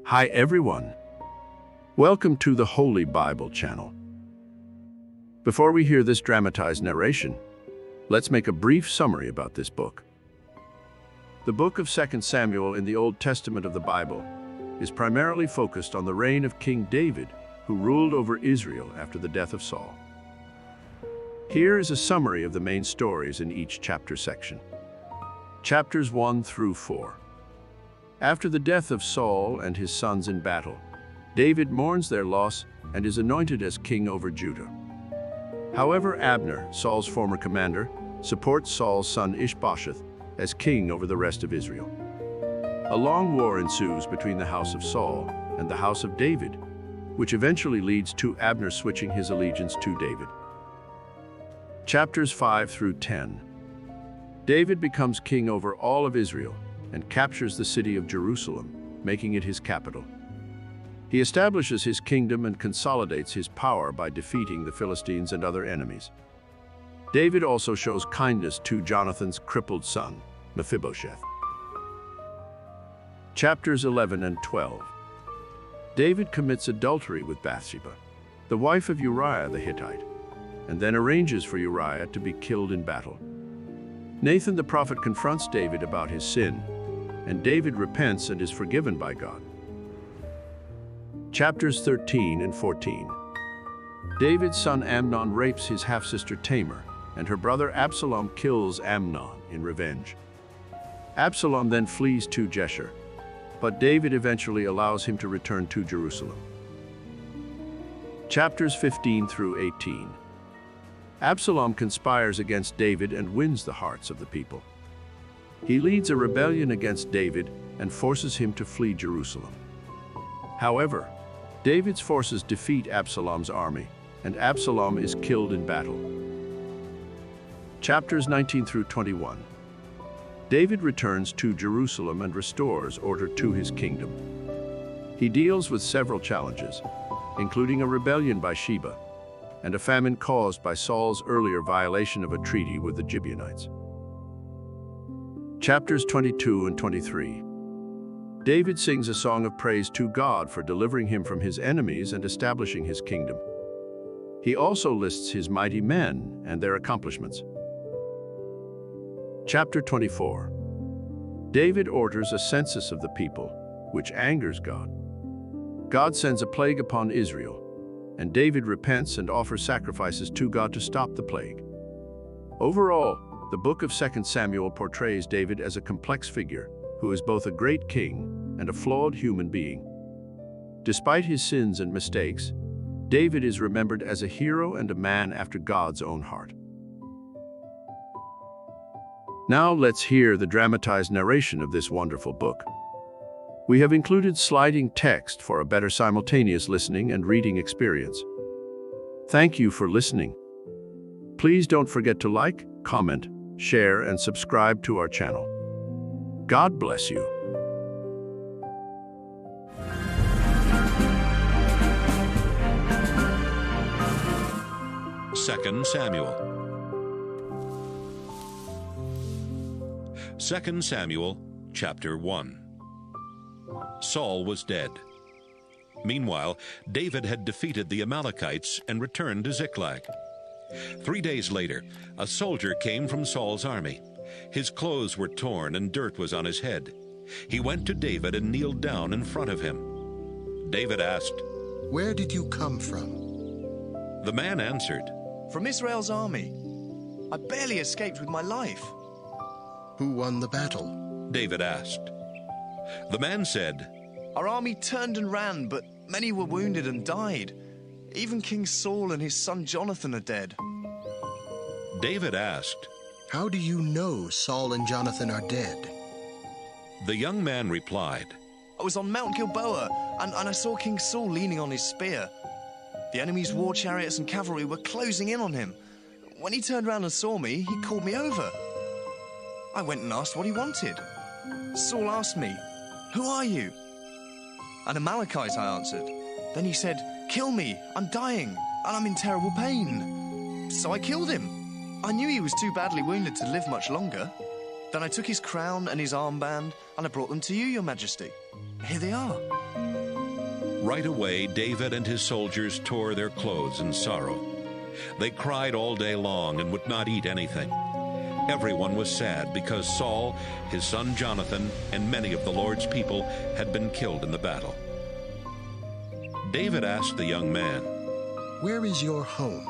Hi everyone. Welcome to the Holy Bible channel. Before we hear this dramatized narration, let's make a brief summary about this book. The book of 2 Samuel in the Old Testament of the Bible is primarily focused on the reign of King David, who ruled over Israel after the death of Saul. Here is a summary of the main stories in each chapter section. Chapters 1 through 4. After the death of Saul and his sons in battle, David mourns their loss and is anointed as king over Judah. However, Abner, Saul's former commander, supports Saul's son Ishbosheth as king over the rest of Israel. A long war ensues between the house of Saul and the house of David, which eventually leads to Abner switching his allegiance to David. Chapters 5 through 10. David becomes king over all of Israel and captures the city of Jerusalem, making it his capital. He establishes his kingdom and consolidates his power by defeating the Philistines and other enemies. David also shows kindness to Jonathan's crippled son, Mephibosheth. Chapters 11 and 12. David commits adultery with Bathsheba, the wife of Uriah the Hittite, and then arranges for Uriah to be killed in battle. Nathan the prophet confronts David about his sin, and David repents and is forgiven by God. Chapters 13 and 14. David's son Amnon rapes his half-sister Tamar, and her brother Absalom kills Amnon in revenge. Absalom then flees to Jeshurun, but David eventually allows him to return to Jerusalem. Chapters 15 through 18. Absalom conspires against David and wins the hearts of the people. He leads a rebellion against David and forces him to flee Jerusalem. However, David's forces defeat Absalom's army, and Absalom is killed in battle. Chapters 19 through 21. David returns to Jerusalem and restores order to his kingdom. He deals with several challenges, including a rebellion by Sheba and a famine caused by Saul's earlier violation of a treaty with the Gibeonites. Chapters 22 and 23. David sings a song of praise to God for delivering him from his enemies and establishing his kingdom. He also lists his mighty men and their accomplishments. Chapter 24. David orders a census of the people, which angers God. God sends a plague upon Israel, and David repents and offers sacrifices to God to stop the plague. Overall, the book of 2 Samuel portrays David as a complex figure who is both a great king and a flawed human being. Despite his sins and mistakes, David is remembered as a hero and a man after God's own heart. Now let's hear the dramatized narration of this wonderful book. We have included sliding text for a better simultaneous listening and reading experience. Thank you for listening. Please don't forget to like, comment, share, and subscribe to our channel. God bless you. Second Samuel. 2 Samuel, chapter 1. Saul was dead. Meanwhile, David had defeated the Amalekites and returned to Ziklag. 3 days later, a soldier came from Saul's army. His clothes were torn and dirt was on his head. He went to David and kneeled down in front of him. David asked, "Where did you come from?" The man answered, "From Israel's army. I barely escaped with my life." "Who won the battle?" David asked. The man said, "Our army turned and ran, but many were wounded and died. Even King Saul and his son Jonathan are dead." David asked, "How do you know Saul and Jonathan are dead?" The young man replied, "I was on Mount Gilboa, and I saw King Saul leaning on his spear. The enemy's war chariots and cavalry were closing in on him. When he turned around and saw me, he called me over. I went and asked what he wanted. Saul asked me, 'Who are you?' 'An Amalekite,' I answered. Then he said, 'Kill me, I'm dying, and I'm in terrible pain.' So I killed him. I knew he was too badly wounded to live much longer. Then I took his crown and his armband, and I brought them to you, Your Majesty." here they are. Right away, David and his soldiers tore their clothes in sorrow. They cried all day long and would not eat anything. Everyone was sad because Saul, his son Jonathan, and many of the Lord's people had been killed in the battle. David asked the young man, Where is your home?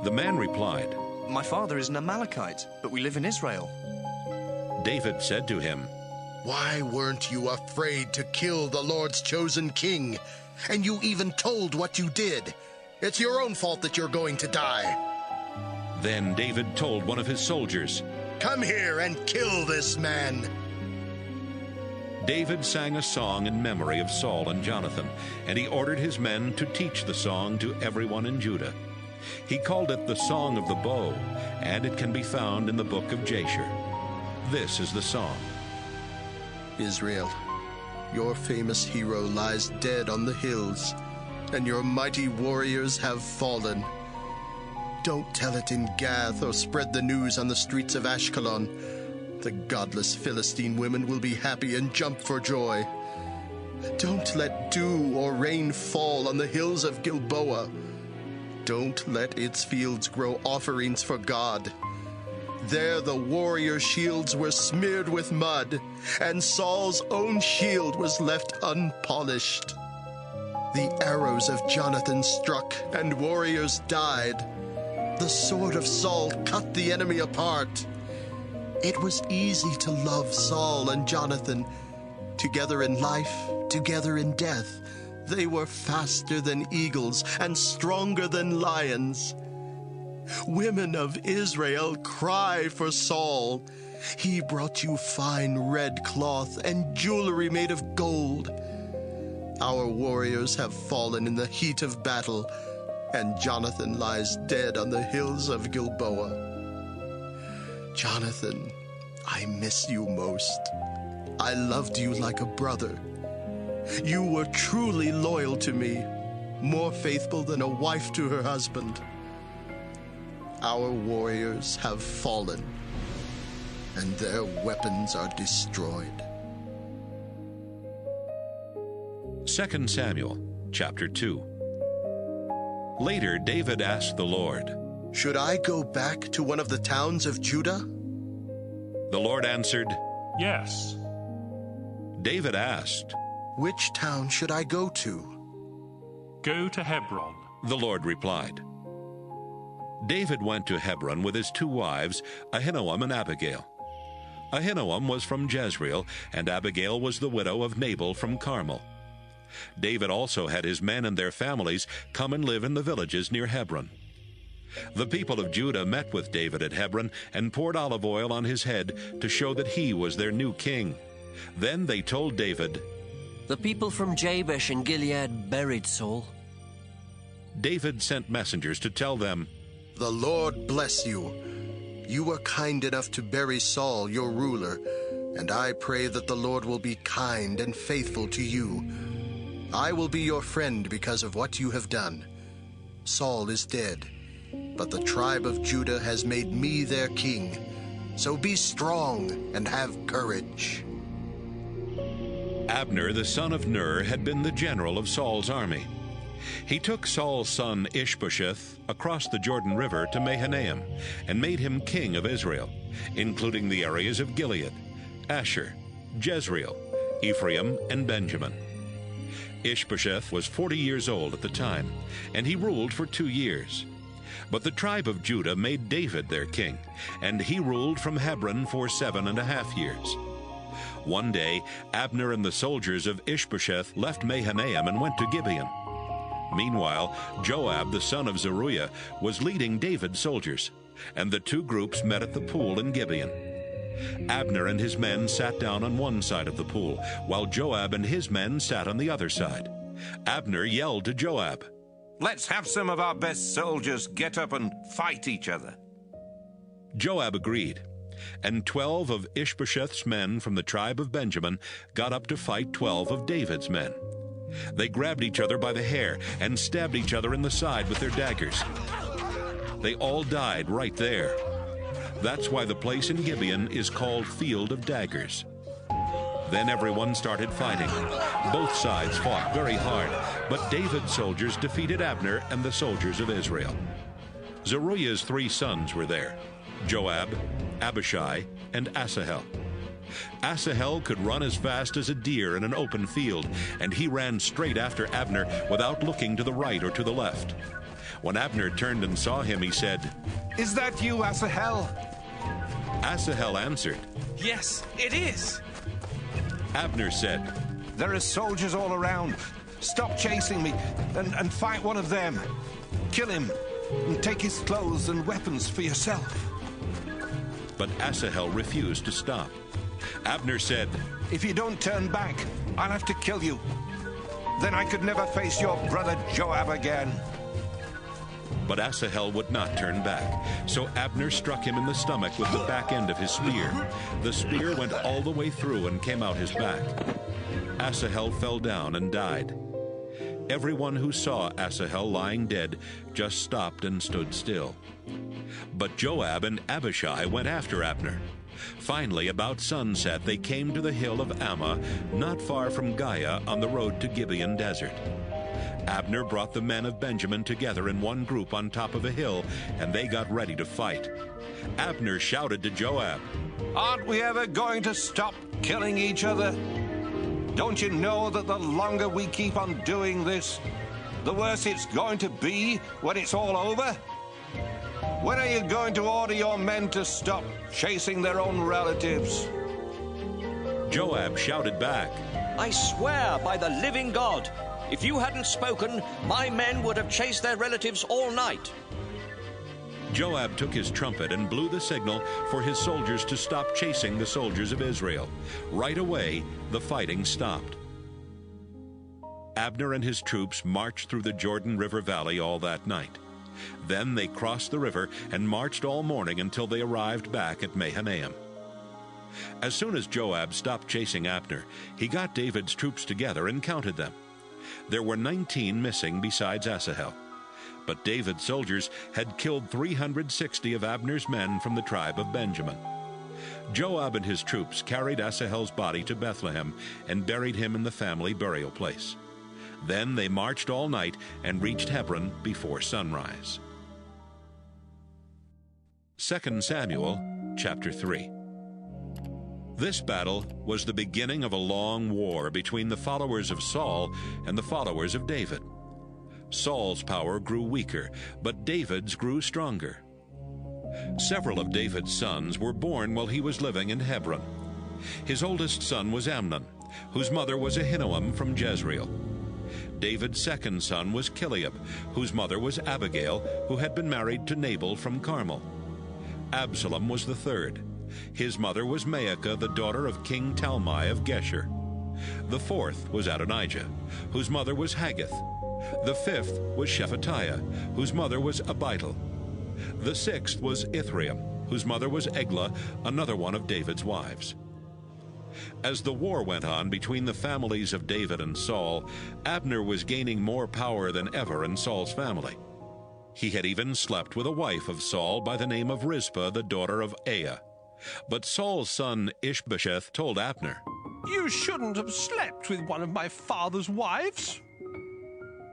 The man replied, My father is an Amalekite, but we live in Israel. David said to him, Why weren't you afraid to kill the Lord's chosen king? And you even told what you did. It's your own fault that you're going to die. Then David told one of his soldiers, Come here and kill this man. David sang a song in memory of Saul and Jonathan, and he ordered his men to teach the song to everyone in Judah. He called it the Song of the Bow, and it can be found in the book of Jasher. This is the song. Israel, your famous hero lies dead on the hills, and your mighty warriors have fallen. Don't tell it in Gath or spread the news on the streets of Ashkelon. The godless Philistine women will be happy and jump for joy. Don't let dew or rain fall on the hills of Gilboa. Don't let its fields grow offerings for God. There the warrior shields were smeared with mud, and Saul's own shield was left unpolished. The arrows of Jonathan struck, and warriors died. The sword of Saul cut the enemy apart. It was easy to love Saul and Jonathan. Together in life, together in death, they were faster than eagles and stronger than lions. Women of Israel, cry for Saul. He brought you fine red cloth and jewelry made of gold. Our warriors have fallen in the heat of battle, and Jonathan lies dead on the hills of Gilboa. Jonathan, I miss you most. I loved you like a brother. You were truly loyal to me, more faithful than a wife to her husband. Our warriors have fallen, and their weapons are destroyed. 2 Samuel chapter 2. Later, David asked the Lord, Should I go back to one of the towns of Judah? The Lord answered, Yes. David asked, Which town should I go to? Go to Hebron. The Lord replied. David went to Hebron with his 2 wives, Ahinoam and Abigail. Ahinoam was from Jezreel, and Abigail was the widow of Nabal from Carmel. David also had his men and their families come and live in the villages near Hebron. The people of Judah met with David at Hebron and poured olive oil on his head to show that he was their new king. Then they told David, The people from Jabesh and Gilead buried Saul. David sent messengers to tell them, The Lord bless you. You were kind enough to bury Saul, your ruler, and I pray that the Lord will be kind and faithful to you. I will be your friend because of what you have done. Saul is dead, but the tribe of Judah has made me their king. So be strong and have courage. Abner, the son of Ner, had been the general of Saul's army. He took Saul's son Ishbosheth across the Jordan River to Mahanaim and made him king of Israel, including the areas of Gilead, Asher, Jezreel, Ephraim, and Benjamin. Ishbosheth was 40 years old at the time, and he ruled for 2 years. But the tribe of Judah made David their king, and he ruled from Hebron for 7.5 years. One day, Abner and the soldiers of Ishbosheth left Mahanaim and went to Gibeon. Meanwhile, Joab, the son of Zeruiah, was leading David's soldiers, and the 2 groups met at the pool in Gibeon. Abner and his men sat down on one side of the pool, while Joab and his men sat on the other side. Abner yelled to Joab, Let's have some of our best soldiers get up and fight each other. Joab agreed, and 12 of Ishbosheth's men from the tribe of Benjamin got up to fight 12 of David's men. They grabbed each other by the hair and stabbed each other in the side with their daggers. They all died right there. That's why the place in Gibeon is called Field of Daggers. Then everyone started fighting. Both sides fought very hard, but David's soldiers defeated Abner and the soldiers of Israel. Zeruiah's 3 sons were there: Joab, Abishai, and Asahel. Asahel could run as fast as a deer in an open field, and he ran straight after Abner without looking to the right or to the left. When Abner turned and saw him, he said, Is that you, Asahel? Asahel answered, Yes, it is. Abner said, There are soldiers all around. Stop chasing me and fight one of them. Kill him and take his clothes and weapons for yourself. But Asahel refused to stop. Abner said, If you don't turn back, I'll have to kill you. Then I could never face your brother Joab again. But Asahel would not turn back. So Abner struck him in the stomach with the back end of his spear. The spear went all the way through and came out his back. Asahel fell down and died. Everyone who saw Asahel lying dead just stopped and stood still. But Joab and Abishai went after Abner. Finally, about sunset, they came to the hill of Ammah, not far from Giah, on the road to Gibeon Desert. Abner brought the men of Benjamin together in one group on top of a hill, and they got ready to fight. Abner shouted to Joab, Aren't we ever going to stop killing each other? Don't you know that the longer we keep on doing this, the worse it's going to be when it's all over? When are you going to order your men to stop chasing their own relatives? Joab shouted back, I swear by the living God, if you hadn't spoken, my men would have chased their relatives all night. Joab took his trumpet and blew the signal for his soldiers to stop chasing the soldiers of Israel. Right away, the fighting stopped. Abner and his troops marched through the Jordan River Valley all that night. Then they crossed the river and marched all morning until they arrived back at Mahanaim. As soon as Joab stopped chasing Abner, he got David's troops together and counted them. There were 19 missing besides Asahel. But David's soldiers had killed 360 of Abner's men from the tribe of Benjamin. Joab and his troops carried Asahel's body to Bethlehem and buried him in the family burial place. Then they marched all night and reached Hebron before sunrise. 2 Samuel chapter 3. This battle was the beginning of a long war between the followers of Saul and the followers of David. Saul's power grew weaker, but David's grew stronger. Several of David's sons were born while he was living in Hebron. His oldest son was Amnon, whose mother was Ahinoam from Jezreel. David's second son was Kileab, whose mother was Abigail, who had been married to Nabal from Carmel. Absalom was the third. His mother was Maacah, the daughter of King Talmai of Geshur. The fourth was Adonijah, whose mother was Haggith. The fifth was Shephatiah, whose mother was Abital. The sixth was Ithream, whose mother was Eglah, another one of David's wives. As the war went on between the families of David and Saul, Abner was gaining more power than ever in Saul's family. He had even slept with a wife of Saul by the name of Rizpah, the daughter of Aiah. But Saul's son Ishbosheth told Abner, You shouldn't have slept with one of my father's wives.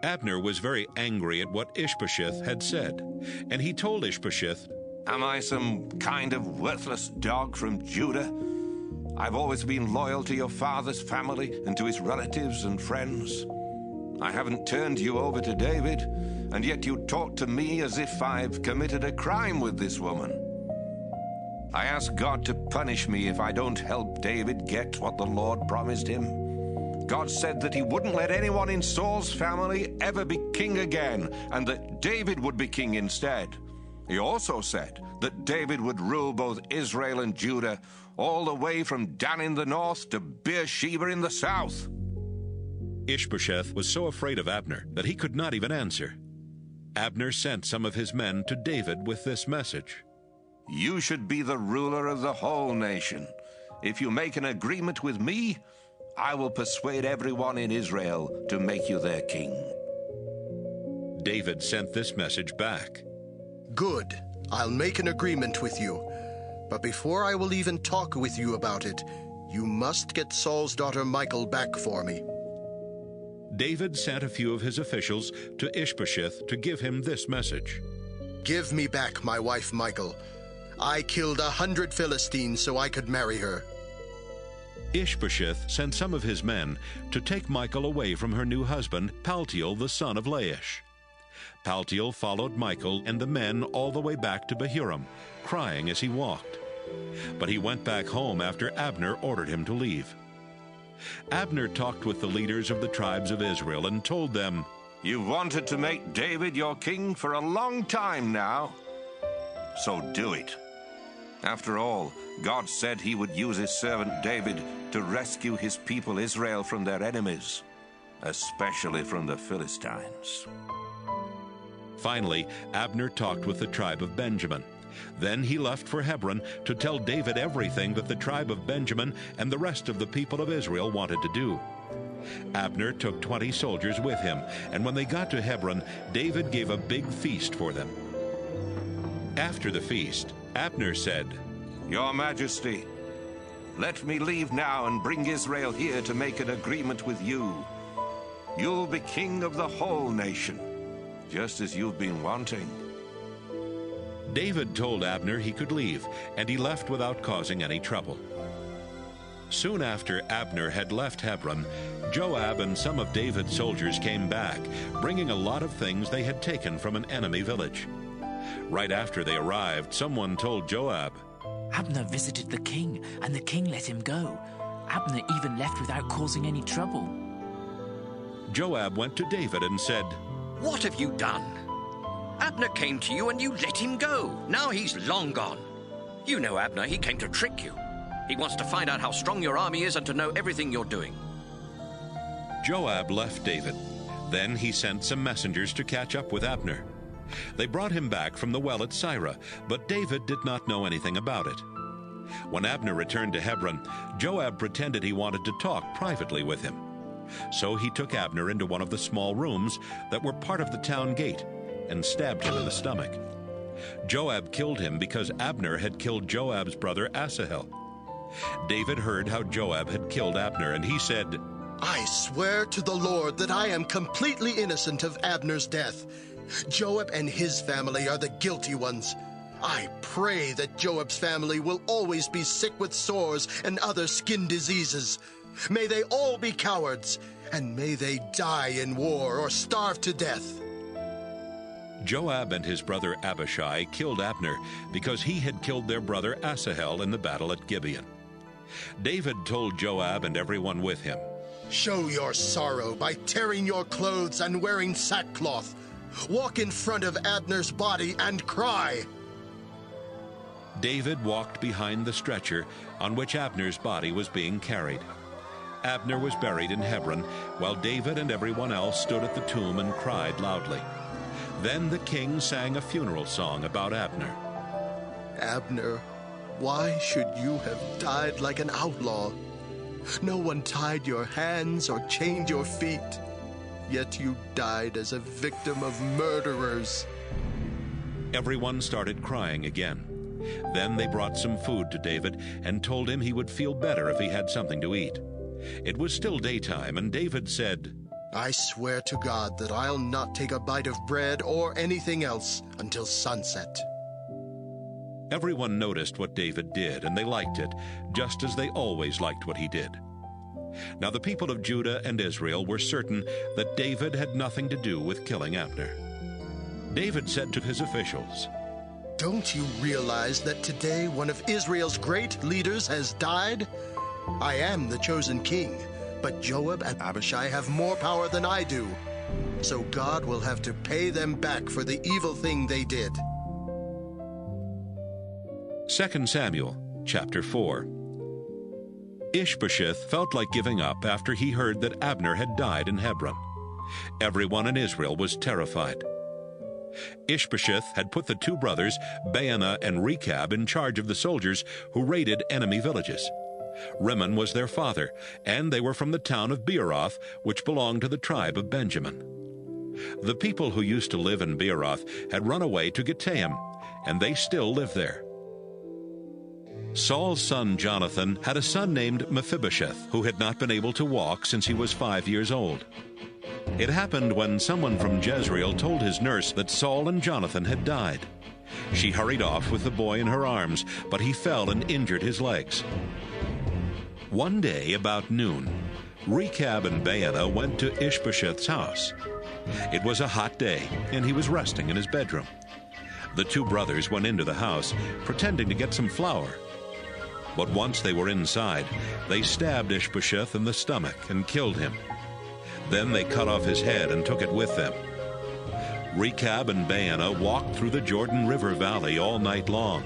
Abner was very angry at what Ishbosheth had said, and he told Ishbosheth, Am I some kind of worthless dog from Judah? I've always been loyal to your father's family and to his relatives and friends. I haven't turned you over to David, and yet you talk to me as if I've committed a crime with this woman. I ask God to punish me if I don't help David get what the Lord promised him. God said that he wouldn't let anyone in Saul's family ever be king again, and that David would be king instead. He also said that David would rule both Israel and Judah, all the way from Dan in the north to Beersheba in the south. Ishbosheth was so afraid of Abner that he could not even answer. Abner sent some of his men to David with this message. You should be the ruler of the whole nation. If you make an agreement with me, I will persuade everyone in Israel to make you their king. David sent this message back. Good. I'll make an agreement with you. But before I will even talk with you about it, You must get Saul's daughter Michal back for me. David sent a few of his officials to Ishbosheth to give him this message. Give me back my wife Michal. I killed 100 Philistines so I could marry her. Ishbosheth sent some of his men to take Michal away from her new husband, Paltiel, the son of Laish. Paltiel followed Michal and the men all the way back to Bahurim, crying as he walked. But he went back home after Abner ordered him to leave. Abner talked with the leaders of the tribes of Israel and told them, You've wanted to make David your king for a long time now, so do it. After all, God said he would use his servant David to rescue his people Israel from their enemies, especially from the Philistines. Finally, Abner talked with the tribe of Benjamin. Then he left for Hebron to tell David everything that the tribe of Benjamin and the rest of the people of Israel wanted to do. Abner took 20 soldiers with him, and when they got to Hebron, David gave a big feast for them. After the feast, Abner said, Your Majesty, let me leave now and bring Israel here to make an agreement with you. You'll be king of the whole nation, just as you've been wanting. David told Abner he could leave, and he left without causing any trouble. Soon after Abner had left Hebron, Joab and some of David's soldiers came back, bringing a lot of things they had taken from an enemy village. Right after they arrived, someone told Joab, Abner visited the king, and the king let him go. Abner even left without causing any trouble. Joab went to David and said, What have you done? Abner came to you and you let him go. Now he's long gone. You know Abner, he came to trick you. He wants to find out how strong your army is and to know everything you're doing. Joab left David. Then he sent some messengers to catch up with Abner. They brought him back from the well at Sirah, but David did not know anything about it. When Abner returned to Hebron, Joab pretended he wanted to talk privately with him. So he took Abner into one of the small rooms that were part of the town gate and stabbed him in the stomach. Joab killed him because Abner had killed Joab's brother Asahel. David heard how Joab had killed Abner, and he said, I swear to the Lord that I am completely innocent of Abner's death. Joab and his family are the guilty ones. I pray that Joab's family will always be sick with sores and other skin diseases. May they all be cowards, and may they die in war or starve to death. Joab and his brother Abishai killed Abner because he had killed their brother Asahel in the battle at Gibeon. David told Joab and everyone with him, Show your sorrow by tearing your clothes and wearing sackcloth. Walk in front of Abner's body and cry. David walked behind the stretcher on which Abner's body was being carried. Abner was buried in Hebron, while David and everyone else stood at the tomb and cried loudly. Then the king sang a funeral song about Abner. Abner, why should you have died like an outlaw? No one tied your hands or chained your feet, yet you died as a victim of murderers. Everyone started crying again. Then they brought some food to David and told him he would feel better if he had something to eat. It was still daytime, and David said, I swear to God that I'll not take a bite of bread or anything else until sunset. Everyone noticed what David did, and they liked it, just as they always liked what he did. Now the people of Judah and Israel were certain that David had nothing to do with killing Abner. David said to his officials, Don't you realize that today one of Israel's great leaders has died? I am the chosen king, but Joab and Abishai have more power than I do. So God will have to pay them back for the evil thing they did. 2 Samuel chapter 4. Ishbosheth felt like giving up after he heard that Abner had died in Hebron. Everyone in Israel was terrified. Ishbosheth had put the two brothers, Baanah and Rechab, in charge of the soldiers who raided enemy villages. Rimmon was their father, and they were from the town of Beeroth, which belonged to the tribe of Benjamin. The people who used to live in Beeroth had run away to Gittaim, and they still live there. Saul's son Jonathan had a son named Mephibosheth, who had not been able to walk since he was 5 years old. It happened when someone from Jezreel told his nurse that Saul and Jonathan had died. She hurried off with the boy in her arms, but he fell and injured his legs. One day, about noon, Rechab and Baanah went to Ishbosheth's house. It was a hot day, and he was resting in his bedroom. The two brothers went into the house, pretending to get some flour. But once they were inside, they stabbed Ishbosheth in the stomach and killed him. Then they cut off his head and took it with them. Rechab and Baanah walked through the Jordan River Valley all night long.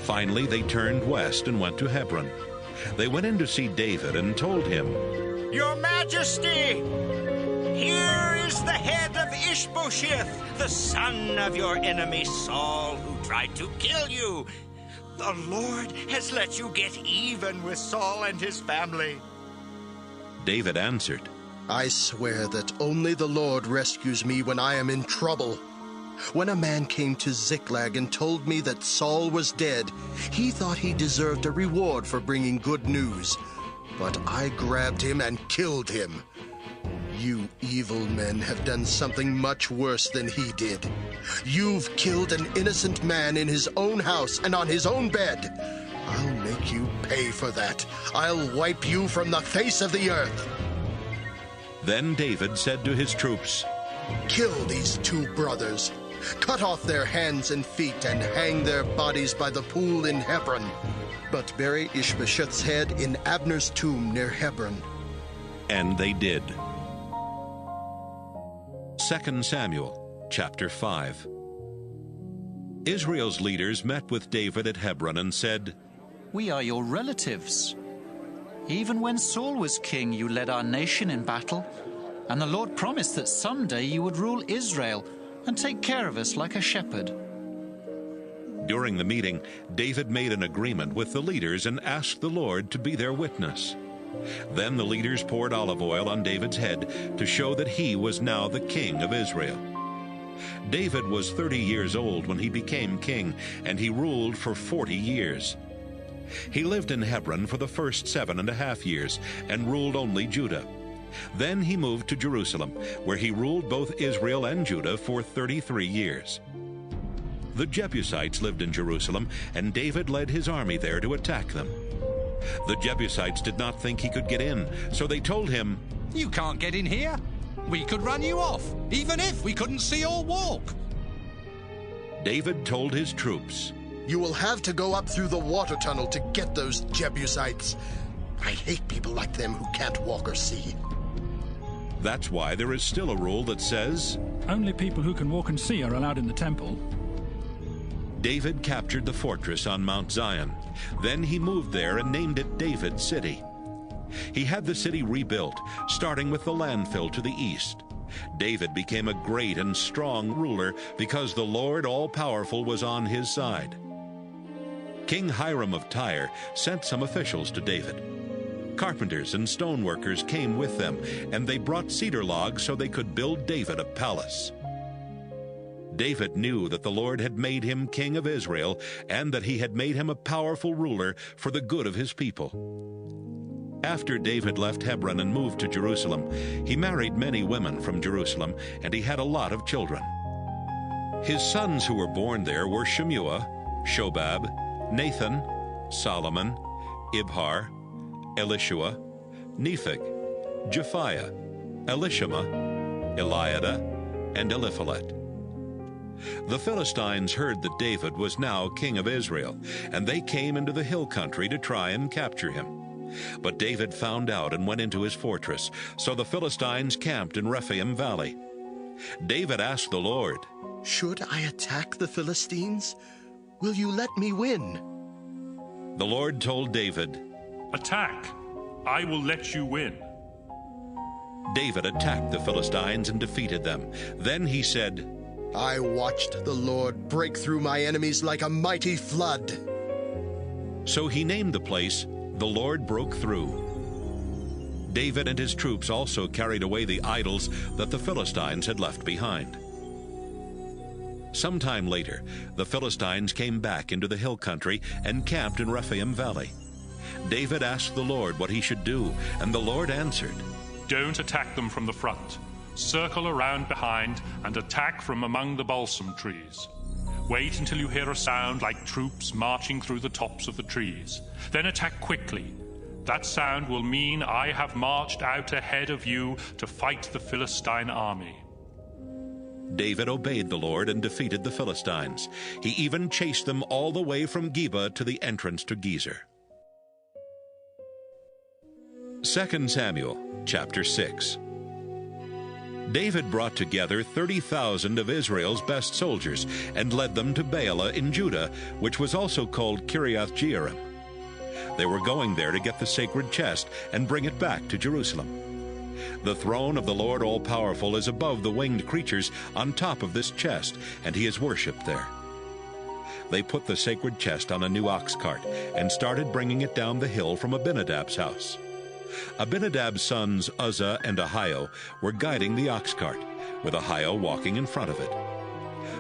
Finally, they turned west and went to Hebron. They went in to see David and told him, "Your Majesty, here is the head of Ishbosheth, the son of your enemy Saul, who tried to kill you. The Lord has let you get even with Saul and his family." David answered, I swear that only the Lord rescues me when I am in trouble. When a man came to Ziklag and told me that Saul was dead, he thought he deserved a reward for bringing good news. But I grabbed him and killed him. You evil men have done something much worse than he did. You've killed an innocent man in his own house and on his own bed. I'll make you pay for that. I'll wipe you from the face of the earth. Then David said to his troops, Kill these two brothers. Cut off their hands and feet and hang their bodies by the pool in Hebron. But bury Ishbosheth's head in Abner's tomb near Hebron. And they did. 2 Samuel, chapter 5. Israel's leaders met with David at Hebron and said, "We are your relatives. Even when Saul was king, you led our nation in battle, and the Lord promised that someday you would rule Israel and take care of us like a shepherd." During the meeting, David made an agreement with the leaders and asked the Lord to be their witness. Then the leaders poured olive oil on David's head to show that he was now the king of Israel. David was 30 years old when he became king, and he ruled for 40 years. He lived in Hebron for the first 7.5 years and ruled only Judah. Then he moved to Jerusalem, where he ruled both Israel and Judah for 33 years. The Jebusites lived in Jerusalem, and David led his army there to attack them. The Jebusites did not think he could get in, so they told him, "You can't get in here. We could run you off, even if we couldn't see or walk." David told his troops, You will have to go up through the water tunnel to get those Jebusites. I hate people like them who can't walk or see. That's why there is still a rule that says, only people who can walk and see are allowed in the temple. David captured the fortress on Mount Zion. Then he moved there and named it David's City. He had the city rebuilt, starting with the landfill to the east. David became a great and strong ruler because the Lord all-powerful was on his side. King Hiram of Tyre sent some officials to David. Carpenters and stoneworkers came with them, and they brought cedar logs so they could build David a palace. David knew that the Lord had made him king of Israel and that he had made him a powerful ruler for the good of his people. After David left Hebron and moved to Jerusalem, he married many women from Jerusalem, and he had a lot of children. His sons who were born there were Shemua, Shobab, Nathan, Solomon, Ibhar, Elishua, Nepheg, Japhiah, Elishama, Eliada, and Eliphalet. The Philistines heard that David was now king of Israel, and they came into the hill country to try and capture him. But David found out and went into his fortress, so the Philistines camped in Rephaim Valley. David asked the Lord, Should I attack the Philistines? Will you let me win? The Lord told David, Attack! I will let you win. David attacked the Philistines and defeated them. Then he said, I watched the Lord break through my enemies like a mighty flood. So he named the place, The Lord Broke Through. David and his troops also carried away the idols that the Philistines had left behind. Sometime later, the Philistines came back into the hill country and camped in Rephaim Valley. David asked the Lord what he should do, and the Lord answered, Don't attack them from the front. Circle around behind and attack from among the balsam trees. Wait until you hear a sound like troops marching through the tops of the trees. Then attack quickly. That sound will mean I have marched out ahead of you to fight the Philistine army. David obeyed the Lord and defeated the Philistines. He even chased them all the way from Geba to the entrance to Gezer. 2 Samuel chapter 6. David brought together 30,000 of Israel's best soldiers and led them to Baalah in Judah, which was also called Kiriath-Jearim. They were going there to get the sacred chest and bring it back to Jerusalem. The throne of the Lord All-Powerful is above the winged creatures on top of this chest, and he is worshipped there. They put the sacred chest on a new ox cart and started bringing it down the hill from Abinadab's house. Abinadab's sons Uzzah and Ahio were guiding the ox cart, with Ahio walking in front of it.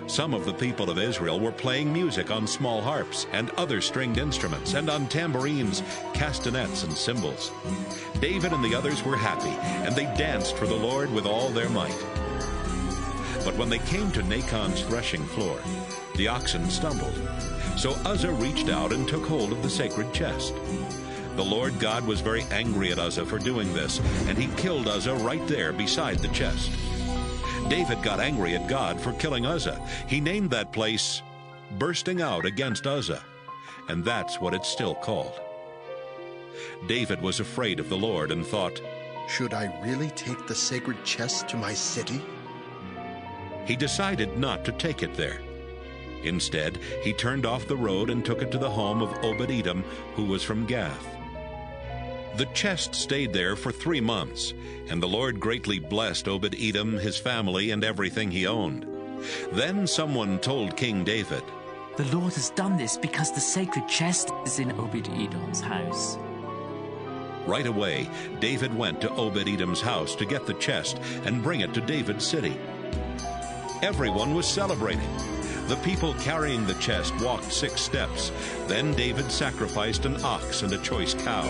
Some of the people of Israel were playing music on small harps and other stringed instruments, and on tambourines, castanets, and cymbals. David and the others were happy, and they danced for the Lord with all their might. But when they came to Nachon's threshing floor, the oxen stumbled. So Uzzah reached out and took hold of the sacred chest. The Lord God was very angry at Uzzah for doing this, and he killed Uzzah right there beside the chest. David got angry at God for killing Uzzah. He named that place Bursting Out Against Uzzah, and that's what it's still called. David was afraid of the Lord and thought, Should I really take the sacred chest to my city? He decided not to take it there. Instead, he turned off the road and took it to the home of Obed-Edom, who was from Gath. The chest stayed there for 3 months, and the Lord greatly blessed Obed-Edom, his family, and everything he owned. Then someone told King David, The Lord has done this because the sacred chest is in Obed-Edom's house. Right away, David went to Obed-Edom's house to get the chest and bring it to David's city. Everyone was celebrating. The people carrying the chest walked 6 steps. Then David sacrificed an ox and a choice cow.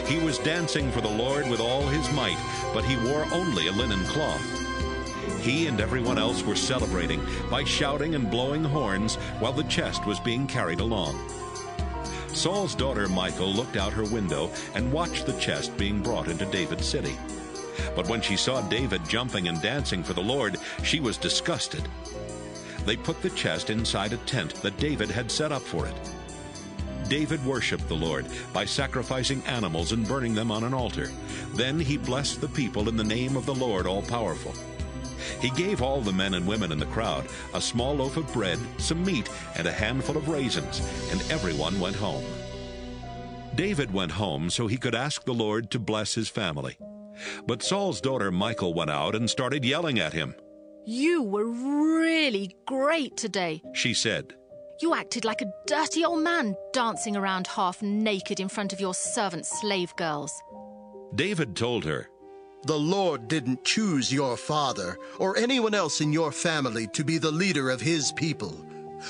He was dancing for the Lord with all his might, but he wore only a linen cloth. He and everyone else were celebrating by shouting and blowing horns while the chest was being carried along. Saul's daughter Michal looked out her window and watched the chest being brought into David's city. But when she saw David jumping and dancing for the Lord, she was disgusted. They put the chest inside a tent that David had set up for it. David worshipped the Lord by sacrificing animals and burning them on an altar. Then he blessed the people in the name of the Lord All-Powerful. He gave all the men and women in the crowd a small loaf of bread, some meat, and a handful of raisins, and everyone went home. David went home so he could ask the Lord to bless his family. But Saul's daughter Michal went out and started yelling at him. You were really great today, she said. You acted like a dirty old man dancing around half naked in front of your servant slave girls. David told her, The Lord didn't choose your father or anyone else in your family to be the leader of his people.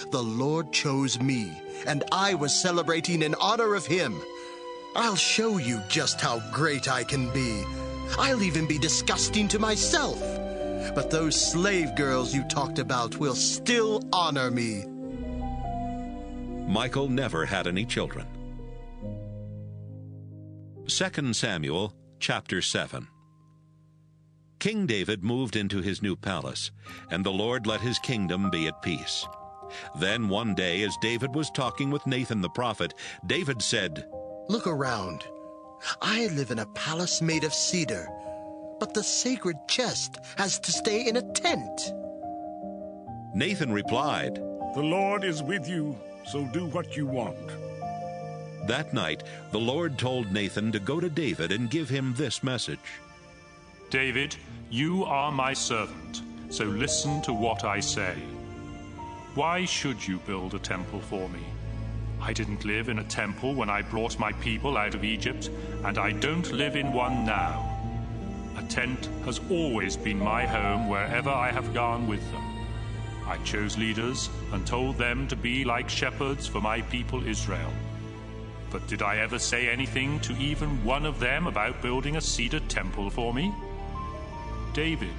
The Lord chose me, and I was celebrating in honor of him. I'll show you just how great I can be. I'll even be disgusting to myself. But those slave girls you talked about will still honor me. Michal never had any children. 2 Samuel chapter 7. King David moved into his new palace, and the Lord let his kingdom be at peace. Then one day, as David was talking with Nathan the prophet, David said, Look around. I live in a palace made of cedar, but the sacred chest has to stay in a tent. Nathan replied, The Lord is with you, so do what you want. That night, the Lord told Nathan to go to David and give him this message. David, you are my servant, so listen to what I say. Why should you build a temple for me? I didn't live in a temple when I brought my people out of Egypt, and I don't live in one now. A tent has always been my home wherever I have gone with them. I chose leaders and told them to be like shepherds for my people Israel. But did I ever say anything to even one of them about building a cedar temple for me? David,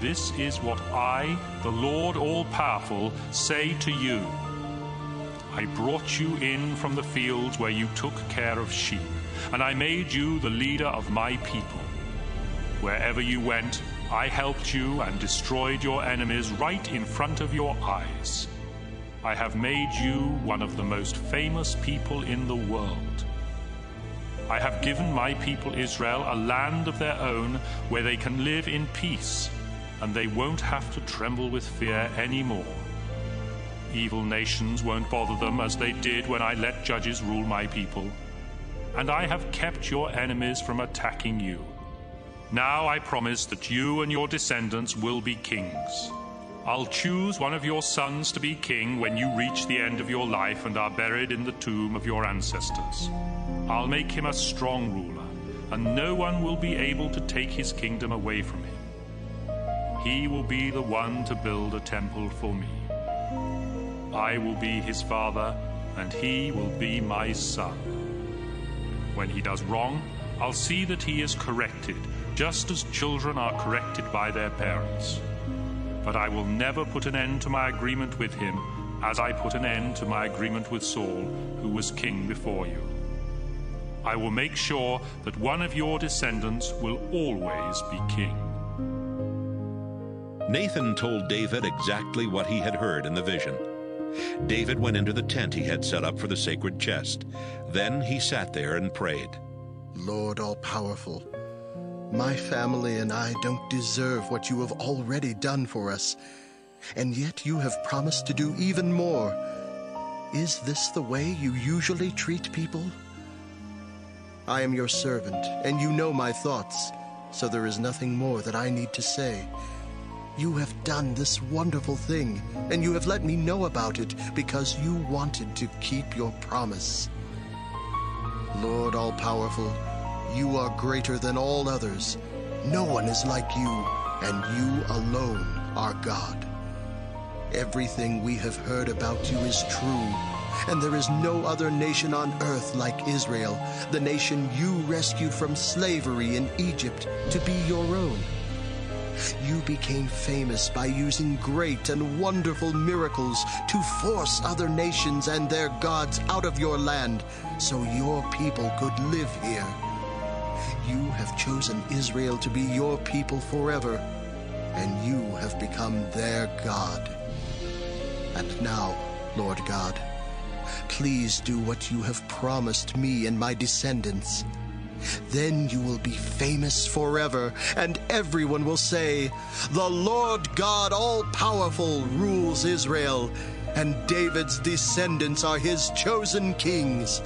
this is what I, the Lord all-powerful, say to you. I brought you in from the fields where you took care of sheep, and I made you the leader of my people. Wherever you went, I helped you and destroyed your enemies right in front of your eyes. I have made you one of the most famous people in the world. I have given my people Israel a land of their own where they can live in peace, and they won't have to tremble with fear anymore. Evil nations won't bother them as they did when I let judges rule my people. And I have kept your enemies from attacking you. Now I promise that you and your descendants will be kings. I'll choose one of your sons to be king when you reach the end of your life and are buried in the tomb of your ancestors. I'll make him a strong ruler, and no one will be able to take his kingdom away from him. He will be the one to build a temple for me. I will be his father, and he will be my son. When he does wrong, I'll see that he is corrected, just as children are corrected by their parents. But I will never put an end to my agreement with him, as I put an end to my agreement with Saul, who was king before you. I will make sure that one of your descendants will always be king. Nathan told David exactly what he had heard in the vision. David went into the tent he had set up for the sacred chest. Then he sat there and prayed. Lord all-powerful, my family and I don't deserve what you have already done for us, and yet you have promised to do even more. Is this the way you usually treat people? I am your servant, and you know my thoughts, so there is nothing more that I need to say. You have done this wonderful thing, and you have let me know about it because you wanted to keep your promise. Lord all-powerful, you are greater than all others. No one is like you, and you alone are God. Everything we have heard about you is true, and there is no other nation on earth like Israel, the nation you rescued from slavery in Egypt to be your own. You became famous by using great and wonderful miracles to force other nations and their gods out of your land so your people could live here. You have chosen Israel to be your people forever, and you have become their God. And now, Lord God, please do what you have promised me and my descendants. Then you will be famous forever, and everyone will say, "The Lord God all-powerful rules Israel, and David's descendants are his chosen kings."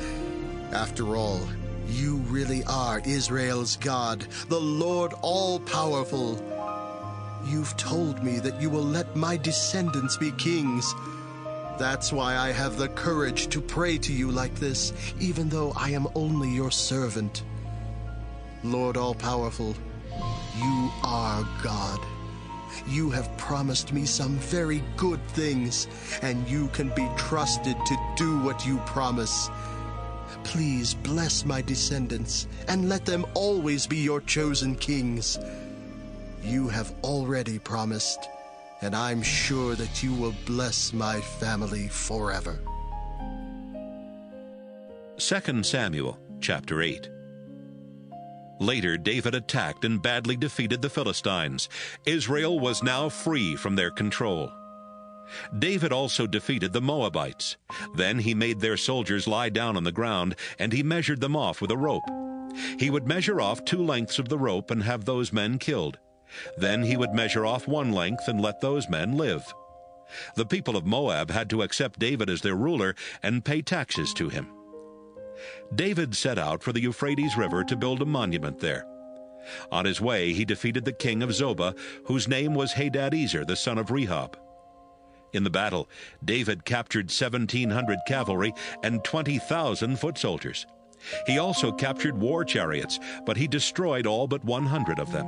After all, you really are Israel's God, the Lord all-powerful. You've told me that you will let my descendants be kings. That's why I have the courage to pray to you like this, even though I am only your servant. Lord all-powerful, you are God. You have promised me some very good things, and you can be trusted to do what you promise. Please bless my descendants, and let them always be your chosen kings. You have already promised, and I'm sure that you will bless my family forever. 2 Samuel chapter 8. Later, David attacked and badly defeated the Philistines. Israel was now free from their control. David also defeated the Moabites. Then he made their soldiers lie down on the ground, and he measured them off with a rope. He would measure off 2 lengths of the rope and have those men killed. Then he would measure off 1 length and let those men live. The people of Moab had to accept David as their ruler and pay taxes to him. David set out for the Euphrates River to build a monument there. On his way, he defeated the king of Zobah, whose name was Hadadezer, the son of Rehob. In the battle, David captured 1,700 cavalry and 20,000 foot soldiers. He also captured war chariots, but he destroyed all but 100 of them.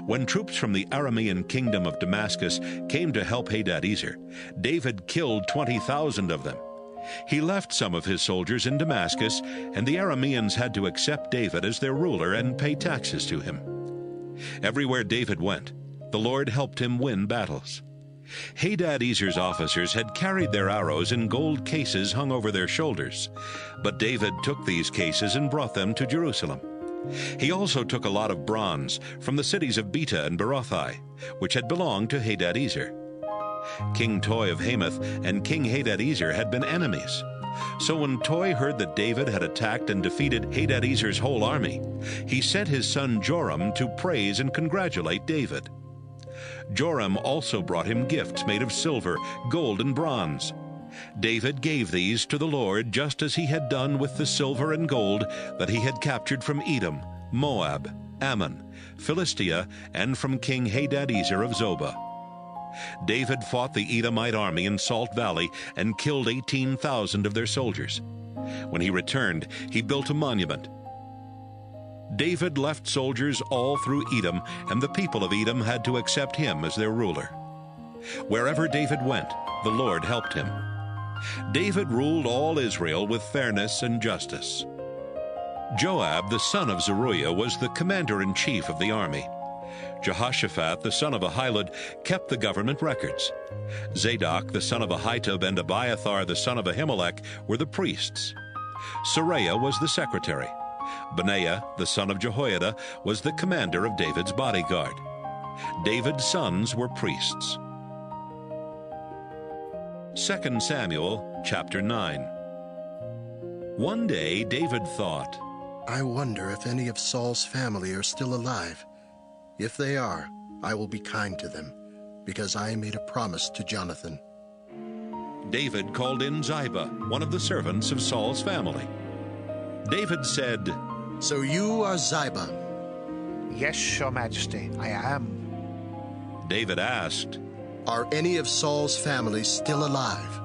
When troops from the Aramean kingdom of Damascus came to help Hadadezer, David killed 20,000 of them. He left some of his soldiers in Damascus, and the Arameans had to accept David as their ruler and pay taxes to him. Everywhere David went, the Lord helped him win battles. Hadadezer's officers had carried their arrows in gold cases hung over their shoulders, but David took these cases and brought them to Jerusalem. He also took a lot of bronze from the cities of Beta and Berothai, which had belonged to Hadadezer. King Toi of Hamath and King Hadadezer had been enemies. So when Toi heard that David had attacked and defeated Hadadezer's whole army, he sent his son Joram to praise and congratulate David. Joram also brought him gifts made of silver, gold, and bronze. David gave these to the Lord just as he had done with the silver and gold that he had captured from Edom, Moab, Ammon, Philistia, and from King Hadadezer of Zobah. David fought the Edomite army in Salt Valley and killed 18,000 of their soldiers. When he returned, he built a monument. David left soldiers all through Edom, and the people of Edom had to accept him as their ruler. Wherever David went, the Lord helped him. David ruled all Israel with fairness and justice. Joab, the son of Zeruiah, was the commander-in-chief of the army. Jehoshaphat, the son of Ahilud, kept the government records. Zadok, the son of Ahitub, and Abiathar, the son of Ahimelech, were the priests. Sariah was the secretary. Benaiah, the son of Jehoiada, was the commander of David's bodyguard. David's sons were priests. 2 Samuel chapter 9. One day David thought, I wonder if any of Saul's family are still alive. If they are, I will be kind to them, because I made a promise to Jonathan. David called in Ziba, one of the servants of Saul's family. David said, So you are Ziba? Yes, Your Majesty, I am. David asked, Are any of Saul's family still alive?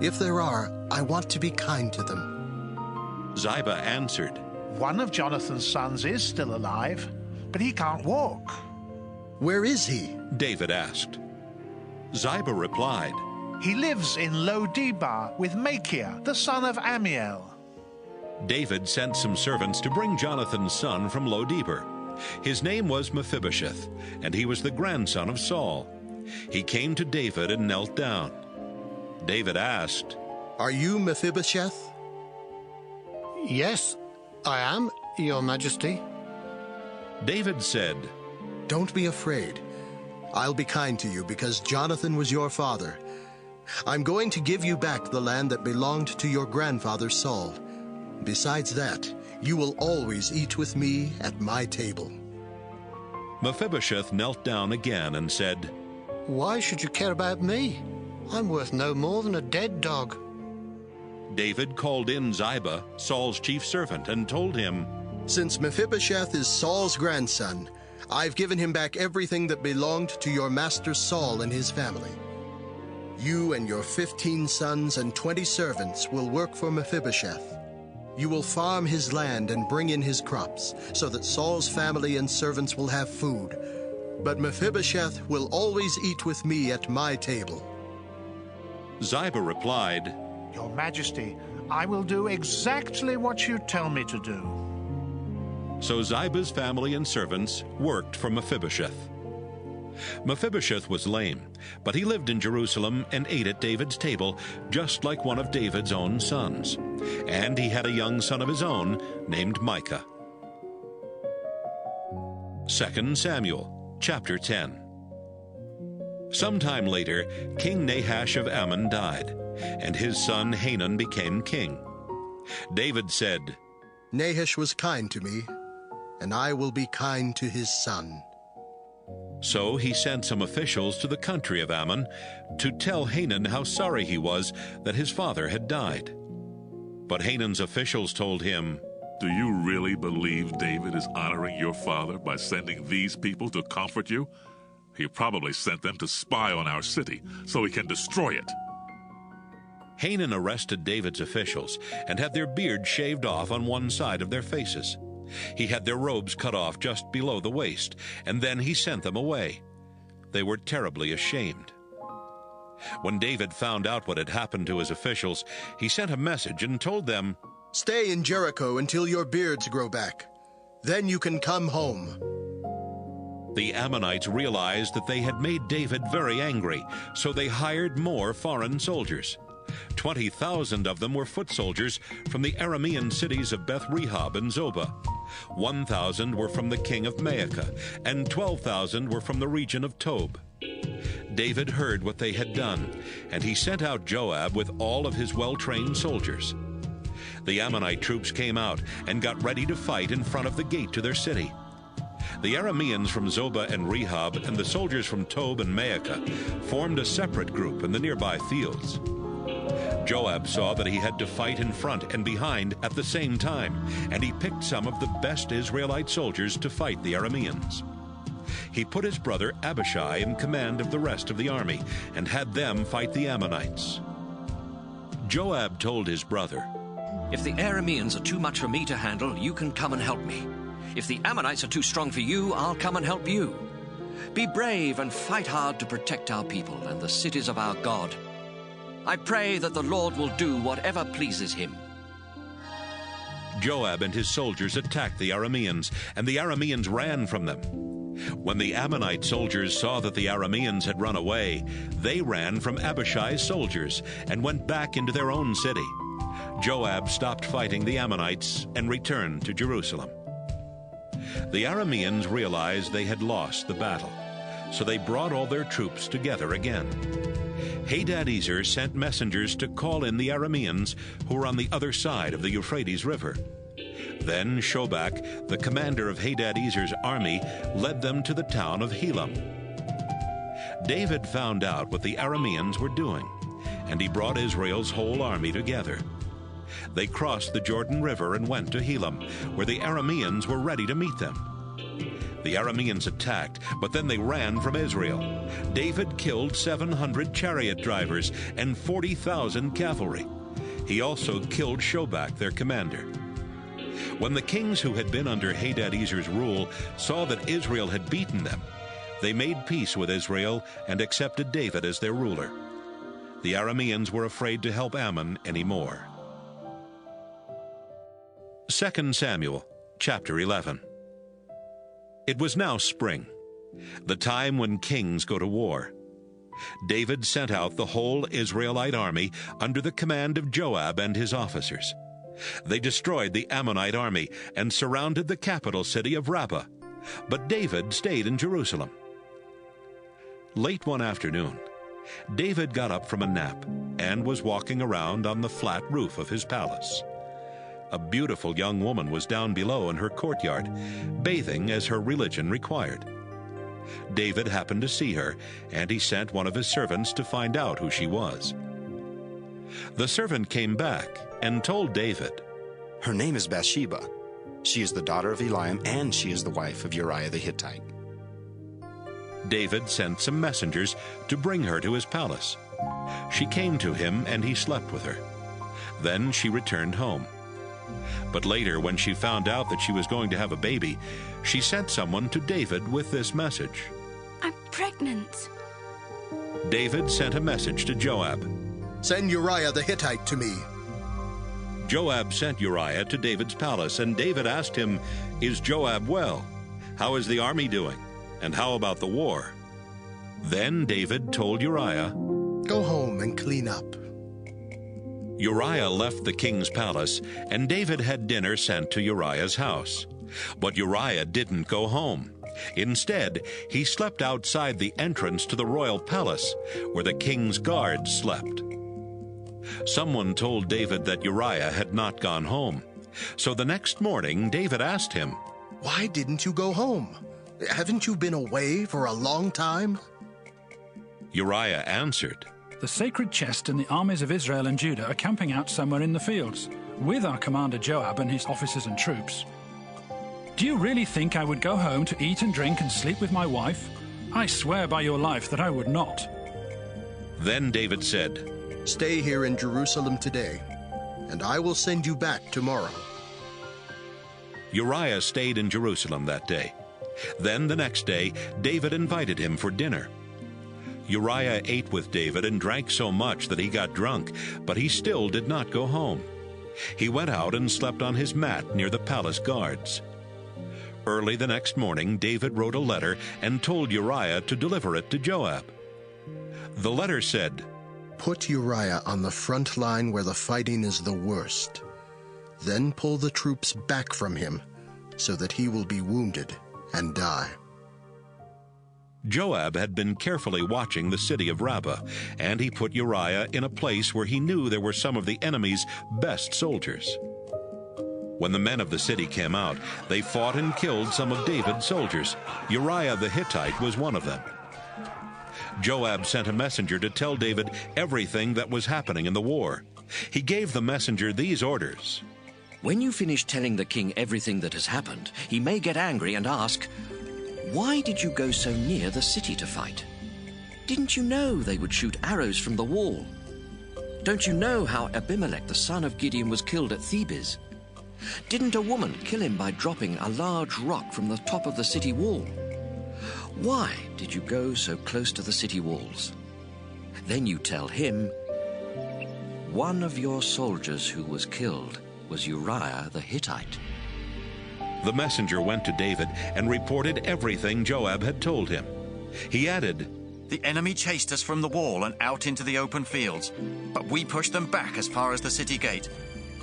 If there are, I want to be kind to them. Ziba answered, One of Jonathan's sons is still alive, but he can't walk. Where is he? David asked. Ziba replied, He lives in Lo-debar with Machir, the son of Amiel. David sent some servants to bring Jonathan's son from Lo-debar. His name was Mephibosheth, and he was the grandson of Saul. He came to David and knelt down. David asked, Are you Mephibosheth? Yes, I am, Your Majesty. David said, Don't be afraid. I'll be kind to you because Jonathan was your father. I'm going to give you back the land that belonged to your grandfather Saul. Besides that, you will always eat with me at my table. Mephibosheth knelt down again and said, Why should you care about me? I'm worth no more than a dead dog. David called in Ziba, Saul's chief servant, and told him, Since Mephibosheth is Saul's grandson, I've given him back everything that belonged to your master Saul and his family. You and your 15 sons and 20 servants will work for Mephibosheth. You will farm his land and bring in his crops, so that Saul's family and servants will have food. But Mephibosheth will always eat with me at my table. Ziba replied, Your Majesty, I will do exactly what you tell me to do. So Ziba's family and servants worked for Mephibosheth. Mephibosheth was lame, but he lived in Jerusalem and ate at David's table, just like one of David's own sons. And he had a young son of his own named Micah. 2 Samuel chapter 10. Sometime later, King Nahash of Ammon died, and his son Hanun became king. David said, Nahash was kind to me, and I will be kind to his son. So he sent some officials to the country of Ammon to tell Hanun how sorry he was that his father had died. But Hanun's officials told him, Do you really believe David is honoring your father by sending these people to comfort you? He probably sent them to spy on our city so he can destroy it. Hanun arrested David's officials and had their beards shaved off on one side of their faces. He had their robes cut off just below the waist, and then he sent them away. They were terribly ashamed. When David found out what had happened to his officials, he sent a message and told them, "Stay in Jericho until your beards grow back. Then you can come home." The Ammonites realized that they had made David very angry, so they hired more foreign soldiers. 20,000 of them were foot soldiers from the Aramean cities of Beth-rehob and Zobah. 1,000 were from the king of Maacah, and 12,000 were from the region of Tob. David heard what they had done, and he sent out Joab with all of his well-trained soldiers. The Ammonite troops came out and got ready to fight in front of the gate to their city. The Arameans from Zobah and Rehob and the soldiers from Tob and Maacah formed a separate group in the nearby fields. Joab saw that he had to fight in front and behind at the same time, and he picked some of the best Israelite soldiers to fight the Arameans. He put his brother Abishai in command of the rest of the army and had them fight the Ammonites. Joab told his brother, "If the Arameans are too much for me to handle, you can come and help me. If the Ammonites are too strong for you, I'll come and help you. Be brave and fight hard to protect our people and the cities of our God. I pray that the Lord will do whatever pleases him." Joab and his soldiers attacked the Arameans, and the Arameans ran from them. When the Ammonite soldiers saw that the Arameans had run away, they ran from Abishai's soldiers and went back into their own city. Joab stopped fighting the Ammonites and returned to Jerusalem. The Arameans realized they had lost the battle, so they brought all their troops together again. Hadadezer sent messengers to call in the Arameans who were on the other side of the Euphrates River. Then Shobak, the commander of Hadadezer's army, led them to the town of Helam. David found out what the Arameans were doing, and he brought Israel's whole army together. They crossed the Jordan River and went to Helam, where the Arameans were ready to meet them. The Arameans attacked, but then they ran from Israel. David killed 700 chariot drivers and 40,000 cavalry. He also killed Shobak, their commander. When the kings who had been under Hadadezer's rule saw that Israel had beaten them, they made peace with Israel and accepted David as their ruler. The Arameans were afraid to help Ammon anymore. 2 Samuel, chapter 11. It was now spring, the time when kings go to war. David sent out the whole Israelite army under the command of Joab and his officers. They destroyed the Ammonite army and surrounded the capital city of Rabbah, but David stayed in Jerusalem. Late one afternoon, David got up from a nap and was walking around on the flat roof of his palace. A beautiful young woman was down below in her courtyard, bathing as her religion required. David happened to see her, and he sent one of his servants to find out who she was. The servant came back and told David, "Her name is Bathsheba. She is the daughter of Eliam, and she is the wife of Uriah the Hittite." David sent some messengers to bring her to his palace. She came to him, and he slept with her. Then she returned home. But later, when she found out that she was going to have a baby, she sent someone to David with this message. "I'm pregnant." David sent a message to Joab. "Send Uriah the Hittite to me." Joab sent Uriah to David's palace, and David asked him, "Is Joab well? How is the army doing? And how about the war?" Then David told Uriah, "Go home and clean up." Uriah left the king's palace, and David had dinner sent to Uriah's house. But Uriah didn't go home. Instead, he slept outside the entrance to the royal palace, where the king's guards slept. Someone told David that Uriah had not gone home. So the next morning, David asked him, "Why didn't you go home? Haven't you been away for a long time?" Uriah answered, "The sacred chest and the armies of Israel and Judah are camping out somewhere in the fields, with our commander Joab and his officers and troops. Do you really think I would go home to eat and drink and sleep with my wife? I swear by your life that I would not." Then David said, "Stay here in Jerusalem today, and I will send you back tomorrow." Uriah stayed in Jerusalem that day. Then the next day, David invited him for dinner. Uriah ate with David and drank so much that he got drunk, but he still did not go home. He went out and slept on his mat near the palace guards. Early the next morning, David wrote a letter and told Uriah to deliver it to Joab. The letter said, "Put Uriah on the front line where the fighting is the worst. Then pull the troops back from him, so that he will be wounded and die." Joab had been carefully watching the city of Rabbah, and he put Uriah in a place where he knew there were some of the enemy's best soldiers. When the men of the city came out, they fought and killed some of David's soldiers. Uriah the Hittite was one of them. Joab sent a messenger to tell David everything that was happening in the war. He gave the messenger these orders. When you finish telling the king everything that has happened, he may get angry and ask, "Why did you go so near the city to fight? Didn't you know they would shoot arrows from the wall? Don't you know how Abimelech, the son of Gideon, was killed at Thebes? Didn't a woman kill him by dropping a large rock from the top of the city wall? Why did you go so close to the city walls?" Then you tell him, "One of your soldiers who was killed was Uriah the Hittite." The messenger went to David and reported everything Joab had told him. He added, "The enemy chased us from the wall and out into the open fields, but we pushed them back as far as the city gate.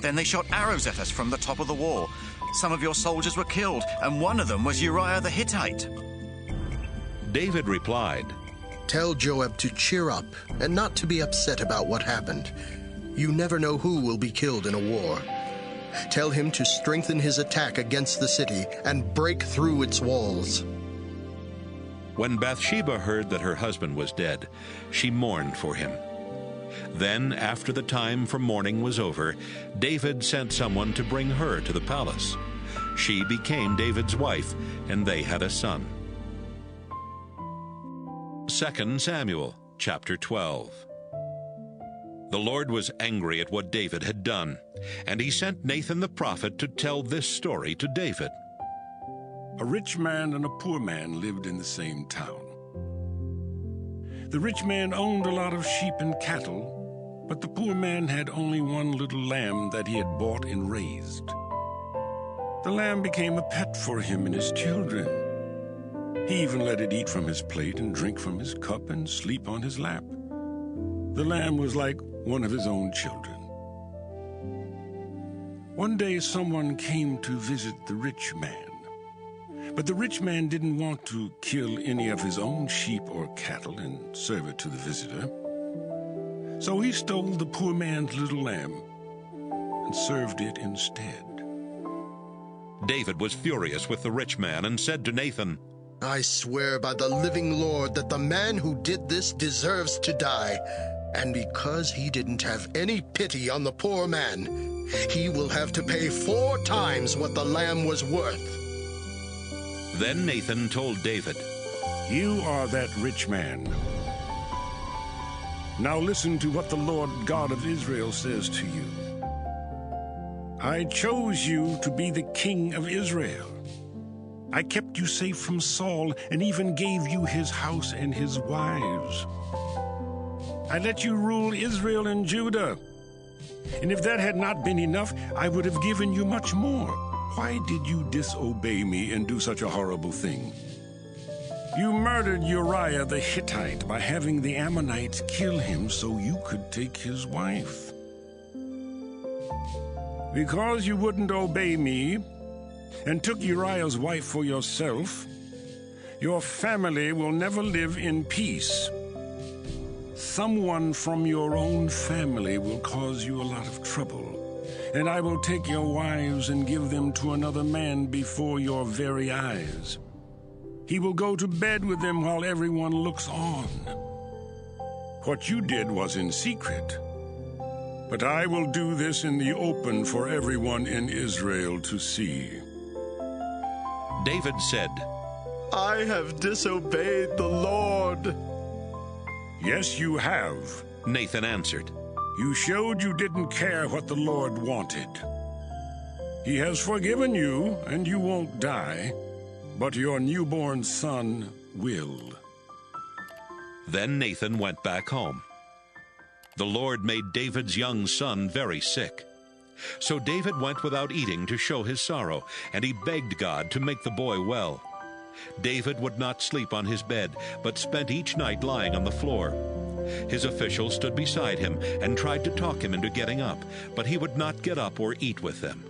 Then they shot arrows at us from the top of the wall. Some of your soldiers were killed, and one of them was Uriah the Hittite." David replied, "Tell Joab to cheer up and not to be upset about what happened. You never know who will be killed in a war. Tell him to strengthen his attack against the city and break through its walls." When Bathsheba heard that her husband was dead, she mourned for him. Then, after the time for mourning was over, David sent someone to bring her to the palace. She became David's wife, and they had a son. 2 Samuel chapter 12. The Lord was angry at what David had done, and he sent Nathan the prophet to tell this story to David. A rich man and a poor man lived in the same town. The rich man owned a lot of sheep and cattle, but the poor man had only one little lamb that he had bought and raised. The lamb became a pet for him and his children. He even let it eat from his plate and drink from his cup and sleep on his lap. The lamb was like one of his own children. One day someone came to visit the rich man. But the rich man didn't want to kill any of his own sheep or cattle and serve it to the visitor. So he stole the poor man's little lamb and served it instead. David was furious with the rich man and said to Nathan, "I swear by the living Lord that the man who did this deserves to die. And because he didn't have any pity on the poor man, he will have to pay 4 times what the lamb was worth." Then Nathan told David, "You are that rich man. Now listen to what the Lord God of Israel says to you. I chose you to be the king of Israel. I kept you safe from Saul and even gave you his house and his wives. I let you rule Israel and Judah. And if that had not been enough, I would have given you much more. Why did you disobey me and do such a horrible thing? You murdered Uriah the Hittite by having the Ammonites kill him so you could take his wife. Because you wouldn't obey me and took Uriah's wife for yourself, your family will never live in peace. Someone from your own family will cause you a lot of trouble, and I will take your wives and give them to another man before your very eyes. He will go to bed with them while everyone looks on. What you did was in secret, but I will do this in the open for everyone in Israel to see." David said, "I have disobeyed the Lord." "Yes, you have," Nathan answered. "You showed you didn't care what the Lord wanted. He has forgiven you, and you won't die, but your newborn son will." Then Nathan went back home. The Lord made David's young son very sick. So David went without eating to show his sorrow, and he begged God to make the boy well. David would not sleep on his bed, but spent each night lying on the floor. His officials stood beside him and tried to talk him into getting up, but he would not get up or eat with them.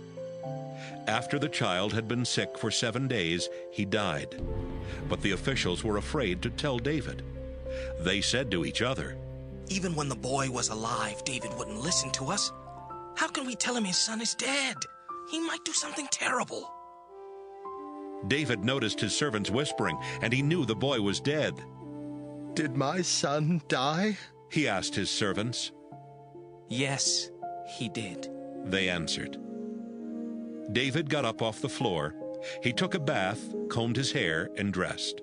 After the child had been sick for 7 days, he died. But the officials were afraid to tell David. They said to each other, "Even when the boy was alive, David wouldn't listen to us. How can we tell him his son is dead? He might do something terrible." David noticed his servants whispering, and he knew the boy was dead. "Did my son die?" he asked his servants. "Yes, he did," they answered. David got up off the floor. He took a bath, combed his hair, and dressed.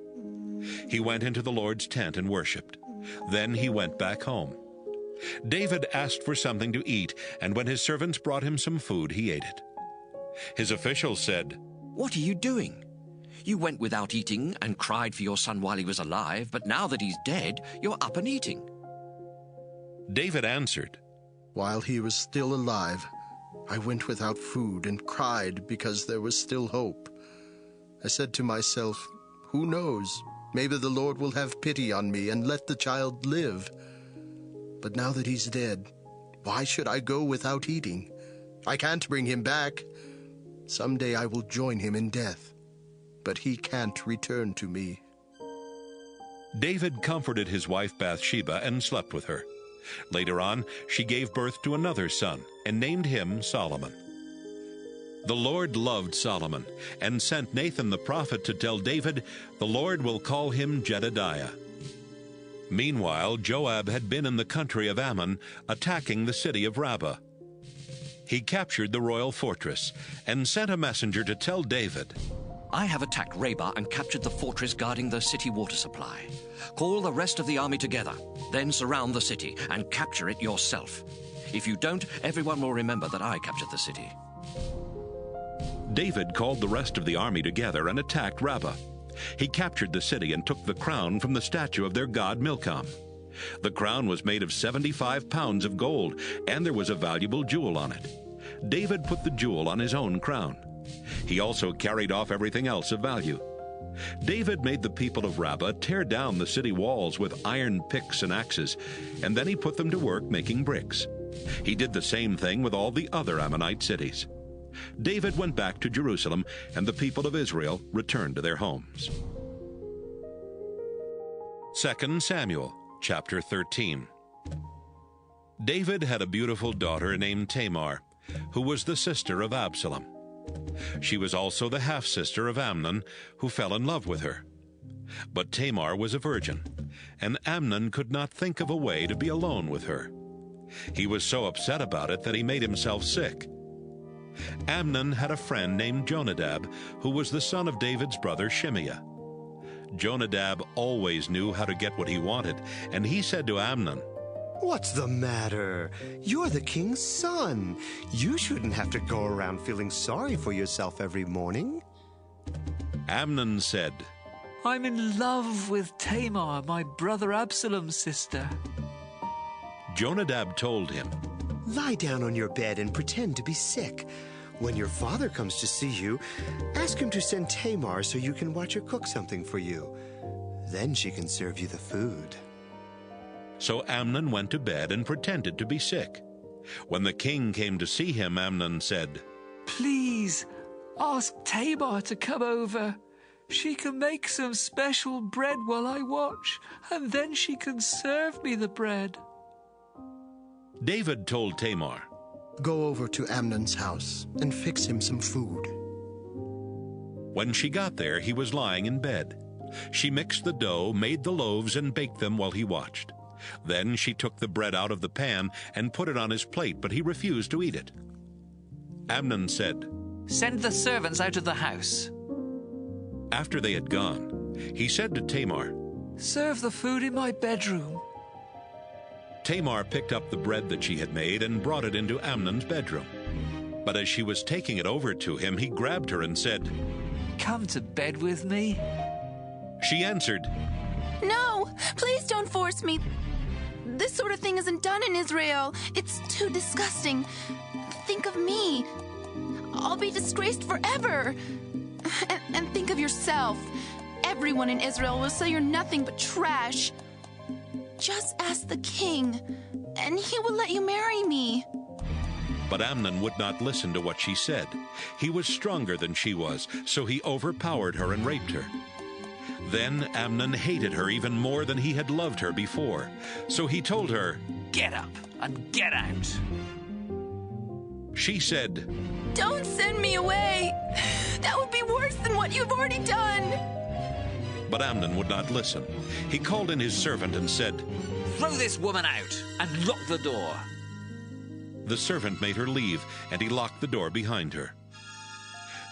He went into the Lord's tent and worshipped. Then he went back home. David asked for something to eat, and when his servants brought him some food, he ate it. His officials said, "What are you doing? You went without eating and cried for your son while he was alive, but now that he's dead, you're up and eating." David answered, "While he was still alive, I went without food and cried because there was still hope. I said to myself, 'Who knows? Maybe the Lord will have pity on me and let the child live.' But now that he's dead, why should I go without eating? I can't bring him back. Someday I will join him in death, but he can't return to me." David comforted his wife Bathsheba and slept with her. Later on, she gave birth to another son and named him Solomon. The Lord loved Solomon and sent Nathan the prophet to tell David, "The Lord will call him Jedediah." Meanwhile, Joab had been in the country of Ammon, attacking the city of Rabbah. He captured the royal fortress and sent a messenger to tell David, "I have attacked Rabbah and captured the fortress guarding the city water supply. Call the rest of the army together, then surround the city and capture it yourself. If you don't, everyone will remember that I captured the city." David called the rest of the army together and attacked Rabbah. He captured the city and took the crown from the statue of their god Milcom. The crown was made of 75 pounds of gold, and there was a valuable jewel on it. David put the jewel on his own crown. He also carried off everything else of value. David made the people of Rabbah tear down the city walls with iron picks and axes, and then he put them to work making bricks. He did the same thing with all the other Ammonite cities. David went back to Jerusalem, and the people of Israel returned to their homes. 2 Samuel chapter 13. David had a beautiful daughter named Tamar, who was the sister of Absalom. She was also the half-sister of Amnon, who fell in love with her. But Tamar was a virgin, and Amnon could not think of a way to be alone with her. He was so upset about it that he made himself sick. Amnon had a friend named Jonadab, who was the son of David's brother Shimeah. Jonadab always knew how to get what he wanted, and he said to Amnon, "What's the matter? You're the king's son. You shouldn't have to go around feeling sorry for yourself every morning." Amnon said, "I'm in love with Tamar, my brother Absalom's sister." Jonadab told him, "Lie down on your bed and pretend to be sick. When your father comes to see you, ask him to send Tamar so you can watch her cook something for you. Then she can serve you the food." So Amnon went to bed and pretended to be sick. When the king came to see him, Amnon said, "Please, ask Tamar to come over. She can make some special bread while I watch, and then she can serve me the bread." David told Tamar, "Go over to Amnon's house and fix him some food." When she got there, he was lying in bed. She mixed the dough, made the loaves, and baked them while he watched. Then she took the bread out of the pan and put it on his plate, but he refused to eat it. Amnon said, "Send the servants out of the house." After they had gone, he said to Tamar, "Serve the food in my bedroom." Tamar picked up the bread that she had made and brought it into Amnon's bedroom. But as she was taking it over to him, he grabbed her and said, "Come to bed with me." She answered, "No, please don't force me. This sort of thing isn't done in Israel. It's too disgusting. Think of me. I'll be disgraced forever. And think of yourself. Everyone in Israel will say you're nothing but trash. Just ask the king, and he will let you marry me." But Amnon would not listen to what she said. He was stronger than she was, so he overpowered her and raped her. Then Amnon hated her even more than he had loved her before. So he told her, "Get up and get out." She said, "Don't send me away. That would be worse than what you've already done." But Amnon would not listen. He called in his servant and said, "Throw this woman out and lock the door." The servant made her leave, and he locked the door behind her.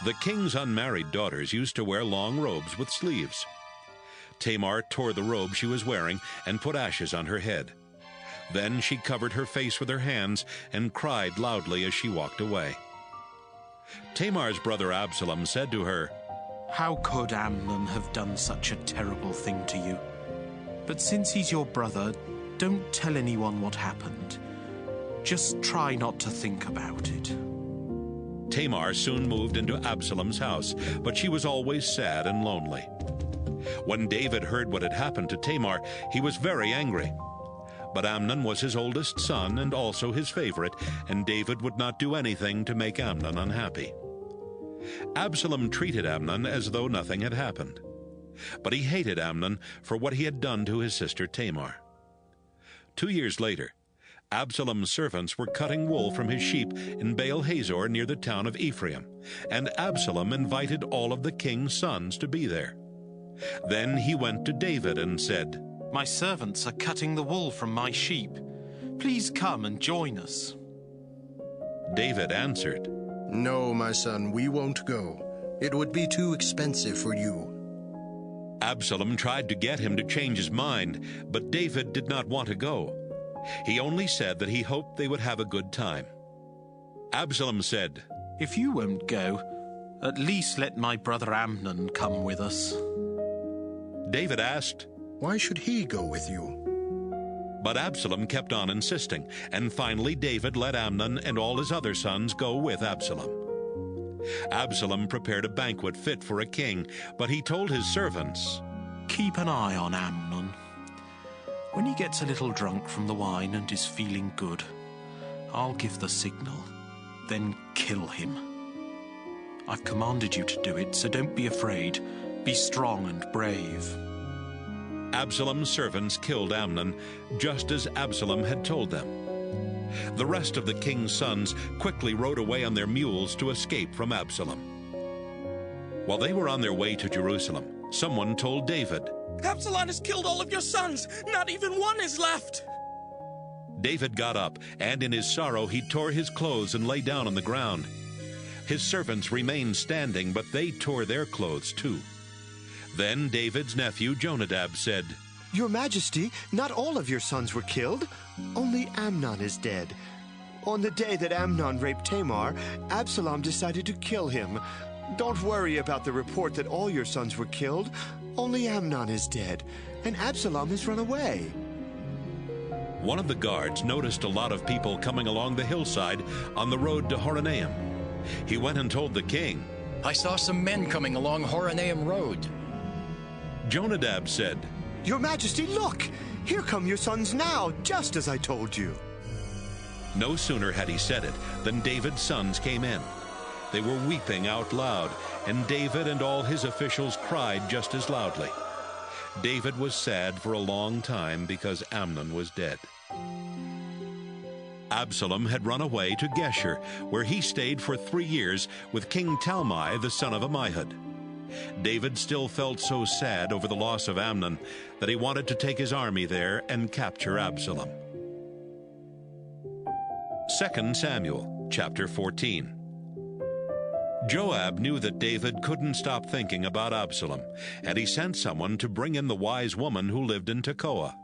The king's unmarried daughters used to wear long robes with sleeves. Tamar tore the robe she was wearing and put ashes on her head. Then she covered her face with her hands and cried loudly as she walked away. Tamar's brother Absalom said to her, "How could Amnon have done such a terrible thing to you? But since he's your brother, don't tell anyone what happened. Just try not to think about it." Tamar soon moved into Absalom's house, but she was always sad and lonely. When David heard what had happened to Tamar, he was very angry. But Amnon was his oldest son and also his favorite, and David would not do anything to make Amnon unhappy. Absalom treated Amnon as though nothing had happened. But he hated Amnon for what he had done to his sister Tamar. 2 years later, Absalom's servants were cutting wool from his sheep in Baal Hazor near the town of Ephraim, and Absalom invited all of the king's sons to be there. Then he went to David and said, "My servants are cutting the wool from my sheep. Please come and join us." David answered, "No, my son, we won't go. It would be too expensive for you." Absalom tried to get him to change his mind, but David did not want to go. He only said that he hoped they would have a good time. Absalom said, "If you won't go, at least let my brother Amnon come with us." David asked, "Why should he go with you?" But Absalom kept on insisting, and finally David let Amnon and all his other sons go with Absalom. Absalom prepared a banquet fit for a king, but he told his servants, "Keep an eye on Amnon. When he gets a little drunk from the wine and is feeling good, I'll give the signal, then kill him. I've commanded you to do it, so don't be afraid. Be strong and brave." Absalom's servants killed Amnon, just as Absalom had told them. The rest of the king's sons quickly rode away on their mules to escape from Absalom. While they were on their way to Jerusalem, someone told David, "Absalom has killed all of your sons. Not even one is left." David got up, and in his sorrow he tore his clothes and lay down on the ground. His servants remained standing, but they tore their clothes too. Then David's nephew Jonadab said, "Your Majesty, not all of your sons were killed. Only Amnon is dead. On the day that Amnon raped Tamar, Absalom decided to kill him. Don't worry about the report that all your sons were killed. Only Amnon is dead, and Absalom has run away." One of the guards noticed a lot of people coming along the hillside on the road to Horonaim. He went and told the king, "I saw some men coming along Horonaim Road." Jonadab said, "Your Majesty, look! Here come your sons now, just as I told you." No sooner had he said it than David's sons came in. They were weeping out loud, and David and all his officials cried just as loudly. David was sad for a long time because Amnon was dead. Absalom had run away to Geshur, where he stayed for 3 years with King Talmai, the son of Ammihud. David still felt so sad over the loss of Amnon that he wanted to take his army there and capture Absalom. 2 Samuel, chapter 14. Joab knew that David couldn't stop thinking about Absalom, and he sent someone to bring in the wise woman who lived in Tekoa.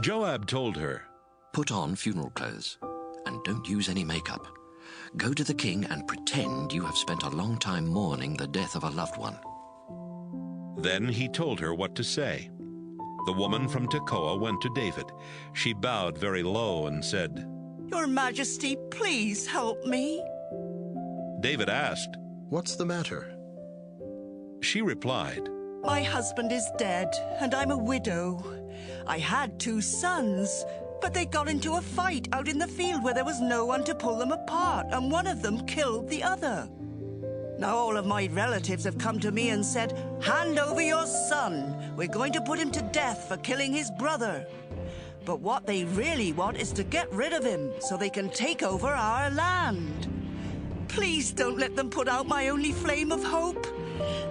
Joab told her, "Put on funeral clothes, and don't use any makeup. Go to the king and pretend you have spent a long time mourning the death of a loved one. Then he told her what to say. The woman from Tekoa went to David. She bowed very low and said, Your Majesty, please help me. David asked, What's the matter? She replied, My husband is dead, and I'm a widow. I had 2 sons, but they got into a fight out in the field where there was no one to pull them apart, and one of them killed the other. Now all of my relatives have come to me and said, Hand over your son. We're going to put him to death for killing his brother. But what they really want is to get rid of him so they can take over our land. Please don't let them put out my only flame of hope.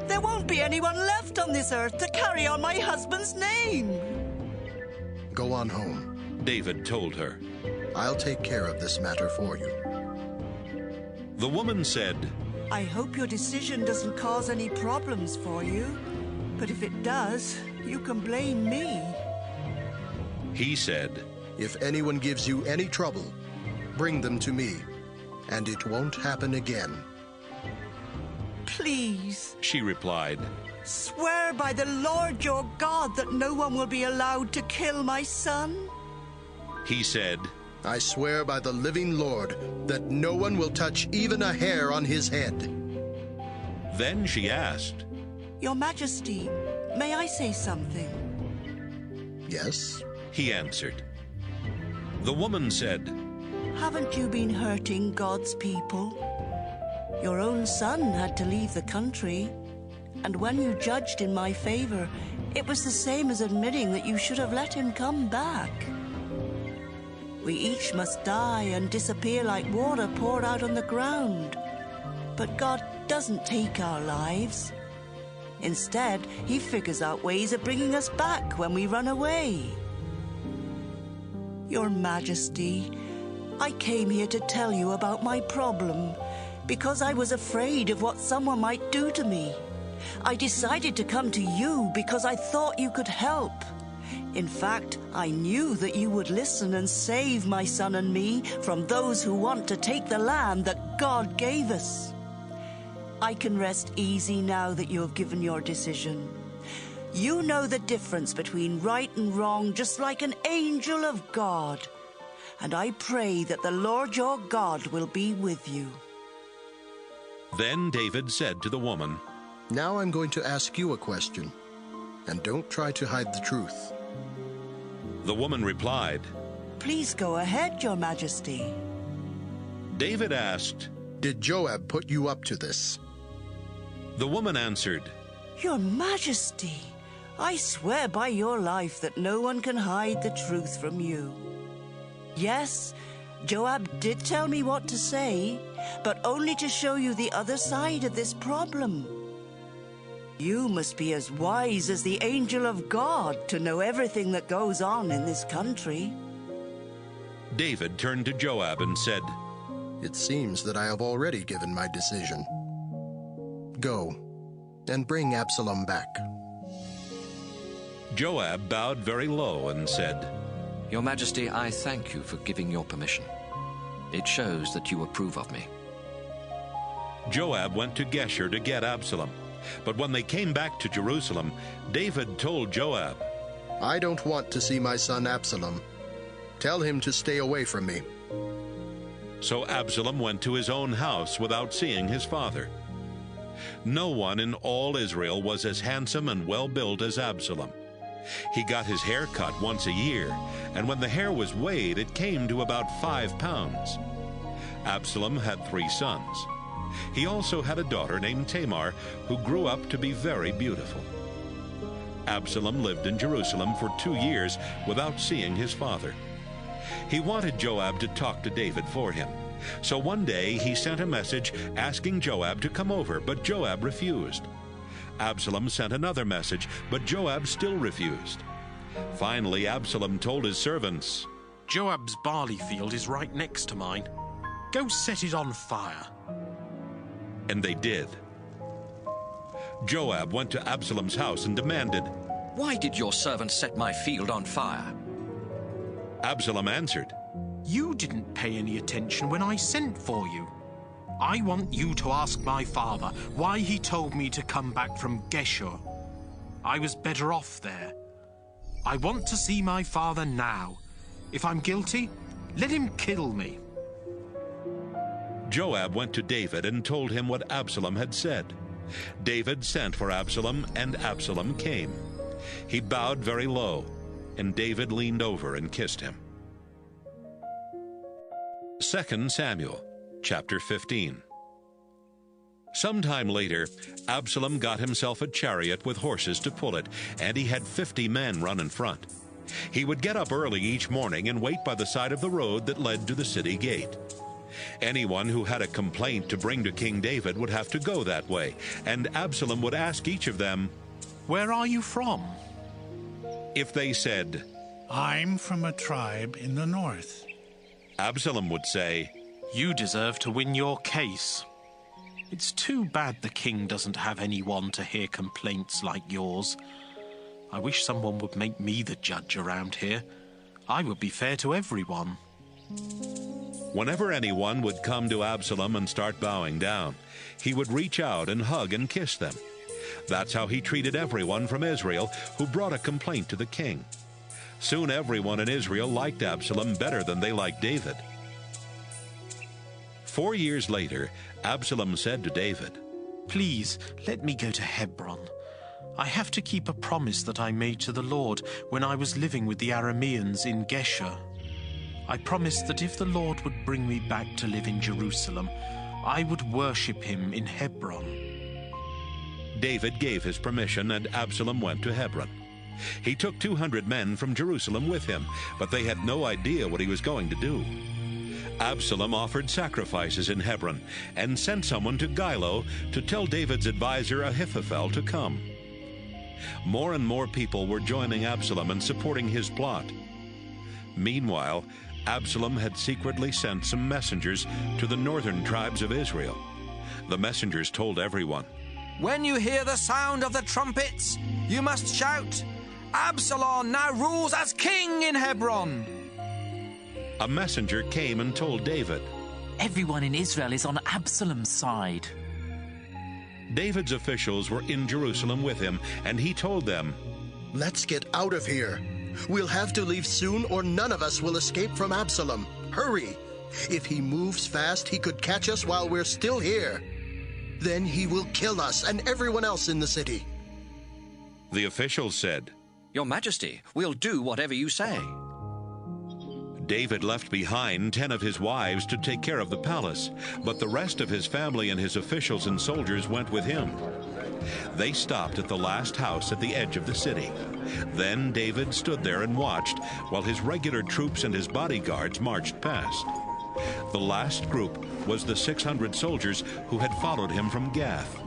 There won't be anyone left on this earth to carry on my husband's name. Go on home, David told her. I'll take care of this matter for you. The woman said, I hope your decision doesn't cause any problems for you. But if it does, you can blame me. He said, If anyone gives you any trouble, bring them to me, and it won't happen again. Please, she replied, swear by the Lord your God that no one will be allowed to kill my son. He said, I swear by the living Lord that no one will touch even a hair on his head. Then she asked, Your Majesty, may I say something? Yes, he answered. The woman said, Haven't you been hurting God's people? Your own son had to leave the country, and when you judged in my favor, it was the same as admitting that you should have let him come back. We each must die and disappear like water poured out on the ground. But God doesn't take our lives. Instead, he figures out ways of bringing us back when we run away. Your Majesty, I came here to tell you about my problem because I was afraid of what someone might do to me. I decided to come to you because I thought you could help. In fact, I knew that you would listen and save my son and me from those who want to take the land that God gave us. I can rest easy now that you have given your decision. You know the difference between right and wrong just like an angel of God. And I pray that the Lord your God will be with you. Then David said to the woman, Now I'm going to ask you a question, and don't try to hide the truth. The woman replied, Please go ahead, Your Majesty. David asked, Did Joab put you up to this? The woman answered, Your Majesty, I swear by your life that no one can hide the truth from you. Yes, Joab did tell me what to say, but only to show you the other side of this problem. You must be as wise as the angel of God to know everything that goes on in this country. David turned to Joab and said, It seems that I have already given my decision. Go, and bring Absalom back. Joab bowed very low and said, Your Majesty, I thank you for giving your permission. It shows that you approve of me. Joab went to Geshur to get Absalom. But when they came back to Jerusalem, David told Joab, I don't want to see my son Absalom. Tell him to stay away from me. So Absalom went to his own house without seeing his father. No one in all Israel was as handsome and well-built as Absalom. He got his hair cut once a year, and when the hair was weighed, it came to about 5 pounds. Absalom had 3 sons. He also had a daughter named Tamar, who grew up to be very beautiful. Absalom lived in Jerusalem for 2 years without seeing his father. He wanted Joab to talk to David for him. So one day he sent a message asking Joab to come over, but Joab refused. Absalom sent another message, but Joab still refused. Finally, Absalom told his servants, Joab's barley field is right next to mine. Go set it on fire. And they did. Joab went to Absalom's house and demanded, Why did your servant set my field on fire? Absalom answered, You didn't pay any attention when I sent for you. I want you to ask my father why he told me to come back from Geshur. I was better off there. I want to see my father now. If I'm guilty, let him kill me. Joab went to David and told him what Absalom had said. David sent for Absalom, and Absalom came. He bowed very low, and David leaned over and kissed him. 2 Samuel, chapter 15. Sometime later, Absalom got himself a chariot with horses to pull it, and he had 50 men run in front. He would get up early each morning and wait by the side of the road that led to the city gate. Anyone who had a complaint to bring to King David would have to go that way, and Absalom would ask each of them, "Where are you from?" If they said, "I'm from a tribe in the north," Absalom would say, "You deserve to win your case. It's too bad the king doesn't have anyone to hear complaints like yours. I wish someone would make me the judge around here. I would be fair to everyone." Whenever anyone would come to Absalom and start bowing down, he would reach out and hug and kiss them. That's how he treated everyone from Israel who brought a complaint to the king. Soon everyone in Israel liked Absalom better than they liked David. 4 years later, Absalom said to David, "Please, let me go to Hebron. I have to keep a promise that I made to the Lord when I was living with the Arameans in Geshur. I promised that if the Lord would bring me back to live in Jerusalem, I would worship him in Hebron." David gave his permission, and Absalom went to Hebron. He took 200 men from Jerusalem with him, but they had no idea what he was going to do. Absalom offered sacrifices in Hebron and sent someone to Gilo to tell David's advisor Ahithophel to come. More and more people were joining Absalom and supporting his plot. Meanwhile, Absalom had secretly sent some messengers to the northern tribes of Israel. The messengers told everyone, "When you hear the sound of the trumpets, you must shout, 'Absalom now rules as king in Hebron.'" A messenger came and told David, "Everyone in Israel is on Absalom's side." David's officials were in Jerusalem with him, and he told them, "Let's get out of here. We'll have to leave soon, or none of us will escape from Absalom. Hurry! If he moves fast, he could catch us while we're still here. Then he will kill us and everyone else in the city." The officials said, "Your Majesty, we'll do whatever you say." David left behind 10 of his wives to take care of the palace, but the rest of his family and his officials and soldiers went with him. They stopped at the last house at the edge of the city. Then David stood there and watched while his regular troops and his bodyguards marched past. The last group was the 600 soldiers who had followed him from Gath.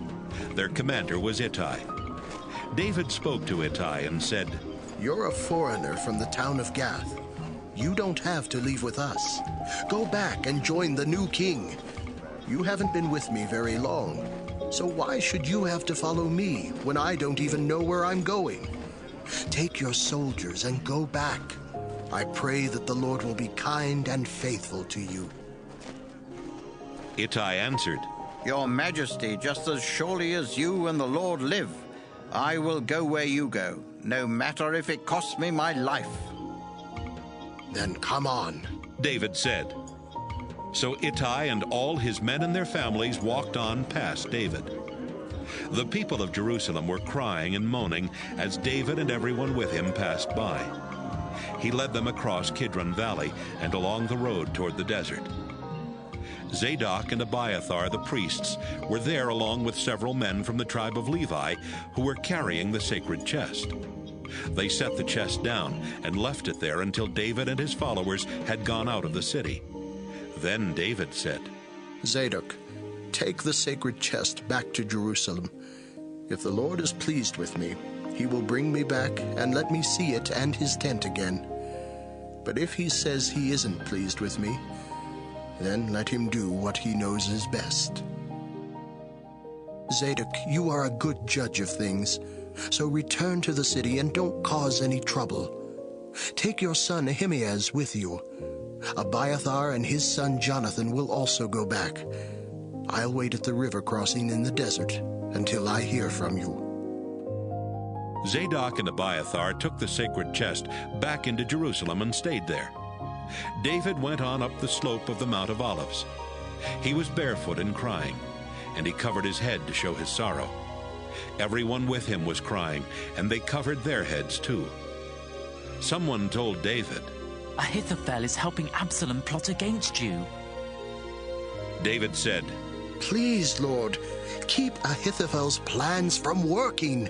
Their commander was Ittai. David spoke to Ittai and said, "You're a foreigner from the town of Gath. You don't have to leave with us. Go back and join the new king. You haven't been with me very long, so why should you have to follow me when I don't even know where I'm going? Take your soldiers and go back. I pray that the Lord will be kind and faithful to you." Ittai answered, "Your Majesty, just as surely as you and the Lord live, I will go where you go, no matter if it costs me my life." "Then come on," David said. So Ittai and all his men and their families walked on past David. The people of Jerusalem were crying and moaning as David and everyone with him passed by. He led them across Kidron Valley and along the road toward the desert. Zadok and Abiathar, the priests, were there along with several men from the tribe of Levi who were carrying the sacred chest. They set the chest down and left it there until David and his followers had gone out of the city. Then David said, "Zadok, take the sacred chest back to Jerusalem. If the Lord is pleased with me, he will bring me back and let me see it and his tent again. But if he says he isn't pleased with me, then let him do what he knows is best." "Zadok, you are a good judge of things, so return to the city and don't cause any trouble. Take your son Ahimaaz with you. Abiathar and his son Jonathan will also go back. I'll wait at the river crossing in the desert until I hear from you." Zadok and Abiathar took the sacred chest back into Jerusalem and stayed there. David went on up the slope of the Mount of Olives. He was barefoot and crying, and he covered his head to show his sorrow. Everyone with him was crying, and they covered their heads too. Someone told David, "Ahithophel is helping Absalom plot against you." David said, "Please, Lord, keep Ahithophel's plans from working."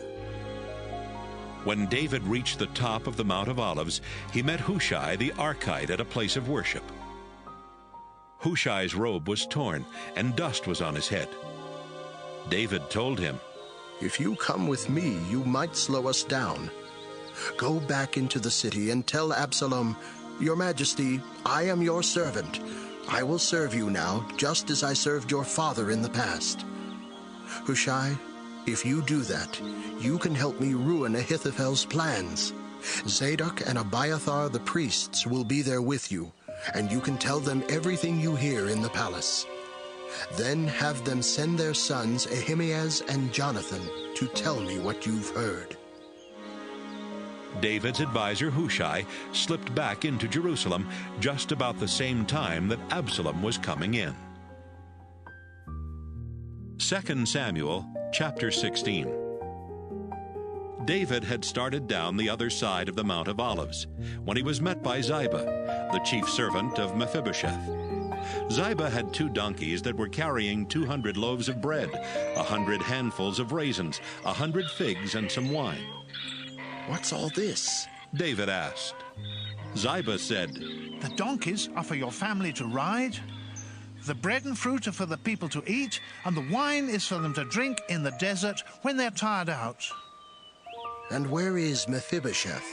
When David reached the top of the Mount of Olives, he met Hushai the Archite at a place of worship. Hushai's robe was torn, and dust was on his head. David told him, "If you come with me, you might slow us down. Go back into the city and tell Absalom, 'Your Majesty, I am your servant. I will serve you now, just as I served your father in the past.' Hushai, if you do that, you can help me ruin Ahithophel's plans. Zadok and Abiathar the priests will be there with you, and you can tell them everything you hear in the palace. Then have them send their sons Ahimaaz and Jonathan to tell me what you've heard." David's advisor Hushai slipped back into Jerusalem just about the same time that Absalom was coming in. 2 Samuel chapter 16. David had started down the other side of the Mount of Olives when he was met by Ziba, the chief servant of Mephibosheth. Ziba had 2 donkeys that were carrying 200 loaves of bread, 100 handfuls of raisins, 100 figs, and some wine. "What's all this?" David asked. Ziba said, "The donkeys are for your family to ride, the bread and fruit are for the people to eat, and the wine is for them to drink in the desert when they're tired out." "And where is Mephibosheth?"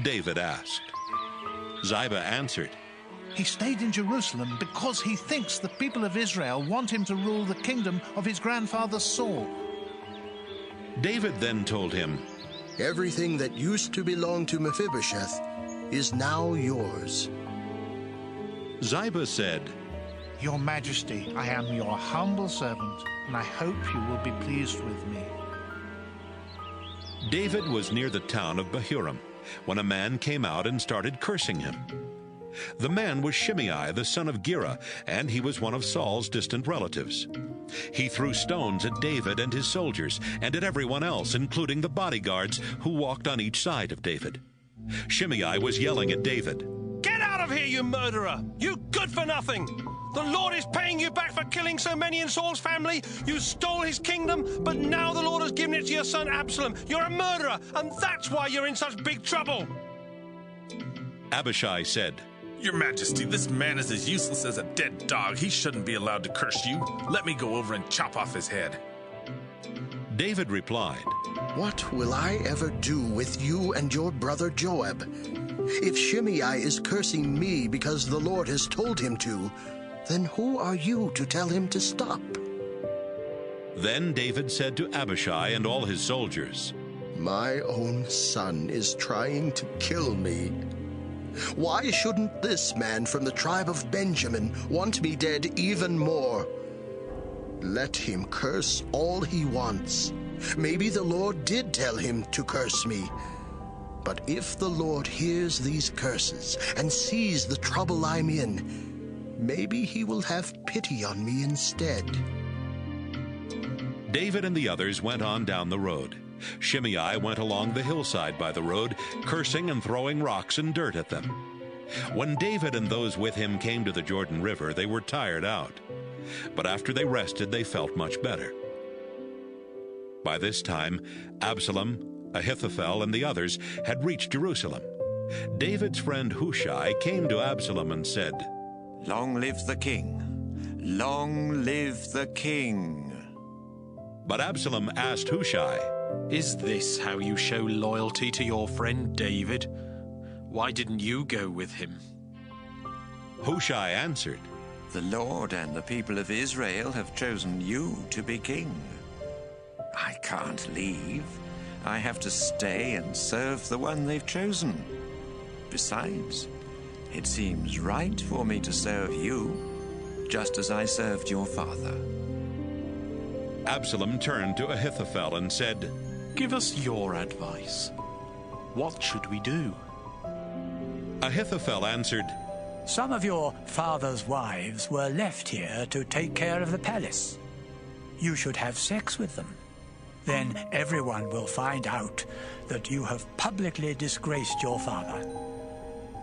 David asked. Ziba answered, "He stayed in Jerusalem because he thinks the people of Israel want him to rule the kingdom of his grandfather Saul." David then told him, "Everything that used to belong to Mephibosheth is now yours." Ziba said, "Your Majesty, I am your humble servant, and I hope you will be pleased with me." David was near the town of Bahurim when a man came out and started cursing him. The man was Shimei, the son of Gera, and he was one of Saul's distant relatives. He threw stones at David and his soldiers, and at everyone else, including the bodyguards who walked on each side of David. Shimei was yelling at David, "Get out of here, you murderer! You good-for-nothing! The Lord is paying you back for killing so many in Saul's family. You stole his kingdom, but now the Lord has given it to your son Absalom. You're a murderer, and that's why you're in such big trouble." Abishai said, "Your Majesty, this man is as useless as a dead dog. He shouldn't be allowed to curse you. Let me go over and chop off his head." David replied, "What will I ever do with you and your brother Joab? If Shimei is cursing me because the Lord has told him to, then who are you to tell him to stop?" Then David said to Abishai and all his soldiers, "My own son is trying to kill me. Why shouldn't this man from the tribe of Benjamin want me dead even more? Let him curse all he wants. Maybe the Lord did tell him to curse me. But if the Lord hears these curses and sees the trouble I'm in, maybe he will have pity on me instead." David and the others went on down the road. Shimei went along the hillside by the road, cursing and throwing rocks and dirt at them. When David and those with him came to the Jordan River, they were tired out. But after they rested, they felt much better. By this time, Absalom, Ahithophel, and the others had reached Jerusalem. David's friend Hushai came to Absalom and said, "Long live the king! Long live the king!" But Absalom asked Hushai, "Is this how you show loyalty to your friend David? Why didn't you go with him?" Hushai answered, "The Lord and the people of Israel have chosen you to be king. I can't leave. I have to stay and serve the one they've chosen. Besides, it seems right for me to serve you, just as I served your father." Absalom turned to Ahithophel and said, "Give us your advice. What should we do?" Ahithophel answered, "Some of your father's wives were left here to take care of the palace. You should have sex with them. Then everyone will find out that you have publicly disgraced your father.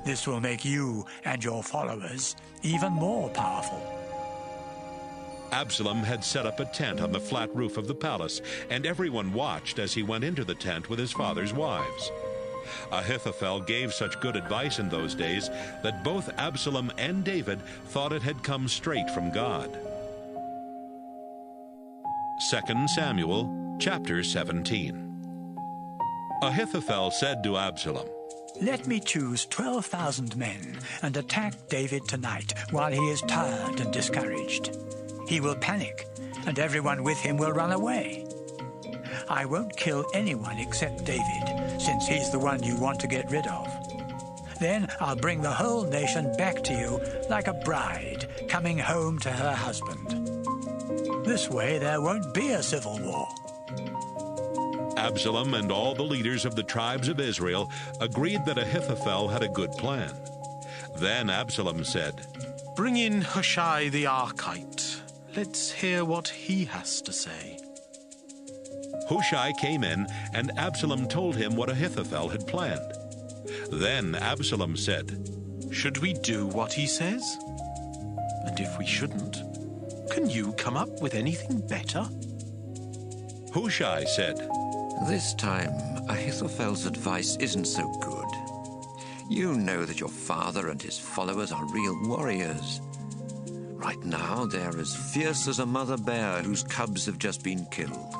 This will make you and your followers even more powerful." Absalom had set up a tent on the flat roof of the palace, and everyone watched as he went into the tent with his father's wives. Ahithophel gave such good advice in those days that both Absalom and David thought it had come straight from God. 2 Samuel chapter 17. Ahithophel said to Absalom, "Let me choose 12,000 men and attack David tonight while he is tired and discouraged. He will panic, and everyone with him will run away. I won't kill anyone except David, since he's the one you want to get rid of. Then I'll bring the whole nation back to you like a bride coming home to her husband. This way there won't be a civil war." Absalom and all the leaders of the tribes of Israel agreed that Ahithophel had a good plan. Then Absalom said, "Bring in Hushai the Archite. Let's hear what he has to say." Hushai came in, and Absalom told him what Ahithophel had planned. Then Absalom said, "Should we do what he says? And if we shouldn't, can you come up with anything better?" Hushai said, "This time, Ahithophel's advice isn't so good. You know that your father and his followers are real warriors. Right now, they're as fierce as a mother bear whose cubs have just been killed.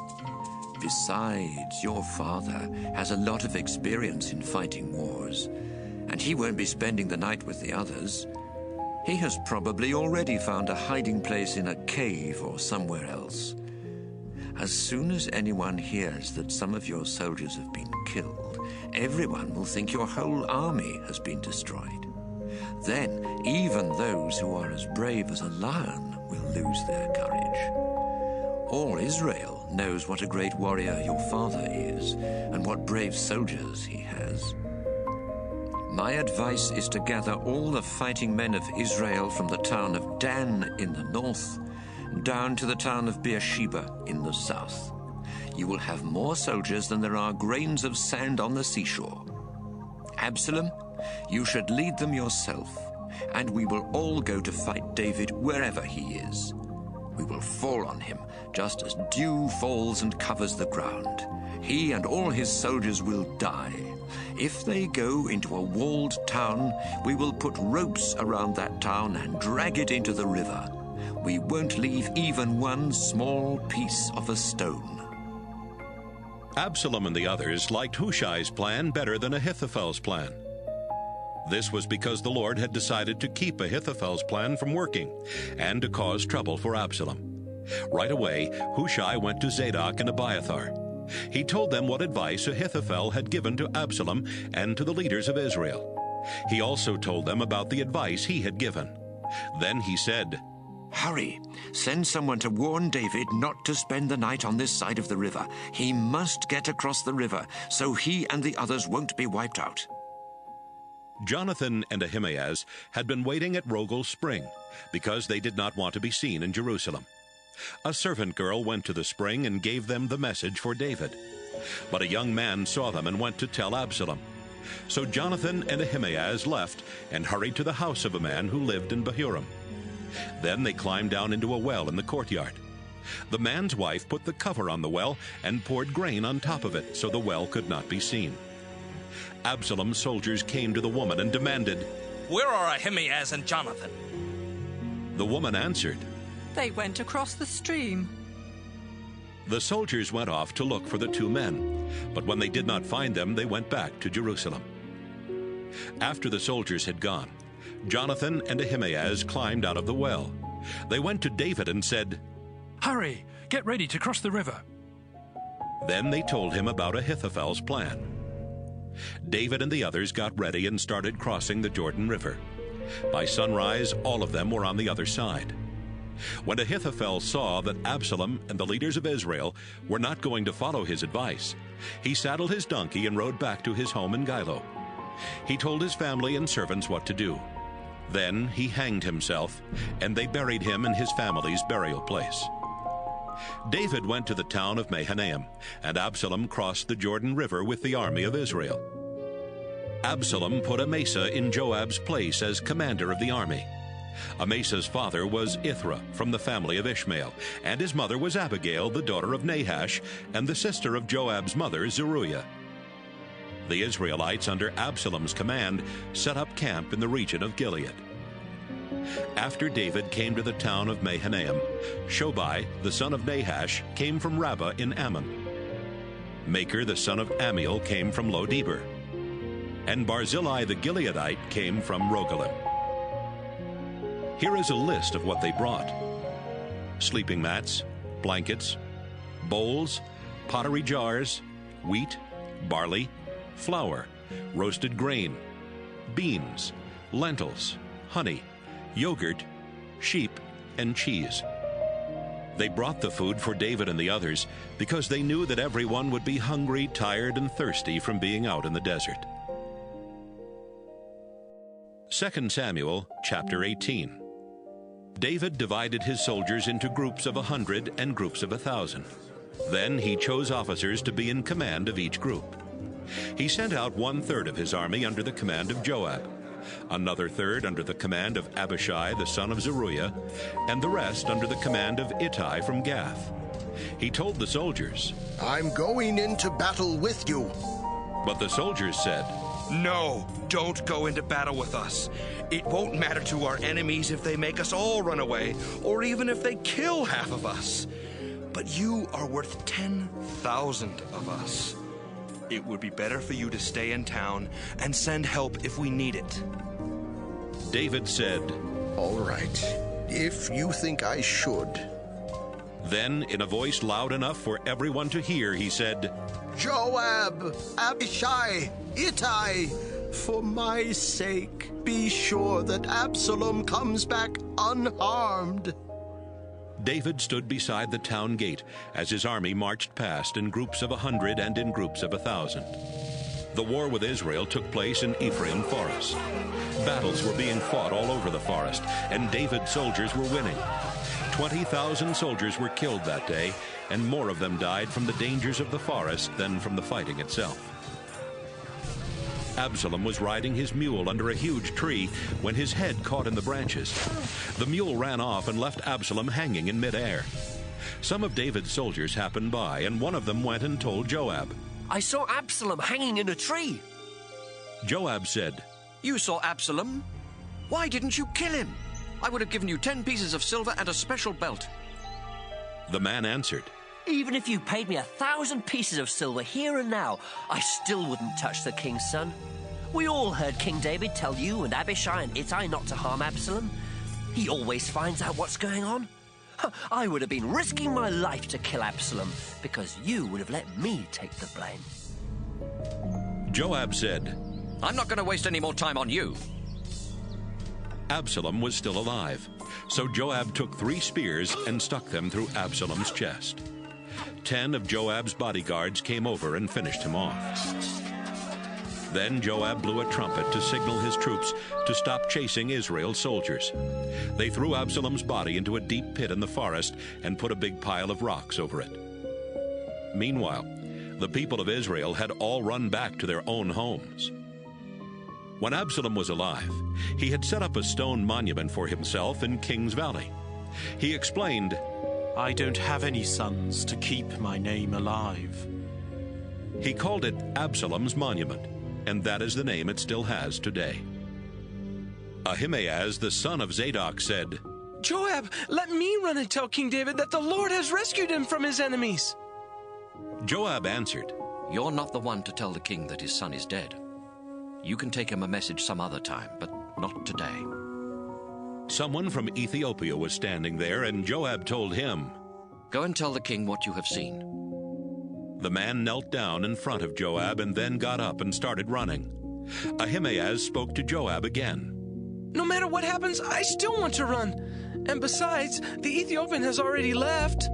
Besides, your father has a lot of experience in fighting wars, and he won't be spending the night with the others. He has probably already found a hiding place in a cave or somewhere else. As soon as anyone hears that some of your soldiers have been killed, everyone will think your whole army has been destroyed. Then, even those who are as brave as a lion will lose their courage. All Israel knows what a great warrior your father is and what brave soldiers he has. My advice is to gather all the fighting men of Israel from the town of Dan in the north down to the town of Beersheba in the south. You will have more soldiers than there are grains of sand on the seashore. Absalom, you should lead them yourself, and we will all go to fight David wherever he is. We will fall on him just as dew falls and covers the ground. He and all his soldiers will die. If they go into a walled town, we will put ropes around that town and drag it into the river. We won't leave even one small piece of a stone." Absalom and the others liked Hushai's plan better than Ahithophel's plan. This was because the Lord had decided to keep Ahithophel's plan from working and to cause trouble for Absalom. Right away, Hushai went to Zadok and Abiathar. He told them what advice Ahithophel had given to Absalom and to the leaders of Israel. He also told them about the advice he had given. Then he said, "Hurry, send someone to warn David not to spend the night on this side of the river. He must get across the river so he and the others won't be wiped out." Jonathan and Ahimaaz had been waiting at Rogel Spring because they did not want to be seen in Jerusalem. A servant girl went to the spring and gave them the message for David. But a young man saw them and went to tell Absalom. So Jonathan and Ahimaaz left and hurried to the house of a man who lived in Bahurim. Then they climbed down into a well in the courtyard. The man's wife put the cover on the well and poured grain on top of it so the well could not be seen. Absalom's soldiers came to the woman and demanded, "Where are Ahimaaz and Jonathan?" The woman answered, "They went across the stream." The soldiers went off to look for the two men, but when they did not find them, they went back to Jerusalem. After the soldiers had gone, Jonathan and Ahimaaz climbed out of the well. They went to David and said, "Hurry, get ready to cross the river." Then they told him about Ahithophel's plan. David and the others got ready and started crossing the Jordan River. By sunrise, all of them were on the other side. When Ahithophel saw that Absalom and the leaders of Israel were not going to follow his advice, he saddled his donkey and rode back to his home in Gilo. He told his family and servants what to do. Then he hanged himself, and they buried him in his family's burial place. David went to the town of Mahanaim, and Absalom crossed the Jordan River with the army of Israel. Absalom put Amasa in Joab's place as commander of the army. Amasa's father was Ithra from the family of Ishmael, and his mother was Abigail, the daughter of Nahash, and the sister of Joab's mother, Zeruiah. The Israelites under Absalom's command set up camp in the region of Gilead. After David came to the town of Mahanaim, Shobai, the son of Nahash, came from Rabbah in Ammon. Makir, the son of Amiel, came from Lo-debar. And Barzillai the Gileadite came from Rogelim. Here is a list of what they brought: sleeping mats, blankets, bowls, pottery jars, wheat, barley, flour, roasted grain, beans, lentils, honey, yogurt, sheep, and cheese. They brought the food for David and the others because they knew that everyone would be hungry, tired, and thirsty from being out in the desert. 2 Samuel chapter 18. David divided his soldiers into groups of 100 and groups of 1,000. Then he chose officers to be in command of each group. He sent out 1/3 of his army under the command of Joab, another third under the command of Abishai the son of Zeruiah, and the rest under the command of Ittai from Gath. He told the soldiers, "I'm going into battle with you." But the soldiers said, "No, don't go into battle with us. It won't matter to our enemies if they make us all run away, or even if they kill half of us. But you are worth 10,000 of us. It would be better for you to stay in town and send help if we need it." David said, "All right, if you think I should." Then, in a voice loud enough for everyone to hear, he said, "Joab, Abishai, Ittai, for my sake, be sure that Absalom comes back unharmed." David stood beside the town gate as his army marched past in groups of 100 and in groups of 1,000. The war with Israel took place in Ephraim forest. Battles were being fought all over the forest, and David's soldiers were winning. 20,000 soldiers were killed that day, and more of them died from the dangers of the forest than from the fighting itself. Absalom was riding his mule under a huge tree when his head caught in the branches. The mule ran off and left Absalom hanging in midair. Some of David's soldiers happened by, and one of them went and told Joab. "I saw Absalom hanging in a tree." Joab said, "You saw Absalom? Why didn't you kill him? I would have given you 10 pieces of silver and a special belt." The man answered, "Even if you paid me 1,000 pieces of silver here and now, I still wouldn't touch the king's son. We all heard King David tell you and Abishai and Ittai not to harm Absalom. He always finds out what's going on. I would have been risking my life to kill Absalom because you would have let me take the blame." Joab said, "I'm not going to waste any more time on you." Absalom was still alive, so Joab took 3 spears and stuck them through Absalom's chest. 10 of Joab's bodyguards came over and finished him off. Then Joab blew a trumpet to signal his troops to stop chasing Israel's soldiers. They threw Absalom's body into a deep pit in the forest and put a big pile of rocks over it. Meanwhile, the people of Israel had all run back to their own homes. When Absalom was alive, he had set up a stone monument for himself in King's Valley. He explained, "I don't have any sons to keep my name alive." He called it Absalom's Monument, and that is the name it still has today. Ahimaaz, the son of Zadok, said, "Joab, let me run and tell King David that the Lord has rescued him from his enemies." Joab answered, "You're not the one to tell the king that his son is dead. You can take him a message some other time, but not today." Someone from Ethiopia was standing there, and Joab told him, "Go and tell the king what you have seen." The man knelt down in front of Joab and then got up and started running. Ahimaaz spoke to Joab again. "No matter what happens, I still want to run. And besides, the Ethiopian has already left.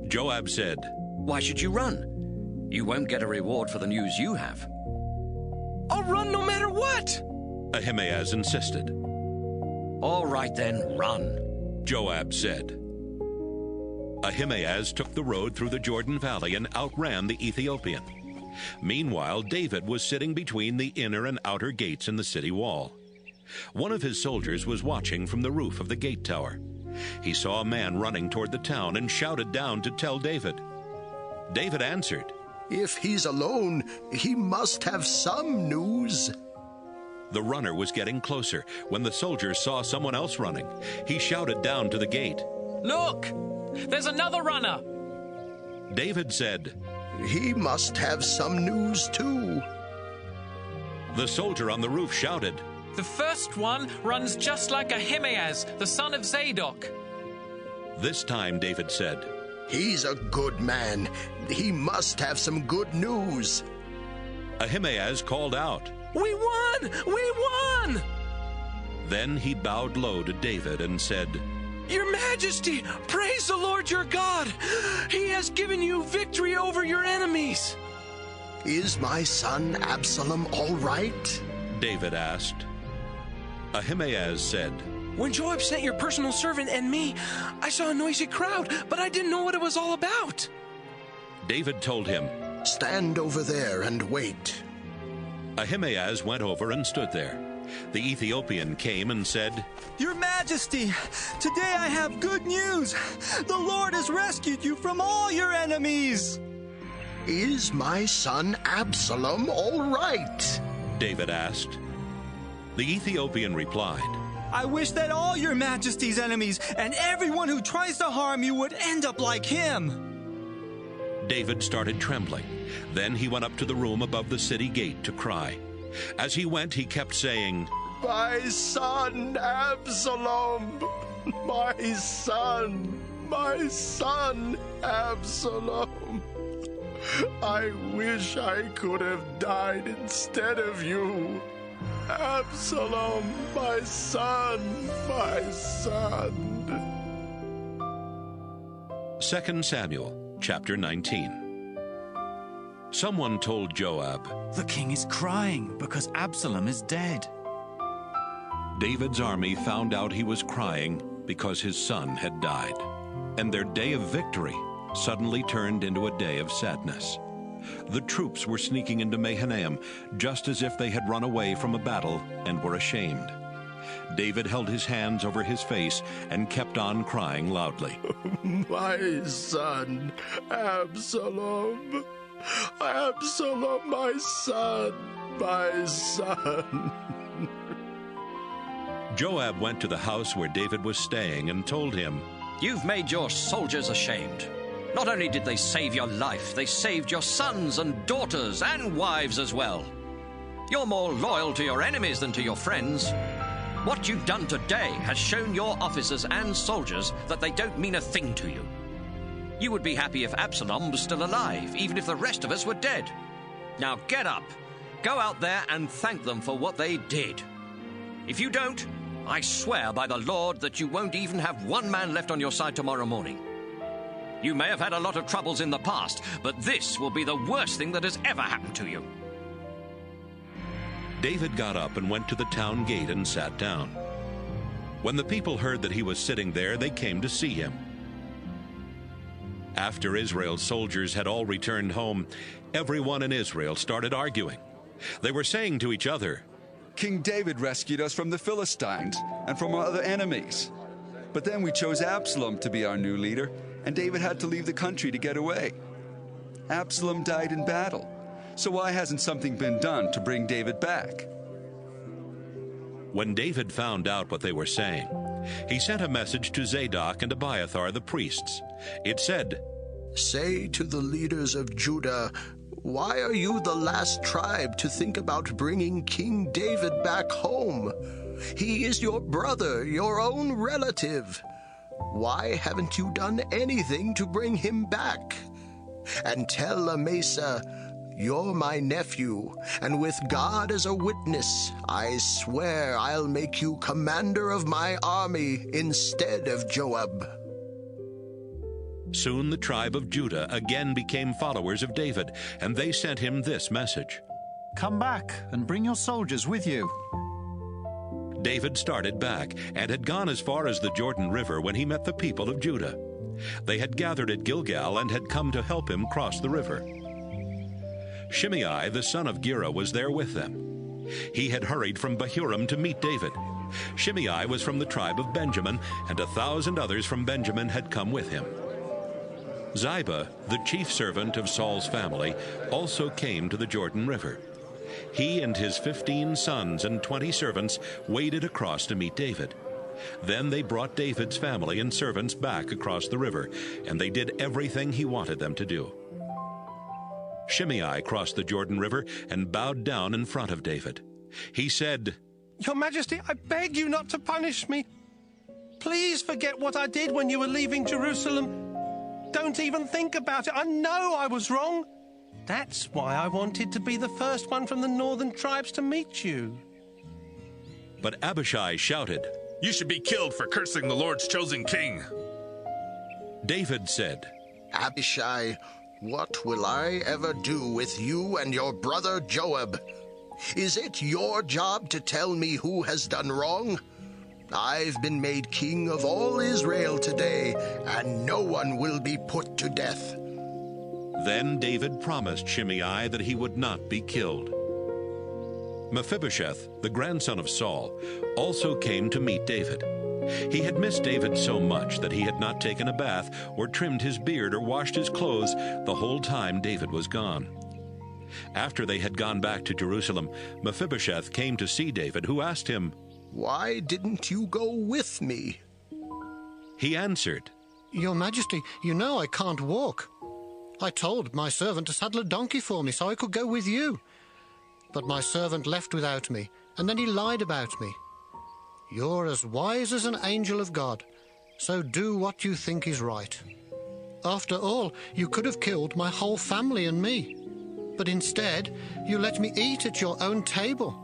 Joab said, Why should you run? You won't get a reward for the news you have. I'll run no matter what. Ahimaaz insisted. All right then, run, Joab said. Ahimaaz took the road through the Jordan Valley and outran the Ethiopian. Meanwhile, David was sitting between the inner and outer gates in the city wall. One of his soldiers was watching from the roof of the gate tower. He saw a man running toward the town and shouted down to tell David. David answered, If he's alone, he must have some news. The runner was getting closer when the soldier saw someone else running. He shouted down to the gate, Look! There's another runner! David said, He must have some news too. The soldier on the roof shouted, The first one runs just like Ahimaaz, the son of Zadok. This time David said, He's a good man. He must have some good news. Ahimaaz called out, We won! We won! Then he bowed low to David and said, Your Majesty, praise the Lord your God. He has given you victory over your enemies. Is my son Absalom all right? David asked. Ahimaaz said, When Joab sent your personal servant and me, I saw a noisy crowd, but I didn't know what it was all about. David told him, Stand over there and wait. Ahimaaz went over and stood there. The Ethiopian came and said, Your Majesty, today I have good news. The Lord has rescued you from all your enemies. Is my son Absalom all right? David asked. The Ethiopian replied, I wish that all your Majesty's enemies and everyone who tries to harm you would end up like him. David started trembling. Then he went up to the room above the city gate to cry. As he went, he kept saying, My son Absalom! My son Absalom! I wish I could have died instead of you. Absalom, my son, my son. 2 Samuel, chapter 19. Someone told Joab, The king is crying because Absalom is dead. David's army found out he was crying because his son had died, and their day of victory suddenly turned into a day of sadness. The troops were sneaking into Mahanaim just as if they had run away from a battle and were ashamed. David held his hands over his face and kept on crying loudly. My son Absalom! Absalom, my son, my son. Joab went to the house where David was staying and told him, You've made your soldiers ashamed. Not only did they save your life, they saved your sons and daughters and wives as well. You're more loyal to your enemies than to your friends. What you've done today has shown your officers and soldiers that they don't mean a thing to you. You would be happy if Absalom was still alive, even if the rest of us were dead. Now get up, go out there and thank them for what they did. If you don't, I swear by the Lord that you won't even have one man left on your side tomorrow morning. You may have had a lot of troubles in the past, but this will be the worst thing that has ever happened to you. David got up and went to the town gate and sat down. When the people heard that he was sitting there, they came to see him. After Israel's soldiers had all returned home, everyone in Israel started arguing. They were saying to each other, King David rescued us from the Philistines and from our other enemies. But then we chose Absalom to be our new leader, and David had to leave the country to get away. Absalom died in battle, so why hasn't something been done to bring David back? When David found out what they were saying, he sent a message to Zadok and Abiathar the priests. It said, Say to the leaders of Judah, why are you the last tribe to think about bringing King David back home? He is your brother, your own relative. Why haven't you done anything to bring him back? And tell Amasa, you're my nephew, and with God as a witness, I swear I'll make you commander of my army instead of Joab." Soon the tribe of Judah again became followers of David, and they sent him this message: "Come back and bring your soldiers with you." David started back and had gone as far as the Jordan River when he met the people of Judah. They had gathered at Gilgal and had come to help him cross the river. Shimei, the son of Gera, was there with them. He had hurried from Bahurim to meet David. Shimei was from the tribe of Benjamin, and 1,000 others from Benjamin had come with him. Ziba, the chief servant of Saul's family, also came to the Jordan River. He and his 15 sons and 20 servants waded across to meet David. Then they brought David's family and servants back across the river, and they did everything he wanted them to do. Shimei crossed the Jordan River and bowed down in front of David. He said, "Your Majesty, I beg you not to punish me. Please forget what I did when you were leaving Jerusalem. Don't even think about it. I know I was wrong. That's why I wanted to be the first one from the northern tribes to meet you." But Abishai shouted, "You should be killed for cursing the Lord's chosen king." David said, "Abishai, what will I ever do with you and your brother Joab? Is it your job to tell me who has done wrong? I've been made king of all Israel today, and no one will be put to death." Then David promised Shimei that he would not be killed. Mephibosheth, the grandson of Saul, also came to meet David. He had missed David so much that he had not taken a bath or trimmed his beard or washed his clothes the whole time David was gone. After they had gone back to Jerusalem, Mephibosheth came to see David, who asked him, "Why didn't you go with me?" He answered, "Your Majesty, you know I can't walk. I told my servant to saddle a donkey for me so I could go with you. But my servant left without me, and then he lied about me. You're as wise as an angel of God, so do what you think is right. After all, you could have killed my whole family and me. But instead, you let me eat at your own table.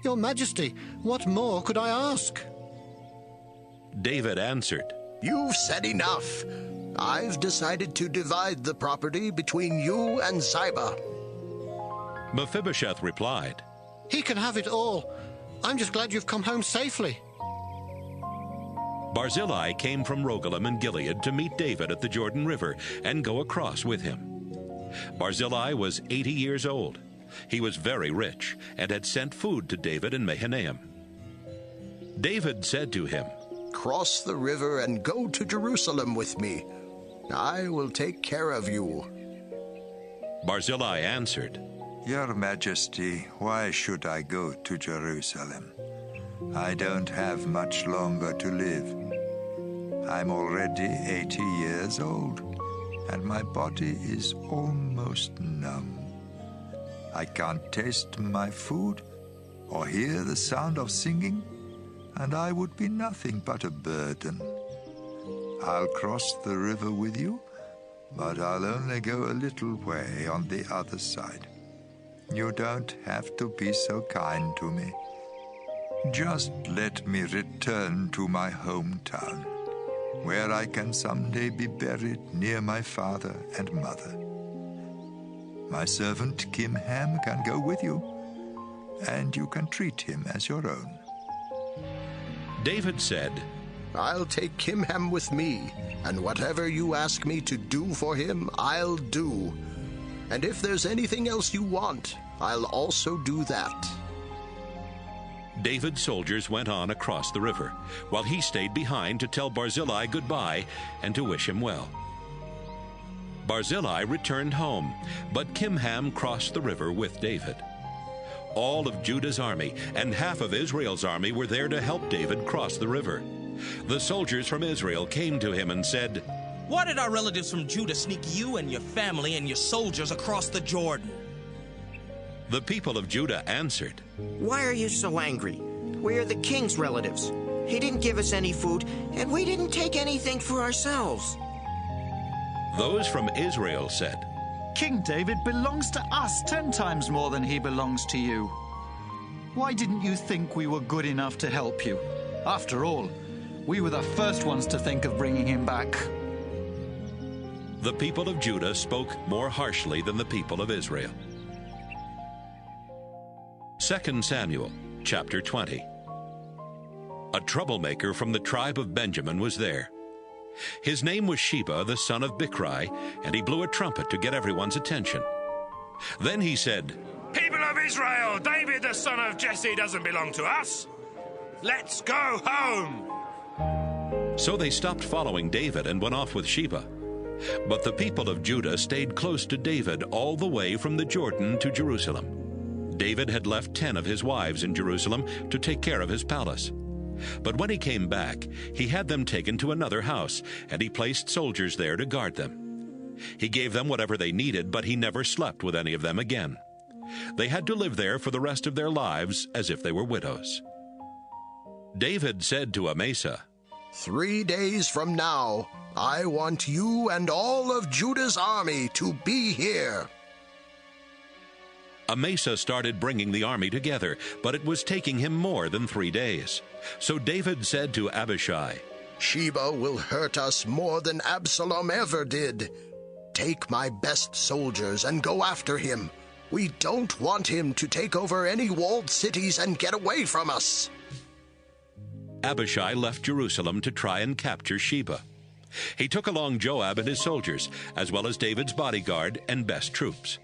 Your Majesty, what more could I ask?" David answered, "You've said enough. I've decided to divide the property between you and Ziba." Mephibosheth replied, "He can have it all. I'm just glad you've come home safely." Barzillai came from Rogelim in Gilead to meet David at the Jordan River and go across with him. Barzillai was 80 years old. He was very rich and had sent food to David in Mahanaim. David said to him, "Cross the river and go to Jerusalem with me. I will take care of you." Barzillai answered, "Your Majesty, why should I go to Jerusalem? I don't have much longer to live. I'm already 80 years old, and my body is almost numb. I can't taste my food or hear the sound of singing, and I would be nothing but a burden. I'll cross the river with you, but I'll only go a little way on the other side. You don't have to be so kind to me. Just let me return to my hometown, where I can someday be buried near my father and mother. My servant Kimham can go with you, and you can treat him as your own." David said, "I'll take Kimham with me, and whatever you ask me to do for him, I'll do. And if there's anything else you want, I'll also do that." David's soldiers went on across the river, while he stayed behind to tell Barzillai goodbye and to wish him well. Barzillai returned home, but Kimham crossed the river with David. All of Judah's army and half of Israel's army were there to help David cross the river. The soldiers from Israel came to him and said, "Why did our relatives from Judah sneak you and your family and your soldiers across the Jordan?" The people of Judah answered, "Why are you so angry? We are the king's relatives. He didn't give us any food, and we didn't take anything for ourselves." Those from Israel said, King David belongs to us 10 times more than he belongs to you. Why didn't you think we were good enough to help you? After all, we were the first ones to think of bringing him back. The people of Judah spoke more harshly than the people of Israel. 2 Samuel, chapter 20. A troublemaker from the tribe of Benjamin was there. His name was Sheba, the son of Bichri, and he blew a trumpet to get everyone's attention. Then he said, "People of Israel, David the son of Jesse doesn't belong to us. Let's go home." So they stopped following David and went off with Sheba. But the people of Judah stayed close to David all the way from the Jordan to Jerusalem. David had left 10 of his wives in Jerusalem to take care of his palace. But when he came back, he had them taken to another house, and he placed soldiers there to guard them. He gave them whatever they needed, but he never slept with any of them again. They had to live there for the rest of their lives as if they were widows. David said to Amasa, 3 days from now, I want you and all of Judah's army to be here. Amasa started bringing the army together, but it was taking him more than 3 days. So David said to Abishai, Sheba will hurt us more than Absalom ever did. Take my best soldiers and go after him. We don't want him to take over any walled cities and get away from us. Abishai left Jerusalem to try and capture Sheba. He took along Joab and his soldiers, as well as David's bodyguard and best troops.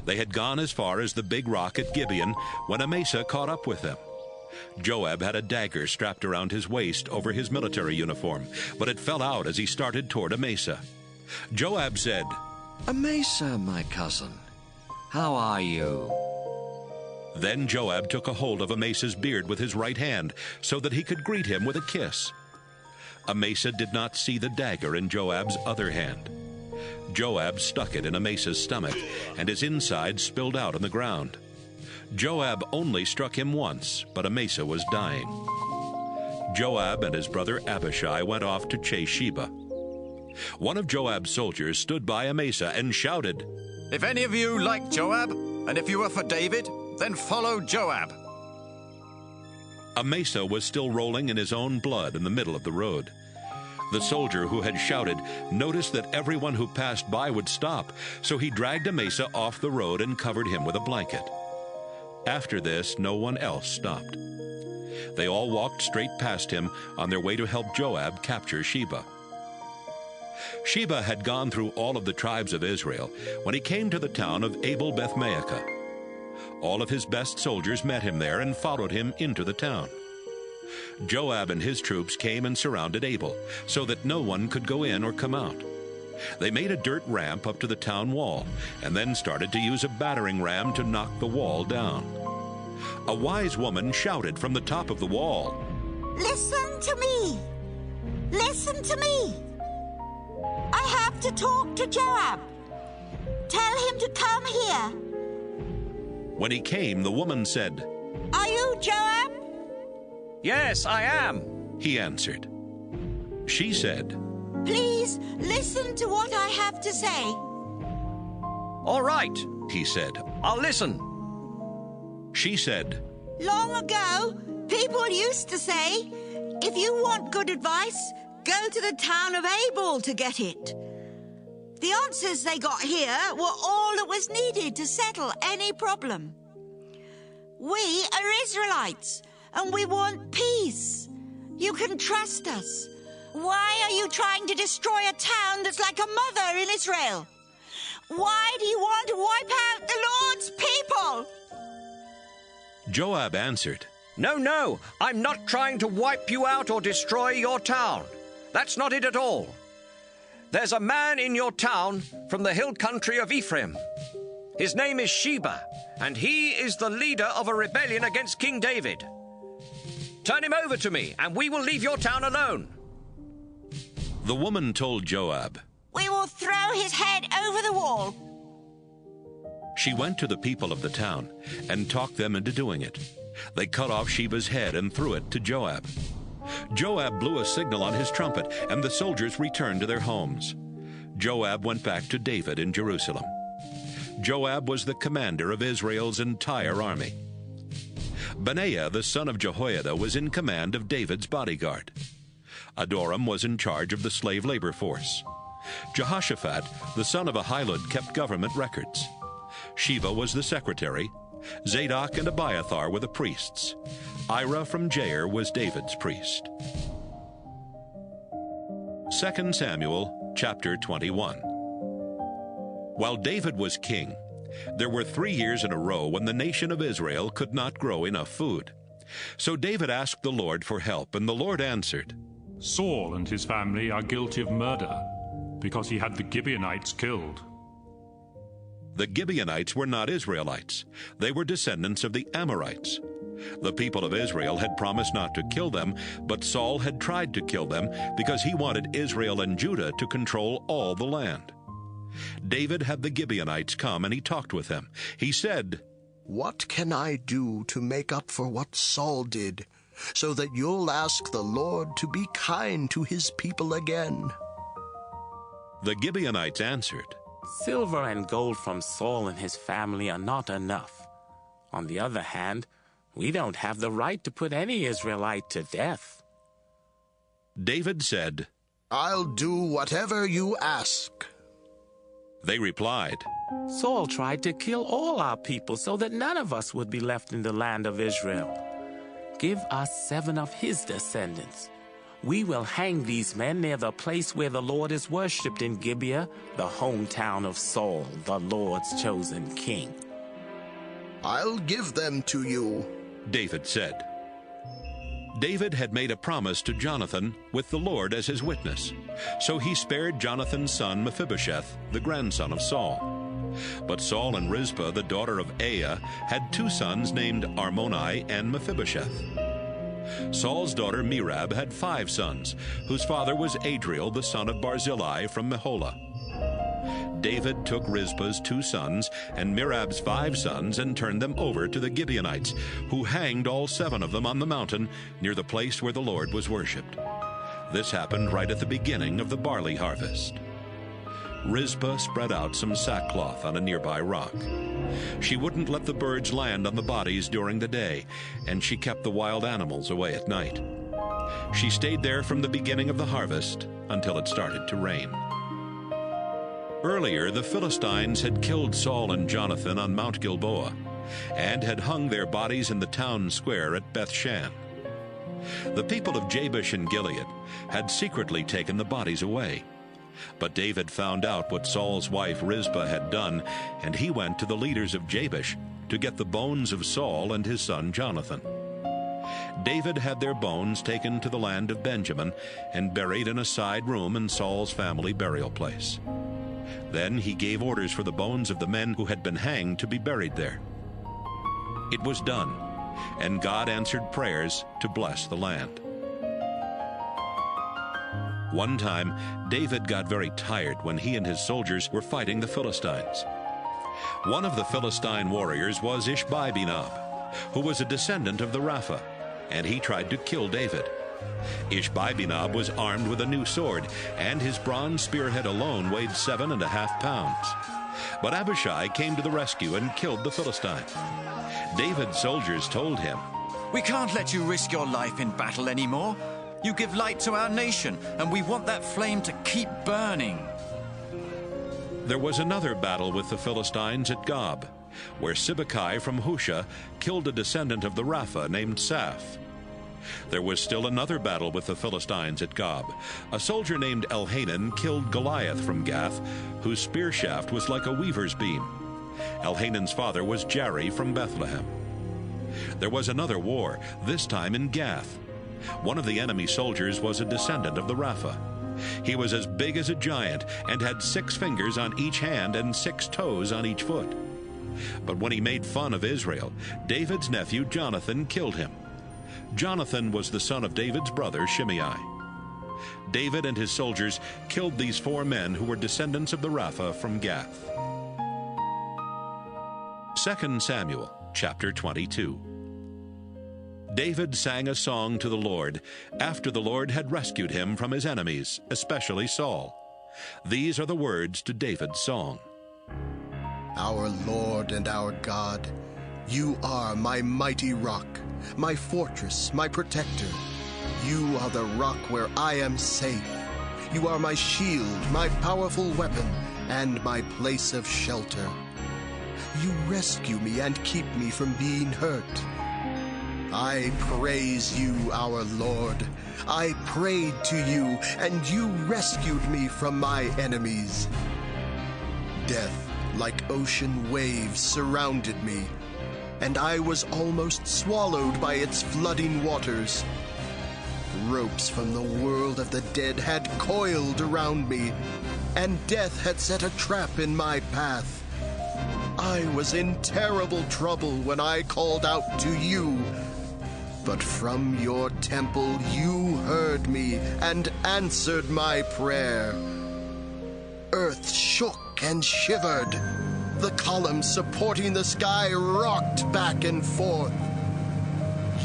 They had gone as far as the big rock at Gibeon when Amasa caught up with them. Joab had a dagger strapped around his waist over his military uniform, but it fell out as he started toward Amasa. Joab said, Amasa, my cousin, how are you? Then Joab took a hold of Amasa's beard with his right hand so that he could greet him with a kiss. Amasa did not see the dagger in Joab's other hand. Joab stuck it in Amasa's stomach, and his inside spilled out on the ground. Joab only struck him once, but Amasa was dying. Joab and his brother Abishai went off to chase Sheba. One of Joab's soldiers stood by Amasa and shouted, If any of you like Joab, and if you are for David, then follow Joab. Amasa was still rolling in his own blood in the middle of the road. The soldier who had shouted noticed that everyone who passed by would stop, so he dragged Amasa off the road and covered him with a blanket. After this, no one else stopped. They all walked straight past him on their way to help Joab capture Sheba. Sheba had gone through all of the tribes of Israel when he came to the town of Abel-Beth-Maachah. All of his best soldiers met him there and followed him into the town. Joab and his troops came and surrounded Abel, so that no one could go in or come out. They made a dirt ramp up to the town wall, and then started to use a battering ram to knock the wall down. A wise woman shouted from the top of the wall, Listen to me! Listen to me! I have to talk to Joab. Tell him to come here. When he came, the woman said, Are you Joab? Yes, I am, he answered. She said, Please listen to what I have to say. All right, he said. I'll listen. She said, Long ago, people used to say, if you want good advice, go to the town of Abel to get it. The answers they got here were all that was needed to settle any problem. We are Israelites, and we want peace. You can trust us. Why are you trying to destroy a town that's like a mother in Israel? Why do you want to wipe out the Lord's people? Joab answered, No, I'm not trying to wipe you out or destroy your town. That's not it at all. There's a man in your town from the hill country of Ephraim. His name is Sheba, and he is the leader of a rebellion against King David. Turn him over to me, and we will leave your town alone. The woman told Joab, We will throw his head over the wall. She went to the people of the town and talked them into doing it. They cut off Sheba's head and threw it to Joab. Joab blew a signal on his trumpet, and the soldiers returned to their homes. Joab went back to David in Jerusalem. Joab was the commander of Israel's entire army. Benaiah, the son of Jehoiada, was in command of David's bodyguard. Adoram was in charge of the slave labor force. Jehoshaphat, the son of Ahilud, kept government records. Sheva was the secretary. Zadok and Abiathar were the priests. Ira from Jair was David's priest. 2 Samuel chapter 21. While David was king, there were 3 years in a row when the nation of Israel could not grow enough food. So David asked the Lord for help, and the Lord answered, Saul and his family are guilty of murder because he had the Gibeonites killed. The Gibeonites were not Israelites. They were descendants of the Amorites. The people of Israel had promised not to kill them, but Saul had tried to kill them because he wanted Israel and Judah to control all the land. David had the Gibeonites come, and he talked with them. He said, "What can I do to make up for what Saul did, so that you'll ask the Lord to be kind to his people again?" The Gibeonites answered, "Silver and gold from Saul and his family are not enough. On the other hand, we don't have the right to put any Israelite to death." David said, "I'll do whatever you ask." They replied, "Saul tried to kill all our people so that none of us would be left in the land of Israel. Give us 7 of his descendants. We will hang these men near the place where the Lord is worshipped in Gibeah, the hometown of Saul, the Lord's chosen king." "I'll give them to you," David said. David had made a promise to Jonathan with the Lord as his witness, so he spared Jonathan's son Mephibosheth, the grandson of Saul. But Saul and Rizpah, the daughter of Aiah, had 2 sons named Armoni and Mephibosheth. Saul's daughter Merab had 5 sons, whose father was Adriel, the son of Barzillai from Meholah. David took Rizpah's 2 sons and Merab's 5 sons and turned them over to the Gibeonites, who hanged all 7 of them on the mountain near the place where the Lord was worshipped. This happened right at the beginning of the barley harvest. Rizpah spread out some sackcloth on a nearby rock. She wouldn't let the birds land on the bodies during the day, and she kept the wild animals away at night. She stayed there from the beginning of the harvest until it started to rain. Earlier, the Philistines had killed Saul and Jonathan on Mount Gilboa and had hung their bodies in the town square at Bethshan. The people of Jabesh and Gilead had secretly taken the bodies away. But David found out what Saul's wife Rizpah had done, and he went to the leaders of Jabesh to get the bones of Saul and his son Jonathan. David had their bones taken to the land of Benjamin and buried in a side room in Saul's family burial place. Then he gave orders for the bones of the men who had been hanged to be buried there. It was done, and God answered prayers to bless the land. One time, David got very tired when he and his soldiers were fighting the Philistines. One of the Philistine warriors was Ishbi-Benob, who was a descendant of the Rapha, and he tried to kill David. Ishbi-Benob was armed with a new sword, and his bronze spearhead alone weighed 7.5 pounds. But Abishai came to the rescue and killed the Philistine. David's soldiers told him, "We can't let you risk your life in battle anymore. You give light to our nation, and we want that flame to keep burning." There was another battle with the Philistines at Gob, where Sibbecai from Husha killed a descendant of the Rapha named Saph. There was still another battle with the Philistines at Gob. A soldier named Elhanan killed Goliath from Gath, whose spear shaft was like a weaver's beam. Elhanan's father was Jari from Bethlehem. There was another war, this time in Gath. One of the enemy soldiers was a descendant of the Rapha. He was as big as a giant and had 6 fingers on each hand and 6 toes on each foot. But when he made fun of Israel, David's nephew Jonathan killed him. Jonathan was the son of David's brother Shimei. David and his soldiers killed these 4 men who were descendants of the Rapha from Gath. 2 Samuel chapter 22. David sang a song to the Lord after the Lord had rescued him from his enemies, especially Saul. These are the words to David's song. Our Lord and our God, you are my mighty rock, my fortress, my protector. You are the rock where I am safe. You are my shield, my powerful weapon, and my place of shelter. You rescue me and keep me from being hurt. I praise you, our Lord. I prayed to you, and you rescued me from my enemies. Death, like ocean waves, surrounded me, and I was almost swallowed by its flooding waters. Ropes from the world of the dead had coiled around me, and death had set a trap in my path. I was in terrible trouble when I called out to you. But from your temple you heard me and answered my prayer. Earth shook and shivered. The columns supporting the sky rocked back and forth.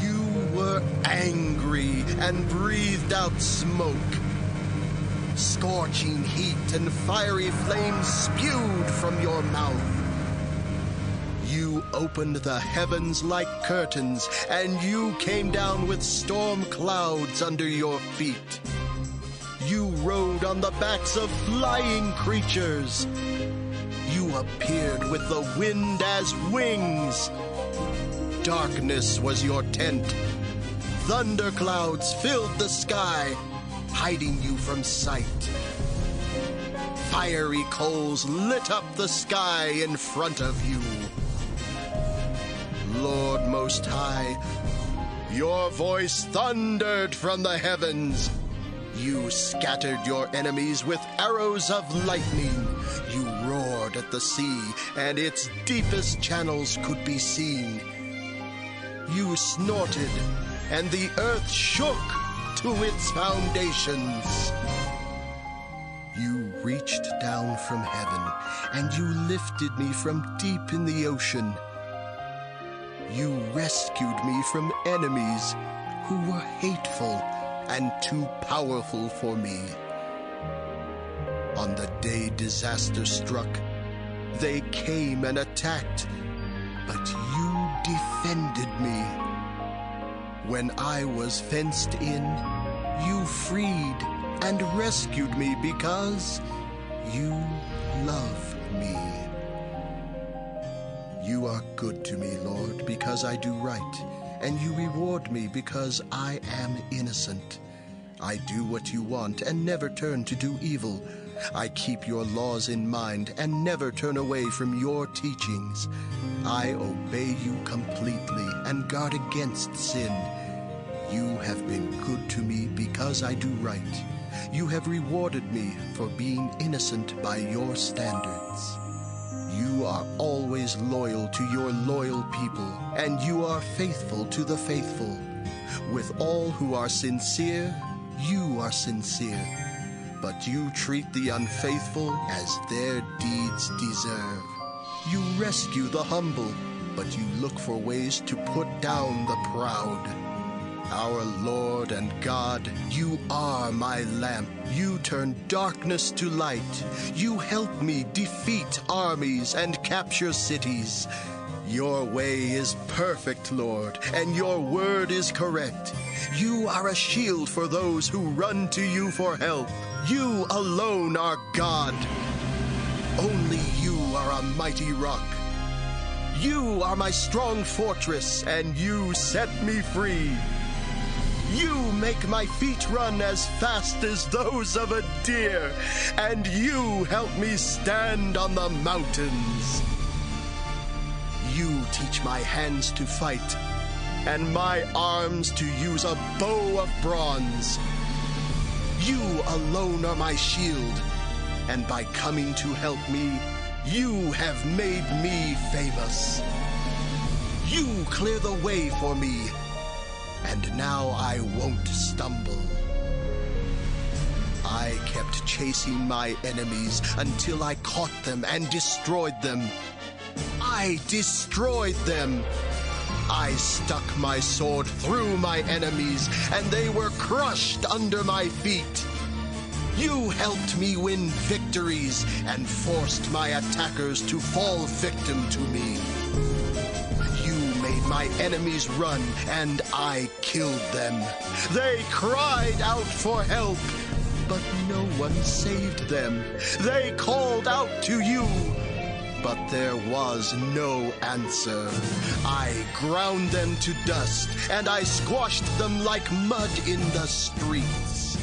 You were angry and breathed out smoke. Scorching heat and fiery flames spewed from your mouth. You opened the heavens like curtains, and you came down with storm clouds under your feet. You rode on the backs of flying creatures. You appeared with the wind as wings. Darkness was your tent. Thunderclouds filled the sky, hiding you from sight. Fiery coals lit up the sky in front of you. Lord Most High, your voice thundered from the heavens. You scattered your enemies with arrows of lightning. You roared at the sea, and its deepest channels could be seen. You snorted, and the earth shook to its foundations. You reached down from heaven, and you lifted me from deep in the ocean. You rescued me from enemies who were hateful and too powerful for me. On the day disaster struck, they came and attacked, but you defended me. When I was fenced in, you freed and rescued me because you love me. You are good to me, Lord, because I do right, and you reward me because I am innocent. I do what you want and never turn to do evil. I keep your laws in mind and never turn away from your teachings. I obey you completely and guard against sin. You have been good to me because I do right. You have rewarded me for being innocent by your standards. You are always loyal to your loyal people, and you are faithful to the faithful. With all who are sincere, you are sincere, but you treat the unfaithful as their deeds deserve. You rescue the humble, but you look for ways to put down the proud. Our Lord and God, you are my lamp. You turn darkness to light. You help me defeat armies and capture cities. Your way is perfect, Lord, and your word is correct. You are a shield for those who run to you for help. You alone are God. Only you are a mighty rock. You are my strong fortress, and you set me free. You make my feet run as fast as those of a deer, and you help me stand on the mountains. You teach my hands to fight, and my arms to use a bow of bronze. You alone are my shield, and by coming to help me, you have made me famous. You clear the way for me, and now I won't stumble. I kept chasing my enemies until I caught them and destroyed them. I destroyed them. I stuck my sword through my enemies, and they were crushed under my feet. You helped me win victories and forced my attackers to fall victim to me. You made my enemies run, and I killed them. They cried out for help, but no one saved them. They called out to you, but there was no answer. I ground them to dust, and I squashed them like mud in the streets.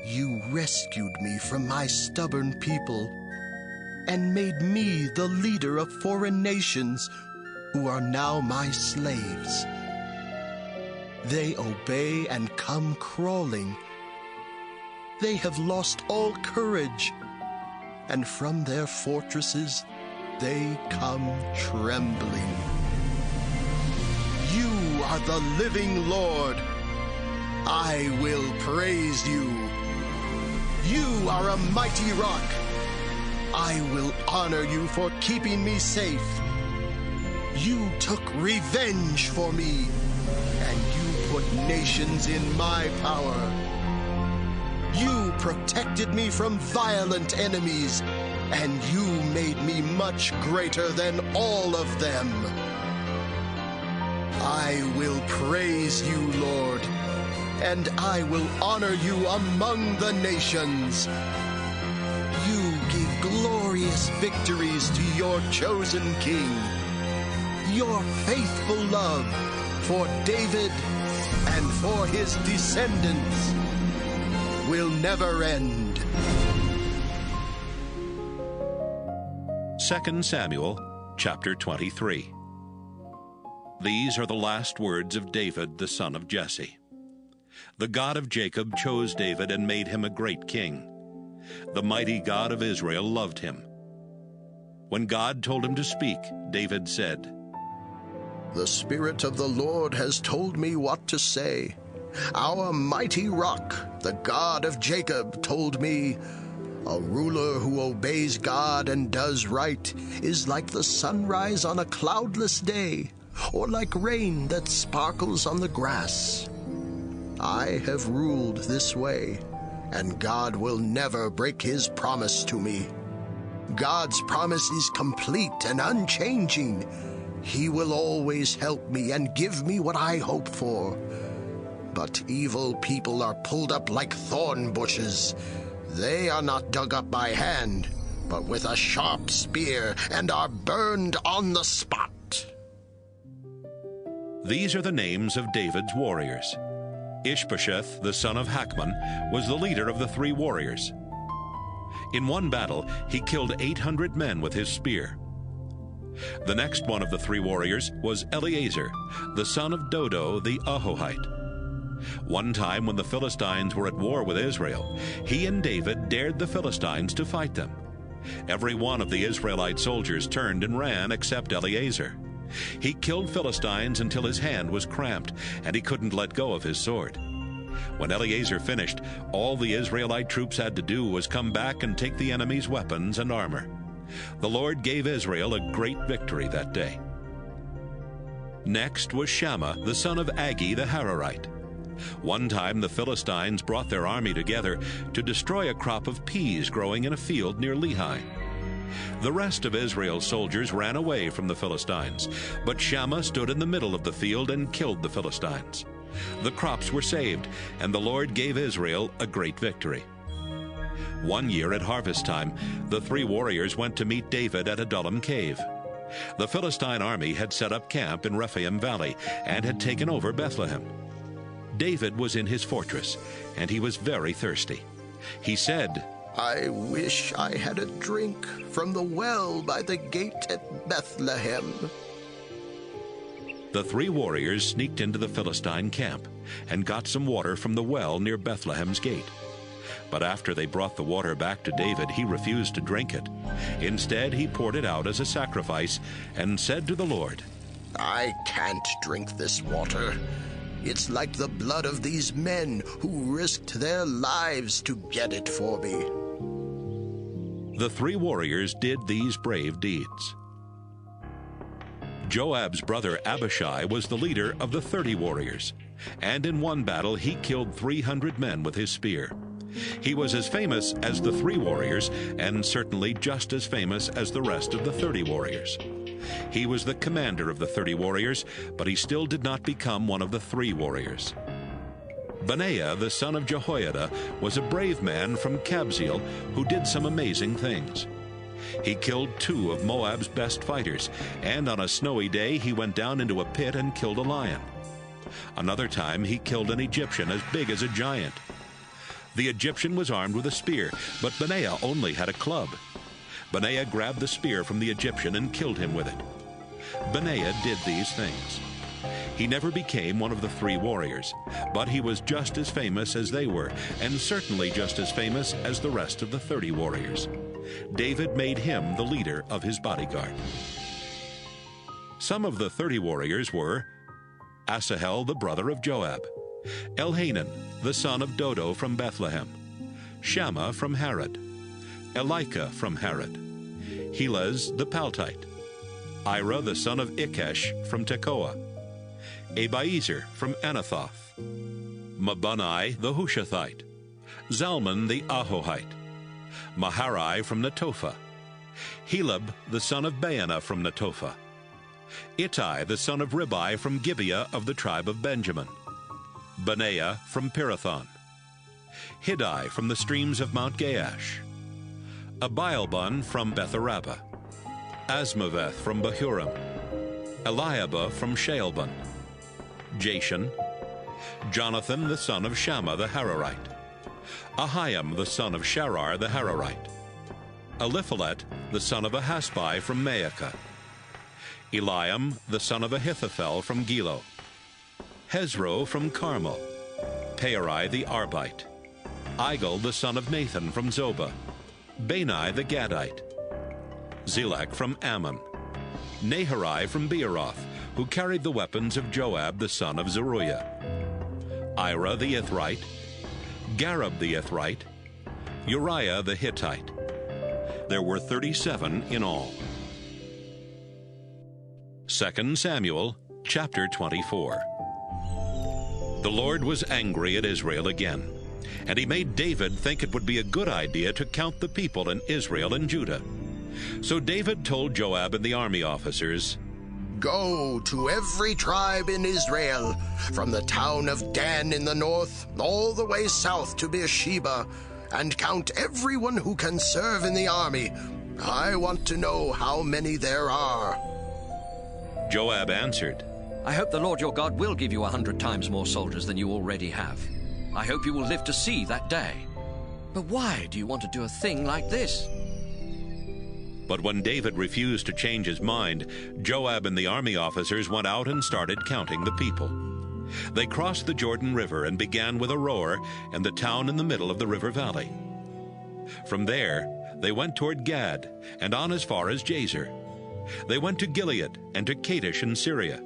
You rescued me from my stubborn people and made me the leader of foreign nations who are now my slaves. They obey and come crawling. They have lost all courage, and from their fortresses they come trembling. You are the living Lord. I will praise you. You are a mighty rock. I will honor you for keeping me safe. You took revenge for me, and you put nations in my power. You protected me from violent enemies, and you made me much greater than all of them. I will praise you, Lord, and I will honor you among the nations. You give glorious victories to your chosen king. Your faithful love for David and for his descendants will never end. 2 Samuel chapter 23. These are the last words of David, the son of Jesse. The God of Jacob chose David and made him a great king. The mighty God of Israel loved him. When God told him to speak, David said, The Spirit of the Lord has told me what to say. Our mighty rock, the God of Jacob, told me, a ruler who obeys God and does right is like the sunrise on a cloudless day, or like rain that sparkles on the grass. I have ruled this way, and God will never break his promise to me. God's promise is complete and unchanging. He will always help me and give me what I hope for. But evil people are pulled up like thorn bushes. They are not dug up by hand, but with a sharp spear, and are burned on the spot. These are the names of David's warriors. Ishbosheth, the son of Hakmon, was the leader of the 3 warriors. In one battle, he killed 800 men with his spear. The next one of the 3 warriors was Eleazar, the son of Dodo the Ahohite. One time when the Philistines were at war with Israel, he and David dared the Philistines to fight them. Every one of the Israelite soldiers turned and ran except Eleazar. He killed Philistines until his hand was cramped, and he couldn't let go of his sword. When Eleazar finished, all the Israelite troops had to do was come back and take the enemy's weapons and armor. The Lord gave Israel a great victory that day. Next was Shammah, the son of Agi the Hararite. One time the Philistines brought their army together to destroy a crop of peas growing in a field near Lehi. The rest of Israel's soldiers ran away from the Philistines, but Shammah stood in the middle of the field and killed the Philistines. The crops were saved, and the Lord gave Israel a great victory. One year at harvest time, the 3 warriors went to meet David at Adullam cave. The Philistine army had set up camp in Rephaim Valley and had taken over Bethlehem. David was in his fortress, and he was very thirsty. He said, I wish I had a drink from the well by the gate at Bethlehem. The 3 warriors sneaked into the Philistine camp and got some water from the well near Bethlehem's gate. But after they brought the water back to David, he refused to drink it. Instead, he poured it out as a sacrifice and said to the Lord, I can't drink this water. It's like the blood of these men who risked their lives to get it for me. The 3 warriors did these brave deeds. Joab's brother Abishai was the leader of the 30 warriors, and in one battle he killed 300 men with his spear. He was as famous as the 3 warriors, and certainly just as famous as the rest of the 30 warriors. He was the commander of the 30 warriors, but he still did not become one of the 3 warriors. Benaiah, the son of Jehoiada, was a brave man from Kabzeel who did some amazing things. He killed 2 of Moab's best fighters, and on a snowy day he went down into a pit and killed a lion. Another time he killed an Egyptian as big as a giant. The Egyptian was armed with a spear, but Benaiah only had a club. Benaiah grabbed the spear from the Egyptian and killed him with it. Benaiah did these things. He never became one of the 3 warriors, but he was just as famous as they were, and certainly just as famous as the rest of the 30 warriors. David made him the leader of his bodyguard. Some of the 30 warriors were Asahel, the brother of Joab, Elhanan, the son of Dodo from Bethlehem, Shammah from Harod, Elika from Harod, Helez the Paltite, Ira the son of Ikesh from Tekoa, Abiezer from Anathoth, Mabunai the Hushathite, Zalman the Ahohite, Maharai from Netophah, Helab the son of Baanah from Netophah, Ittai the son of Ribai from Gibeah of the tribe of Benjamin, Benaiah from Pirathon, Hiddai from the streams of Mount Gaash, Abialbon from Betharabah, Asmaveth from Bahurim, Eliabah from Shaalbon, Jashan, Jonathan the son of Shammah the Hararite, Ahiam the son of Sharar the Hararite, Eliphalet the son of Ahasbai from Maacah, Eliam the son of Ahithophel from Gilo, Hezro from Carmel, Peori the Arbite, Igal the son of Nathan from Zobah, Bani the Gadite, Zelek from Ammon, Naharai from Beeroth, who carried the weapons of Joab the son of Zeruiah, Ira the Ithrite, Gareb the Ithrite, Uriah the Hittite. There were 37 in all. 2 Samuel chapter 24. The Lord was angry at Israel again, and he made David think it would be a good idea to count the people in Israel and Judah. So David told Joab and the army officers, "Go to every tribe in Israel, from the town of Dan in the north, all the way south to Beersheba, and count everyone who can serve in the army. I want to know how many there are." Joab answered, "I hope the Lord your God will give you 100 times more soldiers than you already have. I hope you will live to see that day. But why do you want to do a thing like this?" But when David refused to change his mind, Joab and the army officers went out and started counting the people. They crossed the Jordan River and began with Aroer and the town in the middle of the river valley. From there, they went toward Gad and on as far as Jazer. They went to Gilead and to Kadesh in Syria.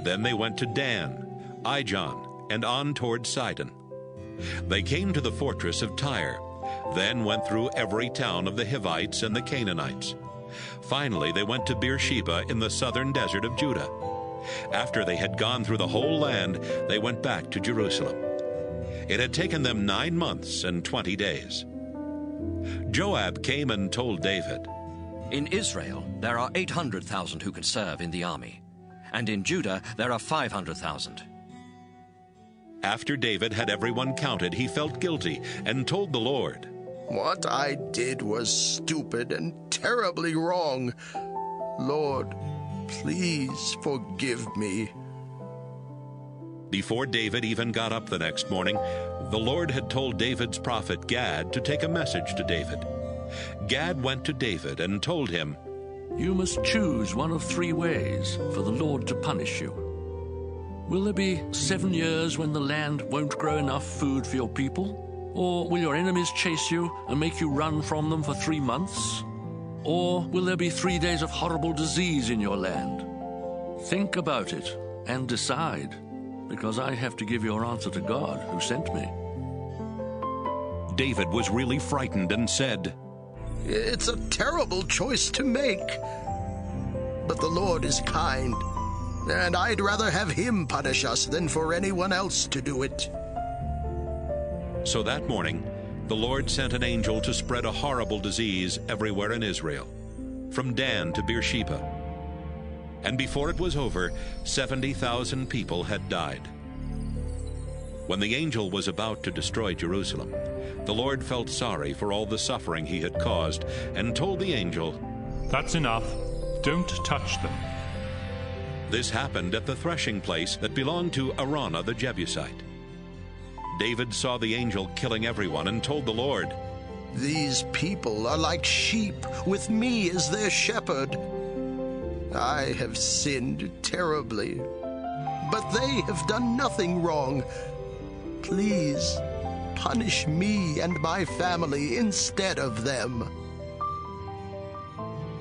Then they went to Dan, Ijon, and on toward Sidon. They came to the fortress of Tyre, then went through every town of the Hivites and the Canaanites. Finally, they went to Beersheba in the southern desert of Judah. After they had gone through the whole land, they went back to Jerusalem. It had taken them 9 months and 20 days. Joab came and told David, "In Israel there are 800,000 who can serve in the army, and in Judah there are 500,000. After David had everyone counted, he felt guilty and told the Lord, "What I did was stupid and terribly wrong. Lord, please forgive me." Before David even got up the next morning, the Lord had told David's prophet Gad to take a message to David. Gad went to David and told him, "You must choose one of 3 ways for the Lord to punish you. Will there be 7 years when the land won't grow enough food for your people? Or will your enemies chase you and make you run from them for 3 months? Or will there be 3 days of horrible disease in your land? Think about it and decide, because I have to give your answer to God who sent me." David was really frightened and said, "It's a terrible choice to make. But the Lord is kind, and I'd rather have him punish us than for anyone else to do it." So that morning, the Lord sent an angel to spread a horrible disease everywhere in Israel, from Dan to Beersheba. And before it was over, 70,000 people had died. When the angel was about to destroy Jerusalem, the Lord felt sorry for all the suffering he had caused and told the angel, "That's enough. Don't touch them." This happened at the threshing place that belonged to Araunah the Jebusite. David saw the angel killing everyone and told the Lord, "These people are like sheep with me as their shepherd. I have sinned terribly, but they have done nothing wrong. Please, punish me and my family instead of them."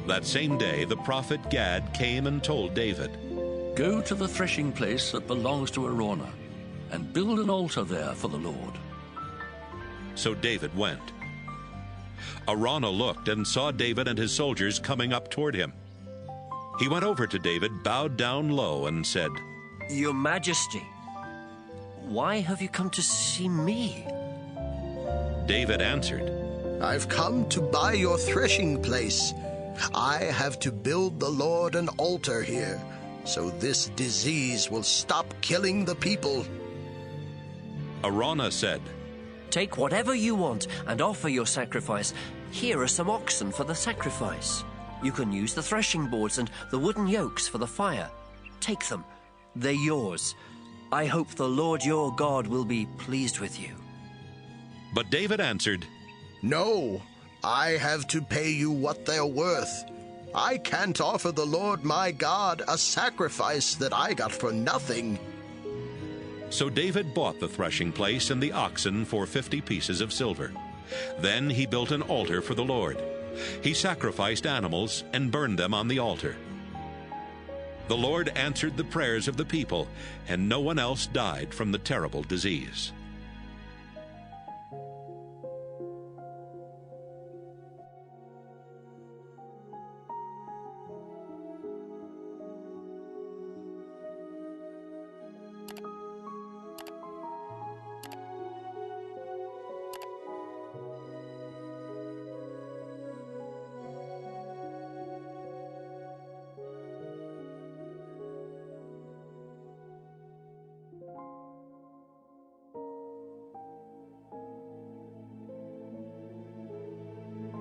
That same day, the prophet Gad came and told David, "Go to the threshing place that belongs to Araunah, and build an altar there for the Lord." So David went. Araunah looked and saw David and his soldiers coming up toward him. He went over to David, bowed down low, and said, "Your Majesty, why have you come to see me?" David answered, "I've come to buy your threshing place. I have to build the Lord an altar here, so this disease will stop killing the people." Araunah said, "Take whatever you want and offer your sacrifice. Here are some oxen for the sacrifice. You can use the threshing boards and the wooden yokes for the fire. Take them. They're yours. I hope the Lord your God will be pleased with you." But David answered, "No, I have to pay you what they're worth. I can't offer the Lord my God a sacrifice that I got for nothing." So David bought the threshing place and the oxen for 50 pieces of silver. Then he built an altar for the Lord. He sacrificed animals and burned them on the altar. The Lord answered the prayers of the people, and no one else died from the terrible disease.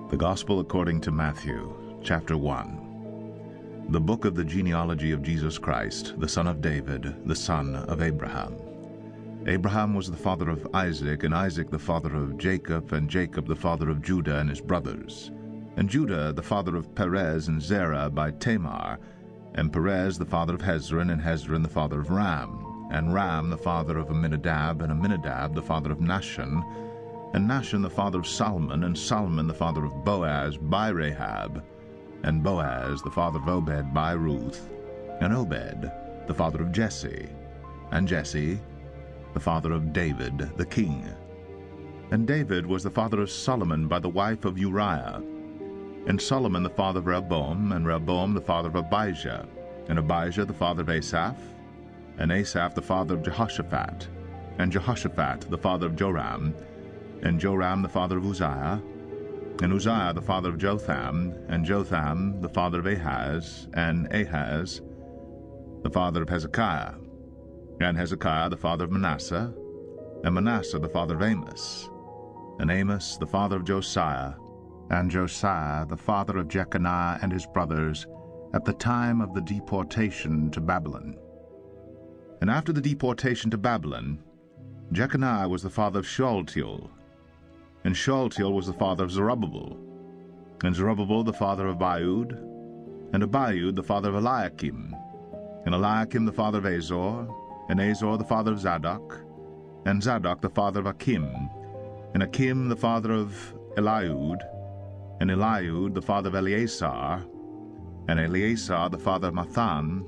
The Gospel according to Matthew, chapter 1. The book of the genealogy of Jesus Christ, the son of David, the son of Abraham. Abraham was the father of Isaac, and Isaac the father of Jacob, and Jacob the father of Judah and his brothers. And Judah the father of Perez and Zerah by Tamar, and Perez the father of Hezron, and Hezron the father of Ram, and Ram the father of Amminadab, and Amminadab the father of Nahshon, and Nahshon the father of Salmon, and Salmon the father of Boaz by Rahab, and Boaz the father of Obed by Ruth, and Obed the father of Jesse, and Jesse the father of David the king. And David was the father of Solomon by the wife of Uriah, and Solomon the father of Rehoboam, and Rehoboam the father of Abijah, and Abijah the father of Asaph, and Asaph the father of Jehoshaphat, and Jehoshaphat the father of Joram, and Joram the father of Uzziah, and Uzziah the father of Jotham, and Jotham the father of Ahaz, and Ahaz the father of Hezekiah, and Hezekiah the father of Manasseh, and Manasseh the father of Amos, and Amos the father of Josiah, and Josiah the father of Jeconiah and his brothers, at the time of the deportation to Babylon. And after the deportation to Babylon, Jeconiah was the father of Shealtiel, and Shealtiel was the father of Zerubbabel, and Zerubbabel the father of Abiud, and Abiud the father of Eliakim, and Eliakim the father of Azor, and Azor the father of Zadok, and Zadok the father of Achim, and Achim the father of Eliud, and Eliud the father of Eleazar, and Eleazar the father of Mathan,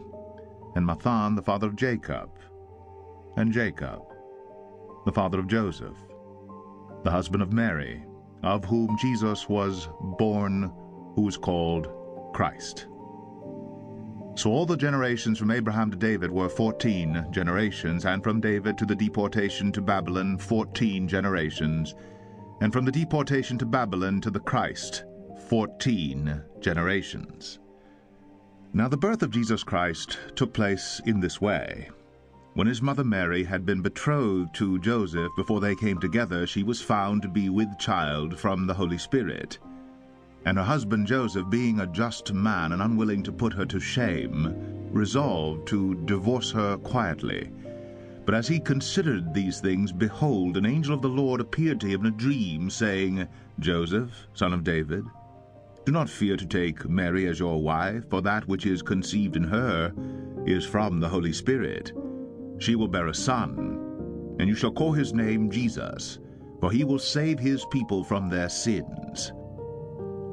and Mathan the father of Jacob, and Jacob the father of Joseph, the husband of Mary, of whom Jesus was born, who is called Christ. So all the generations from Abraham to David were 14 generations, and from David to the deportation to Babylon 14 generations, and from the deportation to Babylon to the Christ 14 generations. Now the birth of Jesus Christ took place in this way. When his mother Mary had been betrothed to Joseph, before they came together, she was found to be with child from the Holy Spirit. And her husband Joseph, being a just man and unwilling to put her to shame, resolved to divorce her quietly. But as he considered these things, behold, an angel of the Lord appeared to him in a dream, saying, Joseph, son of David, do not fear to take Mary as your wife, for that which is conceived in her is from the Holy Spirit. She will bear a son, and you shall call his name Jesus, for he will save his people from their sins.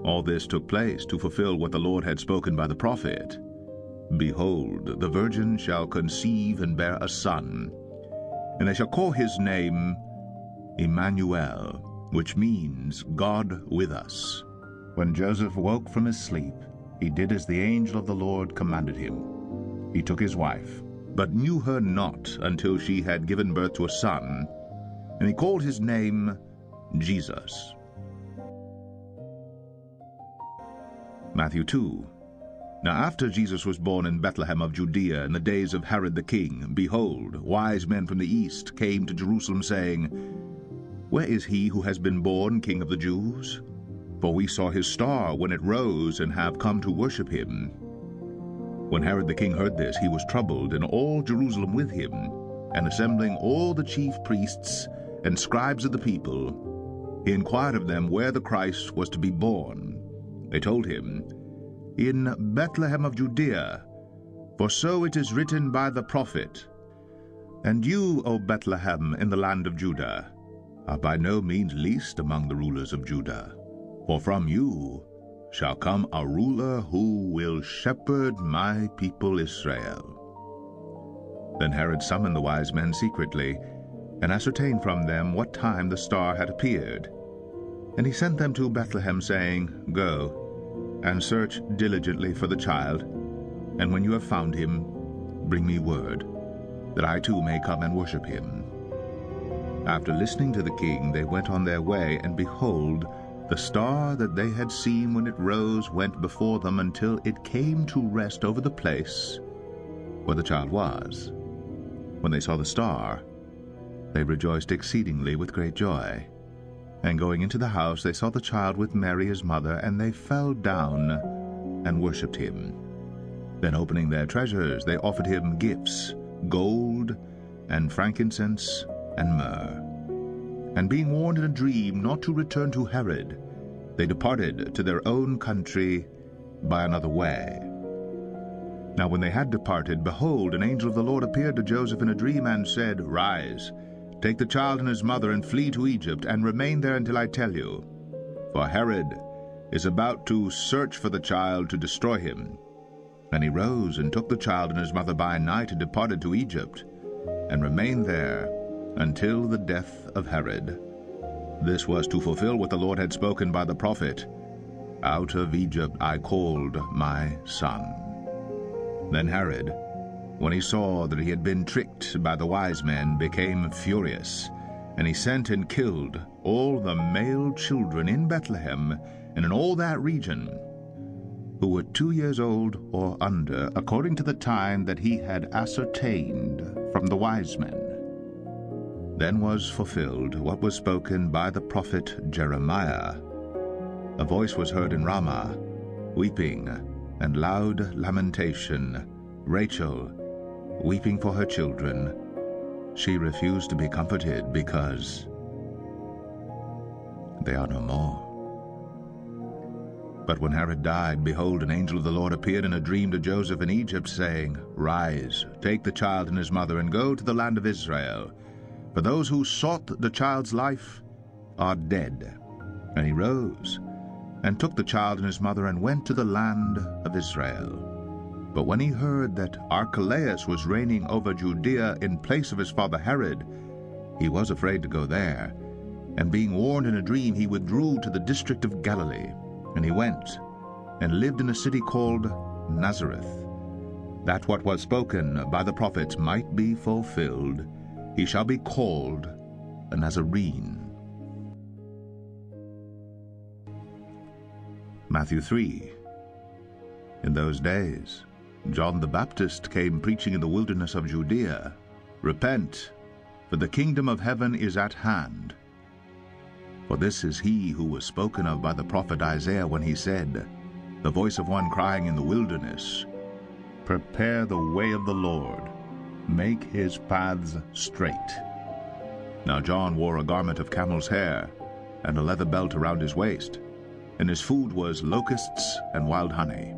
All this took place to fulfill what the Lord had spoken by the prophet. Behold, the virgin shall conceive and bear a son, and they shall call his name Emmanuel, which means God with us. When Joseph woke from his sleep, he did as the angel of the Lord commanded him. He took his wife, but knew her not until she had given birth to a son, and he called his name Jesus. Matthew 2. Now after Jesus was born in Bethlehem of Judea in the days of Herod the king, behold, wise men from the east came to Jerusalem, saying, Where is he who has been born King of the Jews? For we saw his star when it rose, and have come to worship him. When Herod the king heard this, he was troubled, and all Jerusalem with him. And assembling all the chief priests and scribes of the people, he inquired of them where the Christ was to be born. They told him, In Bethlehem of Judea, for so it is written by the prophet, And you, O Bethlehem, in the land of Judah, are by no means least among the rulers of Judah, for from you shall come a ruler who will shepherd my people Israel. Then Herod summoned the wise men secretly, and ascertained from them what time the star had appeared. And he sent them to Bethlehem, saying, Go, and search diligently for the child, and when you have found him, bring me word, that I too may come and worship him. After listening to the king, they went on their way, and behold, the star that they had seen when it rose went before them until it came to rest over the place where the child was. When they saw the star, they rejoiced exceedingly with great joy. And going into the house, they saw the child with Mary his mother, and they fell down and worshipped him. Then opening their treasures, they offered him gifts, gold, and frankincense, and myrrh. And being warned in a dream not to return to Herod, they departed to their own country by another way. Now when they had departed, behold, an angel of the Lord appeared to Joseph in a dream, and said, Rise, take the child and his mother, and flee to Egypt, and remain there until I tell you. For Herod is about to search for the child to destroy him. And he rose and took the child and his mother by night, and departed to Egypt, and remained there until the death of Herod. This was to fulfill what the Lord had spoken by the prophet, Out of Egypt I called my son. Then Herod, when he saw that he had been tricked by the wise men, became furious, and he sent and killed all the male children in Bethlehem and in all that region, who were 2 years old or under, according to the time that he had ascertained from the wise men. Then was fulfilled what was spoken by the prophet Jeremiah. A voice was heard in Ramah, weeping and loud lamentation, Rachel weeping for her children. She refused to be comforted because they are no more. But when Herod died, behold, an angel of the Lord appeared in a dream to Joseph in Egypt, saying, Rise, take the child and his mother, and go to the land of Israel, for those who sought the child's life are dead. And he rose, and took the child and his mother, and went to the land of Israel. But when he heard that Archelaus was reigning over Judea in place of his father Herod, he was afraid to go there. And being warned in a dream, he withdrew to the district of Galilee. And he went and lived in a city called Nazareth, that what was spoken by the prophets might be fulfilled, he shall be called a Nazarene. Matthew 3. In those days, John the Baptist came preaching in the wilderness of Judea, Repent, for the kingdom of heaven is at hand. For this is he who was spoken of by the prophet Isaiah when he said, The voice of one crying in the wilderness, Prepare the way of the Lord, make his paths straight. Now John wore a garment of camel's hair, and a leather belt around his waist, and his food was locusts and wild honey.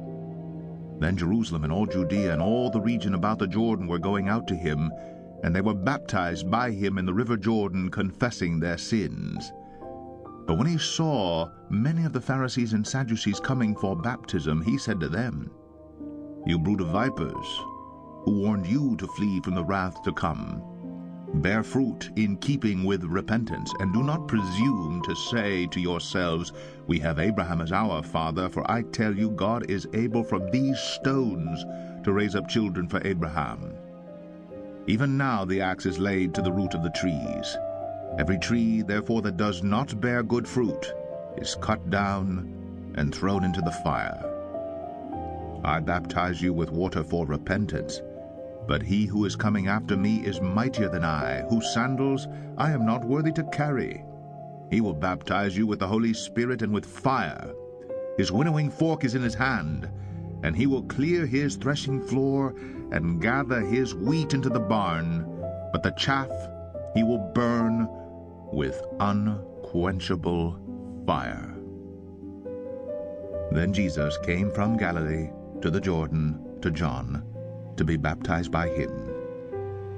Then Jerusalem and all Judea and all the region about the Jordan were going out to him, and they were baptized by him in the river Jordan, confessing their sins. But when he saw many of the Pharisees and Sadducees coming for baptism, he said to them, You brood of vipers, who warned you to flee from the wrath to come? Bear fruit in keeping with repentance, and do not presume to say to yourselves, We have Abraham as our father, for I tell you, God is able from these stones to raise up children for Abraham. Even now the axe is laid to the root of the trees. Every tree, therefore, that does not bear good fruit is cut down and thrown into the fire. I baptize you with water for repentance, but he who is coming after me is mightier than I, whose sandals I am not worthy to carry. He will baptize you with the Holy Spirit and with fire. His winnowing fork is in his hand, and he will clear his threshing floor and gather his wheat into the barn, but the chaff he will burn with unquenchable fire. Then Jesus came from Galilee to the Jordan to John to be baptized by him.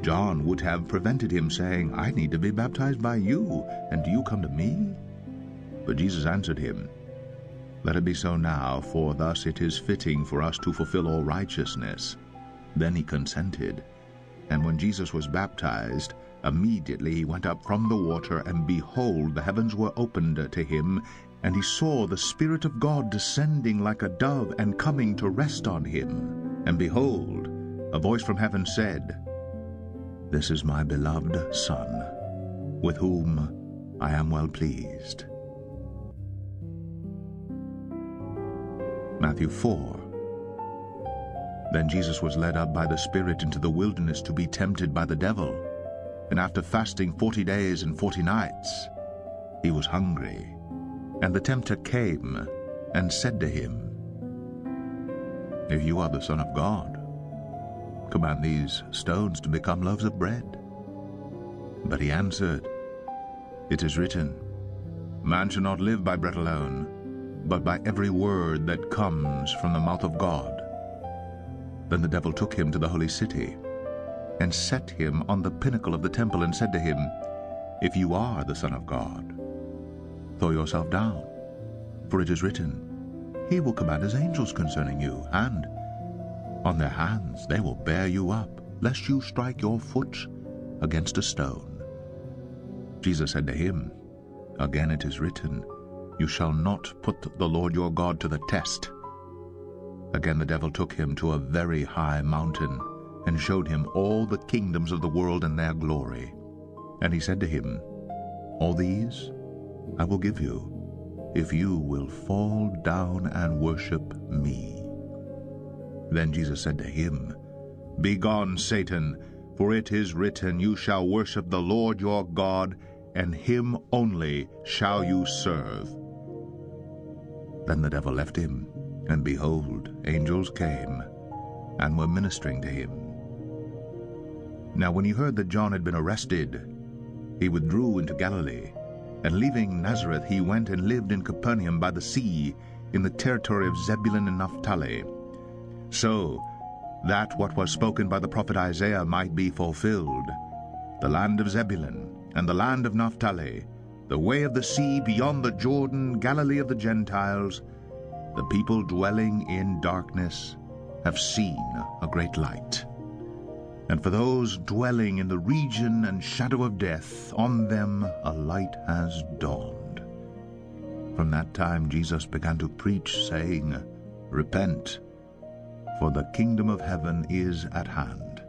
John would have prevented him, saying, I need to be baptized by you, and do you come to me? But Jesus answered him, Let it be so now, for thus it is fitting for us to fulfill all righteousness. Then he consented. And when Jesus was baptized, immediately he went up from the water, and behold, the heavens were opened to him, and he saw the Spirit of God descending like a dove and coming to rest on him. And behold, a voice from heaven said, This is my beloved Son, with whom I am well pleased. Matthew 4. Then Jesus was led up by the Spirit into the wilderness to be tempted by the devil. And after fasting 40 days and 40 nights, he was hungry. And the tempter came and said to him, If you are the Son of God, command these stones to become loaves of bread. But he answered, It is written, Man shall not live by bread alone, but by every word that comes from the mouth of God. Then the devil took him to the holy city, and set him on the pinnacle of the temple, and said to him, If you are the Son of God, throw yourself down, for it is written, He will command his angels concerning you, and on their hands they will bear you up, lest you strike your foot against a stone. Jesus said to him, Again it is written, You shall not put the Lord your God to the test. Again the devil took him to a very high mountain, and showed him all the kingdoms of the world and their glory. And he said to him, All these I will give you, if you will fall down and worship me. Then Jesus said to him, Begone, Satan, for it is written, You shall worship the Lord your God, and him only shall you serve. Then the devil left him, and behold, angels came, and were ministering to him. Now when he heard that John had been arrested, he withdrew into Galilee, and leaving Nazareth he went and lived in Capernaum by the sea, in the territory of Zebulun and Naphtali, so that what was spoken by the prophet Isaiah might be fulfilled, the land of Zebulun and the land of Naphtali, the way of the sea beyond the Jordan, Galilee of the Gentiles, the people dwelling in darkness have seen a great light. And for those dwelling in the region and shadow of death, on them a light has dawned. From that time Jesus began to preach, saying, Repent, for the kingdom of heaven is at hand.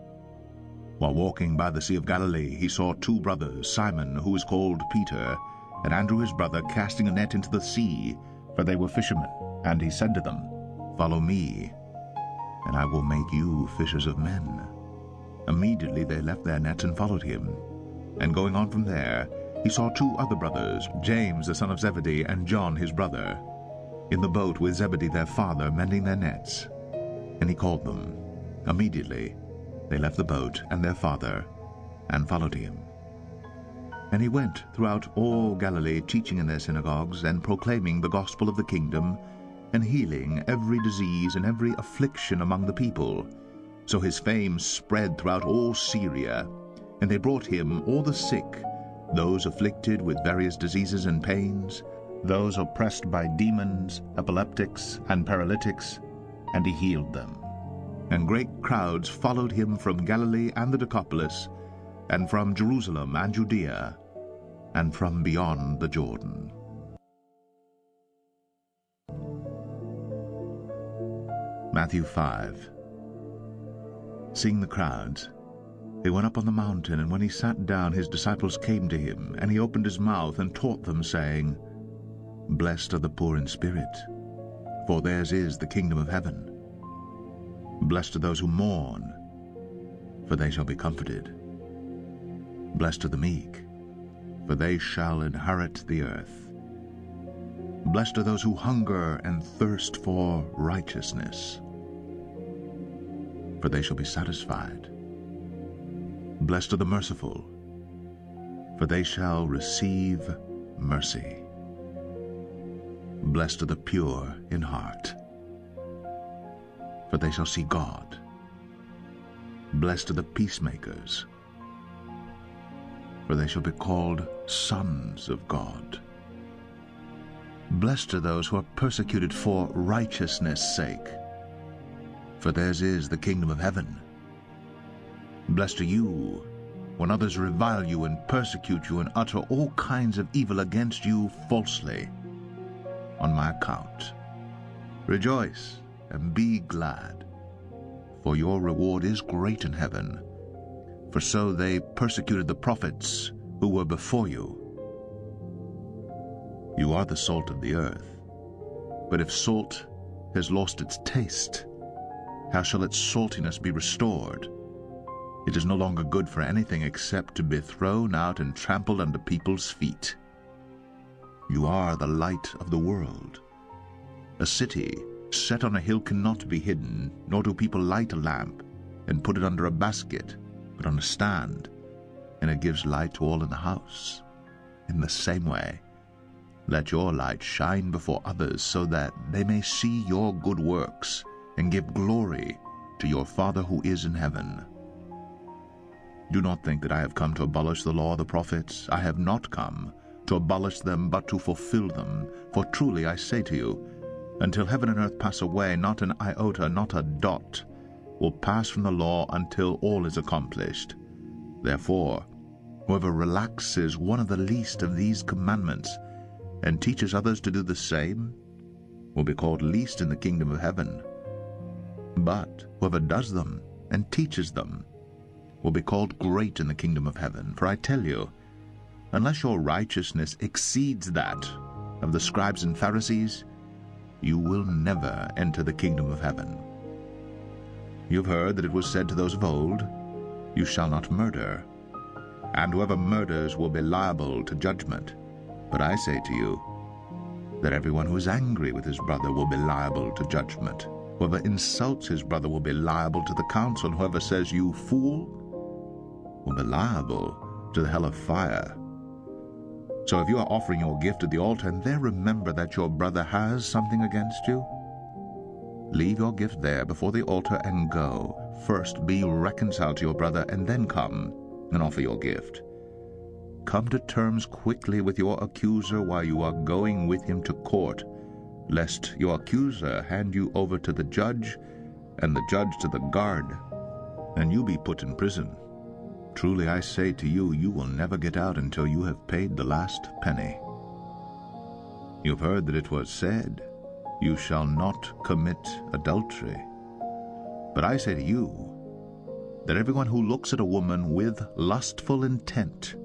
While walking by the Sea of Galilee, he saw two brothers, Simon, who is called Peter, and Andrew his brother, casting a net into the sea, for they were fishermen. And he said to them, "Follow me, and I will make you fishers of men." Immediately they left their nets and followed him. And going on from there, he saw two other brothers, James the son of Zebedee, and John his brother, in the boat with Zebedee their father, mending their nets. And he called them. Immediately they left the boat and their father, and followed him. And he went throughout all Galilee, teaching in their synagogues, and proclaiming the gospel of the kingdom, and healing every disease and every affliction among the people. So his fame spread throughout all Syria, and they brought him all the sick, those afflicted with various diseases and pains, those oppressed by demons, epileptics, and paralytics, and he healed them. And great crowds followed him from Galilee and the Decapolis, and from Jerusalem and Judea, and from beyond the Jordan. Matthew 5. Seeing the crowds, he went up on the mountain, and when he sat down, his disciples came to him, and he opened his mouth and taught them, saying, "Blessed are the poor in spirit, for theirs is the kingdom of heaven. Blessed are those who mourn, for they shall be comforted. Blessed are the meek, for they shall inherit the earth. Blessed are those who hunger and thirst for righteousness, for they shall be satisfied. Blessed are the merciful, for they shall receive mercy. Blessed are the pure in heart, for they shall see God. Blessed are the peacemakers, for they shall be called sons of God. Blessed are those who are persecuted for righteousness' sake, for theirs is the kingdom of heaven. Blessed are you when others revile you and persecute you and utter all kinds of evil against you falsely on my account. Rejoice and be glad, for your reward is great in heaven. For so they persecuted the prophets who were before you. You are the salt of the earth. But if salt has lost its taste, how shall its saltiness be restored? It is no longer good for anything except to be thrown out and trampled under people's feet. You are the light of the world. A city set on a hill cannot be hidden, nor do people light a lamp and put it under a basket, but on a stand, and it gives light to all in the house. In the same way, let your light shine before others, so that they may see your good works and give glory to your Father who is in heaven. Do not think that I have come to abolish the law of the prophets. I have not come to abolish them, but to fulfill them. For truly I say to you, until heaven and earth pass away, not an iota, not a dot, will pass from the law until all is accomplished. Therefore, whoever relaxes one of the least of these commandments and teaches others to do the same will be called least in the kingdom of heaven. But whoever does them and teaches them will be called great in the kingdom of heaven. For I tell you, unless your righteousness exceeds that of the scribes and Pharisees, you will never enter the kingdom of heaven. You have heard that it was said to those of old, "You shall not murder," and whoever murders will be liable to judgment. But I say to you that everyone who is angry with his brother will be liable to judgment. Whoever insults his brother will be liable to the council, and whoever says, "You fool," will be liable to the hell of fire. So if you are offering your gift at the altar, and there remember that your brother has something against you, leave your gift there before the altar and go. First be reconciled to your brother, and then come and offer your gift. Come to terms quickly with your accuser while you are going with him to court, lest your accuser hand you over to the judge, and the judge to the guard, and you be put in prison. Truly I say to you, you will never get out until you have paid the last penny. You have heard that it was said, "You shall not commit adultery." But I say to you, that everyone who looks at a woman with lustful intent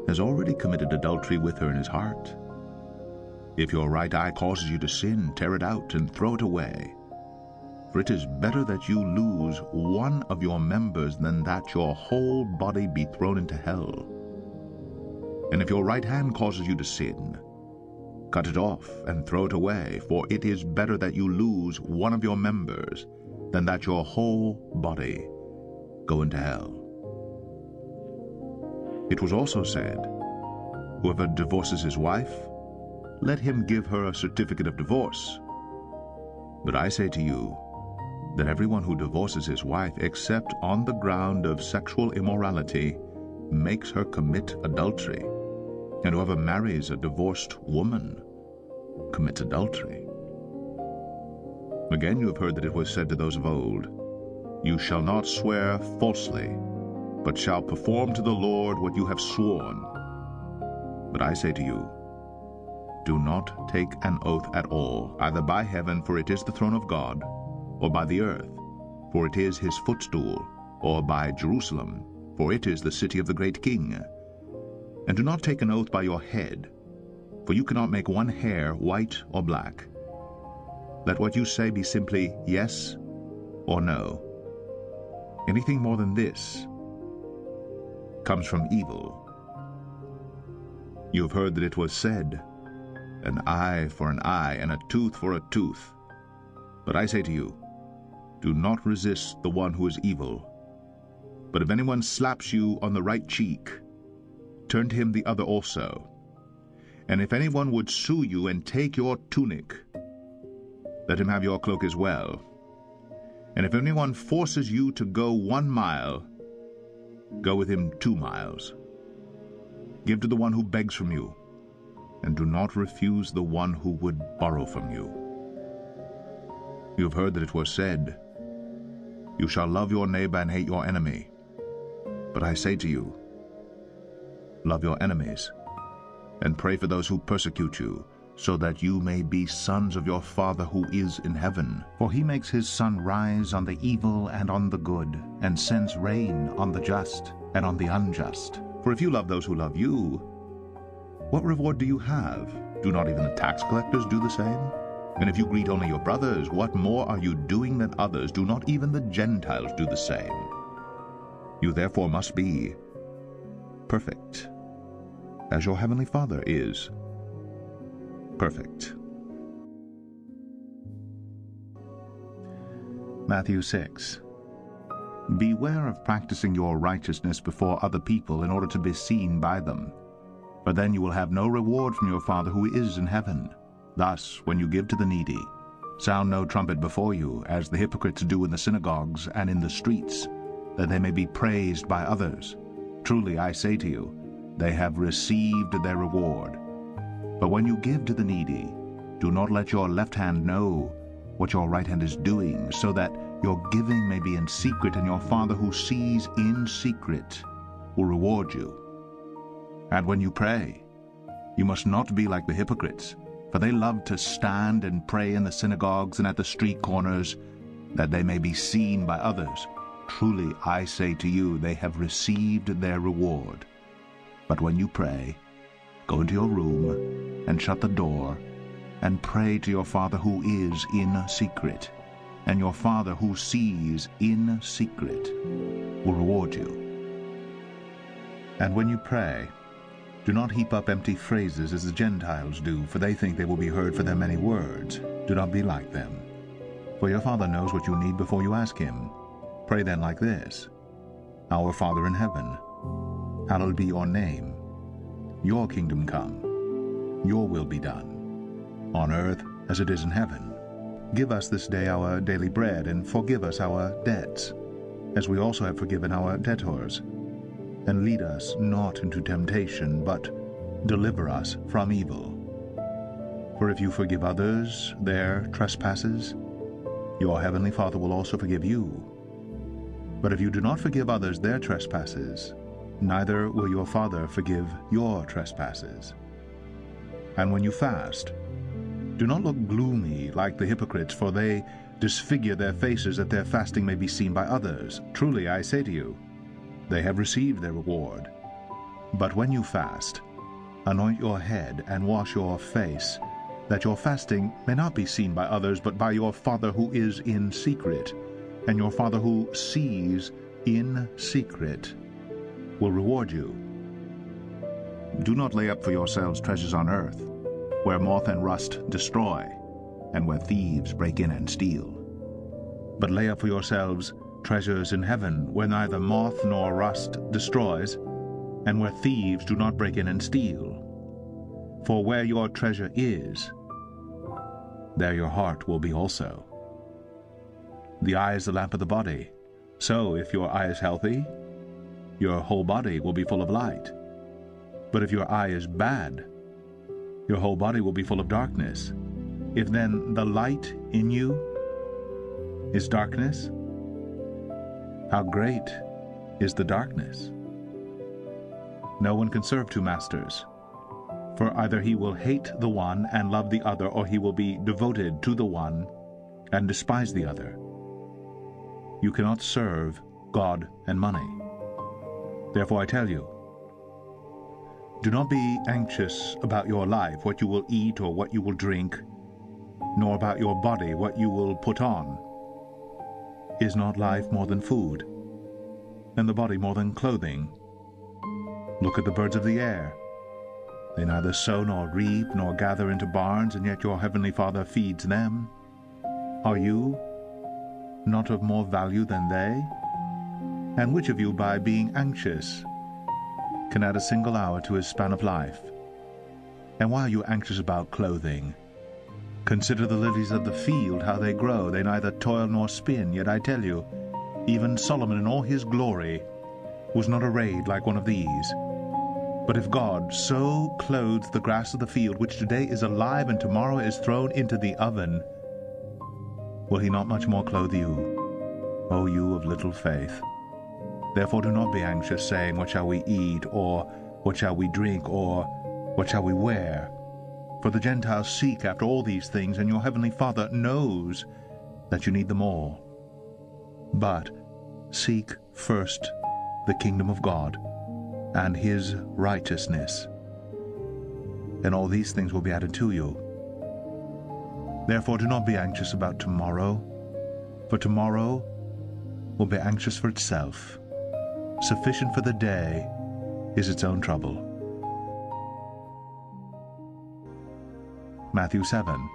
has already committed adultery with her in his heart. If your right eye causes you to sin, tear it out and throw it away. For it is better that you lose one of your members than that your whole body be thrown into hell. And if your right hand causes you to sin, cut it off and throw it away, for it is better that you lose one of your members than that your whole body go into hell. It was also said, whoever divorces his wife, let him give her a certificate of divorce. But I say to you, that everyone who divorces his wife, except on the ground of sexual immorality, makes her commit adultery. And whoever marries a divorced woman commits adultery. Again you have heard that it was said to those of old, you shall not swear falsely, but shall perform to the Lord what you have sworn. But I say to you, do not take an oath at all, either by heaven, for it is the throne of God, or by the earth, for it is his footstool, or by Jerusalem, for it is the city of the great king. And do not take an oath by your head, for you cannot make one hair white or black. Let what you say be simply yes or no. Anything more than this comes from evil. You have heard that it was said, an eye for an eye and a tooth for a tooth. But I say to you, do not resist the one who is evil. But if anyone slaps you on the right cheek, turn to him the other also. And if anyone would sue you and take your tunic, let him have your cloak as well. And if anyone forces you to go 1 mile, go with him 2 miles. Give to the one who begs from you, and do not refuse the one who would borrow from you. You have heard that it was said, you shall love your neighbor and hate your enemy. But I say to you, love your enemies, and pray for those who persecute you, so that you may be sons of your Father who is in heaven. For he makes his sun rise on the evil and on the good, and sends rain on the just and on the unjust. For if you love those who love you, what reward do you have? Do not even the tax collectors do the same? And if you greet only your brothers, what more are you doing than others? Do not even the Gentiles do the same? You therefore must be perfect, as your heavenly Father is perfect. Matthew 6. Beware of practicing your righteousness before other people in order to be seen by them, for then you will have no reward from your Father who is in heaven. Thus, when you give to the needy, sound no trumpet before you, as the hypocrites do in the synagogues and in the streets, that they may be praised by others. Truly, I say to you, they have received their reward. But when you give to the needy, do not let your left hand know what your right hand is doing, so that your giving may be in secret, and your Father who sees in secret will reward you. And when you pray, you must not be like the hypocrites, for they love to stand and pray in the synagogues and at the street corners, that they may be seen by others. Truly, I say to you, they have received their reward. But when you pray, go into your room and shut the door, and pray to your Father who is in secret, and your Father who sees in secret will reward you. And when you pray, do not heap up empty phrases as the Gentiles do, for they think they will be heard for their many words. Do not be like them, for your Father knows what you need before you ask him. Pray then like this: Our Father in heaven, hallowed be your name. Your kingdom come. Your will be done, on earth as it is in heaven. Give us this day our daily bread, and forgive us our debts, as we also have forgiven our debtors. And lead us not into temptation, but deliver us from evil. For if you forgive others their trespasses, your heavenly Father will also forgive you. But if you do not forgive others their trespasses, neither will your Father forgive your trespasses. And when you fast, do not look gloomy like the hypocrites, for they disfigure their faces that their fasting may be seen by others. Truly, I say to you, they have received their reward. But when you fast, anoint your head and wash your face, that your fasting may not be seen by others, but by your Father who is in secret. And your Father who sees in secret will reward you. Do not lay up for yourselves treasures on earth, where moth and rust destroy, and where thieves break in and steal. But lay up for yourselves treasures in heaven, where neither moth nor rust destroys, and where thieves do not break in and steal. For where your treasure is, there your heart will be also. The eye is the lamp of the body. So if your eye is healthy, your whole body will be full of light. But if your eye is bad, your whole body will be full of darkness. If then the light in you is darkness, how great is the darkness? No one can serve two masters, for either he will hate the one and love the other, or he will be devoted to the one and despise the other. You cannot serve God and money. Therefore I tell you, do not be anxious about your life, what you will eat or what you will drink, nor about your body, what you will put on. Is not life more than food, and the body more than clothing? Look at the birds of the air. They neither sow nor reap nor gather into barns, and yet your heavenly Father feeds them. Are you not of more value than they? And which of you, by being anxious, can add a single hour to his span of life? And why are you anxious about clothing? Consider the lilies of the field, how they grow. They neither toil nor spin. Yet I tell you, even Solomon in all his glory was not arrayed like one of these. But if God so clothes the grass of the field, which today is alive and tomorrow is thrown into the oven, will he not much more clothe you, O you of little faith? Therefore do not be anxious, saying, what shall we eat, or what shall we drink, or what shall we wear? For the Gentiles seek after all these things, and your heavenly Father knows that you need them all. But seek first the kingdom of God and his righteousness, and all these things will be added to you. Therefore do not be anxious about tomorrow, for tomorrow will be anxious for itself. Sufficient for the day is its own trouble. Matthew 7.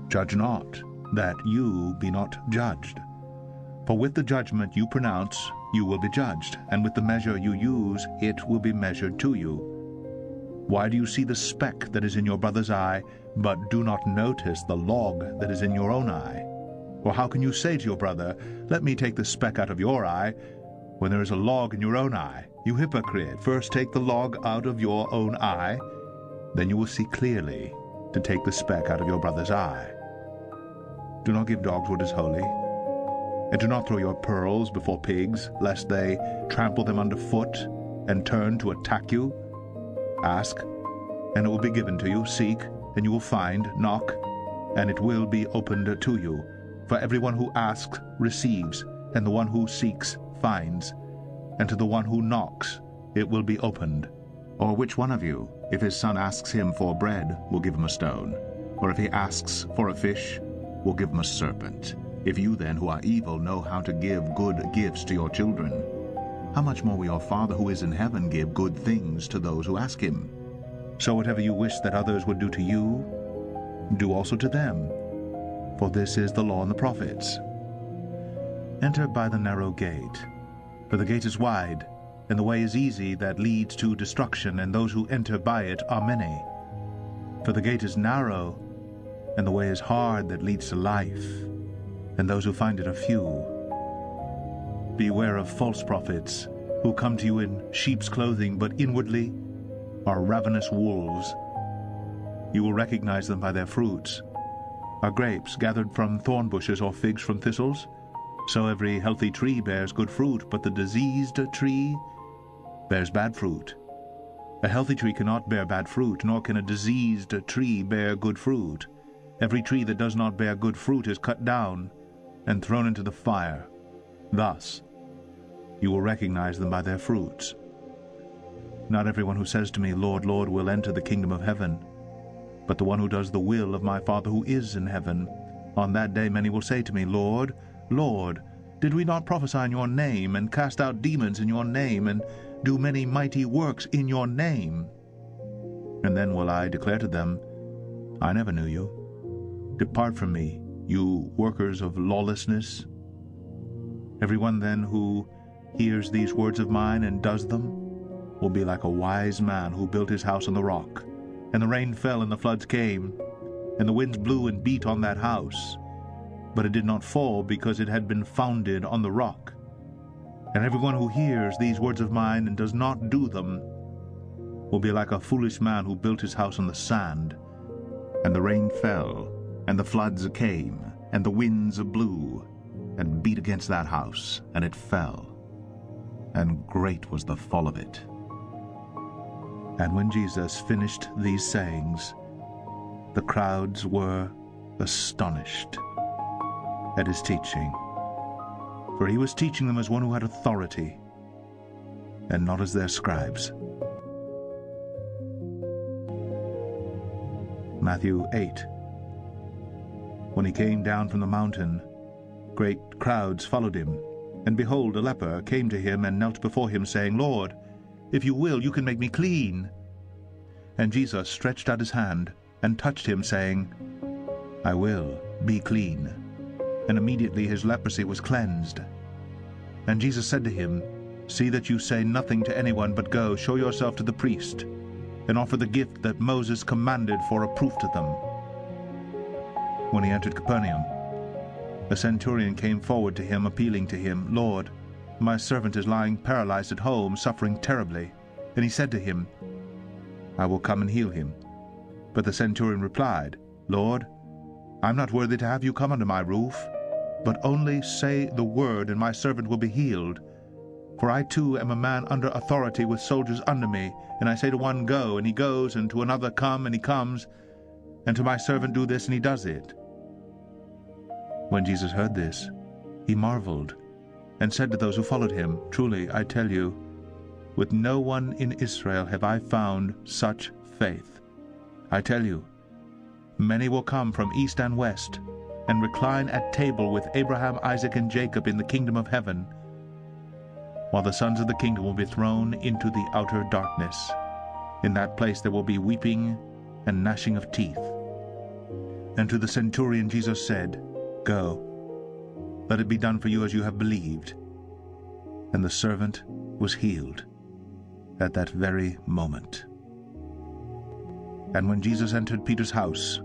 Judge not, that you be not judged. For with the judgment you pronounce, you will be judged, and with the measure you use, it will be measured to you. Why do you see the speck that is in your brother's eye, but do not notice the log that is in your own eye? Or how can you say to your brother, let me take the speck out of your eye, when there is a log in your own eye? You hypocrite, first take the log out of your own eye, then you will see clearly to take the speck out of your brother's eye. Do not give dogs what is holy, and do not throw your pearls before pigs, lest they trample them underfoot and turn to attack you. Ask, and it will be given to you. Seek, and you will find. Knock, and it will be opened to you. For everyone who asks receives, and the one who seeks finds, and to the one who knocks it will be opened. Or which one of you, if his son asks him for bread, will give him a stone? Or if he asks for a fish, will give him a serpent? If you then, who are evil, know how to give good gifts to your children, how much more will your Father who is in heaven give good things to those who ask him? So whatever you wish that others would do to you, do also to them. For this is the law and the prophets. Enter by the narrow gate, for the gate is wide, and the way is easy that leads to destruction, and those who enter by it are many. For the gate is narrow, and the way is hard that leads to life, and those who find it are few. Beware of false prophets, who come to you in sheep's clothing, but inwardly are ravenous wolves. You will recognize them by their fruits. Are grapes gathered from thorn bushes, or figs from thistles? So every healthy tree bears good fruit, but the diseased tree bears bad fruit. A healthy tree cannot bear bad fruit, nor can a diseased tree bear good fruit. Every tree that does not bear good fruit is cut down and thrown into the fire. Thus you will recognize them by their fruits. Not everyone who says to me, 'Lord, Lord,' will enter the kingdom of heaven, but the one who does the will of my Father who is in heaven. On that day many will say to me, 'Lord, Lord, did we not prophesy in your name, and cast out demons in your name, and do many mighty works in your name?' And then will I declare to them, 'I never knew you. Depart from me, you workers of lawlessness.' Everyone then who hears these words of mine and does them will be like a wise man who built his house on the rock. And the rain fell, and the floods came, and the winds blew and beat on that house. But it did not fall, because it had been founded on the rock. And everyone who hears these words of mine and does not do them will be like a foolish man who built his house on the sand. And the rain fell, and the floods came, and the winds blew, and beat against that house, and it fell. And great was the fall of it." And when Jesus finished these sayings, the crowds were astonished at his teaching, for he was teaching them as one who had authority, and not as their scribes. Matthew 8. When he came down from the mountain, great crowds followed him. And behold, a leper came to him and knelt before him, saying, "Lord, if you will, you can make me clean." And Jesus stretched out his hand and touched him, saying, "I will, be clean." And immediately his leprosy was cleansed. And Jesus said to him, "See that you say nothing to anyone, but go, show yourself to the priest, and offer the gift that Moses commanded for a proof to them." When he entered Capernaum, a centurion came forward to him, appealing to him, "Lord, my servant is lying paralyzed at home, suffering terribly." And he said to him, "I will come and heal him." But the centurion replied, "Lord, I am not worthy to have you come under my roof, but only say the word, and my servant will be healed. For I too am a man under authority, with soldiers under me, and I say to one, 'Go,' and he goes, and to another, 'Come,' and he comes, and to my servant, 'Do this,' and he does it." When Jesus heard this, he marveled, and said to those who followed him, "Truly, I tell you, with no one in Israel have I found such faith. I tell you, many will come from east and west, and recline at table with Abraham, Isaac, and Jacob in the kingdom of heaven, while the sons of the kingdom will be thrown into the outer darkness. In that place there will be weeping and gnashing of teeth." And to the centurion Jesus said, "Go, let it be done for you as you have believed." And the servant was healed at that very moment. And when Jesus entered Peter's house,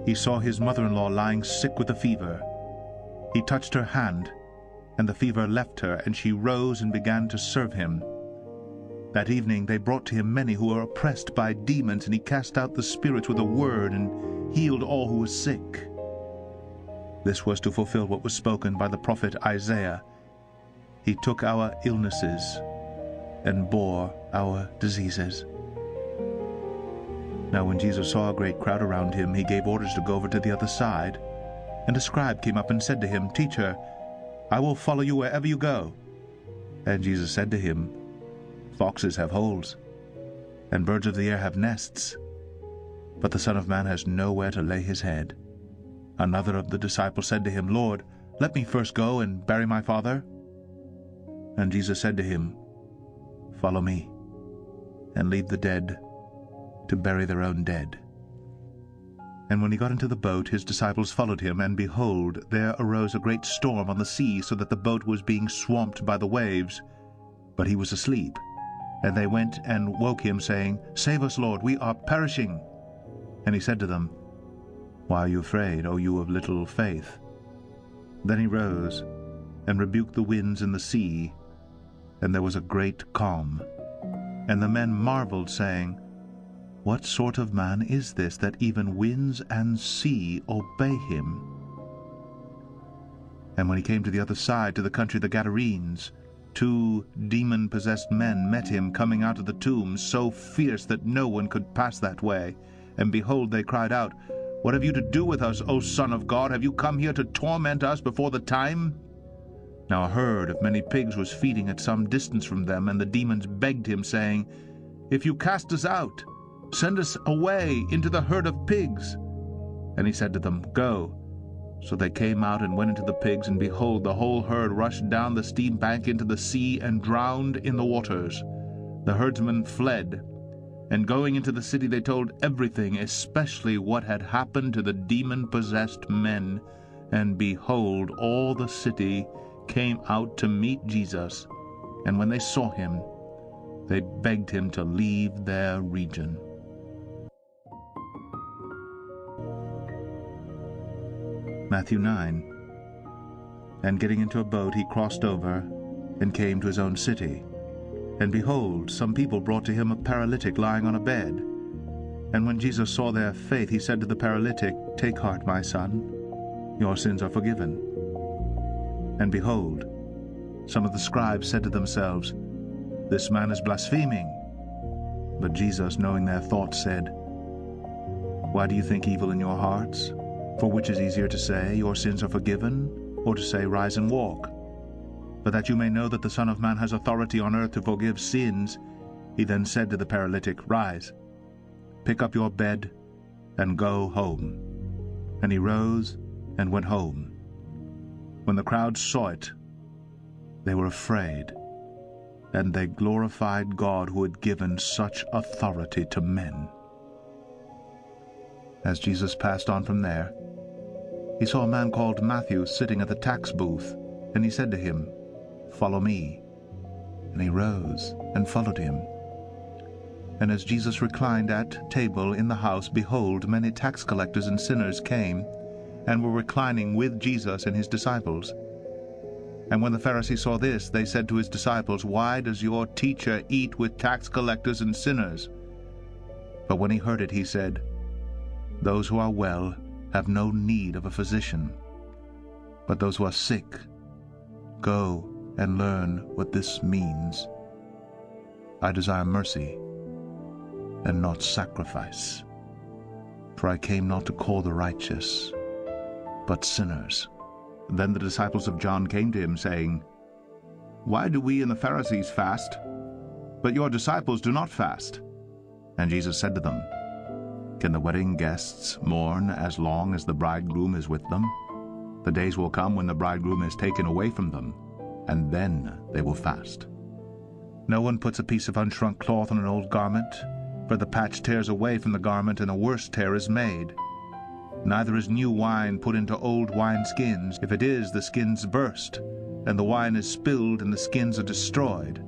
he saw his mother-in-law lying sick with a fever. He touched her hand, and the fever left her, and she rose and began to serve him. That evening they brought to him many who were oppressed by demons, and he cast out the spirits with a word, and healed all who were sick. This was to fulfill what was spoken by the prophet Isaiah. He took our illnesses and bore our diseases. Now when Jesus saw a great crowd around him, he gave orders to go over to the other side. And a scribe came up and said to him, "Teacher, I will follow you wherever you go." And Jesus said to him, "Foxes have holes, and birds of the air have nests, but the Son of Man has nowhere to lay his head." Another of the disciples said to him, "Lord, let me first go and bury my father." And Jesus said to him, "Follow me, and leave the dead to bury their own dead." And when he got into the boat, his disciples followed him, and behold, there arose a great storm on the sea, so that the boat was being swamped by the waves. But he was asleep. And they went and woke him, saying, "Save us, Lord, we are perishing." And he said to them, "Why are you afraid, O you of little faith?" Then he rose and rebuked the winds and the sea, and there was a great calm. And the men marveled, saying, "What sort of man is this, that even winds and sea obey him?" And when he came to the other side, to the country of the Gadarenes, 2 demon-possessed men met him coming out of the tombs, so fierce that no one could pass that way. And behold, they cried out, What have you to do with us, O Son of God? Have you come here to torment us before the time?" Now a herd of many pigs was feeding at some distance from them, and the demons begged him, saying, "If you cast us out, send us away into the herd of pigs." And he said to them, "Go." So they came out and went into the pigs, and behold, the whole herd rushed down the steep bank into the sea and drowned in the waters. The herdsmen fled, and going into the city they told everything, especially what had happened to the demon-possessed men. And behold, all the city came out to meet Jesus, and when they saw him, they begged him to leave their region. Matthew 9. And getting into a boat, he crossed over and came to his own city. And behold, some people brought to him a paralytic lying on a bed. And when Jesus saw their faith, he said to the paralytic, "Take heart, my son, your sins are forgiven." And behold, some of the scribes said to themselves, "This man is blaspheming." But Jesus, knowing their thoughts, said, "Why do you think evil in your hearts? For which is easier to say, 'Your sins are forgiven,' or to say, 'Rise and walk'? But that you may know that the Son of Man has authority on earth to forgive sins," he then said to the paralytic, "Rise, pick up your bed, and go home." And he rose and went home. When the crowd saw it, they were afraid, and they glorified God who had given such authority to men. As Jesus passed on from there, he saw a man called Matthew sitting at the tax booth, and he said to him, "Follow me." And he rose and followed him. And as Jesus reclined at table in the house, behold, many tax collectors and sinners came, and were reclining with Jesus and his disciples. And when the Pharisees saw this, they said to his disciples, "Why does your teacher eat with tax collectors and sinners?" But when he heard it, he said, "Those who are well have no need of a physician, but those who are sick. Go and learn what this means. I desire mercy and not sacrifice, for I came not to call the righteous, but sinners." Then the disciples of John came to him, saying, "Why do we and the Pharisees fast, but your disciples do not fast?" And Jesus said to them, "Can the wedding guests mourn as long as the bridegroom is with them? The days will come when the bridegroom is taken away from them, and then they will fast. No one puts a piece of unshrunk cloth on an old garment, for the patch tears away from the garment, and a worse tear is made. Neither is new wine put into old wineskins. If it is, the skins burst, and the wine is spilled, and the skins are destroyed.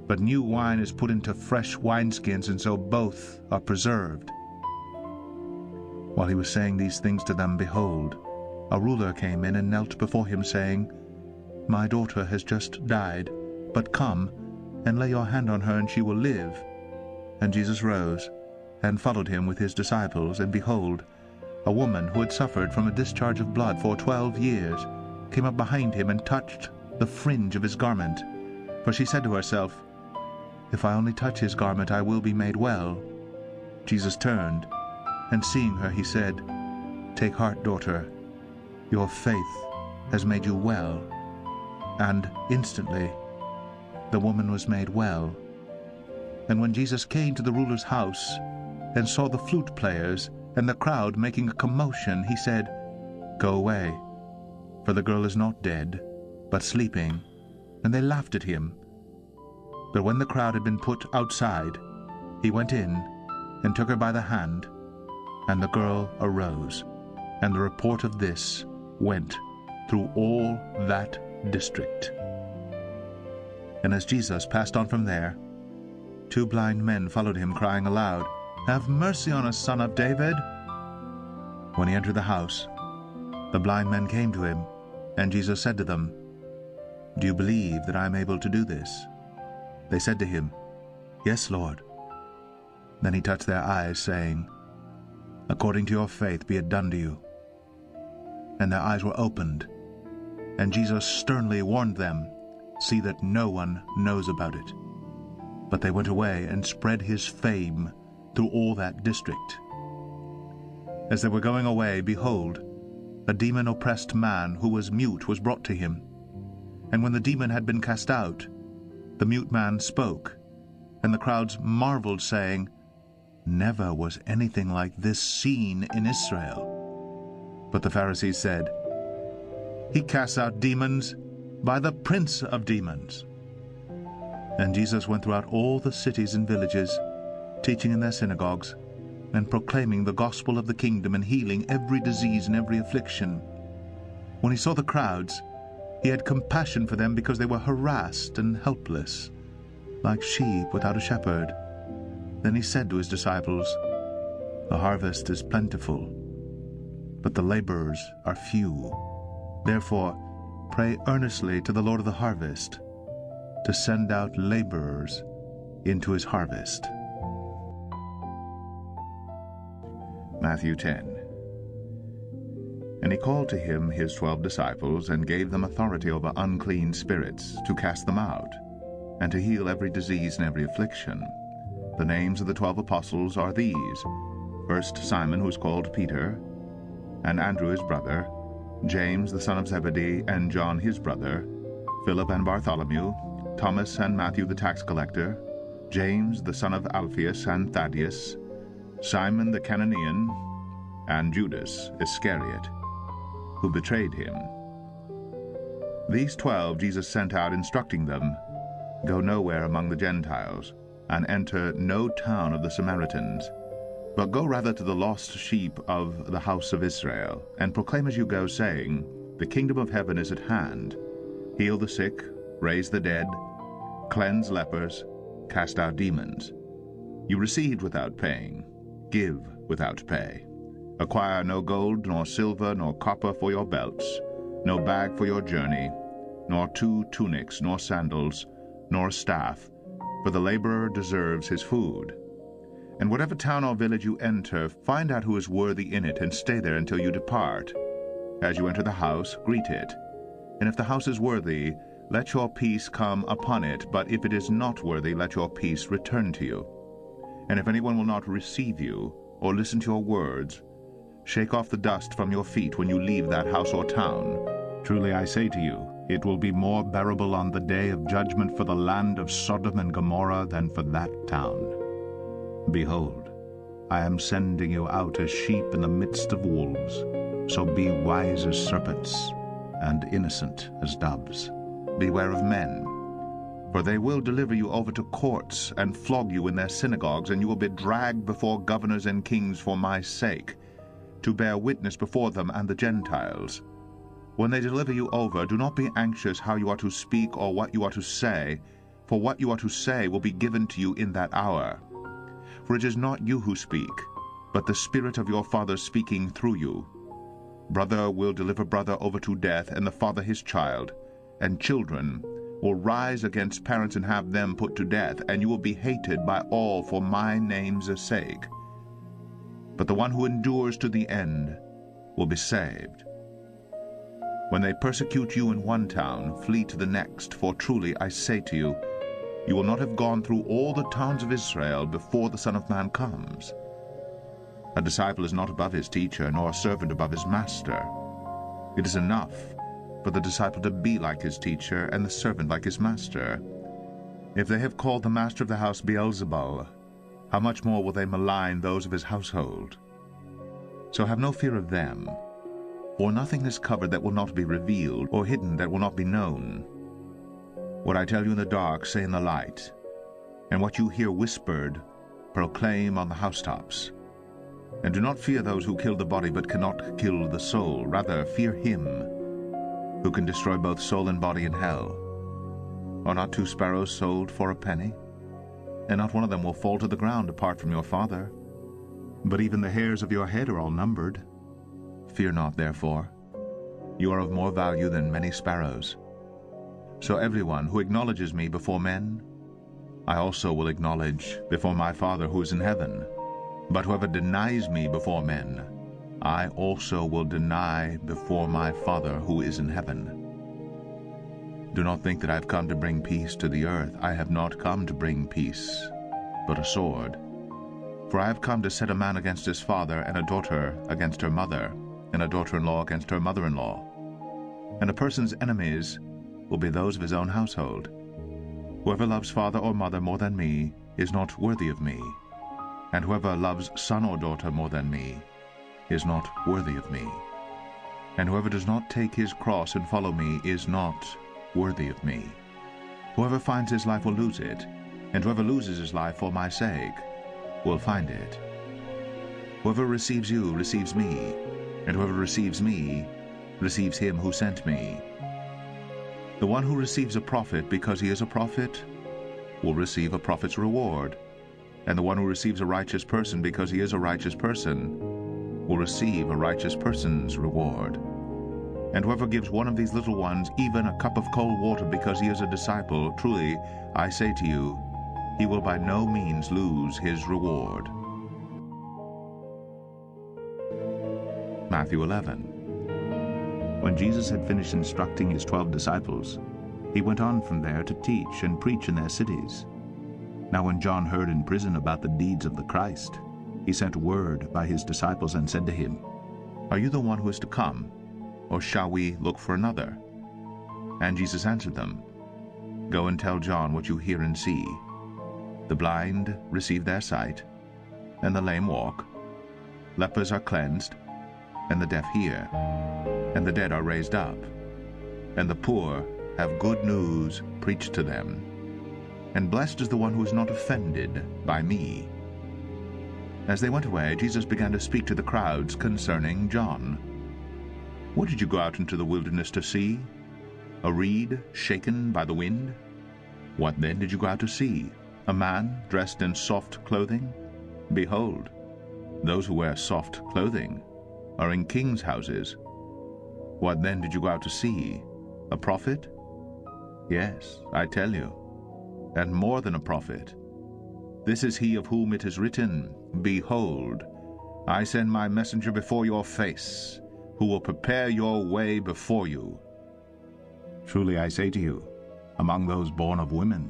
But new wine is put into fresh wineskins, and so both are preserved." While he was saying these things to them, behold, a ruler came in and knelt before him, saying, "My daughter has just died, but come and lay your hand on her, and she will live." And Jesus rose and followed him with his disciples, and behold, a woman who had suffered from a discharge of blood for 12 years came up behind him and touched the fringe of his garment. For she said to herself, "If I only touch his garment, I will be made well." Jesus turned, and seeing her, he said, "Take heart, daughter, your faith has made you well." And instantly the woman was made well. And when Jesus came to the ruler's house and saw the flute players and the crowd making a commotion, he said, "Go away, for the girl is not dead, but sleeping." And they laughed at him. But when the crowd had been put outside, he went in and took her by the hand, and the girl arose. And the report of this went through all that district. And as Jesus passed on from there, 2 blind men followed him, crying aloud, "Have mercy on us, Son of David." When he entered the house, the blind men came to him, and Jesus said to them, "Do you believe that I am able to do this?" They said to him, "Yes, Lord." Then he touched their eyes, saying, "According to your faith be it done to you." And their eyes were opened, and Jesus sternly warned them, "See that no one knows about it." But they went away and spread his fame through all that district. As they were going away, behold, a demon-oppressed man who was mute was brought to him. And when the demon had been cast out, the mute man spoke, and the crowds marveled, saying, Never was anything like this seen in Israel. But the Pharisees said, He casts out demons by the prince of demons. And Jesus went throughout all the cities and villages, teaching in their synagogues, and proclaiming the gospel of the kingdom, and healing every disease and every affliction. When he saw the crowds, he had compassion for them, because they were harassed and helpless, like sheep without a shepherd. Then he said to his disciples, The harvest is plentiful, but the laborers are few. Therefore, pray earnestly to the Lord of the harvest to send out laborers into his harvest. Matthew 10. And he called to him his 12 disciples, and gave them authority over unclean spirits, to cast them out, and to heal every disease and every affliction. The names of the 12 apostles are these: first Simon, who is called Peter, and Andrew his brother, James the son of Zebedee, and John his brother, Philip and Bartholomew, Thomas and Matthew the tax collector, James the son of Alphaeus and Thaddeus, Simon the Cananean, and Judas Iscariot, who betrayed him. These 12 Jesus sent out, instructing them, Go nowhere among the Gentiles, and enter no town of the Samaritans, but go rather to the lost sheep of the house of Israel, and proclaim as you go, saying, The kingdom of heaven is at hand. Heal the sick, raise the dead, cleanse lepers, cast out demons. You received without paying, give without pay. Acquire no gold, nor silver, nor copper for your belts, no bag for your journey, nor 2 tunics, nor sandals, nor a staff, for the laborer deserves his food. And whatever town or village you enter, find out who is worthy in it, and stay there until you depart. As you enter the house, greet it. And if the house is worthy, let your peace come upon it, but if it is not worthy, let your peace return to you. And if anyone will not receive you, or listen to your words, shake off the dust from your feet when you leave that house or town. Truly I say to you, it will be more bearable on the day of judgment for the land of Sodom and Gomorrah than for that town. Behold, I am sending you out as sheep in the midst of wolves. So be wise as serpents, and innocent as doves. Beware of men, for they will deliver you over to courts, and flog you in their synagogues, and you will be dragged before governors and kings for my sake, to bear witness before them and the Gentiles. When they deliver you over, do not be anxious how you are to speak or what you are to say, for what you are to say will be given to you in that hour. For it is not you who speak, but the Spirit of your Father speaking through you. Brother will deliver brother over to death, and the father his child, and children will rise against parents and have them put to death, and you will be hated by all for my name's sake. But the one who endures to the end will be saved. When they persecute you in one town, flee to the next, for truly I say to you, you will not have gone through all the towns of Israel before the Son of Man comes. A disciple is not above his teacher, nor a servant above his master. It is enough for the disciple to be like his teacher, and the servant like his master. If they have called the master of the house Beelzebul, how much more will they malign those of his household? So have no fear of them, for nothing is covered that will not be revealed, or hidden that will not be known. What I tell you in the dark, say in the light, and what you hear whispered, proclaim on the housetops. And do not fear those who kill the body but cannot kill the soul. Rather, fear him who can destroy both soul and body in hell. Are not 2 sparrows sold for a penny? And not one of them will fall to the ground apart from your Father. But even the hairs of your head are all numbered. Fear not, therefore. You are of more value than many sparrows. So everyone who acknowledges me before men, I also will acknowledge before my Father who is in heaven. But whoever denies me before men, I also will deny before my Father who is in heaven. Do not think that I have come to bring peace to the earth. I have not come to bring peace, but a sword. For I have come to set a man against his father, and a daughter against her mother, and a daughter-in-law against her mother-in-law. And a person's enemies will be those of his own household. Whoever loves father or mother more than me is not worthy of me, and whoever loves son or daughter more than me is not worthy of me. And whoever does not take his cross and follow me is not worthy of me. Whoever finds his life will lose it, and whoever loses his life for my sake will find it. Whoever receives you receives me, and whoever receives me receives him who sent me. The one who receives a prophet because he is a prophet will receive a prophet's reward, and the one who receives a righteous person because he is a righteous person will receive a righteous person's reward. And whoever gives one of these little ones even a cup of cold water because he is a disciple, truly, I say to you, he will by no means lose his reward. Matthew 11. When Jesus had finished instructing his 12 disciples, he went on from there to teach and preach in their cities. Now when John heard in prison about the deeds of the Christ, he sent word by his disciples and said to him, Are you the one who is to come, or shall we look for another? And Jesus answered them, Go and tell John what you hear and see. The blind receive their sight, and the lame walk. Lepers are cleansed, and the deaf hear, and the dead are raised up, and the poor have good news preached to them. And blessed is the one who is not offended by me. As they went away, Jesus began to speak to the crowds concerning John. What did you go out into the wilderness to see? A reed shaken by the wind? What then did you go out to see? A man dressed in soft clothing? Behold, those who wear soft clothing are in kings' houses. What then did you go out to see? A prophet? Yes, I tell you, and more than a prophet. This is he of whom it is written, Behold, I send my messenger before your face, who will prepare your way before you. Truly I say to you, among those born of women,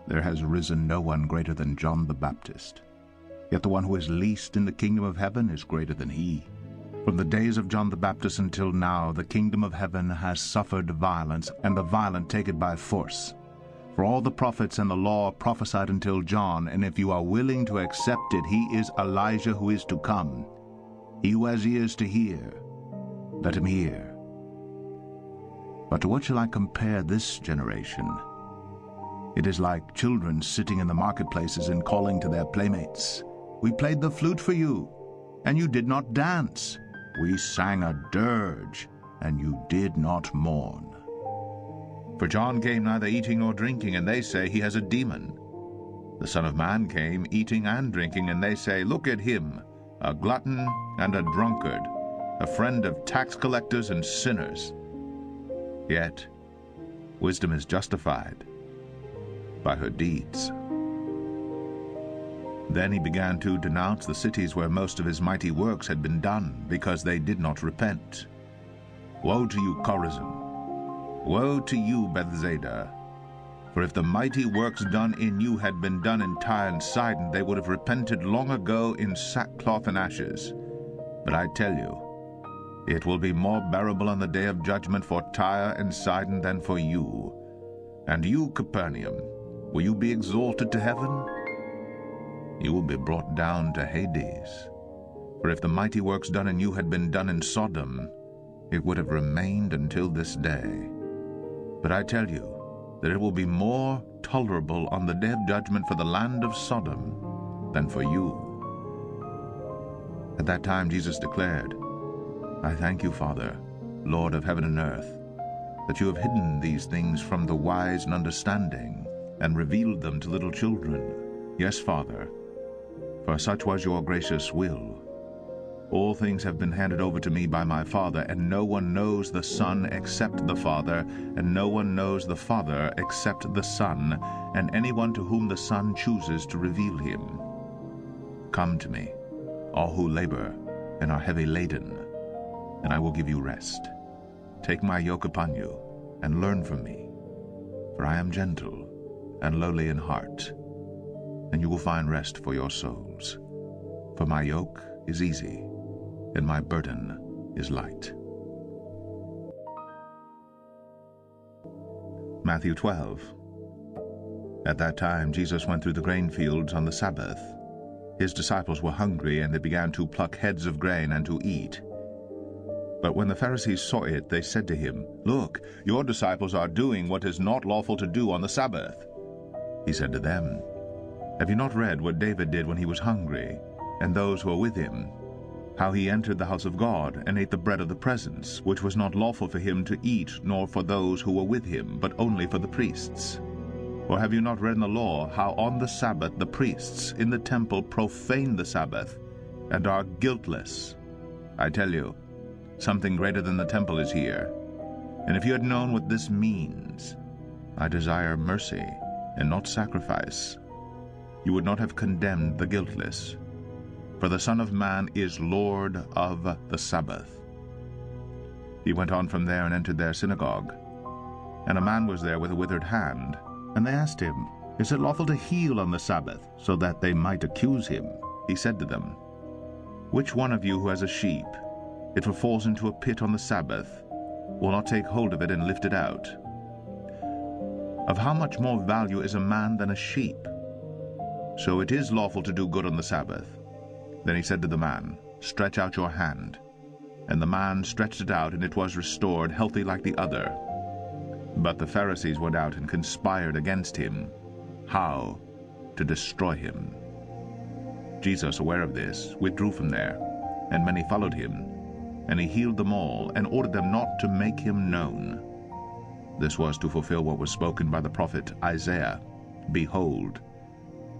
there has risen no one greater than John the Baptist. Yet the one who is least in the kingdom of heaven is greater than he. From the days of John the Baptist until now, the kingdom of heaven has suffered violence, and the violent take it by force. For all the prophets and the law prophesied until John, and if you are willing to accept it, he is Elijah who is to come. He who has ears to hear, let him hear. But to what shall I compare this generation? It is like children sitting in the marketplaces and calling to their playmates, We played the flute for you, and you did not dance. We sang a dirge, and you did not mourn. For John came neither eating nor drinking, and they say he has a demon. The Son of Man came eating and drinking, and they say, Look at him, a glutton and a drunkard, a friend of tax collectors and sinners. Yet wisdom is justified by her deeds. Then he began to denounce the cities where most of his mighty works had been done, because they did not repent. Woe to you, Chorazin! Woe to you, Bethsaida! For if the mighty works done in you had been done in Tyre and Sidon, they would have repented long ago in sackcloth and ashes. But I tell you, it will be more bearable on the day of judgment for Tyre and Sidon than for you. And you, Capernaum, will you be exalted to heaven? You will be brought down to Hades. For if the mighty works done in you had been done in Sodom, it would have remained until this day. But I tell you that it will be more tolerable on the day of judgment for the land of Sodom than for you. At that time Jesus declared, I thank you, Father, Lord of heaven and earth, that you have hidden these things from the wise and understanding, and revealed them to little children. Yes, Father, for such was your gracious will. All things have been handed over to me by my Father, and no one knows the Son except the Father, and no one knows the Father except the Son, and anyone to whom the Son chooses to reveal him. Come to me, all who labor and are heavy laden, and I will give you rest. Take my yoke upon you, and learn from me, for I am gentle and lowly in heart, and you will find rest for your souls. For my yoke is easy, and my burden is light. Matthew 12. At that time Jesus went through the grain fields on the Sabbath. His disciples were hungry, and they began to pluck heads of grain and to eat. But when the Pharisees saw it, they said to him, "Look, your disciples are doing what is not lawful to do on the Sabbath." He said to them, "Have you not read what David did when he was hungry, and those who were with him, how he entered the house of God and ate the bread of the presence, which was not lawful for him to eat, nor for those who were with him, but only for the priests? Or have you not read in the law how on the Sabbath the priests in the temple profane the Sabbath and are guiltless? I tell you, something greater than the temple is here. And if you had known what this means, 'I desire mercy and not sacrifice,' you would not have condemned the guiltless. For the Son of Man is Lord of the Sabbath." He went on from there and entered their synagogue. And a man was there with a withered hand. And they asked him, "Is it lawful to heal on the Sabbath?" so that they might accuse him. He said to them, "Which one of you who has a sheep, if it falls into a pit on the Sabbath, will not take hold of it and lift it out? Of how much more value is a man than a sheep? So it is lawful to do good on the Sabbath." Then he said to the man, "Stretch out your hand." And the man stretched it out, and it was restored, healthy like the other. But the Pharisees went out and conspired against him, how to destroy him. Jesus, aware of this, withdrew from there, and many followed him. And he healed them all, and ordered them not to make him known. This was to fulfill what was spoken by the prophet Isaiah. "Behold,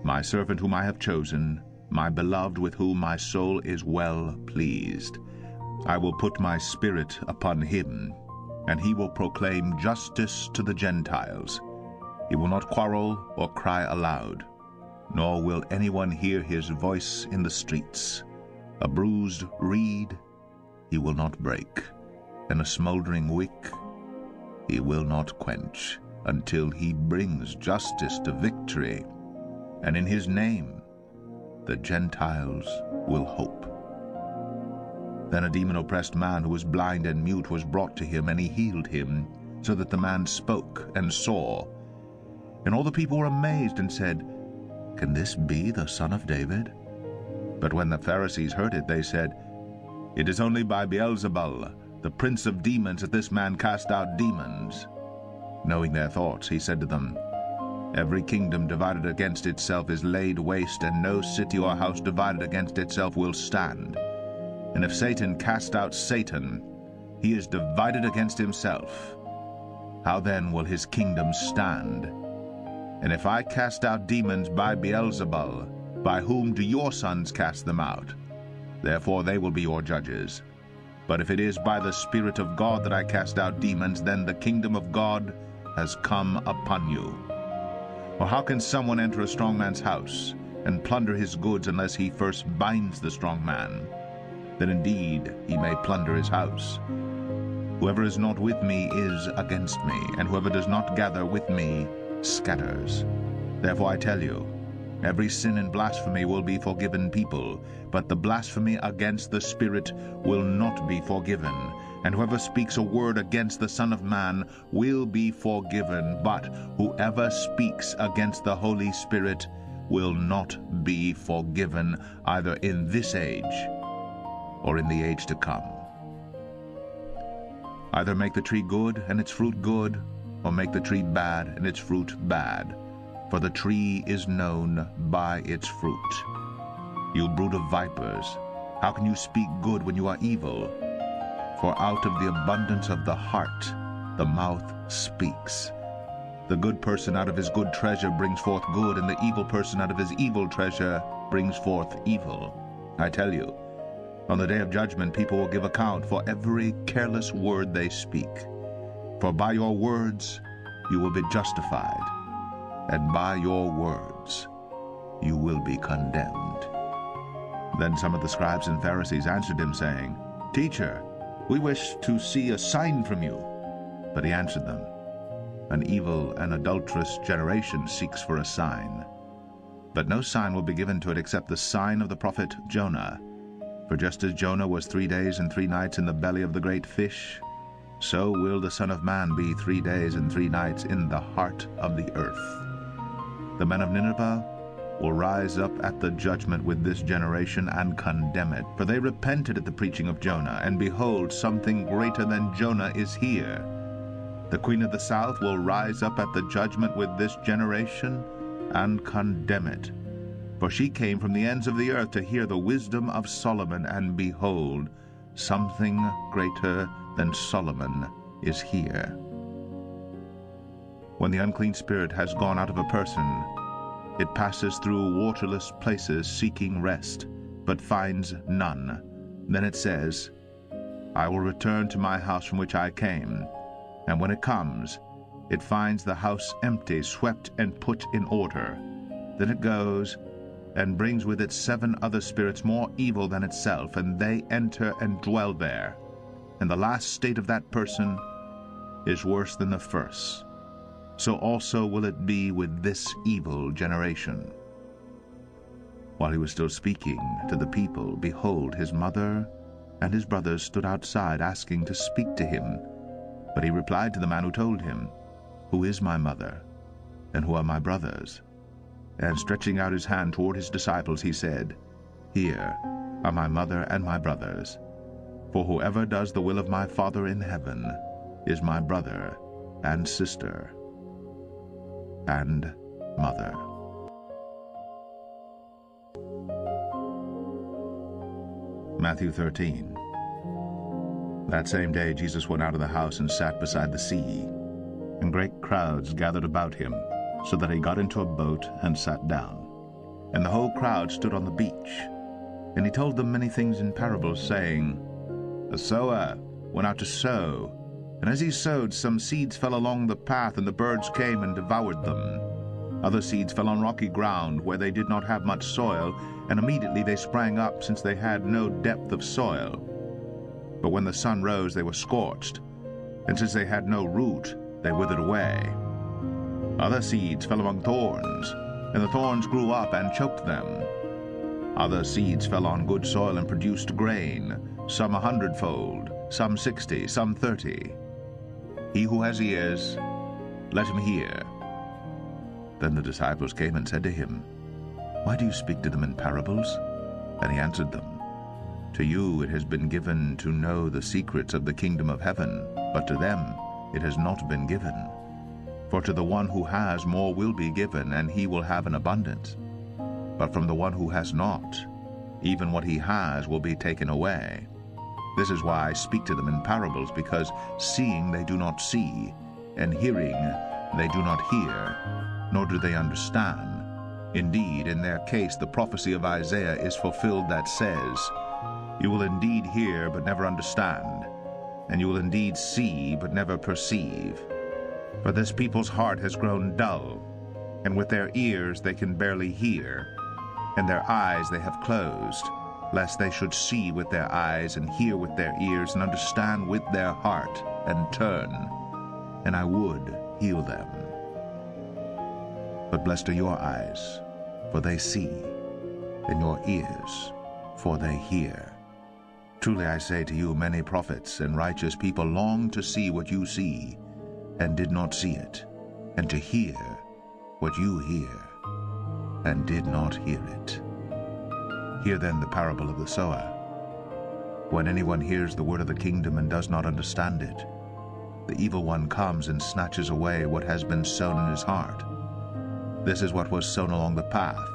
my servant whom I have chosen, my beloved with whom my soul is well pleased. I will put my spirit upon him, and he will proclaim justice to the Gentiles. He will not quarrel or cry aloud, nor will anyone hear his voice in the streets. A bruised reed he will not break, and a smoldering wick he will not quench, until he brings justice to victory, and in his name the Gentiles will hope." Then a demon-oppressed man who was blind and mute was brought to him, and he healed him, so that the man spoke and saw. And all the people were amazed and said, "Can this be the Son of David?" But when the Pharisees heard it, they said, "It is only by Beelzebul, the prince of demons, that this man cast out demons." Knowing their thoughts, he said to them, "Every kingdom divided against itself is laid waste, and no city or house divided against itself will stand. And if Satan cast out Satan, he is divided against himself. How then will his kingdom stand? And if I cast out demons by Beelzebul, by whom do your sons cast them out? Therefore they will be your judges. But if it is by the Spirit of God that I cast out demons, then the kingdom of God has come upon you. Or how can someone enter a strong man's house and plunder his goods unless he first binds the strong man? Then indeed he may plunder his house. Whoever is not with me is against me, and whoever does not gather with me scatters. Therefore I tell you, every sin and blasphemy will be forgiven people, but the blasphemy against the Spirit will not be forgiven. And whoever speaks a word against the Son of Man will be forgiven, but whoever speaks against the Holy Spirit will not be forgiven, either in this age or in the age to come. Either make the tree good and its fruit good, or make the tree bad and its fruit bad. For the tree is known by its fruit. You brood of vipers, how can you speak good when you are evil? For out of the abundance of the heart the mouth speaks. The good person out of his good treasure brings forth good, and the evil person out of his evil treasure brings forth evil. I tell you, on the day of judgment people will give account for every careless word they speak. For by your words you will be justified, and by your words you will be condemned. Then some of the scribes and Pharisees answered him, saying, Teacher, we wish to see a sign from you. But he answered them, An evil and adulterous generation seeks for a sign, But no sign will be given to it except the sign of the prophet Jonah. For just as Jonah was 3 days and 3 nights in the belly of the great fish, so will the Son of Man be 3 days and 3 nights in the heart of the earth. The men of Nineveh will rise up at the judgment with this generation and condemn it. For they repented at the preaching of Jonah, and behold, something greater than Jonah is here. The queen of the south will rise up at the judgment with this generation and condemn it. For she came from the ends of the earth to hear the wisdom of Solomon, and behold, something greater than Solomon is here. When the unclean spirit has gone out of a person, it passes through waterless places seeking rest, but finds none. Then it says, I will return to my house from which I came. And when it comes, it finds the house empty, swept and put in order. Then it goes and brings with it 7 other spirits more evil than itself, and they enter and dwell there. And the last state of that person is worse than the first. So also will it be with this evil generation. While he was still speaking to the people, behold, his mother and his brothers stood outside, asking to speak to him. But he replied to the man who told him, Who is my mother, and who are my brothers? And stretching out his hand toward his disciples, he said, Here are my mother and my brothers. For whoever does the will of my Father in heaven is my brother and sister and mother. Matthew 13. That same day Jesus went out of the house and sat beside the sea, and great crowds gathered about him, so that he got into a boat and sat down. And the whole crowd stood on the beach. And he told them many things in parables, saying, A sower went out to sow, and as he sowed, some seeds fell along the path, and the birds came and devoured them. Other seeds fell on rocky ground, where they did not have much soil, and immediately they sprang up, since they had no depth of soil. But when the sun rose, they were scorched, and since they had no root, they withered away. Other seeds fell among thorns, and the thorns grew up and choked them. Other seeds fell on good soil and produced grain, some 100-fold, some 60, some 30. He who has ears, let him hear. Then the disciples came and said to him, Why do you speak to them in parables? And he answered them, To you it has been given to know the secrets of the kingdom of heaven, but to them it has not been given. For to the one who has, more will be given, and he will have an abundance. But from the one who has not, even what he has will be taken away. This is why I speak to them in parables, because seeing they do not see, and hearing they do not hear, nor do they understand. Indeed, in their case the prophecy of Isaiah is fulfilled that says, You will indeed hear, but never understand, and you will indeed see, but never perceive. For this people's heart has grown dull, and with their ears they can barely hear, and their eyes they have closed, lest they should see with their eyes, and hear with their ears, and understand with their heart, and turn, and I would heal them. But blessed are your eyes, for they see, and your ears, for they hear. Truly I say to you, many prophets and righteous people longed to see what you see, and did not see it, and to hear what you hear, and did not hear it. Hear then the parable of the sower. When anyone hears the word of the kingdom and does not understand it, the evil one comes and snatches away what has been sown in his heart. This is what was sown along the path.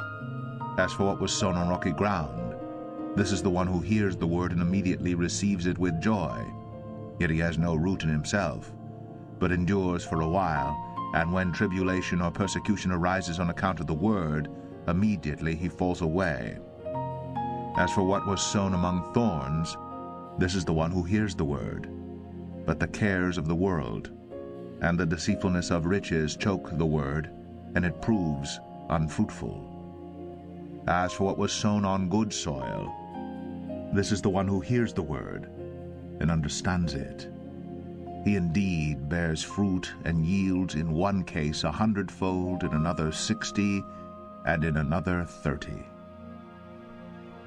As for what was sown on rocky ground, this is the one who hears the word and immediately receives it with joy. Yet he has no root in himself, but endures for a while, and when tribulation or persecution arises on account of the word, immediately he falls away. As for what was sown among thorns, this is the one who hears the word, but the cares of the world and the deceitfulness of riches choke the word, and it proves unfruitful. As for what was sown on good soil, this is the one who hears the word and understands it. He indeed bears fruit and yields in one case 100-fold, in another 60, and in another 30.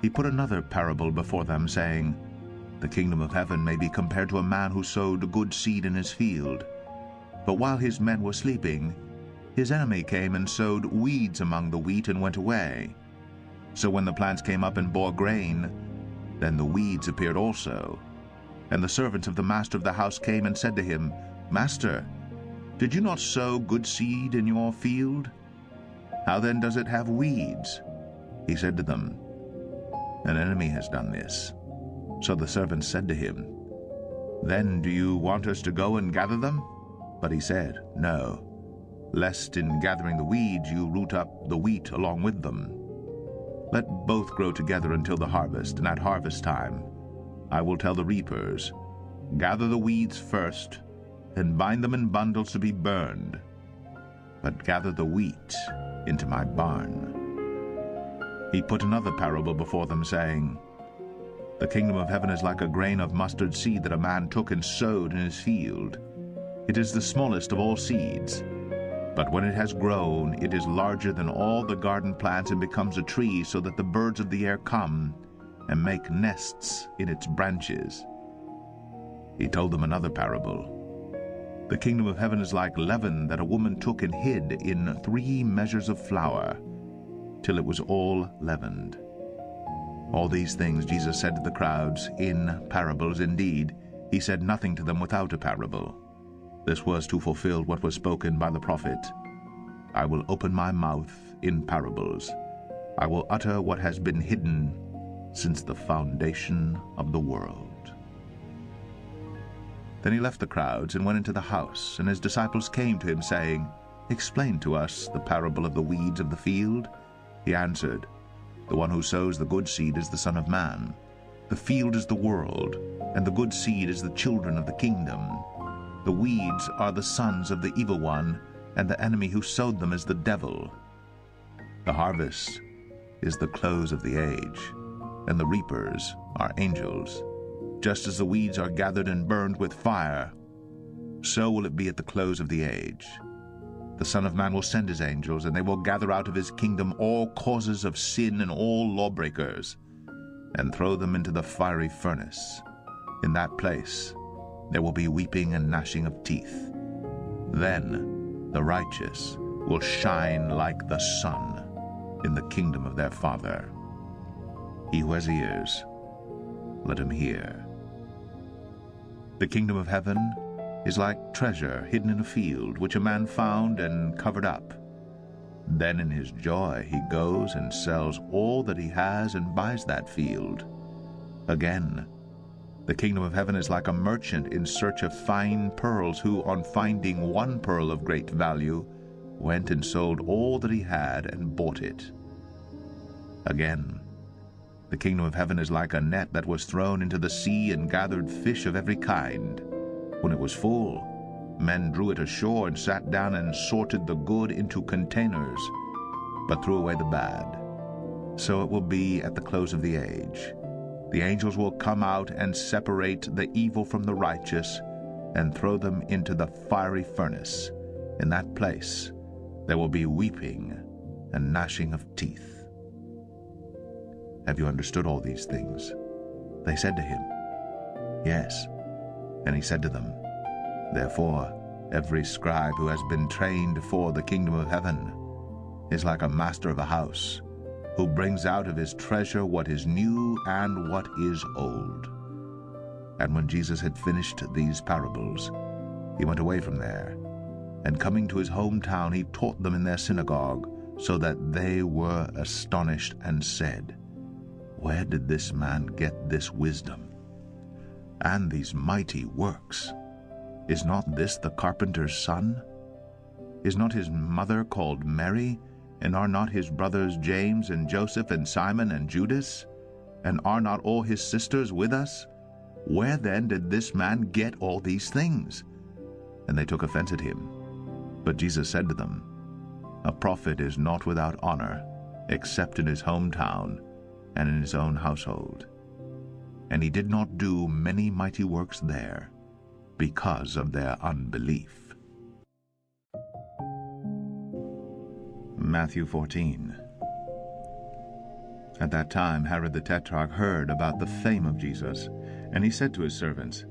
He put another parable before them, saying, The kingdom of heaven may be compared to a man who sowed good seed in his field. But while his men were sleeping, his enemy came and sowed weeds among the wheat and went away. So when the plants came up and bore grain, then the weeds appeared also. And the servants of the master of the house came and said to him, Master, did you not sow good seed in your field? How then does it have weeds? He said to them, An enemy has done this. So the servants said to him, Then do you want us to go and gather them? But he said, No, lest in gathering the weeds you root up the wheat along with them. Let both grow together until the harvest, and at harvest time I will tell the reapers, Gather the weeds first, and bind them in bundles to be burned, but gather the wheat into my barn. He put another parable before them, saying, The kingdom of heaven is like a grain of mustard seed that a man took and sowed in his field. It is the smallest of all seeds, but when it has grown, it is larger than all the garden plants and becomes a tree, so that the birds of the air come and make nests in its branches. He told them another parable. The kingdom of heaven is like leaven that a woman took and hid in 3 measures of flour, till it was all leavened. All these things Jesus said to the crowds in parables. Indeed, he said nothing to them without a parable. This was to fulfill what was spoken by the prophet. I will open my mouth in parables. I will utter what has been hidden since the foundation of the world. Then he left the crowds and went into the house, and his disciples came to him, saying, Explain to us the parable of the weeds of the field. He answered, The one who sows the good seed is the Son of Man. The field is the world, and the good seed is the children of the kingdom. The weeds are the sons of the evil one, and the enemy who sowed them is the devil. The harvest is the close of the age, and the reapers are angels. Just as the weeds are gathered and burned with fire, so will it be at the close of the age. The Son of Man will send his angels, and they will gather out of his kingdom all causes of sin and all lawbreakers, and throw them into the fiery furnace. In that place there will be weeping and gnashing of teeth. Then the righteous will shine like the sun in the kingdom of their Father. He who has ears, let him hear. The kingdom of heaven is like treasure hidden in a field, which a man found and covered up. Then in his joy he goes and sells all that he has and buys that field. Again, the kingdom of heaven is like a merchant in search of fine pearls, who, on finding one pearl of great value, went and sold all that he had and bought it. Again, the kingdom of heaven is like a net that was thrown into the sea and gathered fish of every kind. When it was full, men drew it ashore and sat down and sorted the good into containers, but threw away the bad. So it will be at the close of the age. The angels will come out and separate the evil from the righteous and throw them into the fiery furnace. In that place there will be weeping and gnashing of teeth. Have you understood all these things? They said to him, Yes. And he said to them, Therefore, every scribe who has been trained for the kingdom of heaven is like a master of a house, who brings out of his treasure what is new and what is old. And when Jesus had finished these parables, he went away from there, and coming to his hometown, he taught them in their synagogue, so that they were astonished and said, Where did this man get this wisdom and these mighty works? Is not this the carpenter's son? Is not his mother called Mary? And are not his brothers James and Joseph and Simon and Judas? And are not all his sisters with us? Where then did this man get all these things? And they took offense at him. But Jesus said to them, A prophet is not without honor, except in his hometown and in his own household. And he did not do many mighty works there, because of their unbelief. Matthew 14. At that time Herod the Tetrarch heard about the fame of Jesus, and he said to his servants,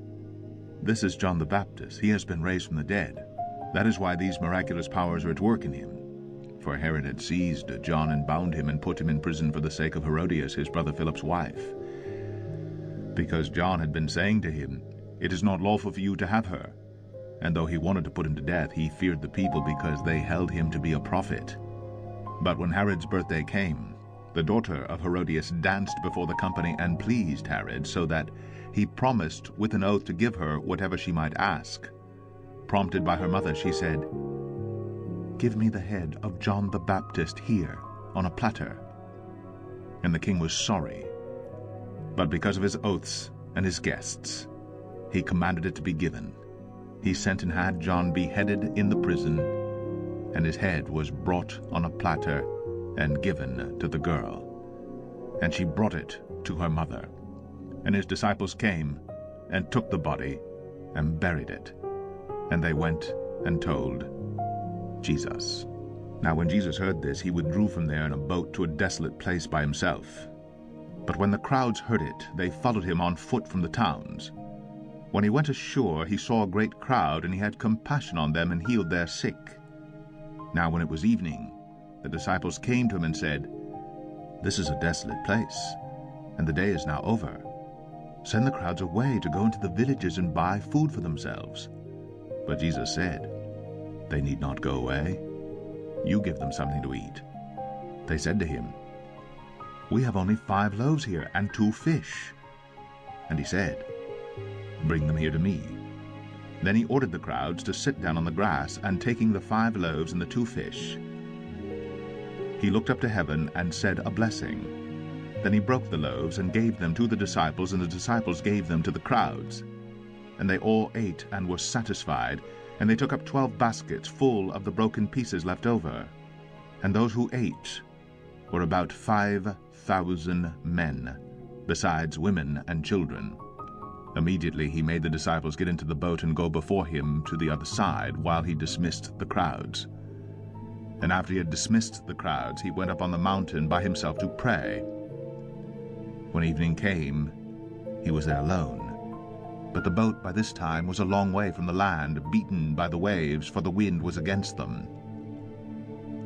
"This is John the Baptist. He has been raised from the dead. That is why these miraculous powers are at work in him." For Herod had seized John and bound him and put him in prison for the sake of Herodias, his brother Philip's wife, because John had been saying to him, "It is not lawful for you to have her." And though he wanted to put him to death, he feared the people because they held him to be a prophet. But when Herod's birthday came, the daughter of Herodias danced before the company and pleased Herod, so that he promised with an oath to give her whatever she might ask. Prompted by her mother, she said, "Give me the head of John the Baptist here, on a platter." And the king was sorry, but because of his oaths and his guests, he commanded it to be given. He sent and had John beheaded in the prison, and his head was brought on a platter and given to the girl. And she brought it to her mother. And his disciples came and took the body and buried it. And they went and told Jesus. Now when Jesus heard this, he withdrew from there in a boat to a desolate place by himself. But when the crowds heard it, they followed him on foot from the towns. When he went ashore, he saw a great crowd, and he had compassion on them and healed their sick. Now when it was evening, the disciples came to him and said, "This is a desolate place, and the day is now over. Send the crowds away to go into the villages and buy food for themselves." But Jesus said, "They need not go away. You give them something to eat." They said to him, "We have only 5 loaves here and 2 fish." And he said, "Bring them here to me." Then he ordered the crowds to sit down on the grass, and taking the 5 loaves and the 2 fish, he looked up to heaven and said a blessing. Then he broke the loaves and gave them to the disciples, and the disciples gave them to the crowds. And they all ate and were satisfied, and they took up 12 baskets full of the broken pieces left over. And those who ate were about 5,000 men, besides women and children. Immediately he made the disciples get into the boat and go before him to the other side, while he dismissed the crowds. And after he had dismissed the crowds, he went up on the mountain by himself to pray. When evening came, he was there alone. But the boat by this time was a long way from the land, beaten by the waves, for the wind was against them.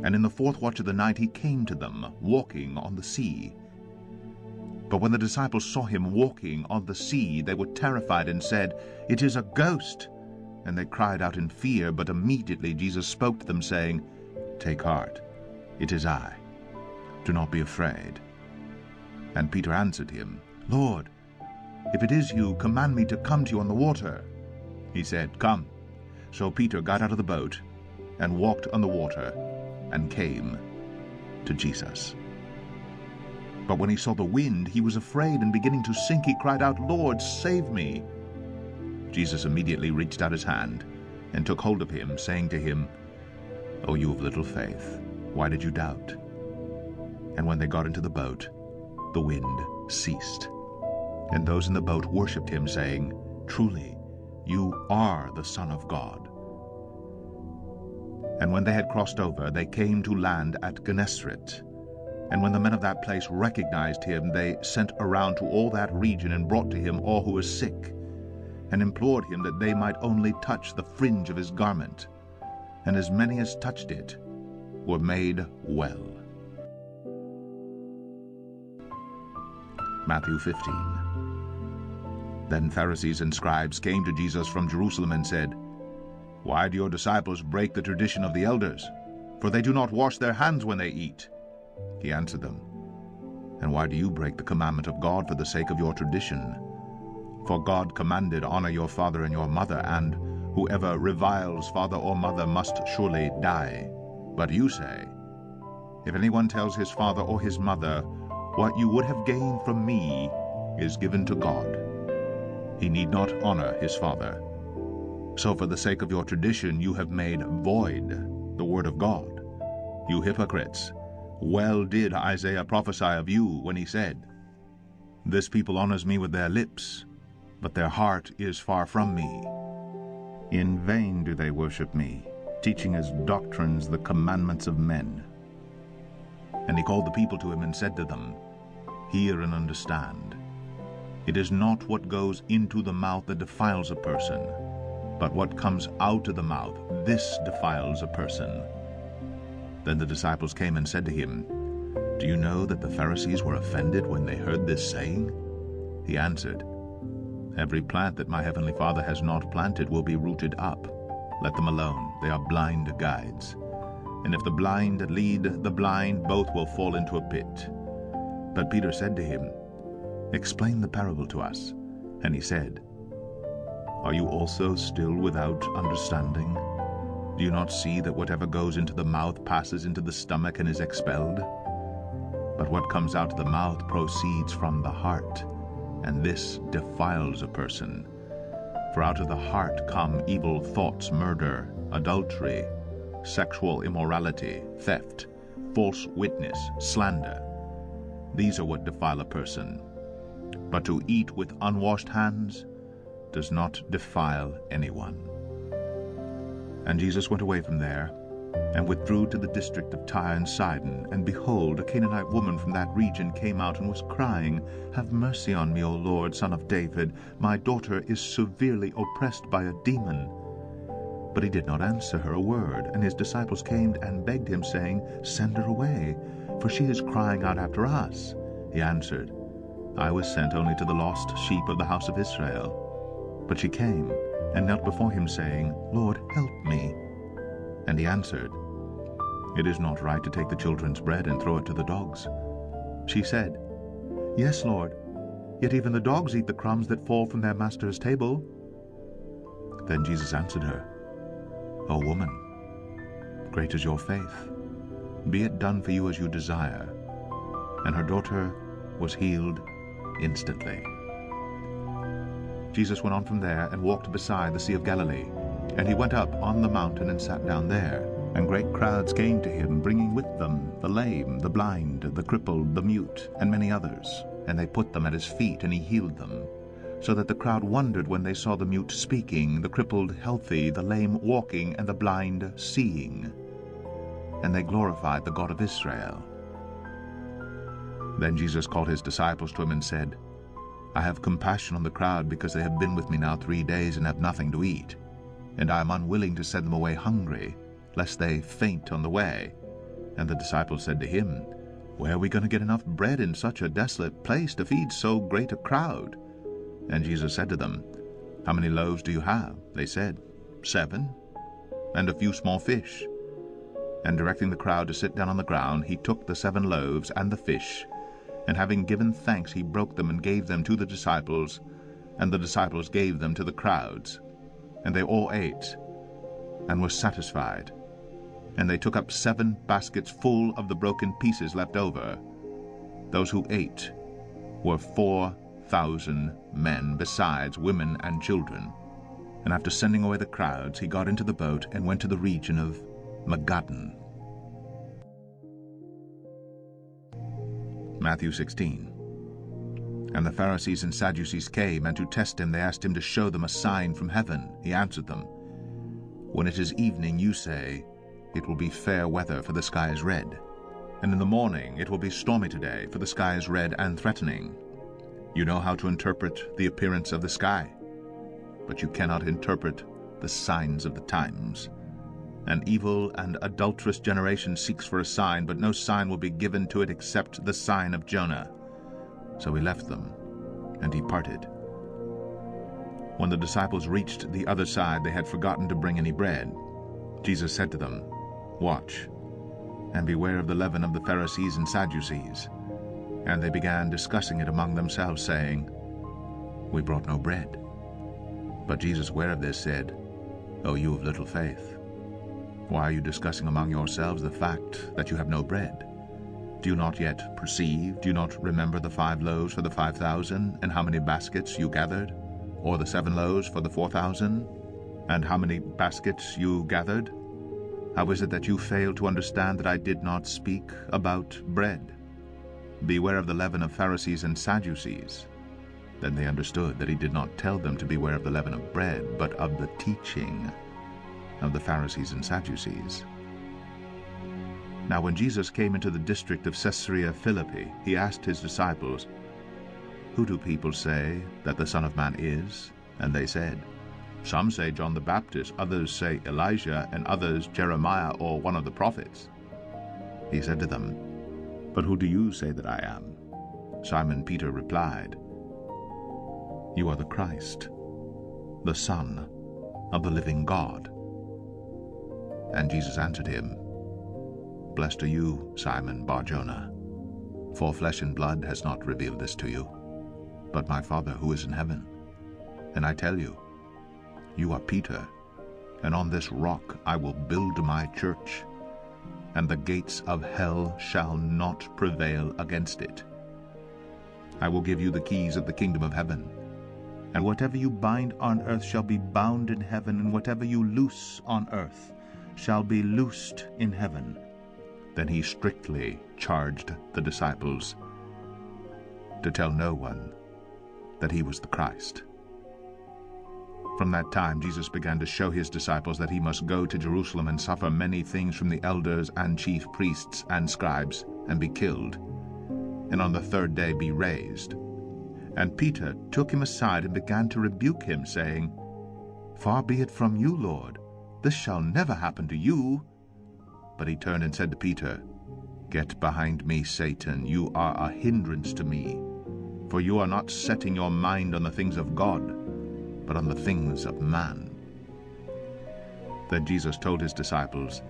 And in the 4th watch of the night he came to them, walking on the sea. But when the disciples saw him walking on the sea, they were terrified and said, "It is a ghost!" And they cried out in fear. But immediately Jesus spoke to them, saying, "Take heart, it is I. Do not be afraid." And Peter answered him, "Lord, if it is you, command me to come to you on the water." He said, "Come." So Peter got out of the boat and walked on the water and came to Jesus. But when he saw the wind, he was afraid, and beginning to sink, he cried out, "Lord, save me." Jesus immediately reached out his hand and took hold of him, saying to him, "O you of little faith, why did you doubt?" And when they got into the boat, the wind ceased. And those in the boat worshipped him, saying, "Truly, you are the Son of God." And when they had crossed over, they came to land at Gennesaret. And when the men of that place recognized him, they sent around to all that region and brought to him all who were sick, and implored him that they might only touch the fringe of his garment. And as many as touched it were made well. Matthew 15. Then Pharisees and scribes came to Jesus from Jerusalem and said, "Why do your disciples break the tradition of the elders? For they do not wash their hands when they eat." He answered them, "And why do you break the commandment of God for the sake of your tradition? For God commanded, 'Honor your father and your mother,' and 'Whoever reviles father or mother must surely die.' But you say, 'If anyone tells his father or his mother, what you would have gained from me is given to God, he need not honor his father.' So for the sake of your tradition you have made void the word of God. You hypocrites! Well did Isaiah prophesy of you when he said, 'This people honors me with their lips, but their heart is far from me. In vain do they worship me, teaching as doctrines the commandments of men.'" And he called the people to him and said to them, Hear and understand. It is not what goes into the mouth that defiles a person, but what comes out of the mouth, this defiles a person." Then the disciples came and said to him, "Do you know that the Pharisees were offended when they heard this saying?" He answered, "Every plant that my heavenly Father has not planted will be rooted up. Let them alone, they are blind guides. And if the blind lead the blind, both will fall into a pit." But Peter said to him, "Explain the parable to us." And he said, "Are you also still without understanding? Do you not see that whatever goes into the mouth passes into the stomach and is expelled? But what comes out of the mouth proceeds from the heart, and this defiles a person. For out of the heart come evil thoughts, murder, adultery, sexual immorality, theft, false witness, slander. These are what defile a person. But to eat with unwashed hands does not defile anyone." And Jesus went away from there, and withdrew to the district of Tyre and Sidon. And behold, a Canaanite woman from that region came out and was crying, "Have mercy on me, O Lord, Son of David. My daughter is severely oppressed by a demon." But he did not answer her a word. And his disciples came and begged him, saying, "Send her away, for she is crying out after us." He answered, "I was sent only to the lost sheep of the house of Israel." But she came and knelt before him, saying, "Lord, help me." And he answered, "It is not right to take the children's bread and throw it to the dogs." She said, "Yes, Lord, yet even the dogs eat the crumbs that fall from their master's table." Then Jesus answered her, "O woman, great is your faith. Be it done for you as you desire." And her daughter was healed instantly. Jesus went on from there and walked beside the Sea of Galilee. And he went up on the mountain and sat down there. And great crowds came to him, bringing with them the lame, the blind, the crippled, the mute, and many others. And they put them at his feet, and he healed them. So that the crowd wondered when they saw the mute speaking, the crippled healthy, the lame walking, and the blind seeing. And they glorified the God of Israel. Then Jesus called his disciples to him and said, "I have compassion on the crowd, because they have been with me now 3 days and have nothing to eat. And I am unwilling to send them away hungry, lest they faint on the way." And the disciples said to him, "Where are we going to get enough bread in such a desolate place to feed so great a crowd?" And Jesus said to them, "How many loaves do you have?" They said, 7, and a few small fish. And directing the crowd to sit down on the ground, he took the 7 loaves and the fish, and having given thanks, he broke them and gave them to the disciples, and the disciples gave them to the crowds. And they all ate, and were satisfied. And they took up 7 baskets full of the broken pieces left over. Those who ate were 4,000 men, besides women and children. And after sending away the crowds, he got into the boat and went to the region of Magadan. Matthew 16. And the Pharisees and Sadducees came, and to test him they asked him to show them a sign from heaven. He answered them, "When it is evening, you say, 'It will be fair weather, for the sky is red.' And in the morning, 'It will be stormy today, for the sky is red and threatening.' You know how to interpret the appearance of the sky, but you cannot interpret the signs of the times. An evil and adulterous generation seeks for a sign, but no sign will be given to it except the sign of Jonah." So he left them and departed. When the disciples reached the other side, they had forgotten to bring any bread. Jesus said to them, "Watch, and beware of the leaven of the Pharisees and Sadducees." And they began discussing it among themselves, saying, "We brought no bread." But Jesus, aware of this, said, "O you of little faith, why are you discussing among yourselves the fact that you have no bread? Do you not yet perceive? Do you not remember the 5 loaves for the 5,000, and how many baskets you gathered? Or the 7 loaves for the 4,000, and how many baskets you gathered? How is it that you fail to understand that I did not speak about bread? Beware of the leaven of Pharisees and Sadducees." Then they understood that he did not tell them to beware of the leaven of bread, but of the teaching of the Pharisees and Sadducees. Now when Jesus came into the district of Caesarea Philippi, he asked his disciples, "Who do people say that the Son of Man is?" And they said, "Some say John the Baptist, others say Elijah, and others Jeremiah or one of the prophets." He said to them, "But who do you say that I am?" Simon Peter replied, "You are the Christ, the Son of the living God." And Jesus answered him, "Blessed are you, Simon Bar-Jonah, for flesh and blood has not revealed this to you, but my Father who is in heaven. And I tell you, you are Peter, and on this rock I will build my church, and the gates of hell shall not prevail against it. I will give you the keys of the kingdom of heaven, and whatever you bind on earth shall be bound in heaven, and whatever you loose on earth shall be loosed in heaven." Then he strictly charged the disciples to tell no one that he was the Christ. From that time Jesus began to show his disciples that he must go to Jerusalem and suffer many things from the elders and chief priests and scribes, and be killed, and on the third day be raised. And Peter took him aside and began to rebuke him, saying, "Far be it from you, Lord, this shall never happen to you." But he turned and said to Peter, "Get behind me, Satan, you are a hindrance to me, for you are not setting your mind on the things of God, but on the things of man." Then Jesus told his disciples,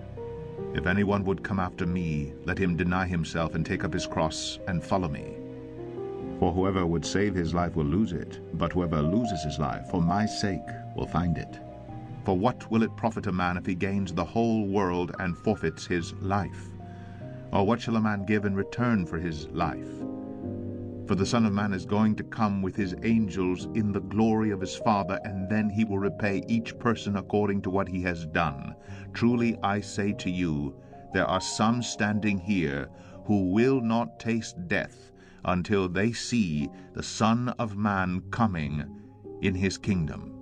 "If anyone would come after me, let him deny himself and take up his cross and follow me. For whoever would save his life will lose it, but whoever loses his life for my sake will find it. For what will it profit a man if he gains the whole world and forfeits his life? Or what shall a man give in return for his life? For the Son of Man is going to come with his angels in the glory of his Father, and then he will repay each person according to what he has done. Truly I say to you, there are some standing here who will not taste death until they see the Son of Man coming in his kingdom."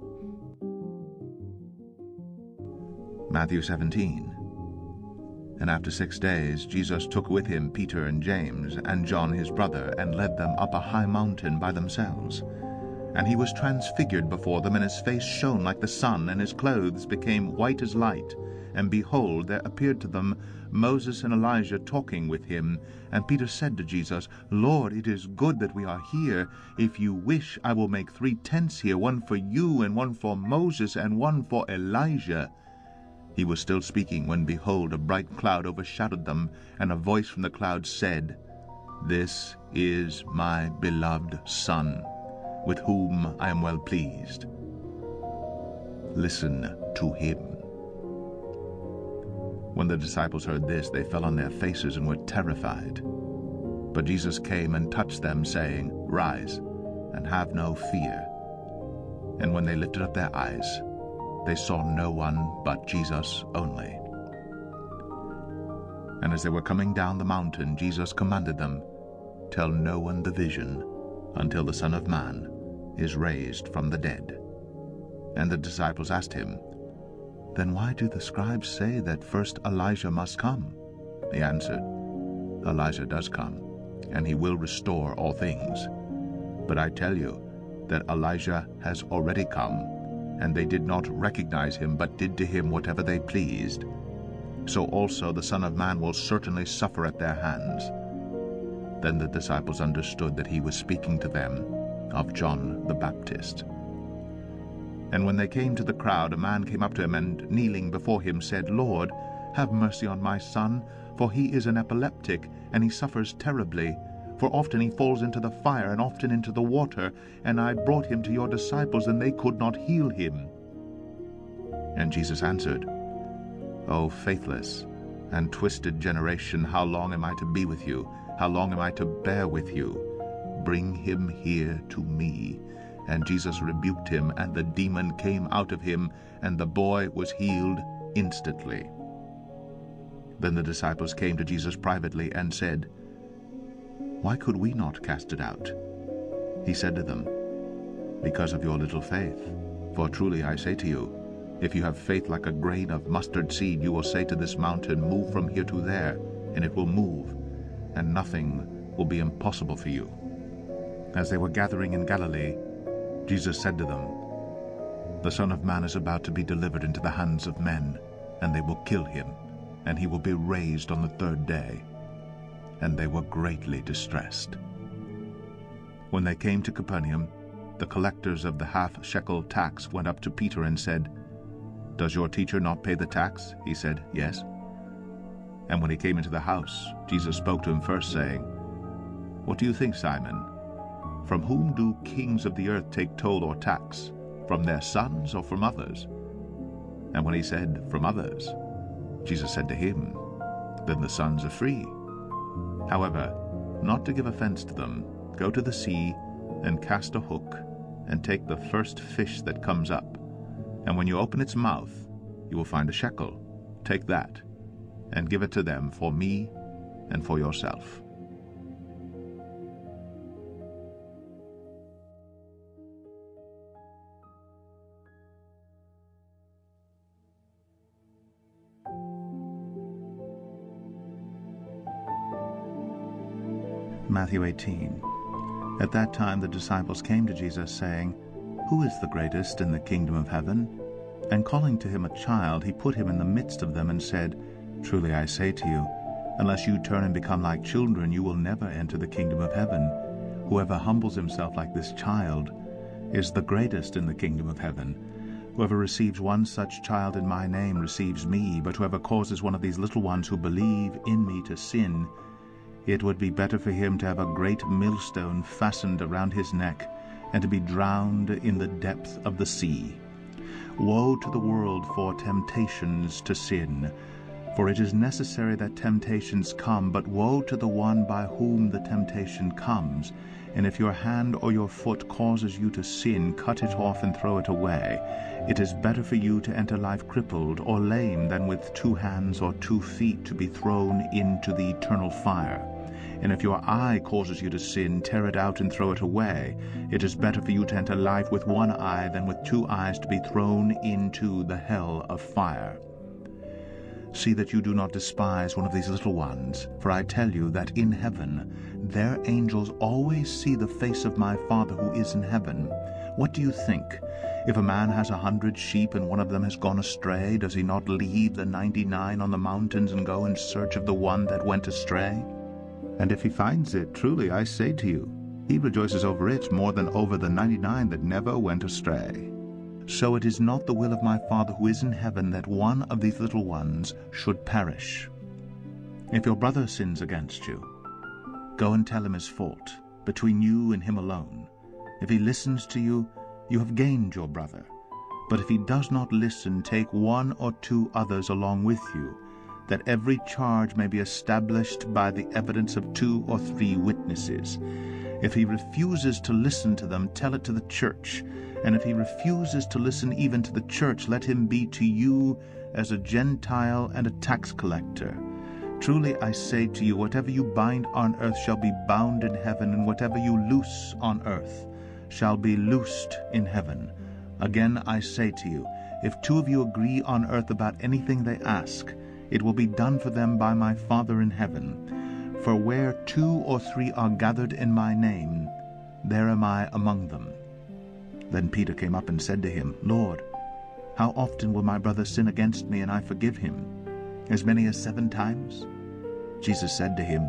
Matthew 17. And after 6 days Jesus took with him Peter and James and John his brother, and led them up a high mountain by themselves. And he was transfigured before them, and his face shone like the sun, and his clothes became white as light. And behold, there appeared to them Moses and Elijah talking with him. And Peter said to Jesus, "Lord, it is good that we are here. If you wish, I will make 3 tents here, one for you, and one for Moses, and one for Elijah." He was still speaking when, behold, a bright cloud overshadowed them, and a voice from the cloud said, "This is my beloved Son, with whom I am well pleased. Listen to him." When the disciples heard this, they fell on their faces and were terrified. But Jesus came and touched them, saying, "Rise, and have no fear." And when they lifted up their eyes, they saw no one but Jesus only. And as they were coming down the mountain, Jesus commanded them, "Tell no one the vision until the Son of Man is raised from the dead." And the disciples asked him, "Then why do the scribes say that first Elijah must come?" He answered, "Elijah does come, and he will restore all things. But I tell you that Elijah has already come, and they did not recognize him, but did to him whatever they pleased. So also the Son of Man will certainly suffer at their hands." Then the disciples understood that he was speaking to them of John the Baptist. And when they came to the crowd, a man came up to him, and kneeling before him said, "Lord, have mercy on my son, for he is an epileptic, and he suffers terribly. For often he falls into the fire, and often into the water, and I brought him to your disciples, and they could not heal him." And Jesus answered, "O faithless and twisted generation, how long am I to be with you? How long am I to bear with you? Bring him here to me." And Jesus rebuked him, and the demon came out of him, and the boy was healed instantly. Then the disciples came to Jesus privately and said, "Why could we not cast it out?" He said to them, "Because of your little faith. For truly I say to you, if you have faith like a grain of mustard seed, you will say to this mountain, 'Move from here to there,' and it will move, and nothing will be impossible for you." As they were gathering in Galilee, Jesus said to them, "The Son of Man is about to be delivered into the hands of men, and they will kill him, and he will be raised on the third day." And they were greatly distressed. When they came to Capernaum, the collectors of the half-shekel tax went up to Peter and said, "Does your teacher not pay the tax?" He said, "Yes." And when he came into the house, Jesus spoke to him first, saying, "What do you think, Simon? From whom do kings of the earth take toll or tax? From their sons or from others?" And when he said, "From others," Jesus said to him, "Then the sons are free. However, not to give offense to them, go to the sea and cast a hook and take the first fish that comes up. And when you open its mouth, you will find a shekel. Take that and give it to them for me and for yourself." Matthew 18. At that time the disciples came to Jesus, saying, "Who is the greatest in the kingdom of heaven?" And calling to him a child, he put him in the midst of them and said, "Truly I say to you, unless you turn and become like children, you will never enter the kingdom of heaven. Whoever humbles himself like this child is the greatest in the kingdom of heaven. Whoever receives one such child in my name receives me, but whoever causes one of these little ones who believe in me to sin, it would be better for him to have a great millstone fastened around his neck and to be drowned in the depth of the sea. Woe to the world for temptations to sin, for it is necessary that temptations come, but woe to the one by whom the temptation comes. And if your hand or your foot causes you to sin, cut it off and throw it away. It is better for you to enter life crippled or lame than with 2 hands or 2 feet to be thrown into the eternal fire. And if your eye causes you to sin, tear it out and throw it away. It is better for you to enter life with 1 eye than with 2 eyes to be thrown into the hell of fire. See that you do not despise one of these little ones, for I tell you that in heaven their angels always see the face of my Father who is in heaven. What do you think? If a man has 100 sheep and one of them has gone astray, does he not leave the 99 on the mountains and go in search of the one that went astray? And if he finds it, truly I say to you, he rejoices over it more than over the 99 that never went astray. So it is not the will of my Father who is in heaven that one of these little ones should perish. If your brother sins against you, go and tell him his fault, between you and him alone. If he listens to you, you have gained your brother. But if he does not listen, take 1 or 2 others along with you, that every charge may be established by the evidence of 2 or 3 witnesses. If he refuses to listen to them, tell it to the church. And if he refuses to listen even to the church, let him be to you as a Gentile and a tax collector. Truly I say to you, whatever you bind on earth shall be bound in heaven, and whatever you loose on earth shall be loosed in heaven. Again I say to you, if 2 of you agree on earth about anything they ask, it will be done for them by my Father in heaven. For where 2 or 3 are gathered in my name, there am I among them." Then Peter came up and said to him, "Lord, how often will my brother sin against me and I forgive him? As many as 7 times?" Jesus said to him,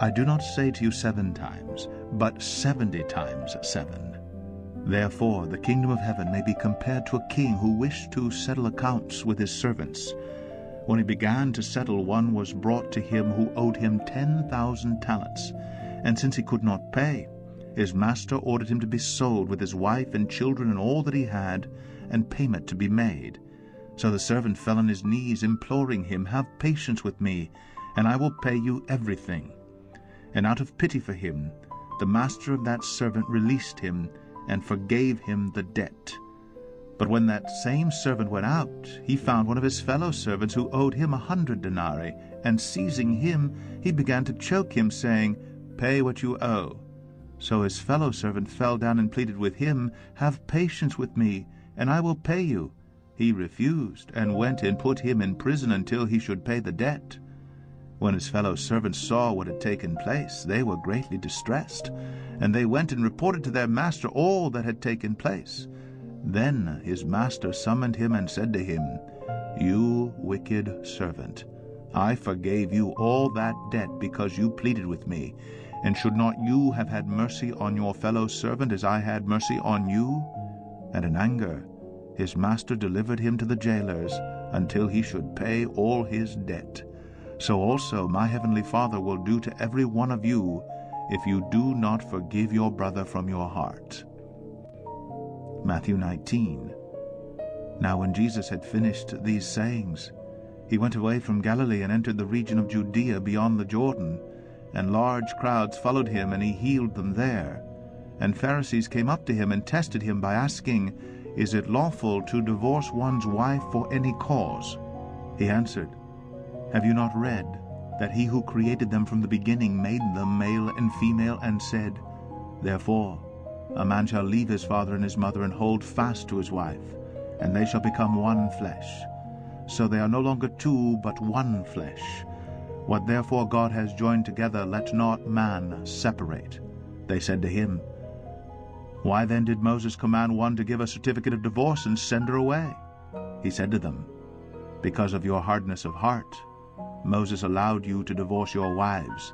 "I do not say to you 7 times, but 70 times 7. Therefore the kingdom of heaven may be compared to a king who wished to settle accounts with his servants. When he began to settle, one was brought to him who owed him 10,000 talents. And since he could not pay, his master ordered him to be sold with his wife and children and all that he had, and payment to be made. So the servant fell on his knees, imploring him, 'Have patience with me, and I will pay you everything.' And out of pity for him, the master of that servant released him and forgave him the debt. But when that same servant went out, he found one of his fellow servants who owed him 100 denarii, and seizing him, he began to choke him, saying, 'Pay what you owe.' So his fellow servant fell down and pleaded with him, 'Have patience with me, and I will pay you.' He refused, and went and put him in prison until he should pay the debt. When his fellow servants saw what had taken place, they were greatly distressed, and they went and reported to their master all that had taken place. Then his master summoned him and said to him, You wicked servant, I forgave you all that debt because you pleaded with me. And should not you have had mercy on your fellow servant as I had mercy on you? And in anger his master delivered him to the jailers until he should pay all his debt. So also my heavenly Father will do to every one of you if you do not forgive your brother from your heart. Matthew 19. Now when Jesus had finished these sayings, he went away from Galilee and entered the region of Judea beyond the Jordan, and large crowds followed him, and he healed them there. And Pharisees came up to him and tested him by asking, Is it lawful to divorce one's wife for any cause? He answered, Have you not read that he who created them from the beginning made them male and female, and said, Therefore a man shall leave his father and his mother and hold fast to his wife, and they shall become one flesh. So they are no longer two, but one flesh. What therefore God has joined together, let not man separate. They said to him, Why then did Moses command one to give a certificate of divorce and send her away? He said to them, Because of your hardness of heart, Moses allowed you to divorce your wives.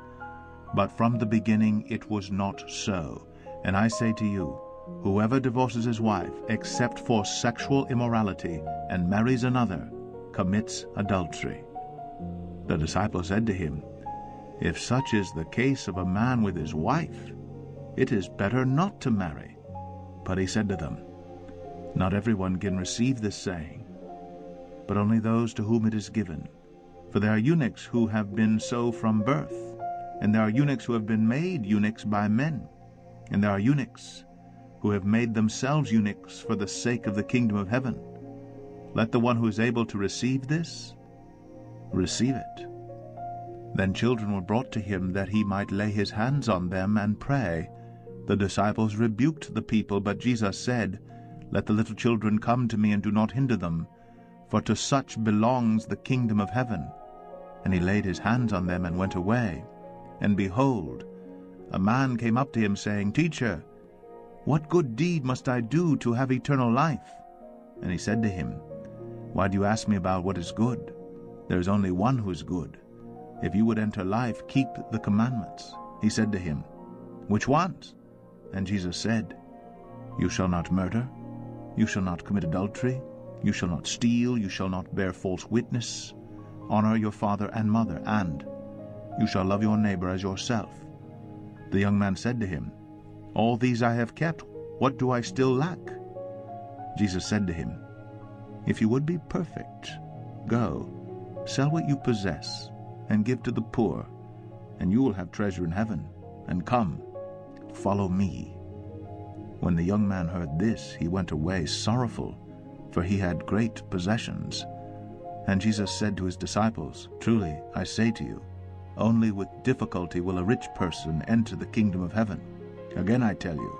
But from the beginning it was not so. And I say to you, whoever divorces his wife, except for sexual immorality, and marries another, commits adultery. The disciples said to him, If such is the case of a man with his wife, it is better not to marry. But he said to them, Not everyone can receive this saying, but only those to whom it is given. For there are eunuchs who have been so from birth, and there are eunuchs who have been made eunuchs by men, and there are eunuchs who have made themselves eunuchs for the sake of the kingdom of heaven. Let the one who is able to receive this, receive it. Then children were brought to him that he might lay his hands on them and pray. The disciples rebuked the people, but Jesus said, Let the little children come to me, and do not hinder them, for to such belongs the kingdom of heaven. And he laid his hands on them and went away. And behold, a man came up to him, saying, Teacher, what good deed must I do to have eternal life? And he said to him, Why do you ask me about what is good? There is only one who is good. If you would enter life, keep the commandments. He said to him, Which ones? And Jesus said, You shall not murder, you shall not commit adultery, you shall not steal, you shall not bear false witness, honor your father and mother, and you shall love your neighbor as yourself. The young man said to him, All these I have kept, what do I still lack? Jesus said to him, If you would be perfect, go, sell what you possess, and give to the poor, and you will have treasure in heaven, and come, follow me. When the young man heard this, he went away sorrowful, for he had great possessions. And Jesus said to his disciples, Truly, I say to you, only with difficulty will a rich person enter the kingdom of heaven. Again I tell you,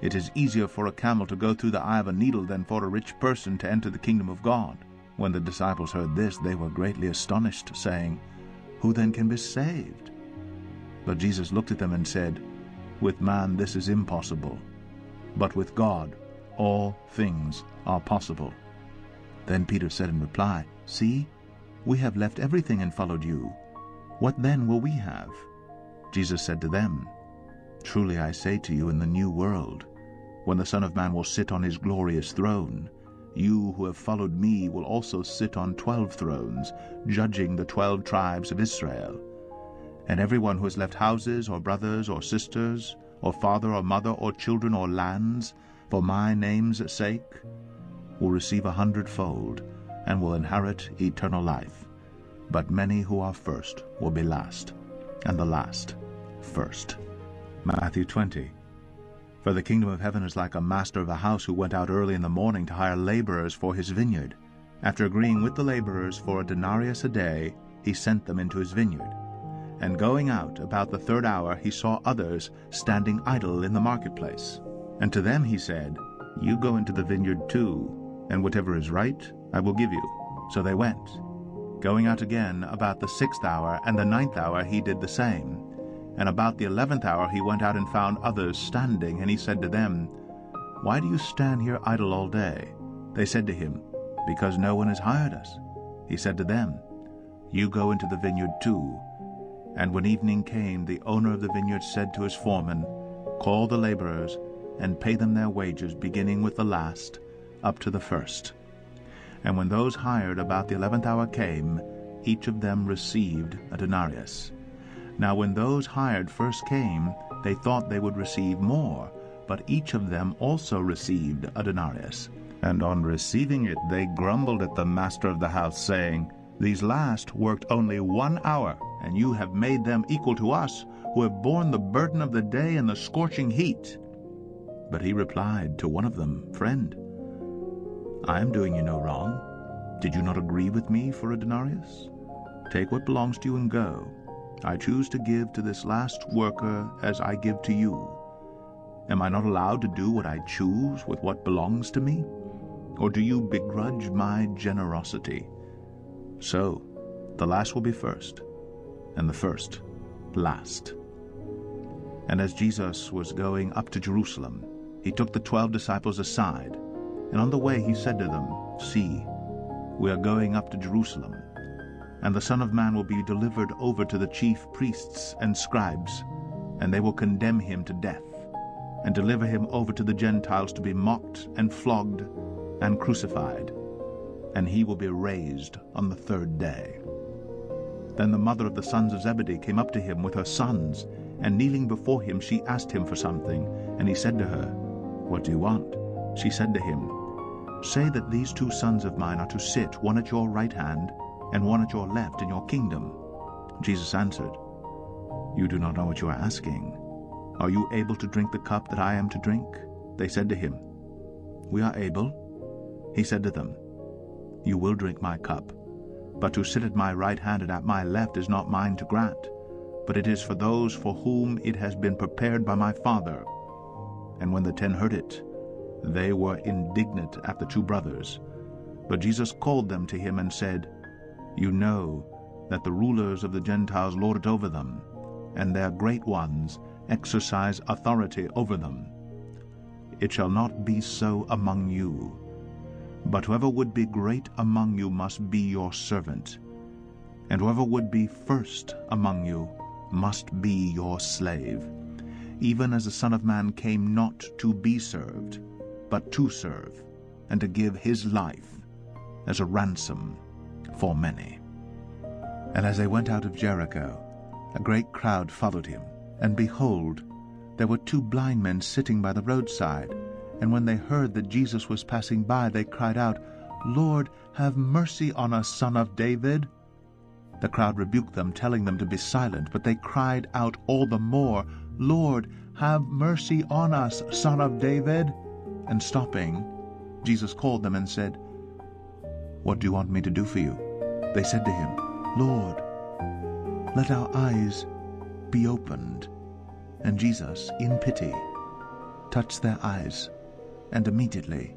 it is easier for a camel to go through the eye of a needle than for a rich person to enter the kingdom of God. When the disciples heard this, they were greatly astonished, saying, Who then can be saved? But Jesus looked at them and said, With man this is impossible, but with God all things are possible. Then Peter said in reply, See, we have left everything and followed you. What then will we have? Jesus said to them, Truly I say to you, in the new world, when the Son of Man will sit on his glorious throne, you who have followed me will also sit on 12 thrones, judging the 12 tribes of Israel. And everyone who has left houses, or brothers, or sisters, or father, or mother, or children, or lands, for my name's sake, will receive 100-fold, and will inherit eternal life. But many who are first will be last, and the last first. Matthew 20. For the kingdom of heaven is like a master of a house who went out early in the morning to hire laborers for his vineyard. After agreeing with the laborers for a denarius a day, he sent them into his vineyard. And going out about the 3rd hour, he saw others standing idle in the marketplace. And to them he said, You go into the vineyard too, and whatever is right I will give you. So they went. Going out again about the 6th hour and the 9th hour he did the same. And about the 11th hour he went out and found others standing, and he said to them, Why do you stand here idle all day? They said to him, Because no one has hired us. He said to them, You go into the vineyard too. And when evening came, the owner of the vineyard said to his foreman, Call the laborers, and pay them their wages, beginning with the last, up to the first. And when those hired about the 11th hour came, each of them received a denarius. Now when those hired first came, they thought they would receive more, but each of them also received a denarius. And on receiving it they grumbled at the master of the house, saying, These last worked only 1 hour, and you have made them equal to us, who have borne the burden of the day and the scorching heat. But he replied to one of them, Friend, I am doing you no wrong. Did you not agree with me for a denarius? Take what belongs to you and go. I choose to give to this last worker as I give to you. Am I not allowed to do what I choose with what belongs to me? Or do you begrudge my generosity? So, the last will be first, and the first last. And as Jesus was going up to Jerusalem, he took the 12 disciples aside, and on the way he said to them, See, we are going up to Jerusalem, and the Son of Man will be delivered over to the chief priests and scribes, and they will condemn him to death, and deliver him over to the Gentiles to be mocked and flogged and crucified, and he will be raised on the 3rd day. Then the mother of the sons of Zebedee came up to him with her sons, and kneeling before him she asked him for something. And he said to her, What do you want? She said to him, Say that these 2 sons of mine are to sit, one at your right hand and one at your left in your kingdom. Jesus answered, You do not know what you are asking. Are you able to drink the cup that I am to drink? They said to him, We are able. He said to them, You will drink my cup, but to sit at my right hand and at my left is not mine to grant, but it is for those for whom it has been prepared by my Father. And when the 10 heard it, they were indignant at the 2 brothers. But Jesus called them to him and said, You know that the rulers of the Gentiles lord it over them, and their great ones exercise authority over them. It shall not be so among you. But whoever would be great among you must be your servant, and whoever would be first among you must be your slave, even as the Son of Man came not to be served, but to serve, and to give his life as a ransom for many. And as they went out of Jericho, a great crowd followed him, and behold, there were 2 blind men sitting by the roadside. And when they heard that Jesus was passing by, they cried out, Lord, have mercy on us, Son of David. The crowd rebuked them, telling them to be silent, but they cried out all the more, Lord, have mercy on us, Son of David. And stopping, Jesus called them and said, What do you want me to do for you? They said to him, Lord, let our eyes be opened. And Jesus, in pity, touched their eyes, and immediately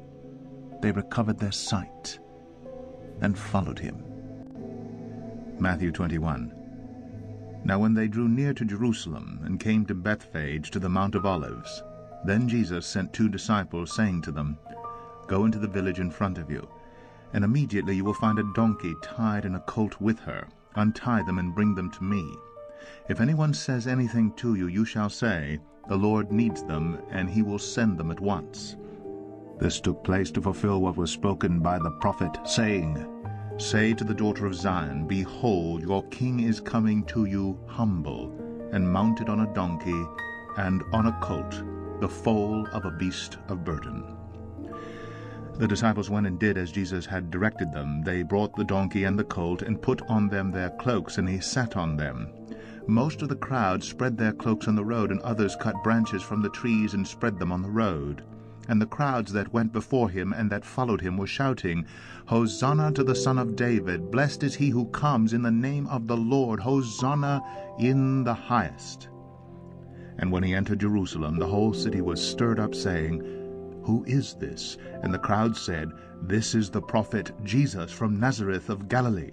they recovered their sight and followed him. Matthew 21. Now when they drew near to Jerusalem and came to Bethphage to the Mount of Olives, then Jesus sent 2 disciples, saying to them, Go into the village in front of you, and immediately you will find a donkey tied and a colt with her. Untie them and bring them to me. If anyone says anything to you, you shall say, The Lord needs them, and he will send them at once. This took place to fulfill what was spoken by the prophet, saying, Say to the daughter of Zion, Behold, your king is coming to you humble, and mounted on a donkey, and on a colt, the foal of a beast of burden. The disciples went and did as Jesus had directed them. They brought the donkey and the colt, and put on them their cloaks, and he sat on them. Most of the crowd spread their cloaks on the road, and others cut branches from the trees and spread them on the road. And the crowds that went before him and that followed him were shouting, Hosanna to the Son of David! Blessed is he who comes in the name of the Lord! Hosanna in the highest! And when he entered Jerusalem, the whole city was stirred up, saying, Who is this? And the crowd said, This is the prophet Jesus from Nazareth of Galilee.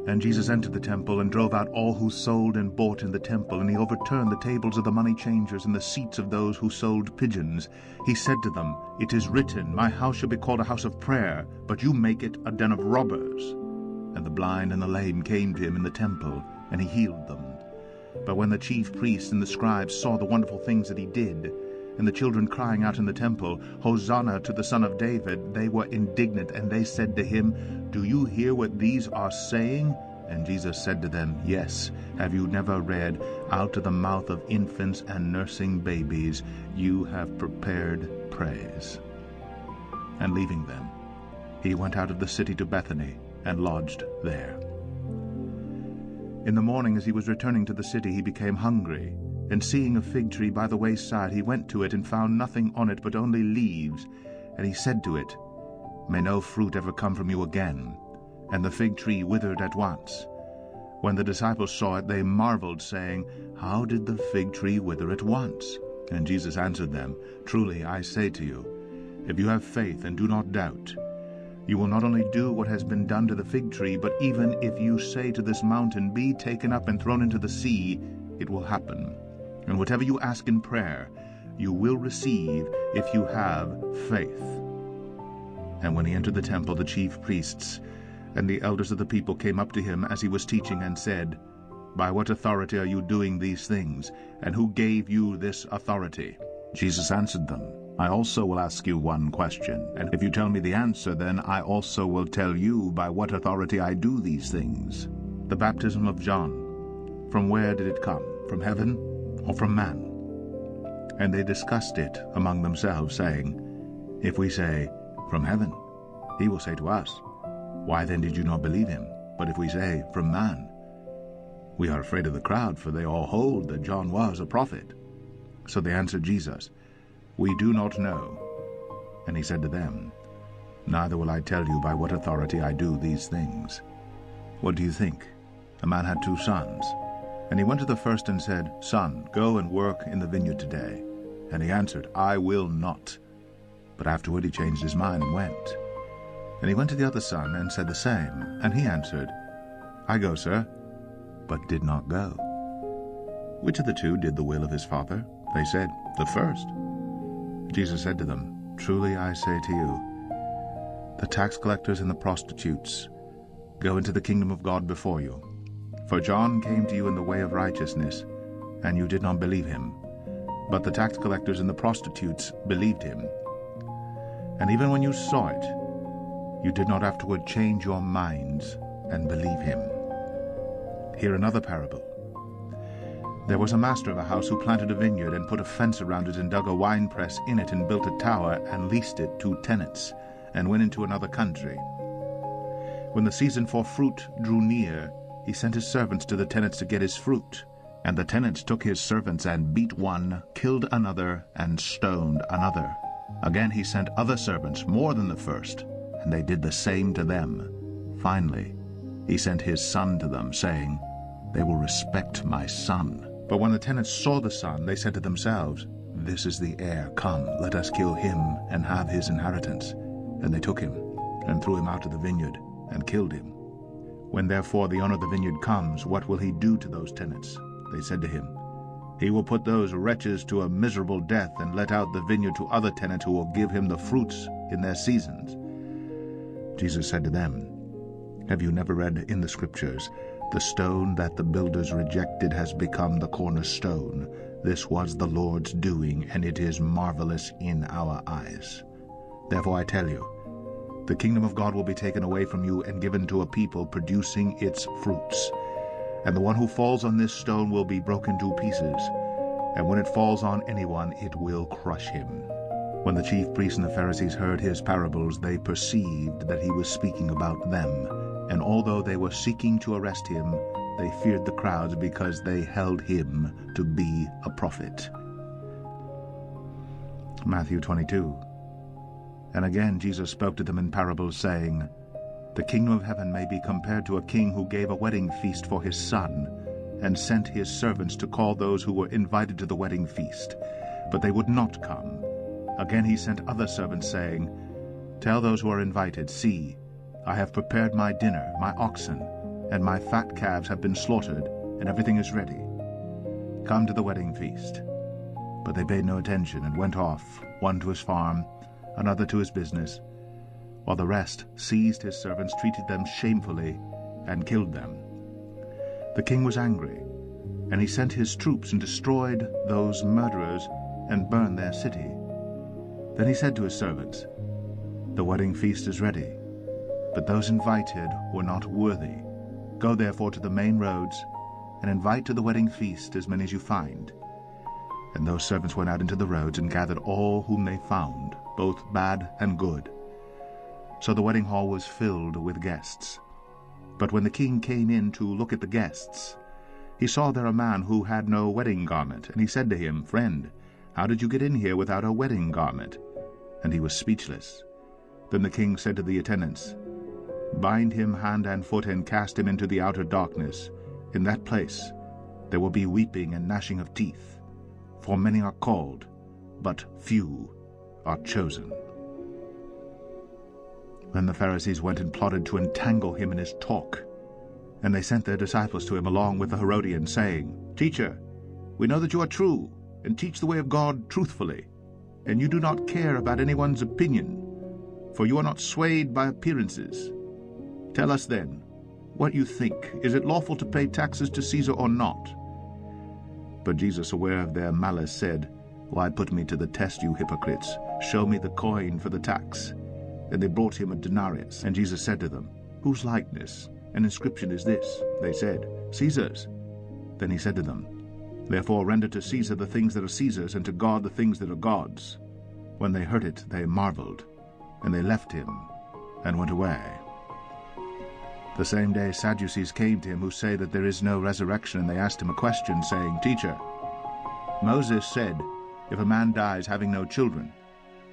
And Jesus entered the temple and drove out all who sold and bought in the temple, and he overturned the tables of the money changers and the seats of those who sold pigeons. He said to them, "It is written, my house shall be called a house of prayer, but you make it a den of robbers." And the blind and the lame came to him in the temple, and he healed them. But when the chief priests and the scribes saw the wonderful things that he did, and the children crying out in the temple, "Hosanna to the Son of David," they were indignant, and they said to him, "Do you hear what these are saying?" And Jesus said to them, "Yes. Have you never read, 'Out of the mouth of infants and nursing babies you have prepared praise'?" And leaving them, he went out of the city to Bethany, and lodged there. In the morning, as he was returning to the city, he became hungry. And seeing a fig tree by the wayside, he went to it, and found nothing on it but only leaves. And he said to it, "May no fruit ever come from you again." And the fig tree withered at once. When the disciples saw it, they marveled, saying, "How did the fig tree wither at once?" And Jesus answered them, "Truly I say to you, if you have faith and do not doubt, you will not only do what has been done to the fig tree, but even if you say to this mountain, 'Be taken up and thrown into the sea,' it will happen. And whatever you ask in prayer, you will receive if you have faith." And when he entered the temple, the chief priests and the elders of the people came up to him as he was teaching, and said, "By what authority are you doing these things? And who gave you this authority?" Jesus answered them, "I also will ask you one question, and if you tell me the answer, then I also will tell you by what authority I do these things. The baptism of John, from where did it come? From heaven or from man?" And they discussed it among themselves, saying, "If we say, 'From heaven,' he will say to us, 'Why then did you not believe him?' But if we say, 'From man,' we are afraid of the crowd, for they all hold that John was a prophet." So they answered Jesus, "We do not know." And he said to them, "Neither will I tell you by what authority I do these things. What do you think? A man had 2 sons. And he went to the first and said, 'Son, go and work in the vineyard today.' And he answered, 'I will not.' But afterward he changed his mind and went. And he went to the other son and said the same. And he answered, 'I go, sir,' but did not go. Which of the 2 did the will of his father? They said, 'The first.' Jesus said to them, 'Truly I say to you, the tax collectors and the prostitutes go into the kingdom of God before you. For John came to you in the way of righteousness, and you did not believe him. But the tax collectors and the prostitutes believed him. And even when you saw it, you did not afterward change your minds and believe him. Hear another parable. There was a master of a house who planted a vineyard and put a fence around it and dug a winepress in it and built a tower and leased it to tenants and went into another country. When the season for fruit drew near, he sent his servants to the tenants to get his fruit. And the tenants took his servants and beat one, killed another, and stoned another. Again he sent other servants, more than the first, and they did the same to them. Finally, he sent his son to them, saying, 'They will respect my son.' But when the tenants saw the son, they said to themselves, 'This is the heir. Come, let us kill him and have his inheritance.' And they took him and threw him out of the vineyard and killed him. When therefore the owner of the vineyard comes, what will he do to those tenants?" They said to him, "He will put those wretches to a miserable death and let out the vineyard to other tenants who will give him the fruits in their seasons." Jesus said to them, "Have you never read in the Scriptures, 'The stone that the builders rejected has become the cornerstone. This was the Lord's doing, and it is marvelous in our eyes.' Therefore I tell you, the kingdom of God will be taken away from you and given to a people producing its fruits. And the one who falls on this stone will be broken to pieces, and when it falls on anyone, it will crush him." When the chief priests and the Pharisees heard his parables, they perceived that he was speaking about them. And although they were seeking to arrest him, they feared the crowds because they held him to be a prophet. Matthew 22. And again Jesus spoke to them in parables, saying, "The kingdom of heaven may be compared to a king who gave a wedding feast for his son, and sent his servants to call those who were invited to the wedding feast. But they would not come. Again he sent other servants, saying, 'Tell those who are invited, see, I have prepared my dinner, my oxen, and my fat calves have been slaughtered, and everything is ready. Come to the wedding feast." But they paid no attention and went off, one to his farm, another to his business, while the rest seized his servants, treated them shamefully, and killed them. The king was angry, and he sent his troops and destroyed those murderers and burned their city. Then he said to his servants, "The wedding feast is ready, but those invited were not worthy. Go therefore to the main roads, and invite to the wedding feast as many as you find." And those servants went out into the roads and gathered all whom they found, both bad and good. So the wedding hall was filled with guests. But when the king came in to look at the guests, he saw there a man who had no wedding garment, and he said to him, "Friend, how did you get in here without a wedding garment?" And he was speechless. Then the king said to the attendants, "Bind him hand and foot and cast him into the outer darkness. In that place there will be weeping and gnashing of teeth. For many are called, but few are chosen." Then the Pharisees went and plotted to entangle him in his talk. And they sent their disciples to him along with the Herodians, saying, "Teacher, we know that you are true, and teach the way of God truthfully, and you do not care about anyone's opinion, for you are not swayed by appearances. Tell us then what you think. Is it lawful to pay taxes to Caesar or not?" But Jesus, aware of their malice, said, "Why put me to the test, you hypocrites? Show me the coin for the tax." And they brought him a denarius. And Jesus said to them, "Whose likeness and inscription is this?" They said, "Caesar's." Then he said to them, "Therefore render to Caesar the things that are Caesar's, and to God the things that are God's." When they heard it, they marveled, and they left him and went away. The same day Sadducees came to him, who say that there is no resurrection, and they asked him a question, saying, "Teacher, Moses said, if a man dies having no children,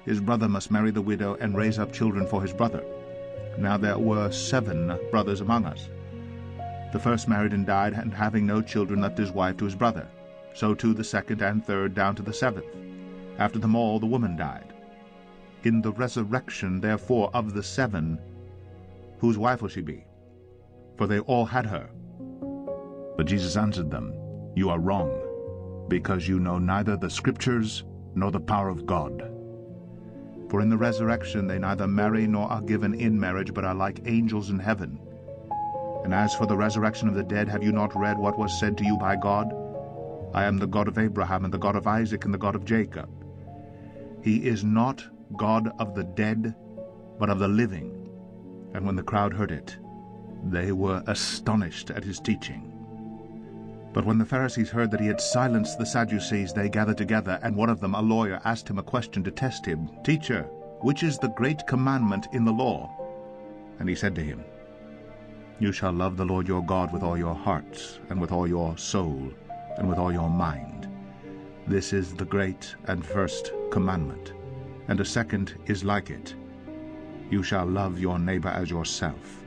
his brother must marry the widow and raise up children for his brother. Now there were 7 brothers among us. The first married and died, and having no children left his wife to his brother. So too the second and third, down to the 7th. After them all the woman died. In the resurrection, therefore, of the 7, whose wife will she be? For they all had her." But Jesus answered them, "You are wrong, because you know neither the Scriptures nor the power of God. For in the resurrection they neither marry nor are given in marriage, but are like angels in heaven. And as for the resurrection of the dead, have you not read what was said to you by God? I am the God of Abraham, and the God of Isaac, and the God of Jacob. He is not God of the dead, but of the living." And when the crowd heard it, they were astonished at his teaching. But when the Pharisees heard that he had silenced the Sadducees, they gathered together, and one of them, a lawyer, asked him a question to test him. "Teacher, which is the great commandment in the law?" And he said to him, "You shall love the Lord your God with all your heart, and with all your soul, and with all your mind. This is the great and first commandment. And a second is like it. You shall love your neighbor as yourself.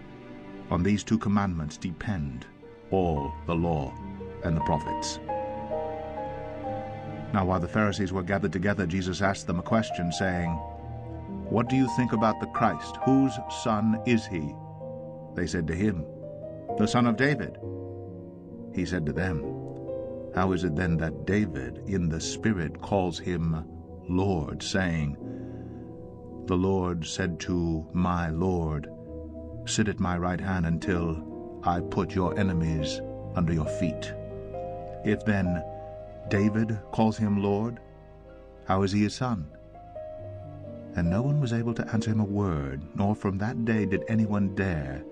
On these 2 commandments depend all the law and the prophets." Now while the Pharisees were gathered together, Jesus asked them a question, saying, "What do you think about the Christ? Whose son is he?" They said to him, "The son of David." He said to them, "How is it then that David in the Spirit calls him Lord, saying, 'The Lord said to my Lord, sit at my right hand until I put your enemies under your feet'? If then David calls him Lord, how is he his son?" And no one was able to answer him a word, nor from that day did anyone dare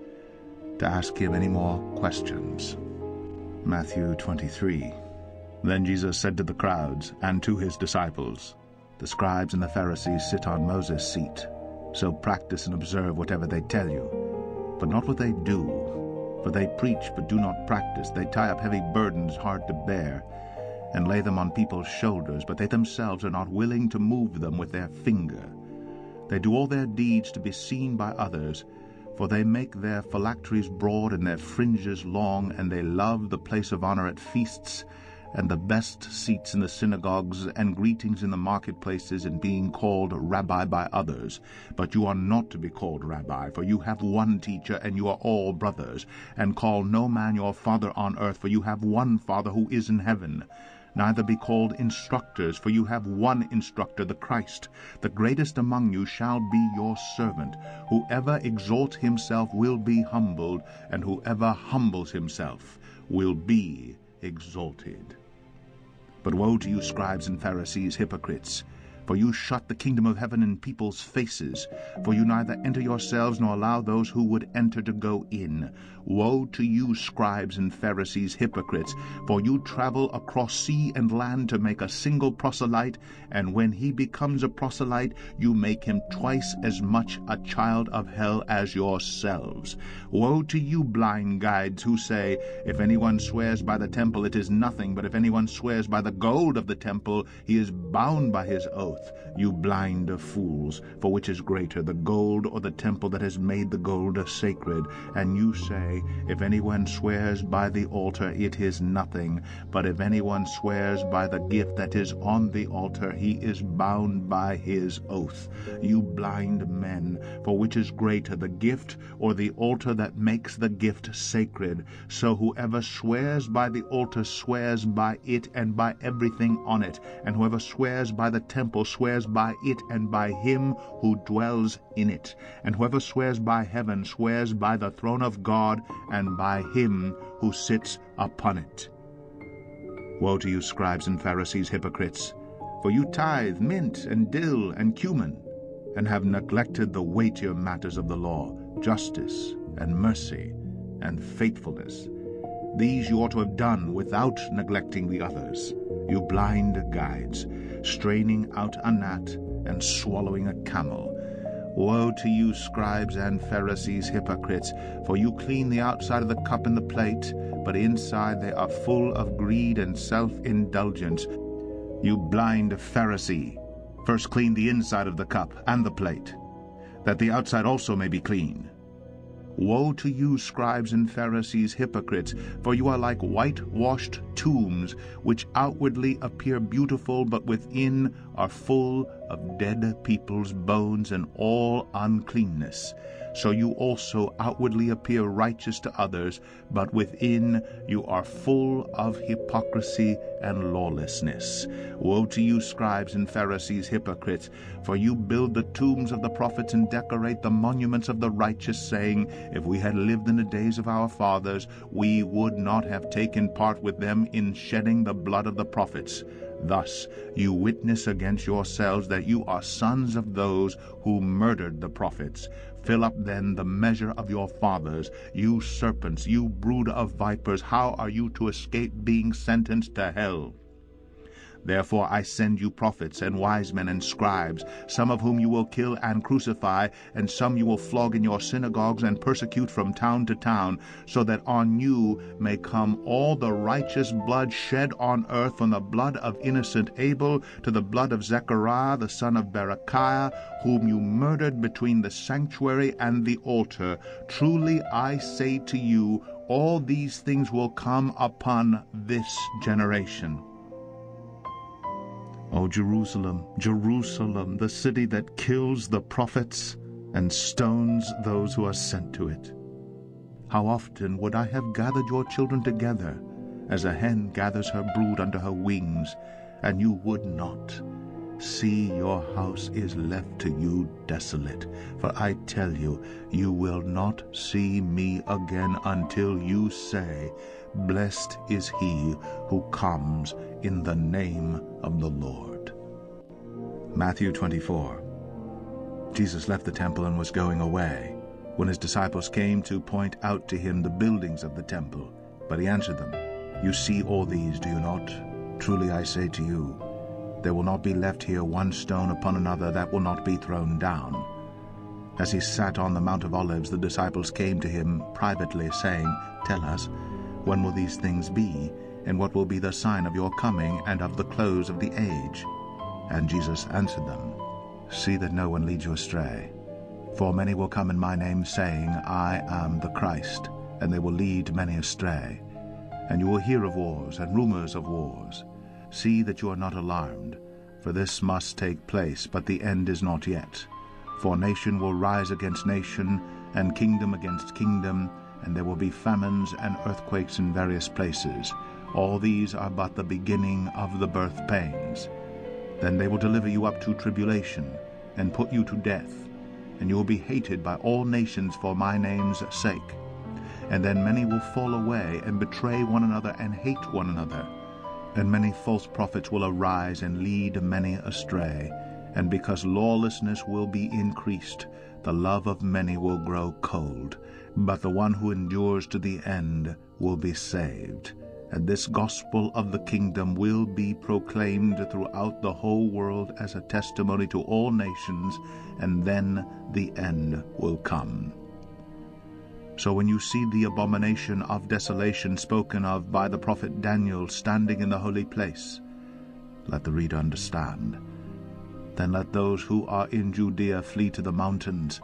to ask him any more questions. Matthew 23. Then Jesus said to the crowds and to his disciples, "The scribes and the Pharisees sit on Moses' seat, so practice and observe whatever they tell you, but not what they do. For they preach but do not practice. They tie up heavy burdens hard to bear, and lay them on people's shoulders, but they themselves are not willing to move them with their finger. They do all their deeds to be seen by others, for they make their phylacteries broad and their fringes long, and they love the place of honor at feasts and the best seats in the synagogues, and greetings in the marketplaces, and being called Rabbi by others. But you are not to be called Rabbi, for you have one teacher, and you are all brothers. And call no man your father on earth, for you have one Father who is in heaven. Neither be called instructors, for you have one instructor, the Christ. The greatest among you shall be your servant. Whoever exalts himself will be humbled, and whoever humbles himself will be exalted. But woe to you, scribes and Pharisees, hypocrites! For you shut the kingdom of heaven in people's faces. For you neither enter yourselves, nor allow those who would enter to go in. Woe to you, scribes and Pharisees, hypocrites! For you travel across sea and land to make a single proselyte, and when he becomes a proselyte, you make him twice as much a child of hell as yourselves. Woe to you, blind guides, who say, If anyone swears by the temple, it is nothing, but if anyone swears by the gold of the temple, he is bound by his oath. You blind fools, for which is greater, the gold or the temple that has made the gold sacred? And you say, If anyone swears by the altar, it is nothing, but if anyone swears by the gift that is on the altar, he is bound by his oath. You blind men, for which is greater, the gift or the altar that makes the gift sacred? So whoever swears by the altar swears by it and by everything on it, and whoever swears by the temple swears by it and by him who dwells in it. And whoever swears by heaven swears by the throne of God and by him who sits upon it. Woe to you, scribes and Pharisees, hypocrites! For you tithe mint and dill and cumin, and have neglected the weightier matters of the law, justice and mercy and faithfulness. These you ought to have done without neglecting the others. You blind guides, straining out a gnat and swallowing a camel. Woe to you, scribes and Pharisees, hypocrites! For you clean the outside of the cup and the plate, but inside they are full of greed and self-indulgence. You blind Pharisee! First clean the inside of the cup and the plate, that the outside also may be clean. Woe to you, scribes and Pharisees, hypocrites! For you are like whitewashed tombs, which outwardly appear beautiful, but within are full of dead people's bones and all uncleanness. So you also outwardly appear righteous to others, but within you are full of hypocrisy and lawlessness. Woe to you, scribes and Pharisees, hypocrites! For you build the tombs of the prophets and decorate the monuments of the righteous, saying, If we had lived in the days of our fathers, we would not have taken part with them in shedding the blood of the prophets. Thus you witness against yourselves that you are sons of those who murdered the prophets. Fill up then the measure of your fathers. You serpents, you brood of vipers, how are you to escape being sentenced to hell? Therefore I send you prophets and wise men and scribes, some of whom you will kill and crucify, and some you will flog in your synagogues and persecute from town to town, so that on you may come all the righteous blood shed on earth, from the blood of innocent Abel to the blood of Zechariah the son of Berechiah, whom you murdered between the sanctuary and the altar. Truly I say to you, all these things will come upon this generation. O Jerusalem, Jerusalem, the city that kills the prophets and stones those who are sent to it. How often would I have gathered your children together, as a hen gathers her brood under her wings, and you would not. See, your house is left to you desolate. For I tell you, you will not see me again until you say, Blessed is he who comes in the name of the Lord. Matthew 24. Jesus left the temple and was going away, when his disciples came to point out to him the buildings of the temple. But he answered them, You see all these, do you not? Truly I say to you, there will not be left here one stone upon another that will not be thrown down. As he sat on the Mount of Olives, the disciples came to him privately, saying, Tell us, when will these things be, and what will be the sign of your coming and of the close of the age? And Jesus answered them, See that no one leads you astray. For many will come in my name, saying, I am the Christ, and they will lead many astray. And you will hear of wars and rumors of wars. See that you are not alarmed, for this must take place, but the end is not yet. For nation will rise against nation, and kingdom against kingdom, and there will be famines and earthquakes in various places. All these are but the beginning of the birth pains. Then they will deliver you up to tribulation, and put you to death, and you will be hated by all nations for my name's sake. And then many will fall away, and betray one another, and hate one another. And many false prophets will arise, and lead many astray. And because lawlessness will be increased, the love of many will grow cold. But the one who endures to the end will be saved. And this gospel of the kingdom will be proclaimed throughout the whole world as a testimony to all nations, and then the end will come. So when you see the abomination of desolation spoken of by the prophet Daniel standing in the holy place, let the reader understand. Then let those who are in Judea flee to the mountains.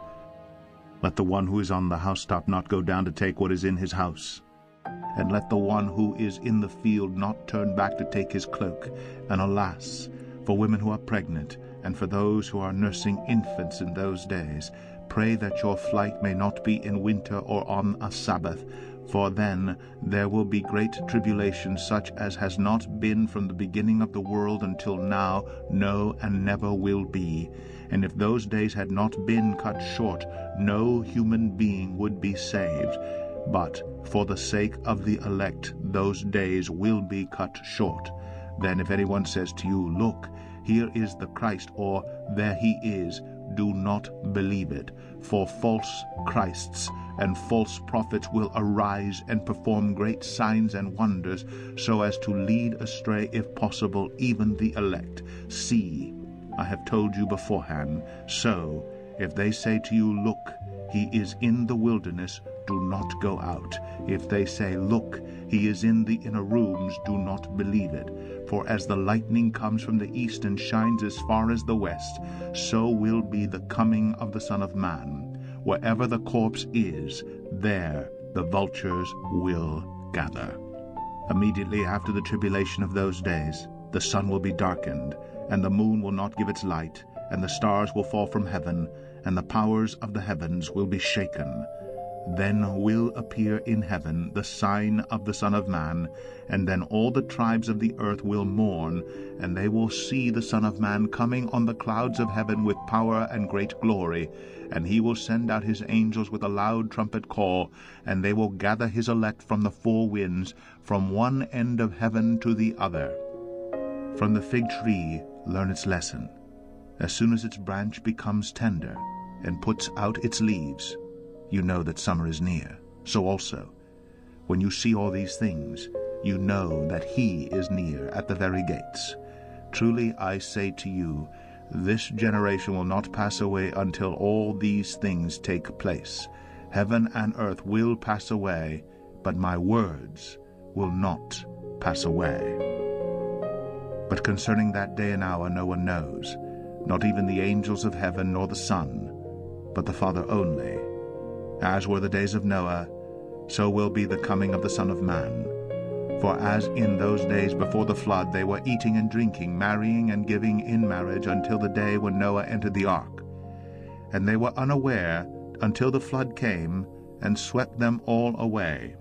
Let the one who is on the housetop not go down to take what is in his house. And let the one who is in the field not turn back to take his cloak. And alas, for women who are pregnant, and for those who are nursing infants in those days, pray that your flight may not be in winter or on a Sabbath, for then there will be great tribulation, such as has not been from the beginning of the world until now, no, and never will be. And if those days had not been cut short, no human being would be saved. But for the sake of the elect, those days will be cut short. Then if anyone says to you, Look, here is the Christ, or there he is, do not believe it. For false Christs and false prophets will arise and perform great signs and wonders, so as to lead astray, if possible, even the elect. See, I have told you beforehand. So, if they say to you, Look, he is in the wilderness, do not go out. If they say, Look, he is in the inner rooms, do not believe it. For as the lightning comes from the east and shines as far as the west, so will be the coming of the Son of Man. Wherever the corpse is, there the vultures will gather. Immediately after the tribulation of those days, the sun will be darkened, and the moon will not give its light, and the stars will fall from heaven, and the powers of the heavens will be shaken. Then will appear in heaven the sign of the Son of Man, and then all the tribes of the earth will mourn, and they will see the Son of Man coming on the clouds of heaven with power and great glory. And he will send out his angels with a loud trumpet call, and they will gather his elect from the four winds, from one end of heaven to the other. From the fig tree learn its lesson. As soon as its branch becomes tender and puts out its leaves, you know that summer is near. So also, when you see all these things, you know that he is near at the very gates. Truly I say to you, this generation will not pass away until all these things take place. Heaven and earth will pass away, but my words will not pass away. But concerning that day and hour no one knows, not even the angels of heaven nor the Son, but the Father only. As were the days of Noah, so will be the coming of the Son of Man. For as in those days before the flood they were eating and drinking, marrying and giving in marriage, until the day when Noah entered the ark. And they were unaware until the flood came and swept them all away.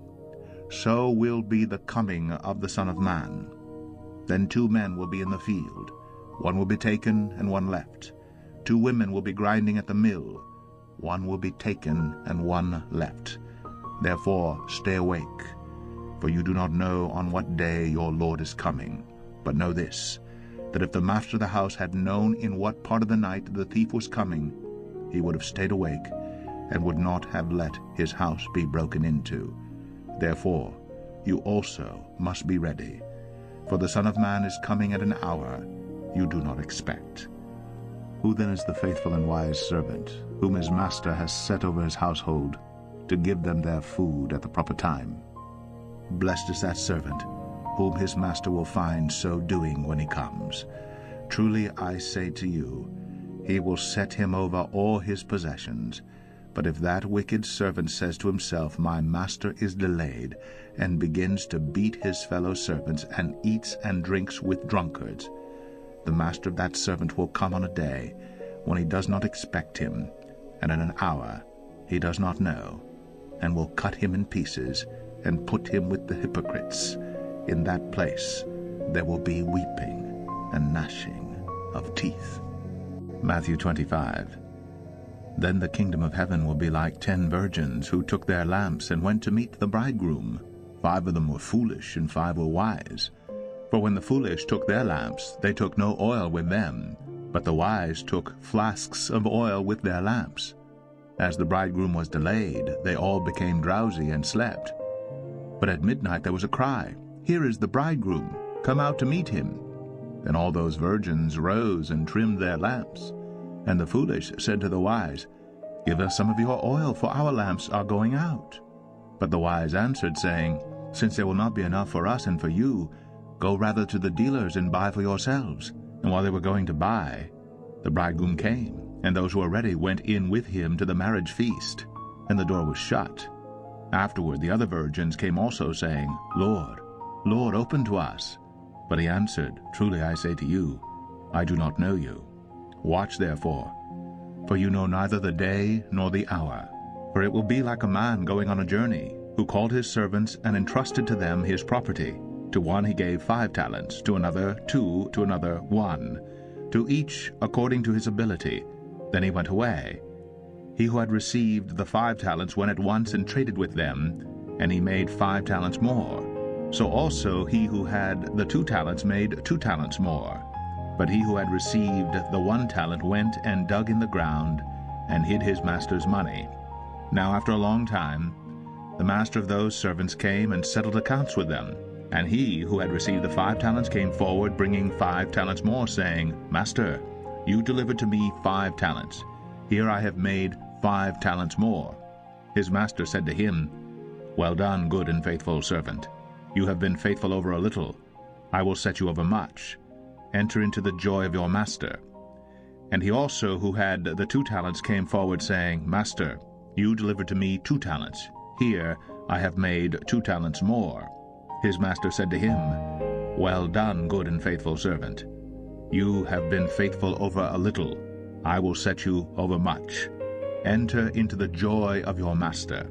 So will be the coming of the Son of Man. Then 2 men will be in the field, one will be taken and one left. 2 women will be grinding at the mill, one will be taken and one left. Therefore stay awake, for you do not know on what day your Lord is coming. But know this, that if the master of the house had known in what part of the night the thief was coming, he would have stayed awake, and would not have let his house be broken into. Therefore you also must be ready, for the Son of Man is coming at an hour you do not expect. Who then is the faithful and wise servant, whom his master has set over his household, to give them their food at the proper time? Blessed is that servant, whom his master will find so doing when he comes. Truly I say to you, he will set him over all his possessions. But if that wicked servant says to himself, My master is delayed, and begins to beat his fellow servants, and eats and drinks with drunkards, the master of that servant will come on a day when he does not expect him, and in an hour he does not know, and will cut him in pieces, and put him with the hypocrites. In that place there will be weeping and gnashing of teeth. Matthew 25. Then the kingdom of heaven will be like 10 virgins who took their lamps and went to meet the bridegroom. 5 of them were foolish, and 5 were wise. For when the foolish took their lamps, they took no oil with them, but the wise took flasks of oil with their lamps. As the bridegroom was delayed, they all became drowsy and slept. But at midnight there was a cry, Here is the bridegroom, come out to meet him. Then all those virgins rose and trimmed their lamps. And the foolish said to the wise, Give us some of your oil, for our lamps are going out. But the wise answered, saying, Since there will not be enough for us and for you, go rather to the dealers and buy for yourselves. And while they were going to buy, the bridegroom came, and those who were ready went in with him to the marriage feast, and the door was shut. Afterward the other virgins came also, saying, Lord, Lord, open to us. But he answered, Truly I say to you, I do not know you. Watch therefore, for you know neither the day nor the hour. For it will be like a man going on a journey, who called his servants and entrusted to them his property. To one he gave 5 talents, to another 2, to another 1, to each according to his ability. Then he went away. He who had received the 5 talents went at once and traded with them, and he made 5 talents more. So also he who had the 2 talents made 2 talents more. But he who had received the 1 talent went and dug in the ground, and hid his master's money. Now after a long time, the master of those servants came and settled accounts with them. And he who had received the 5 talents came forward, bringing 5 talents more, saying, Master, you delivered to me 5 talents. Here I have made 5 talents more. His master said to him, Well done, good and faithful servant. You have been faithful over a little. I will set you over much. Enter into the joy of your master. And he also who had the 2 talents came forward, saying, Master, you delivered to me 2 talents. Here I have made 2 talents more. His master said to him, Well done, good and faithful servant. You have been faithful over a little. I will set you over much. Enter into the joy of your master.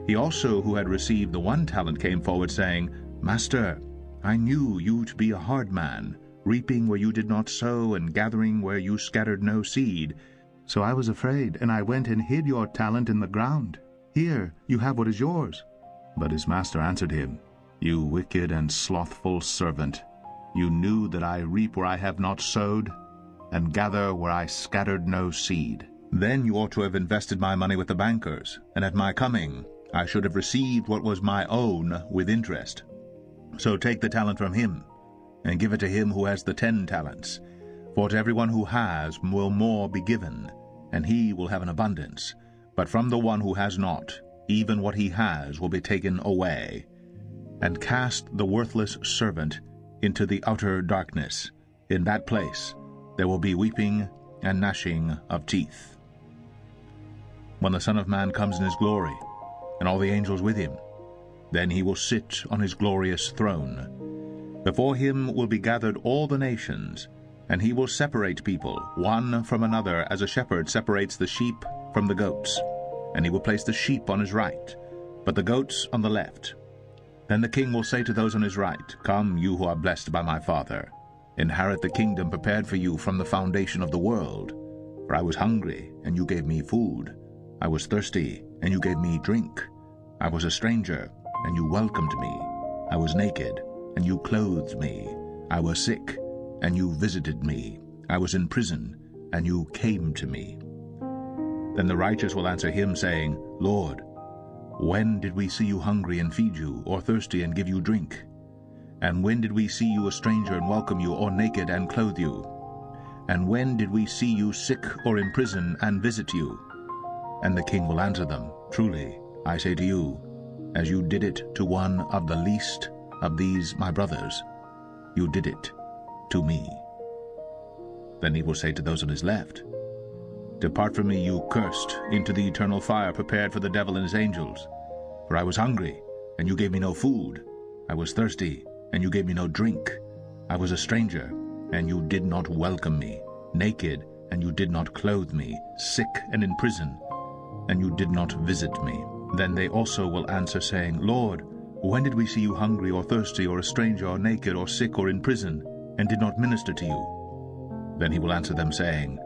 He also who had received the 1 talent came forward, saying, Master, I knew you to be a hard man, reaping where you did not sow, and gathering where you scattered no seed. So I was afraid, and I went and hid your talent in the ground. Here, you have what is yours. But his master answered him, You wicked and slothful servant, you knew that I reap where I have not sowed, and gather where I scattered no seed. Then you ought to have invested my money with the bankers, and at my coming I should have received what was my own with interest. So take the talent from him, and give it to him who has the 10 talents. For to everyone who has will more be given, and he will have an abundance. But from the one who has not, even what he has will be taken away. And cast the worthless servant into the outer darkness. In that place there will be weeping and gnashing of teeth. When the Son of Man comes in his glory, and all the angels with him, then he will sit on his glorious throne. Before him will be gathered all the nations, and he will separate people one from another, as a shepherd separates the sheep from the goats. And he will place the sheep on his right, but the goats on the left. Then the king will say to those on his right, Come, you who are blessed by my Father, inherit the kingdom prepared for you from the foundation of the world. For I was hungry, and you gave me food. I was thirsty, and you gave me drink. I was a stranger, and you welcomed me. I was naked, and you clothed me. I was sick, and you visited me. I was in prison, and you came to me. Then the righteous will answer him, saying, Lord, when did we see you hungry and feed you, or thirsty and give you drink? And when did we see you a stranger and welcome you, or naked and clothe you? And when did we see you sick or in prison and visit you? And the king will answer them, Truly, I say to you, as you did it to one of the least of these my brothers, you did it to me. Then he will say to those on his left, "Depart from me, you cursed, into the eternal fire prepared for the devil and his angels. For I was hungry, and you gave me no food. I was thirsty, and you gave me no drink. I was a stranger, and you did not welcome me, naked, and you did not clothe me, sick and in prison, and you did not visit me." Then they also will answer, saying, "Lord, when did we see you hungry or thirsty or a stranger or naked or sick or in prison, and did not minister to you?" Then he will answer them, saying,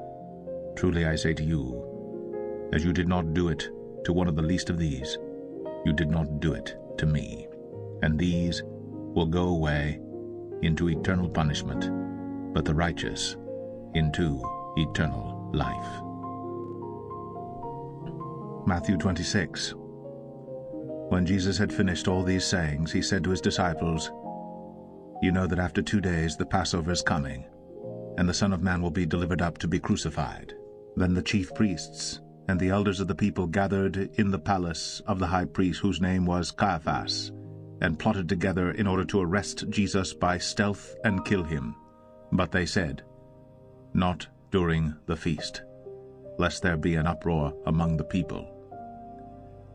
"Truly I say to you, as you did not do it to one of the least of these, you did not do it to me." And these will go away into eternal punishment, but the righteous into eternal life. Matthew 26. When Jesus had finished all these sayings, he said to his disciples, "You know that after 2 days the Passover is coming, and the Son of Man will be delivered up to be crucified." Then the chief priests and the elders of the people gathered in the palace of the high priest, whose name was Caiaphas, and plotted together in order to arrest Jesus by stealth and kill him. But they said, "Not during the feast, lest there be an uproar among the people."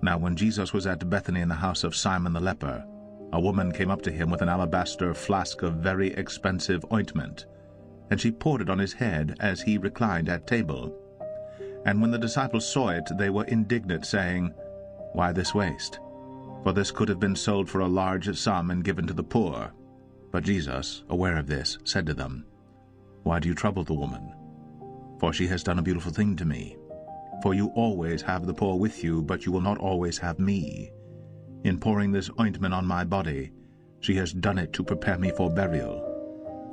Now when Jesus was at Bethany in the house of Simon the leper, a woman came up to him with an alabaster flask of very expensive ointment, and she poured it on his head as he reclined at table. And when the disciples saw it, they were indignant, saying, "Why this waste? For this could have been sold for a large sum and given to the poor." But Jesus, aware of this, said to them, "Why do you trouble the woman? For she has done a beautiful thing to me. For you always have the poor with you, but you will not always have me. In pouring this ointment on my body, she has done it to prepare me for burial.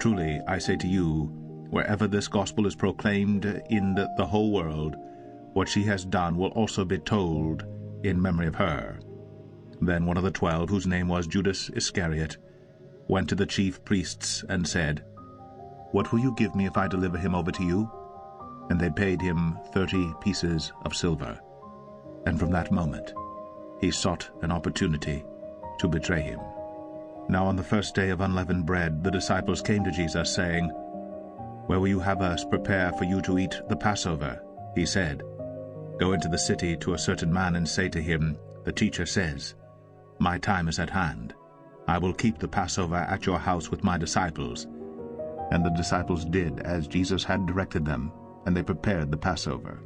Truly, I say to you, wherever this gospel is proclaimed in the whole world, what she has done will also be told in memory of her." Then one of the 12, whose name was Judas Iscariot, went to the chief priests and said, "What will you give me if I deliver him over to you?" And they paid him 30 pieces of silver. And from that moment he sought an opportunity to betray him. Now on the first day of unleavened bread the disciples came to Jesus, saying, "Where will you have us prepare for you to eat the Passover?" He said, "Go into the city to a certain man and say to him, 'The teacher says, my time is at hand. I will keep the Passover at your house with my disciples.'" And the disciples did as Jesus had directed them, and they prepared the Passover.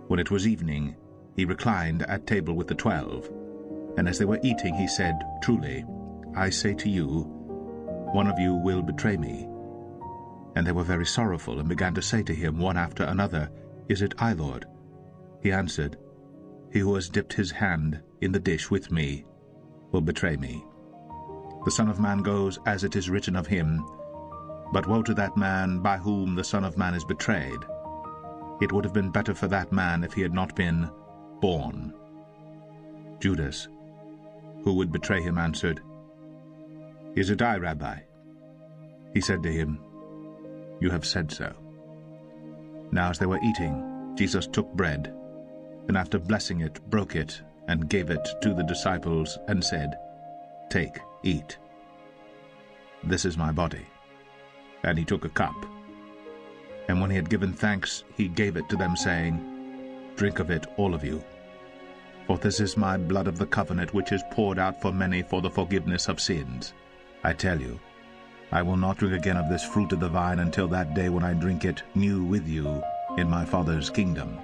When it was evening, he reclined at table with the 12. And as they were eating, he said, "Truly, I say to you, one of you will betray me." And they were very sorrowful, and began to say to him one after another, "Is it I, Lord?" He answered, "He who has dipped his hand in the dish with me will betray me. The Son of Man goes as it is written of him, but woe to that man by whom the Son of Man is betrayed. It would have been better for that man if he had not been born." Judas, who would betray him, answered, "Is it I, Rabbi?" He said to him, "You have said so." Now as they were eating, Jesus took bread, and after blessing it, broke it, and gave it to the disciples, and said, "Take, eat. This is my body." And he took a cup. And when he had given thanks, he gave it to them, saying, "Drink of it, all of you. For this is my blood of the covenant, which is poured out for many for the forgiveness of sins. I tell you, I will not drink again of this fruit of the vine until that day when I drink it new with you in my Father's kingdom."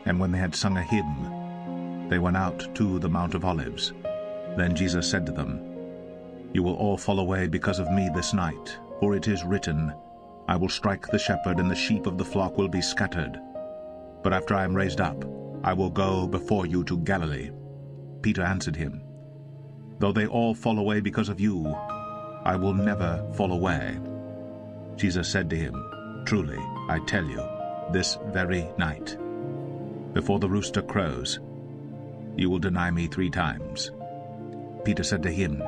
And when they had sung a hymn, they went out to the Mount of Olives. Then Jesus said to them, "You will all fall away because of me this night, for it is written, I will strike the shepherd, and the sheep of the flock will be scattered. But after I am raised up, I will go before you to Galilee." Peter answered him, "Though they all fall away because of you, I will never fall away." Jesus said to him, "Truly, I tell you, this very night, before the rooster crows, you will deny me 3 times. Peter said to him,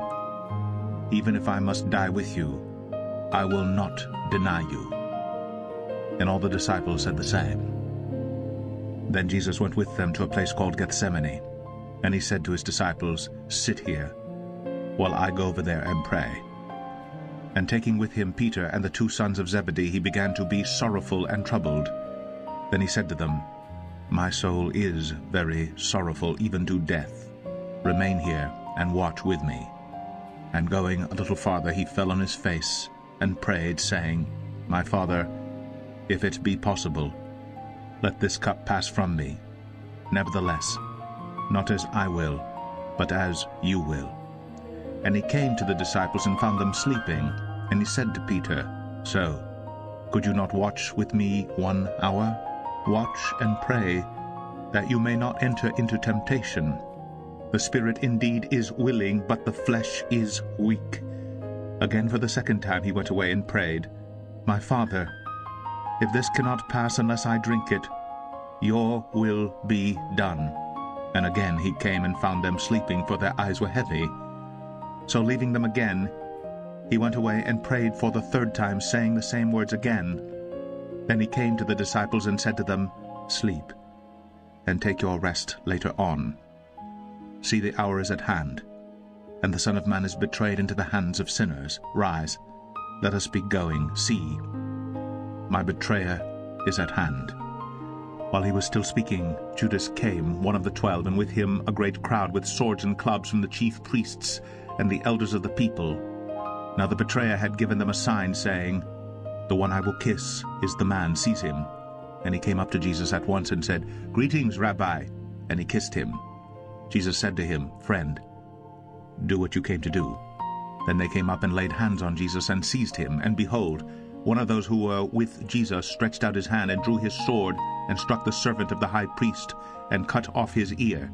"Even if I must die with you, I will not deny you." And all the disciples said the same. Then Jesus went with them to a place called Gethsemane, and he said to his disciples, "Sit here, while I go over there and pray." And taking with him Peter and the 2 sons of Zebedee, he began to be sorrowful and troubled. Then he said to them, My soul is very sorrowful, even to death. Remain here and watch with me. And going a little farther, he fell on his face and prayed, saying, My Father, if it be possible, let this cup pass from me. Nevertheless, not as I will, but as you will. And he came to the disciples and found them sleeping. And he said to Peter, So, could you not watch with me 1 hour? Watch and pray, that you may not enter into temptation. The spirit indeed is willing, but the flesh is weak. Again for the second time he went away and prayed, My Father, if this cannot pass unless I drink it, your will be done. And again he came and found them sleeping, for their eyes were heavy. So leaving them again, he went away and prayed for the third time, saying the same words again. Then he came to the disciples and said to them, Sleep, and take your rest later on. See, the hour is at hand, and the Son of Man is betrayed into the hands of sinners. Rise, let us be going. See, my betrayer is at hand. While he was still speaking, Judas came, one of the 12, and with him a great crowd with swords and clubs from the chief priests and the elders of the people. Now the betrayer had given them a sign, saying, The one I will kiss is the man, seize him. And he came up to Jesus at once and said, Greetings, Rabbi. And he kissed him. Jesus said to him, Friend, do what you came to do. Then they came up and laid hands on Jesus and seized him. And behold, one of those who were with Jesus stretched out his hand and drew his sword and struck the servant of the high priest and cut off his ear.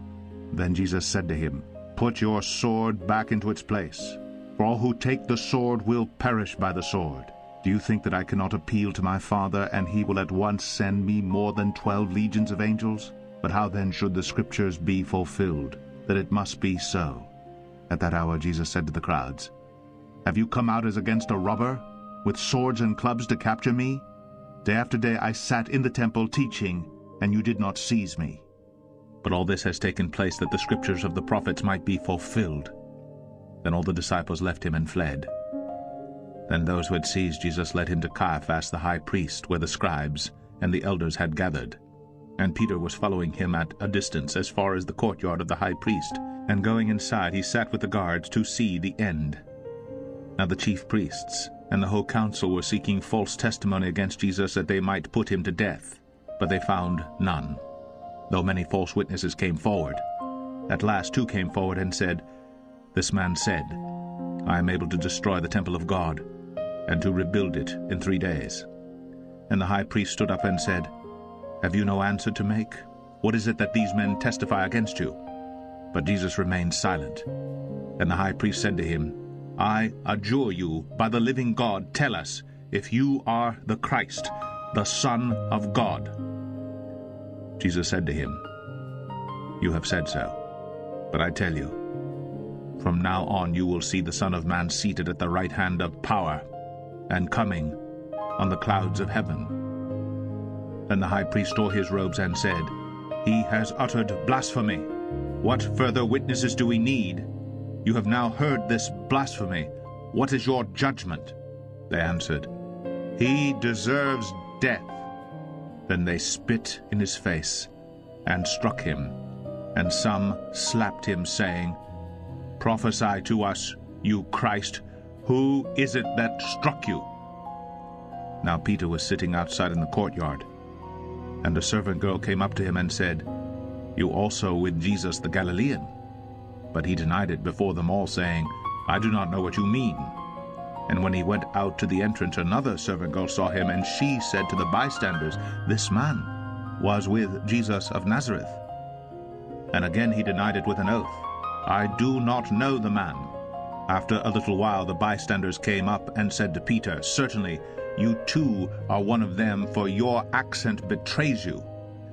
Then Jesus said to him, Put your sword back into its place, for all who take the sword will perish by the sword. Do you think that I cannot appeal to my Father, and he will at once send me more than 12 legions of angels? But how then should the Scriptures be fulfilled, that it must be so? At that hour Jesus said to the crowds, Have you come out as against a robber, with swords and clubs to capture me? Day after day I sat in the temple teaching, and you did not seize me. But all this has taken place that the Scriptures of the prophets might be fulfilled. Then all the disciples left him and fled. Then those who had seized Jesus led him to Caiaphas the high priest, where the scribes and the elders had gathered. And Peter was following him at a distance as far as the courtyard of the high priest. And going inside, he sat with the guards to see the end. Now the chief priests and the whole council were seeking false testimony against Jesus, that they might put him to death. But they found none, though many false witnesses came forward. At last 2 came forward and said, This man said, I am able to destroy the temple of God, and to rebuild it in 3 days. And the high priest stood up and said, Have you no answer to make? What is it that these men testify against you? But Jesus remained silent. And the high priest said to him, I adjure you, by the living God, tell us if you are the Christ, the Son of God. Jesus said to him, You have said so. But I tell you, from now on you will see the Son of Man seated at the right hand of power, and coming on the clouds of heaven. Then the high priest tore his robes and said, He has uttered blasphemy. What further witnesses do we need? You have now heard this blasphemy. What is your judgment? They answered, He deserves death. Then they spit in his face and struck him, and some slapped him, saying, Prophesy to us, you Christ. Who is it that struck you? Now Peter was sitting outside in the courtyard, and a servant girl came up to him and said, You also with Jesus the Galilean? But he denied it before them all, saying, I do not know what you mean. And when he went out to the entrance, another servant girl saw him, and she said to the bystanders, This man was with Jesus of Nazareth. And again he denied it with an oath, I do not know the man. After a little while the bystanders came up and said to Peter, Certainly you too are one of them, for your accent betrays you.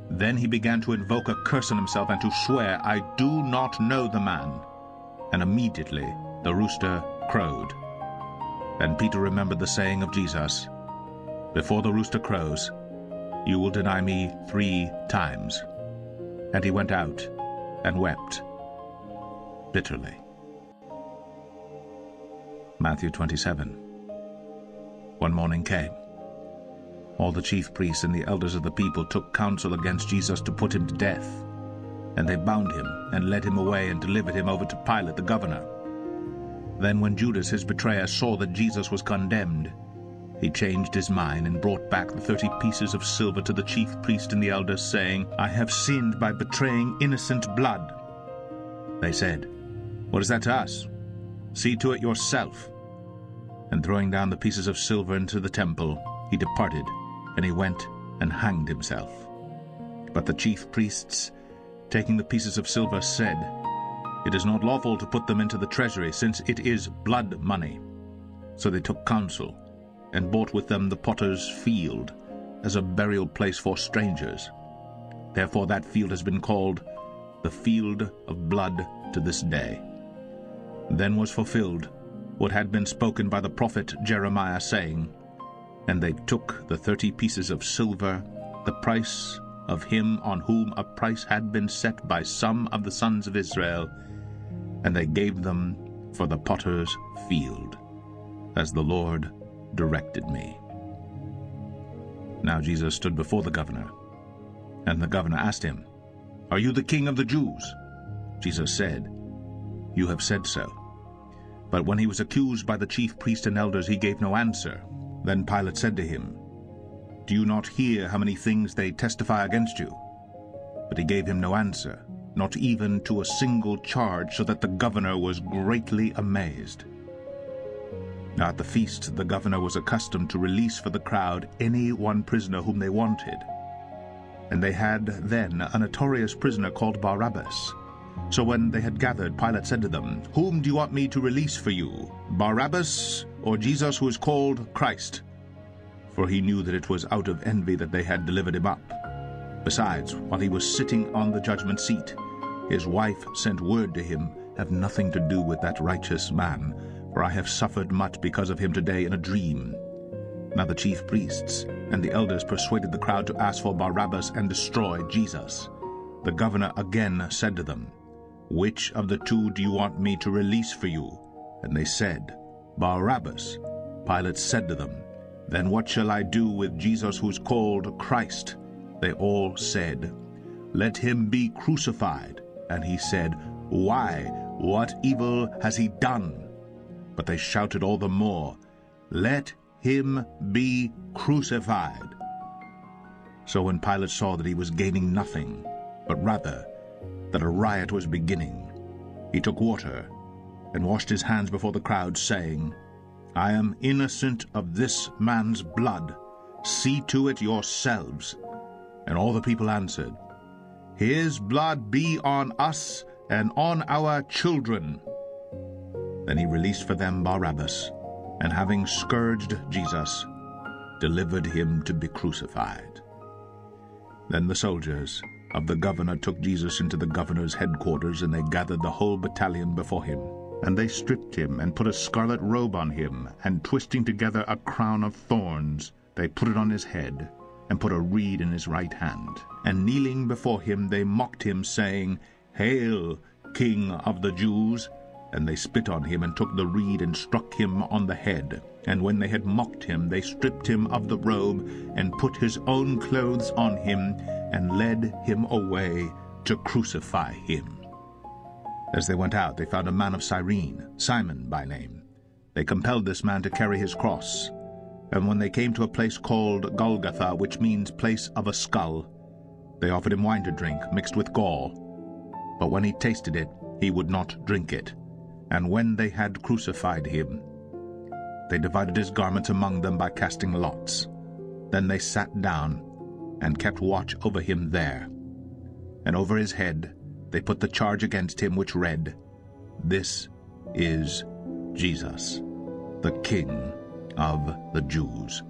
Then he began to invoke a curse on himself and to swear, I do not know the man. And immediately the rooster crowed. Then Peter remembered the saying of Jesus, Before the rooster crows, you will deny me 3 times. And he went out and wept bitterly. Matthew 27. One morning came, All the chief priests and the elders of the people took counsel against Jesus to put him to death. And they bound him and led him away and delivered him over to Pilate the governor. Then when Judas his betrayer saw that Jesus was condemned, he changed his mind and brought back the 30 pieces of silver to the chief priest and the elders, saying, "I have sinned by betraying innocent blood." They said, "What is that to us? See to it yourself." And throwing down the pieces of silver into the temple, he departed, and he went and hanged himself. But the chief priests, taking the pieces of silver, said, "It is not lawful to put them into the treasury, since it is blood money." So they took counsel, and bought with them the potter's field, as a burial place for strangers. Therefore that field has been called the Field of Blood to this day. Then was fulfilled what had been spoken by the prophet Jeremiah, saying, "And they took the 30 pieces of silver, the price of him on whom a price had been set by some of the sons of Israel, and they gave them for the potter's field, as the Lord directed me." Now Jesus stood before the governor, and the governor asked him, "Are you the king of the Jews?" Jesus said, "You have said so." But when he was accused by the chief priests and elders, he gave no answer. Then Pilate said to him, "Do you not hear how many things they testify against you?" But he gave him no answer, not even to a single charge, so that the governor was greatly amazed. Now at the feast the governor was accustomed to release for the crowd any one prisoner whom they wanted. And they had then a notorious prisoner called Barabbas. So when they had gathered, Pilate said to them, "Whom do you want me to release for you, Barabbas or Jesus, who is called Christ?" For he knew that it was out of envy that they had delivered him up. Besides, while he was sitting on the judgment seat, his wife sent word to him, "Have nothing to do with that righteous man, for I have suffered much because of him today in a dream." Now the chief priests and the elders persuaded the crowd to ask for Barabbas and destroy Jesus. The governor again said to them, "Which of the two do you want me to release for you?" And they said, "Barabbas." Pilate said to them, "Then what shall I do with Jesus, who is called Christ?" They all said, "Let him be crucified." And he said, "Why? What evil has he done?" But they shouted all the more, "Let him be crucified." So when Pilate saw that he was gaining nothing, but rather that a riot was beginning, he took water and washed his hands before the crowd, saying, "I am innocent of this man's blood. See to it yourselves." And all the people answered, "His blood be on us and on our children." Then he released for them Barabbas, and having scourged Jesus, delivered him to be crucified. Then the soldiers of the governor took Jesus into the governor's headquarters, and they gathered the whole battalion before him. And they stripped him, and put a scarlet robe on him, and twisting together a crown of thorns, they put it on his head, and put a reed in his right hand. And kneeling before him, they mocked him, saying, "Hail, King of the Jews!" And they spit on him, and took the reed, and struck him on the head. And when they had mocked him, they stripped him of the robe, and put his own clothes on him, and led him away to crucify him. As they went out, they found a man of Cyrene, Simon by name. They compelled this man to carry his cross. And when they came to a place called Golgotha, which means place of a skull, they offered him wine to drink, mixed with gall. But when he tasted it, he would not drink it. And when they had crucified him, they divided his garments among them by casting lots. Then they sat down and kept watch over him there. And over his head they put the charge against him, which read, "This is Jesus, the King of the Jews."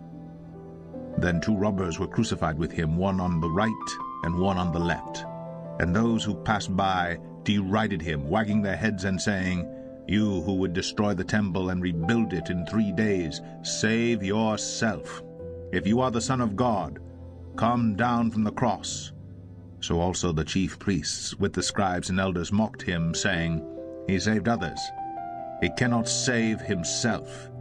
Then 2 robbers were crucified with him, one on the right and one on the left. And those who passed by derided him, wagging their heads and saying, "You who would destroy the temple and rebuild it in 3 days, save yourself. If you are the Son of God, come down from the cross." So also the chief priests with the scribes and elders mocked him, saying, "He saved others. He cannot save himself.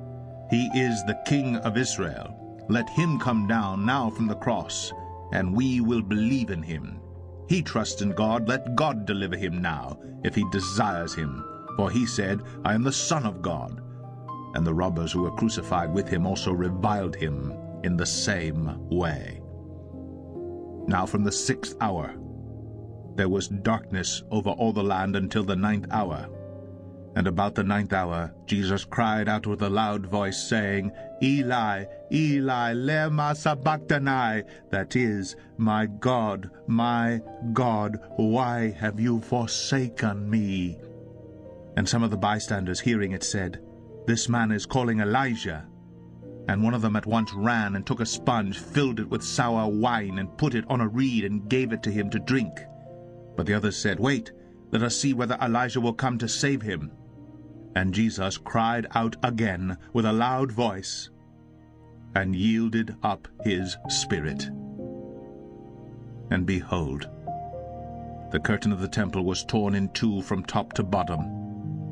He is the King of Israel." Let him come down now from the cross, and we will believe in him. He trusts in God, let God deliver him now, if he desires him. For he said, I am the Son of God. And the robbers who were crucified with him also reviled him in the same way. Now from the 6th hour there was darkness over all the land until the 9th hour. And about the 9th hour Jesus cried out with a loud voice, saying, Eli, Eli, lema sabachthani, that is, my God, why have you forsaken me? And some of the bystanders hearing it said, This man is calling Elijah. And one of them at once ran and took a sponge, filled it with sour wine, and put it on a reed, and gave it to him to drink. But the others said, Wait, let us see whether Elijah will come to save him. And Jesus cried out again with a loud voice, and yielded up his spirit. And behold, the curtain of the temple was torn in two from top to bottom,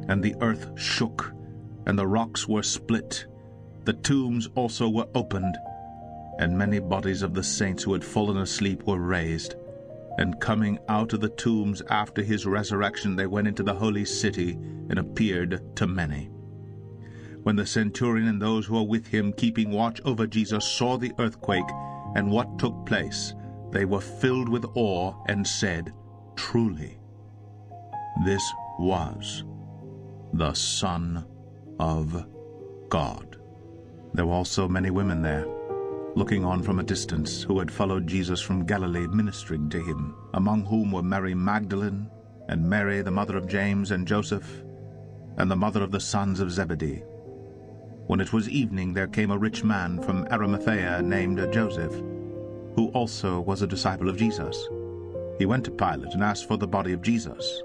and the earth shook, and the rocks were split. The tombs also were opened, and many bodies of the saints who had fallen asleep were raised. And coming out of the tombs after his resurrection, they went into the holy city and appeared to many. When the centurion and those who were with him, keeping watch over Jesus, saw the earthquake and what took place, they were filled with awe and said, Truly, this was the Son of God. There were also many women there, looking on from a distance, who had followed Jesus from Galilee, ministering to him, among whom were Mary Magdalene, and Mary the mother of James and Joseph, and the mother of the sons of Zebedee. When it was evening, there came a rich man from Arimathea named Joseph, who also was a disciple of Jesus. He went to Pilate and asked for the body of Jesus.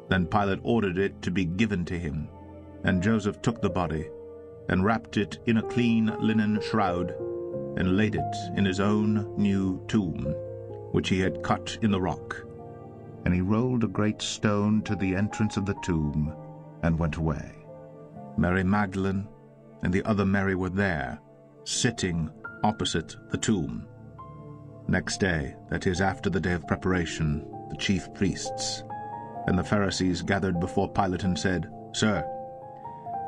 Then Pilate ordered it to be given to him, and Joseph took the body, and wrapped it in a clean linen shroud, and laid it in his own new tomb, which he had cut in the rock. And he rolled a great stone to the entrance of the tomb, and went away. Mary Magdalene and the other Mary were there, sitting opposite the tomb. Next day, that is, after the day of preparation, the chief priests and the Pharisees gathered before Pilate and said, Sir,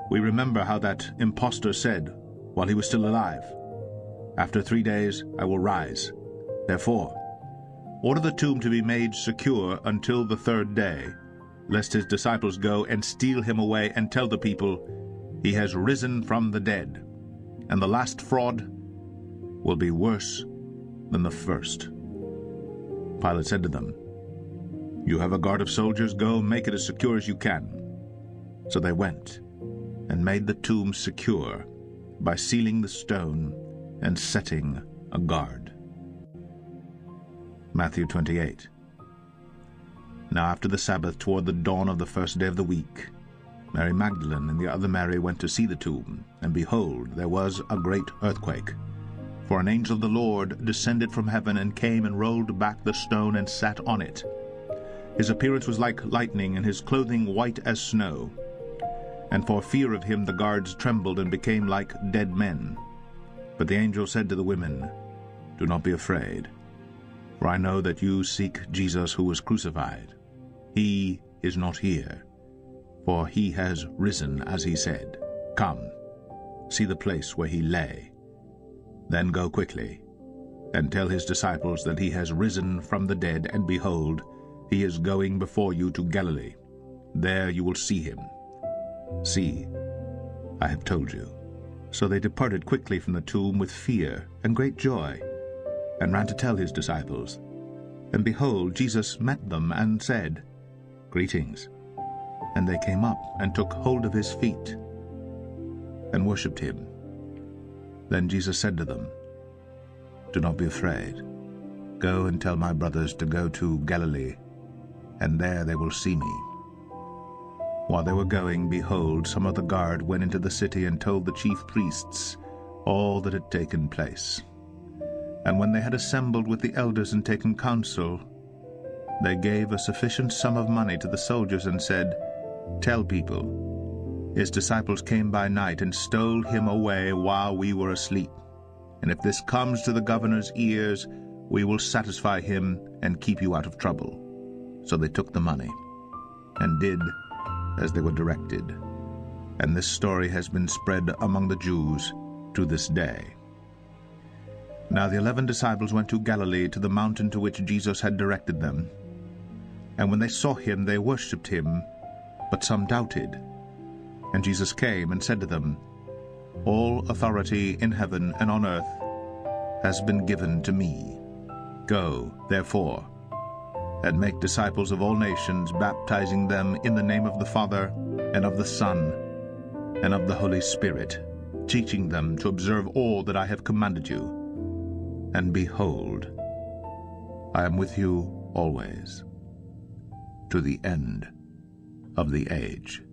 we remember how that impostor said, while he was still alive, After 3 days I will rise. Therefore, order the tomb to be made secure until the 3rd day, lest his disciples go and steal him away and tell the people, He has risen from the dead, and the last fraud will be worse than the first. Pilate said to them, You have a guard of soldiers, go, make it as secure as you can. So they went and made the tomb secure by sealing the stone and setting a guard. Matthew 28. Now after the Sabbath, toward the dawn of the 1st day of the week, Mary Magdalene and the other Mary went to see the tomb, and behold, there was a great earthquake. For an angel of the Lord descended from heaven and came and rolled back the stone and sat on it. His appearance was like lightning, and his clothing white as snow. And for fear of him the guards trembled and became like dead men. But the angel said to the women, Do not be afraid, for I know that you seek Jesus who was crucified. He is not here, for he has risen, as he said. Come, see the place where he lay. Then go quickly, and tell his disciples that he has risen from the dead, and behold, he is going before you to Galilee. There you will see him. See, I have told you. So they departed quickly from the tomb with fear and great joy, and ran to tell his disciples. And behold, Jesus met them and said, Greetings. And they came up and took hold of his feet and worshipped him. Then Jesus said to them, Do not be afraid. Go and tell my brothers to go to Galilee, and there they will see me. While they were going, behold, some of the guard went into the city and told the chief priests all that had taken place. And when they had assembled with the elders and taken counsel, they gave a sufficient sum of money to the soldiers and said, Tell people, his disciples came by night and stole him away while we were asleep. and if this comes to the governor's ears, we will satisfy him and keep you out of trouble." So they took the money, and did as they were directed. And this story has been spread among the Jews to this day. Now the 11 disciples went to Galilee, to the mountain to which Jesus had directed them. And when they saw him, they worshipped him, but some doubted. And Jesus came and said to them, "All authority in heaven and on earth has been given to me. Go, therefore, and make disciples of all nations, baptizing them in the name of the Father, and of the Son, and of the Holy Spirit, teaching them to observe all that I have commanded you. And behold, I am with you always, to the end of the age."